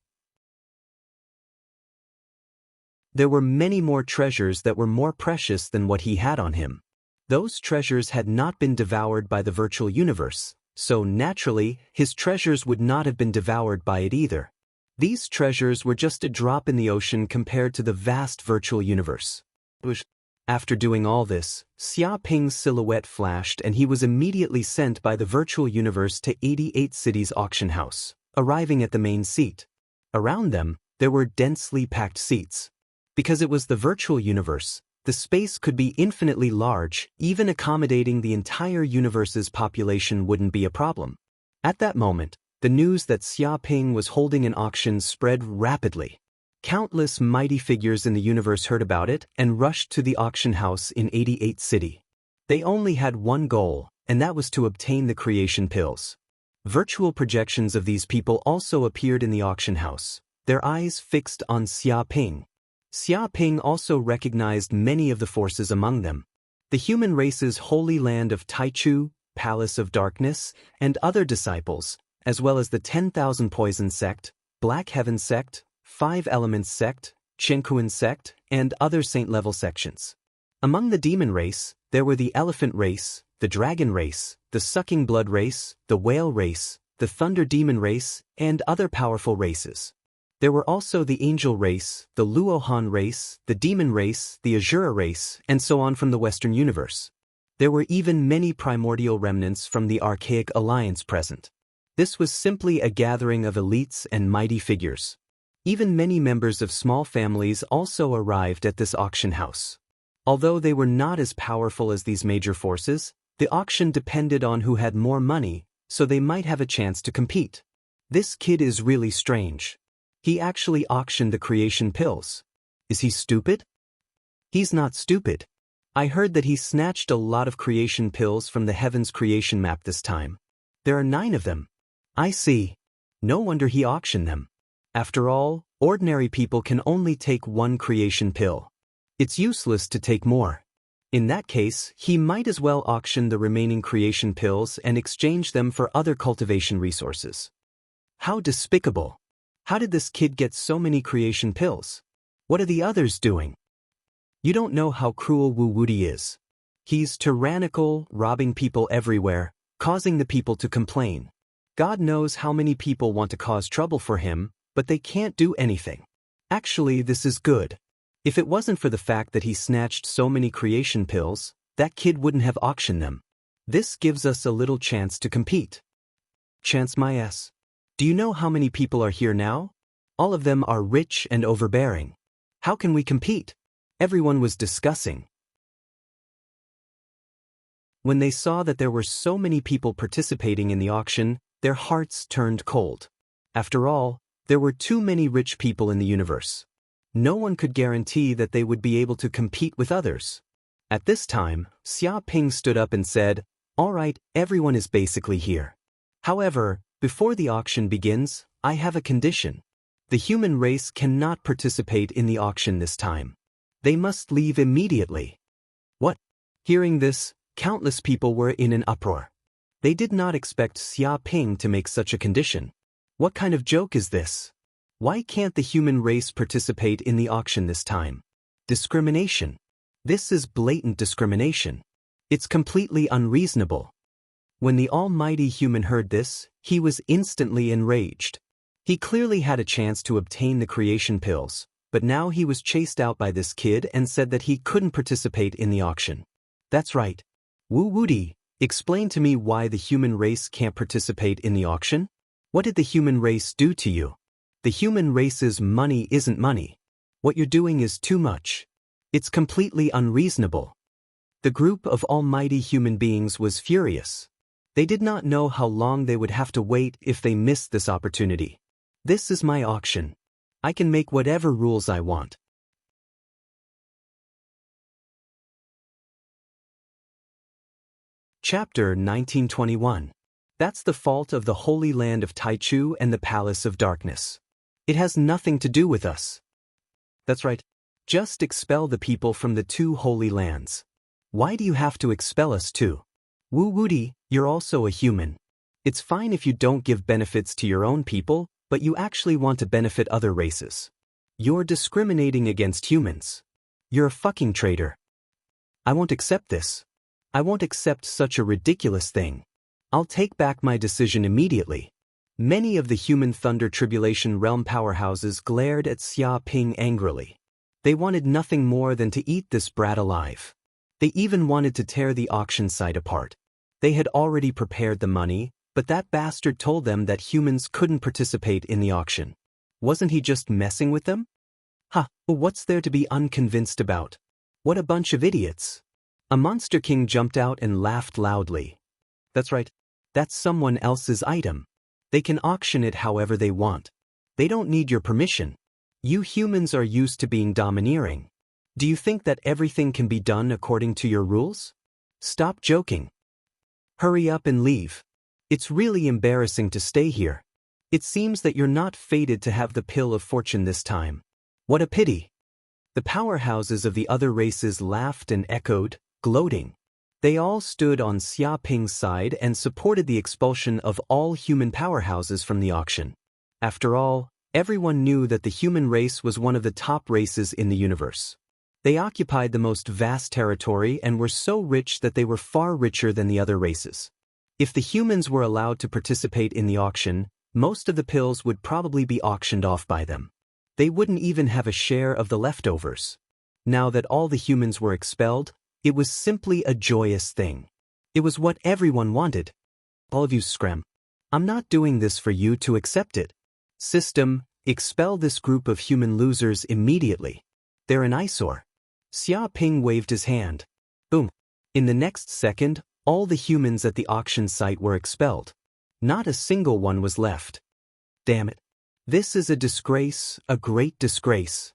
There were many more treasures that were more precious than what he had on him. Those treasures had not been devoured by the virtual universe, so naturally, his treasures would not have been devoured by it either. These treasures were just a drop in the ocean compared to the vast virtual universe. After doing all this, Xia Ping's silhouette flashed and he was immediately sent by the virtual universe to 88 City's auction house, arriving at the main seat. Around them, there were densely packed seats. Because it was the virtual universe, the space could be infinitely large, even accommodating the entire universe's population wouldn't be a problem. At that moment, the news that Xia Ping was holding an auction spread rapidly. Countless mighty figures in the universe heard about it and rushed to the auction house in 88 City. They only had one goal, and that was to obtain the creation pills. Virtual projections of these people also appeared in the auction house, their eyes fixed on Xia Ping. Xia Ping also recognized many of the forces among them. The human race's holy land of Taichu, Palace of Darkness, and other disciples, as well as the 10,000 Poison Sect, Black Heaven Sect, 5 Elements Sect, Chenkuan Sect, and other saint-level sections. Among the demon race, there were the Elephant race, the Dragon race, the Sucking Blood race, the Whale race, the Thunder Demon race, and other powerful races. There were also the Angel race, the Luohan race, the Demon race, the Azura race, and so on from the Western universe. There were even many primordial remnants from the Archaic Alliance present. This was simply a gathering of elites and mighty figures. Even many members of small families also arrived at this auction house. Although they were not as powerful as these major forces, the auction depended on who had more money, so they might have a chance to compete. This kid is really strange. He actually auctioned the creation pills. Is he stupid? He's not stupid. I heard that he snatched a lot of creation pills from the Heavens creation map this time. There are 9 of them. I see. No wonder he auctioned them. After all, ordinary people can only take one creation pill. It's useless to take more. In that case, he might as well auction the remaining creation pills and exchange them for other cultivation resources. How despicable! How did this kid get so many creation pills? What are the others doing? You don't know how cruel Wu Wuti is. He's tyrannical, robbing people everywhere, causing the people to complain. God knows how many people want to cause trouble for him, but they can't do anything. Actually, this is good. If it wasn't for the fact that he snatched so many creation pills, that kid wouldn't have auctioned them. This gives us a little chance to compete. Chance my ass. Do you know how many people are here now? All of them are rich and overbearing. How can we compete? Everyone was discussing. When they saw that there were so many people participating in the auction, their hearts turned cold. After all, there were too many rich people in the universe. No one could guarantee that they would be able to compete with others. At this time, Xia Ping stood up and said, "All right, everyone is basically here. However, before the auction begins, I have a condition. The human race cannot participate in the auction this time. They must leave immediately." What? Hearing this, countless people were in an uproar. They did not expect Xia Ping to make such a condition. What kind of joke is this? Why can't the human race participate in the auction this time? Discrimination. This is blatant discrimination. It's completely unreasonable. When the almighty human heard this, he was instantly enraged. He clearly had a chance to obtain the creation pills, but now he was chased out by this kid and said that he couldn't participate in the auction. That's right. Wu Wudi, explain to me why the human race can't participate in the auction? What did the human race do to you? The human race's money isn't money. What you're doing is too much. It's completely unreasonable. The group of almighty human beings was furious. They did not know how long they would have to wait if they missed this opportunity. This is my auction. I can make whatever rules I want. Chapter 1921. That's the fault of the Holy Land of Taichu and the Palace of Darkness. It has nothing to do with us. That's right. Just expel the people from the two holy lands. Why do you have to expel us too? Wu Wudi, you're also a human. It's fine if you don't give benefits to your own people, but you actually want to benefit other races. You're discriminating against humans. You're a fucking traitor. I won't accept this. I won't accept such a ridiculous thing. I'll take back my decision immediately. Many of the human Thunder Tribulation Realm powerhouses glared at Xia Ping angrily. They wanted nothing more than to eat this brat alive. They even wanted to tear the auction site apart. They had already prepared the money, but that bastard told them that humans couldn't participate in the auction. Wasn't he just messing with them? Well, what's there to be unconvinced about? What a bunch of idiots. A Monster King jumped out and laughed loudly. That's right. That's someone else's item. They can auction it however they want. They don't need your permission. You humans are used to being domineering. Do you think that everything can be done according to your rules? Stop joking. Hurry up and leave. It's really embarrassing to stay here. It seems that you're not fated to have the pill of fortune this time. What a pity. The powerhouses of the other races laughed and echoed, gloating. They all stood on Xia Ping's side and supported the expulsion of all human powerhouses from the auction. After all, everyone knew that the human race was one of the top races in the universe. They occupied the most vast territory and were so rich that they were far richer than the other races. If the humans were allowed to participate in the auction, most of the pills would probably be auctioned off by them. They wouldn't even have a share of the leftovers. Now that all the humans were expelled, it was simply a joyous thing. It was what everyone wanted. All of you scram. I'm not doing this for you to accept it. System, expel this group of human losers immediately. They're an eyesore. Xia Ping waved his hand. Boom. In the next second, all the humans at the auction site were expelled. Not a single one was left. Damn it. This is a disgrace, a great disgrace.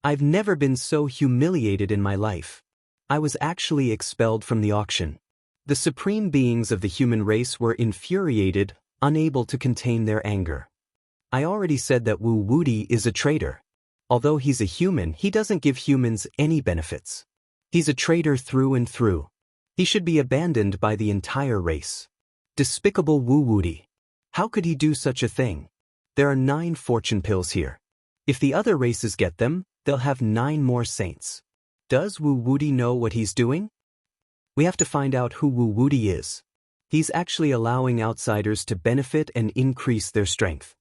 I've never been so humiliated in my life. I was actually expelled from the auction. The supreme beings of the human race were infuriated, unable to contain their anger. I already said that Wu Wudi is a traitor. Although he's a human, he doesn't give humans any benefits. He's a traitor through and through. He should be abandoned by the entire race. Despicable Wu Wudi. How could he do such a thing? There are 9 fortune pills here. If the other races get them, they'll have 9 more saints. Does Wu Wudi know what he's doing? We have to find out who Wu Wudi is. He's actually allowing outsiders to benefit and increase their strength.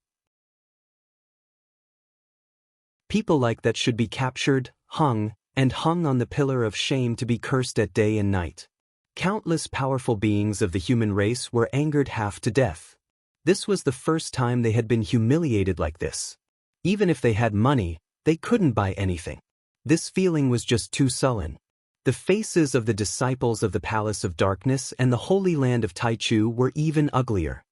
People like that should be captured, hung on the pillar of shame to be cursed at day and night. Countless powerful beings of the human race were angered half to death. This was the first time they had been humiliated like this. Even if they had money, they couldn't buy anything. This feeling was just too sullen. The faces of the disciples of the Palace of Darkness and the Holy Land of Taichu were even uglier.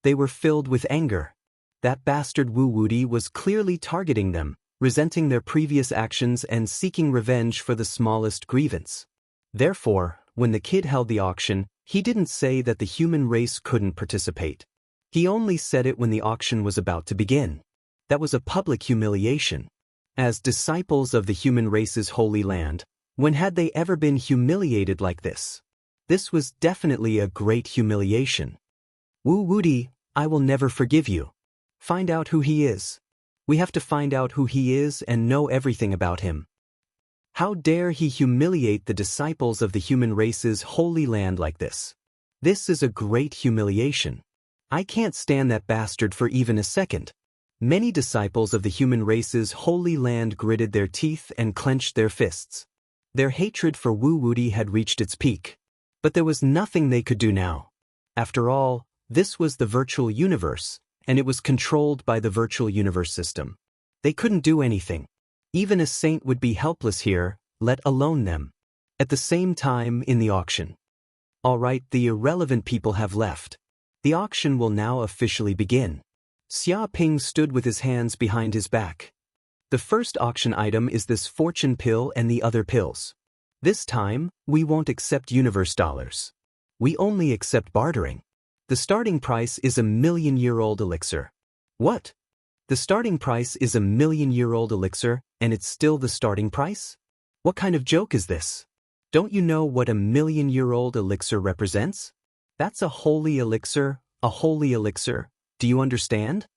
They were filled with anger. That bastard Wu Wudi was clearly targeting them, resenting their previous actions and seeking revenge for the smallest grievance. Therefore, when the kid held the auction, he didn't say that the human race couldn't participate. He only said it when the auction was about to begin. That was a public humiliation. As disciples of the human race's holy land, when had they ever been humiliated like this? This was definitely a great humiliation. Wu Wudi, I will never forgive you. Find out who he is. We have to find out who he is and know everything about him. How dare he humiliate the disciples of the human race's holy land like this? This is a great humiliation. I can't stand that bastard for even a second. Many disciples of the human race's holy land gritted their teeth and clenched their fists. Their hatred for Wu Wudi had reached its peak. But there was nothing they could do now. After all, this was the virtual universe, and it was controlled by the virtual universe system. They couldn't do anything. Even a saint would be helpless here, let alone them. At the same time in the auction. All right, the irrelevant people have left. The auction will now officially begin. Xia Ping stood with his hands behind his back. The first auction item is this fortune pill and the other pills. This time, we won't accept universe dollars. We only accept bartering. The starting price is a million-year-old elixir. What? The starting price is a million-year-old elixir, and it's still the starting price? What kind of joke is this? Don't you know what a million-year-old elixir represents? That's a holy elixir, a holy elixir. Do you understand?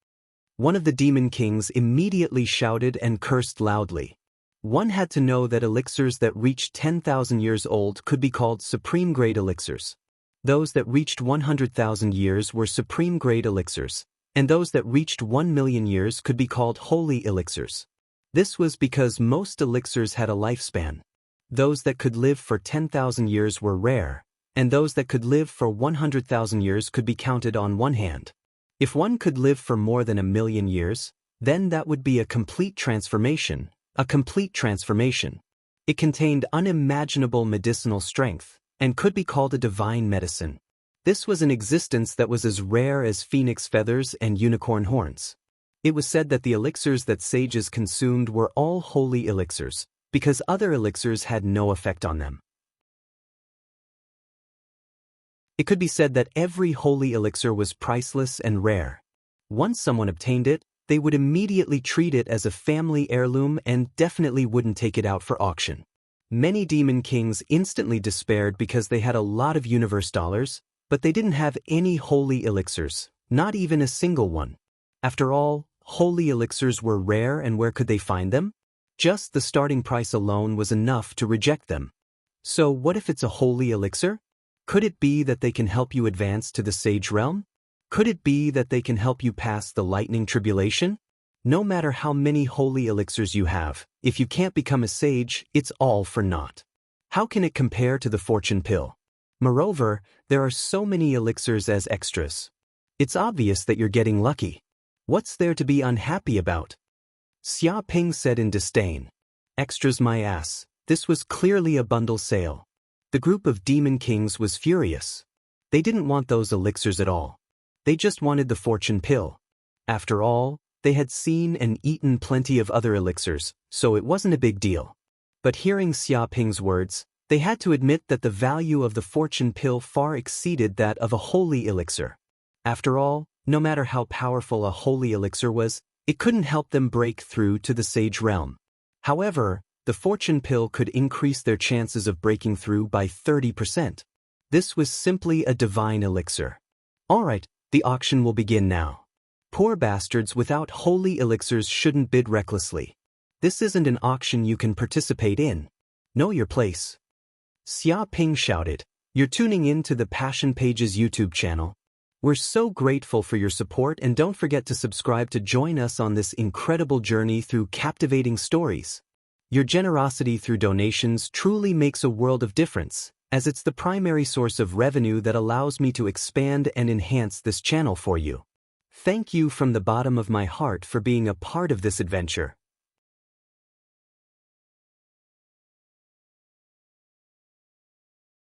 One of the demon kings immediately shouted and cursed loudly. One had to know that elixirs that reached 10,000 years old could be called supreme-grade elixirs. Those that reached 100,000 years were supreme-grade elixirs, and those that reached 1 million years could be called holy elixirs. This was because most elixirs had a lifespan. Those that could live for 10,000 years were rare, and those that could live for 100,000 years could be counted on one hand. If one could live for more than 1 million years, then that would be a complete transformation, a complete transformation. It contained unimaginable medicinal strength, and could be called a divine medicine. This was an existence that was as rare as phoenix feathers and unicorn horns. It was said that the elixirs that sages consumed were all holy elixirs, because other elixirs had no effect on them. It could be said that every holy elixir was priceless and rare. Once someone obtained it, they would immediately treat it as a family heirloom and definitely wouldn't take it out for auction. Many demon kings instantly despaired because they had a lot of universe dollars, but they didn't have any holy elixirs, not even a single one. After all, holy elixirs were rare, and where could they find them? Just the starting price alone was enough to reject them. So what if it's a holy elixir? Could it be that they can help you advance to the sage realm? Could it be that they can help you pass the lightning tribulation? No matter how many holy elixirs you have, if you can't become a sage, it's all for naught. How can it compare to the fortune pill? Moreover, there are so many elixirs as extras. It's obvious that you're getting lucky. What's there to be unhappy about? Xia Ping said in disdain. Extras my ass, this was clearly a bundle sale. The group of demon kings was furious. They didn't want those elixirs at all. They just wanted the fortune pill. After all, they had seen and eaten plenty of other elixirs, so it wasn't a big deal. But hearing Xia Ping's words, they had to admit that the value of the fortune pill far exceeded that of a holy elixir. After all, no matter how powerful a holy elixir was, it couldn't help them break through to the sage realm. However, the fortune pill could increase their chances of breaking through by 30%. This was simply a divine elixir. Alright, the auction will begin now. Poor bastards without holy elixirs shouldn't bid recklessly. This isn't an auction you can participate in. Know your place. Xia Ping shouted. You're tuning in to the Passion Pages YouTube channel. We're so grateful for your support, and don't forget to subscribe to join us on this incredible journey through captivating stories. Your generosity through donations truly makes a world of difference, as it's the primary source of revenue that allows me to expand and enhance this channel for you. Thank you from the bottom of my heart for being a part of this adventure.